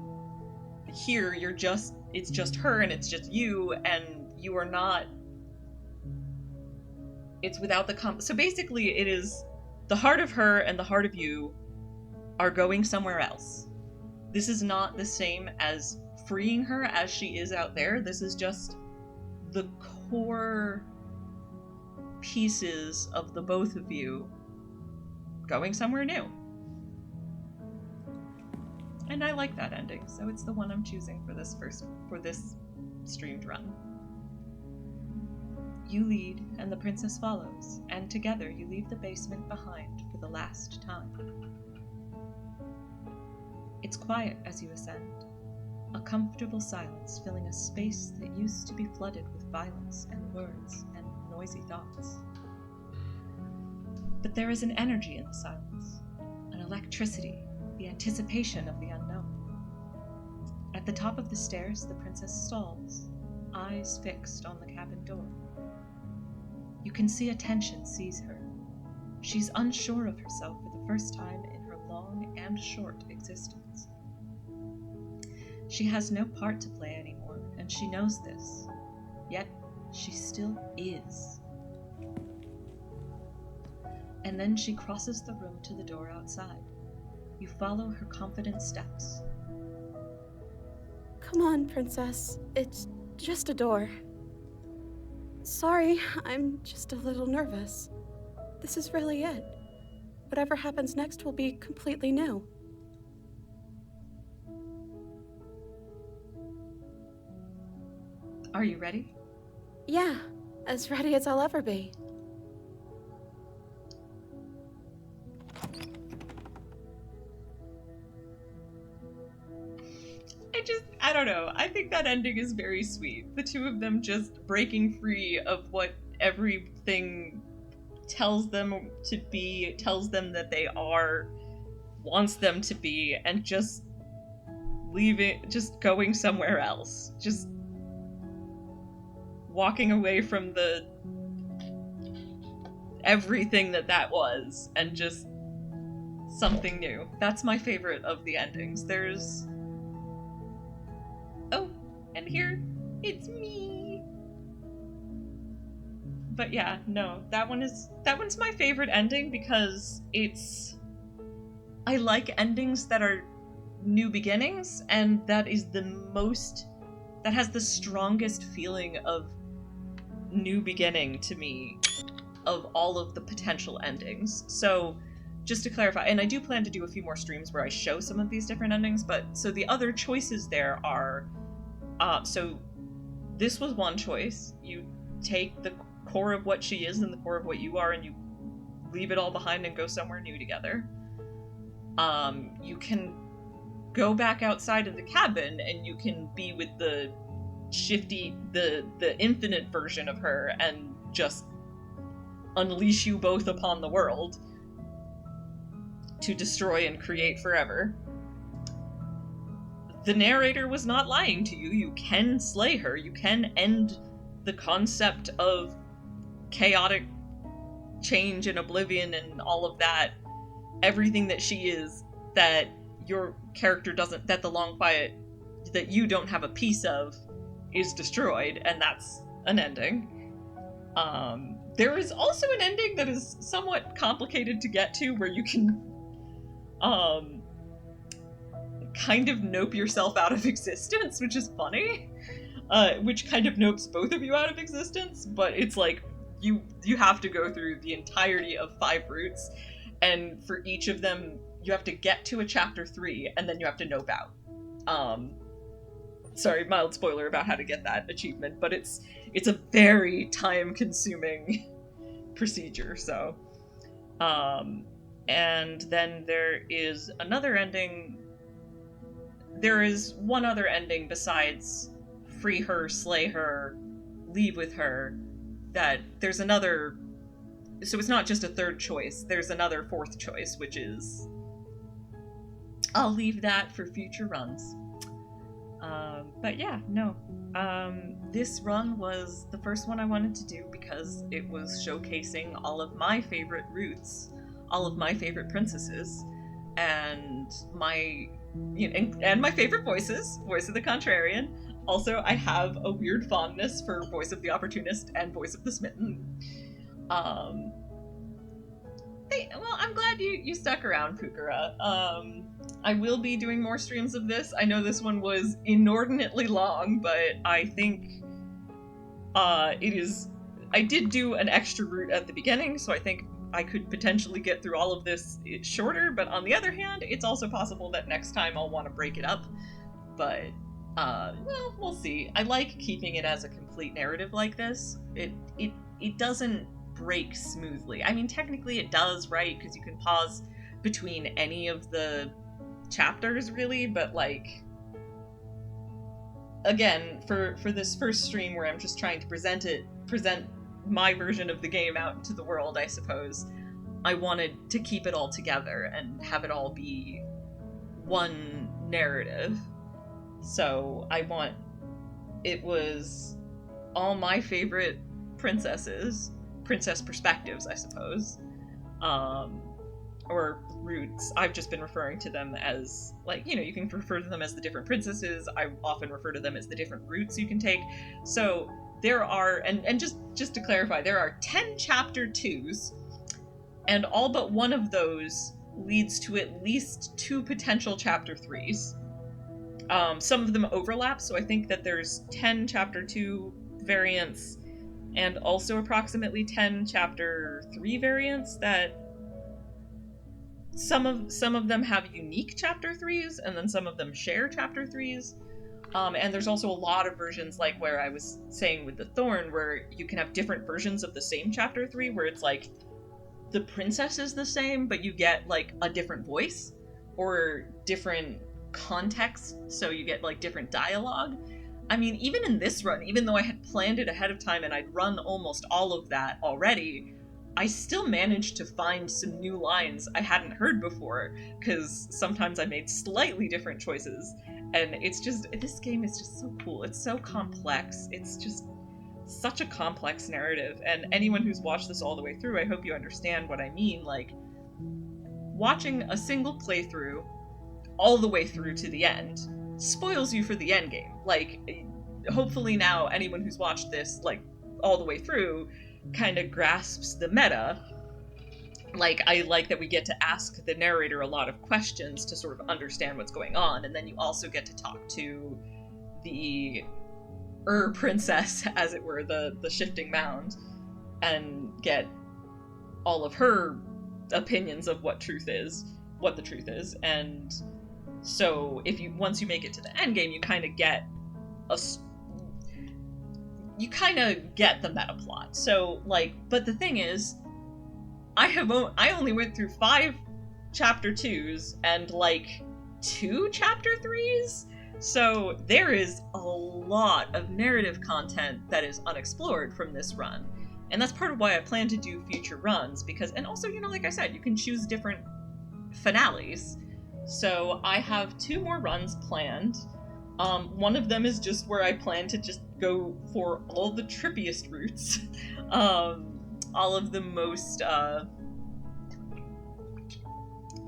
here you're just... It's just her, and it's just you, and you are not... It's without the So basically, it is the heart of her and the heart of you are going somewhere else. This is not the same as freeing her as she is out there. This is just the core pieces of the both of you going somewhere new. And I like that ending, so it's the one I'm choosing for this streamed run. You lead, and the princess follows, and together you leave the basement behind for the last time. It's quiet as you ascend, a comfortable silence filling a space that used to be flooded with violence and words and noisy thoughts. But there is an energy in the silence, an electricity, the anticipation of the unknown. At the top of the stairs, the princess stalls, eyes fixed on the cabin door. You can see a tension seize her. She's unsure of herself for the first time in her long and short existence. She has no part to play anymore, and she knows this. Yet, she still is. And then she crosses the room to the door outside. You follow her confident steps. Come on, princess. It's just a door. Sorry, I'm just a little nervous. This is really it. Whatever happens next will be completely new. Are you ready? Yeah, as ready as I'll ever be. I don't know. I think that ending is very sweet. The two of them just breaking free of what everything tells them to be, tells them that they are, wants them to be, and just leaving, just going somewhere else. Just walking away from the everything that was, and just something new. That's my favorite of the endings. There's... Oh, and here, it's me. But yeah, no, that one's my favorite ending because it's... I like endings that are new beginnings, and that is that has the strongest feeling of new beginning to me of all of the potential endings. So, just to clarify, and I do plan to do a few more streams where I show some of these different endings, but so the other choices there are, so this was one choice. You take the core of what she is and the core of what you are, and you leave it all behind and go somewhere new together. You can go back outside of the cabin and you can be with the shifty, the infinite version of her and just unleash you both upon the world to destroy and create forever. The narrator was not lying to you. You can slay her. You can end the concept of chaotic change and oblivion and all of that. Everything that she is, that your character doesn't, that the Long Quiet, that you don't have a piece of, is destroyed, and that's an ending. There is also an ending that is somewhat complicated to get to, where you can kind of nope yourself out of existence, which is funny. Which kind of nopes both of you out of existence, but it's like you have to go through the entirety of 5 routes, and for each of them you have to get to a chapter 3 and then you have to nope out. Sorry, mild spoiler about how to get that achievement, but it's a very time-consuming procedure. So, and then there is another ending. There is one other ending besides free her, slay her, leave with her. That there's another. So it's not just a third choice. There's another 4th choice, which is. I'll leave that for future runs. But yeah, no. This run was the first one I wanted to do because it was showcasing all of my favorite routes, all of my favorite princesses, and my favorite voices, Voice of the Contrarian. Also, I have a weird fondness for Voice of the Opportunist and Voice of the Smitten. Well, I'm glad you stuck around, Pukara. I will be doing more streams of this. I know this one was inordinately long, but I think it is... I did do an extra route at the beginning, so I think I could potentially get through all of this shorter, but on the other hand, it's also possible that next time I'll want to break it up. But, well, we'll see. I like keeping it as a complete narrative like this. It doesn't break smoothly. I mean, technically it does, right? Because you can pause between any of the chapters, really, but like, again, for this first stream where I'm just trying to present my version of the game out into the world, I suppose, I wanted to keep it all together and have it all be one narrative. So it was all my favorite princess perspectives, I suppose, or routes. I've just been referring to them as, like, you can refer to them as the different princesses. I often refer to them as the different routes you can take. So there are, and just to clarify, there are 10 chapter 2s, and all but one of those leads to at least 2 potential chapter 3s. Some of them overlap, so I think that there's 10 chapter 2 variants and also approximately 10 chapter 3 variants that some of them have unique chapter 3s, and then some of them share chapter 3s. And there's also a lot of versions, like where I was saying with the Thorn, where you can have different versions of the same chapter 3, where it's like the princess is the same, but you get like a different voice or different context, so you get like different dialogue. I mean, even in this run, even though I had planned it ahead of time and I'd run almost all of that already, I still managed to find some new lines I hadn't heard before, because sometimes I made slightly different choices, and it's just, this game is just so cool. It's so complex. It's just such a complex narrative, and anyone who's watched this all the way through, I hope you understand what I mean. Like, watching a single playthrough all the way through to the end spoils you for the end game. Like, hopefully now anyone who's watched this, like, all the way through kind of grasps the meta. Like, I like that we get to ask the narrator a lot of questions to sort of understand what's going on, and then you also get to talk to the princess, as it were, the shifting mound, and get all of her opinions of what the truth is. And so once you make it to the end game, you kind of get the meta plot. So, like, but the thing is, I only went through 5 chapter 2s and like 2 chapter 3s. So there is a lot of narrative content that is unexplored from this run. And that's part of why I plan to do future runs, because, and also, like I said, you can choose different finales. So I have 2 more runs planned. One of them is just where I plan to just go for all the trippiest routes. All of the most, I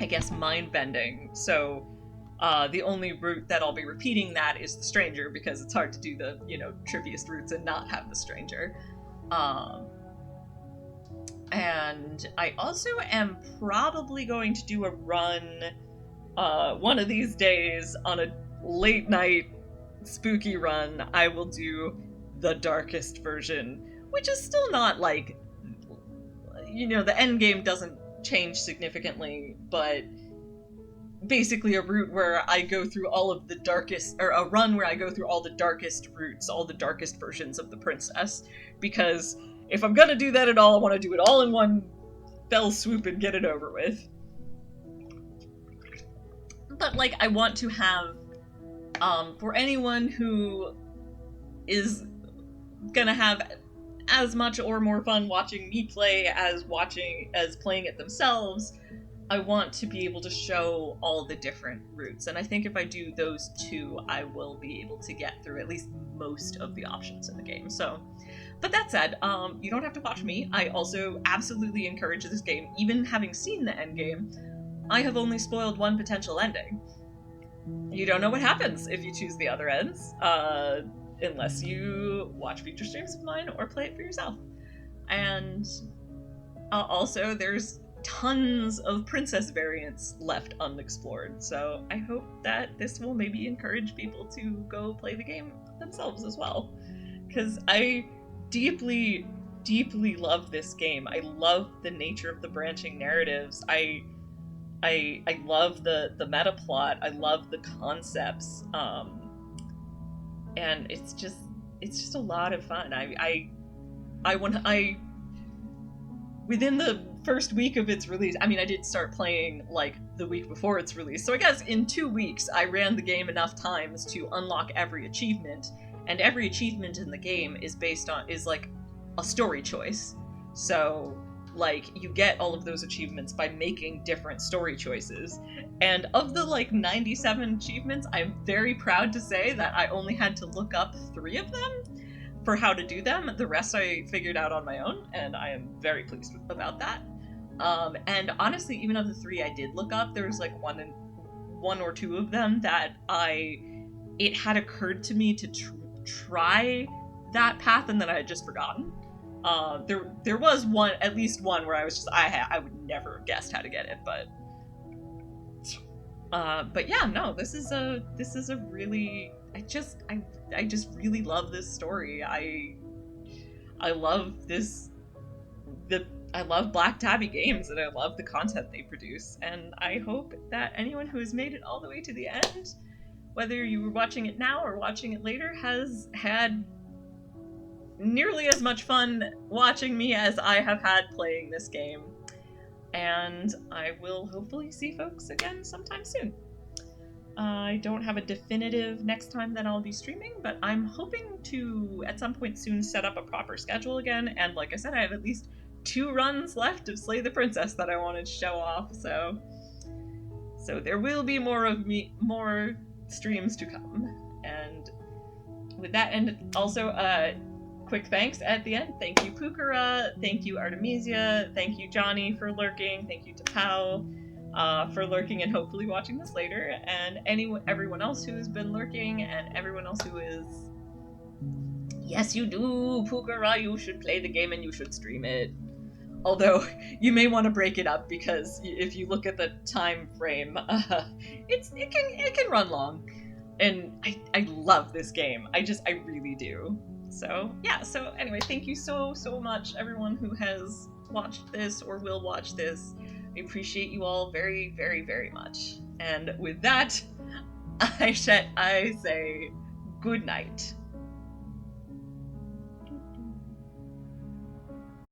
guess, mind-bending. So the only route that I'll be repeating that is the Stranger, because it's hard to do the, trippiest routes and not have the Stranger. And I also am probably going to do a run one of these days on a late night spooky run. I will do the darkest version, which is still not like, you know, the end game doesn't change significantly, but basically a route where I go through all of the darkest, or a run where I go through all the darkest routes, all the darkest versions of the princess, because if I'm gonna do that at all, I want to do it all in one fell swoop and get it over with. But, like, I want to have, for anyone who is gonna have as much or more fun watching me play as playing it themselves, I want to be able to show all the different routes. And I think if I do those two, I will be able to get through at least most of the options in the game. So, but that said, you don't have to watch me. I also absolutely encourage this game, even having seen the end game. I have only spoiled one potential ending. You don't know what happens if you choose the other ends, unless you watch future streams of mine or play it for yourself. And also, there's tons of princess variants left unexplored, so I hope that this will maybe encourage people to go play the game themselves as well. Because I deeply, deeply love this game. I love the nature of the branching narratives. I love the meta plot. I love the concepts, and it's just a lot of fun. Within the first week of its release, I mean, I did start playing like the week before its release, so I guess in 2 weeks I ran the game enough times to unlock every achievement, and every achievement in the game is like a story choice. So, like, you get all of those achievements by making different story choices. And of the, like, 97 achievements, I'm very proud to say that I only had to look up 3 of them for how to do them. The rest I figured out on my own, and I am very pleased about that. And honestly, even of the 3 I did look up, there was, like, one or two of them that it had occurred to me to try that path, and then I had just forgotten. There was at least one where I was just, I would never have guessed how to get it, but yeah, no, this is a really, I just really love this story. I love I love Black Tabby Games, and I love the content they produce, and I hope that anyone who has made it all the way to the end, whether you were watching it now or watching it later, has had nearly as much fun watching me as I have had playing this game. And I will hopefully see folks again sometime soon. I don't have a definitive next time that I'll be streaming, but I'm hoping to, at some point soon, set up a proper schedule again. And like I said, I have at least 2 runs left of Slay the Princess that I wanted to show off, so there will be more streams to come. And with that, and also, quick thanks at the end. Thank you, Pukara. Thank you, Artemisia. Thank you, Johnny, for lurking. Thank you to Pao for lurking and hopefully watching this later. And everyone else who has been lurking, and everyone else who is... Yes, you do, Pukara. You should play the game and you should stream it. Although, you may want to break it up, because if you look at the time frame, it can run long. And I love this game. I really do. So, yeah, so anyway, thank you so much, everyone who has watched this or will watch this. I appreciate you all very, very, very much. And with that, I say good night.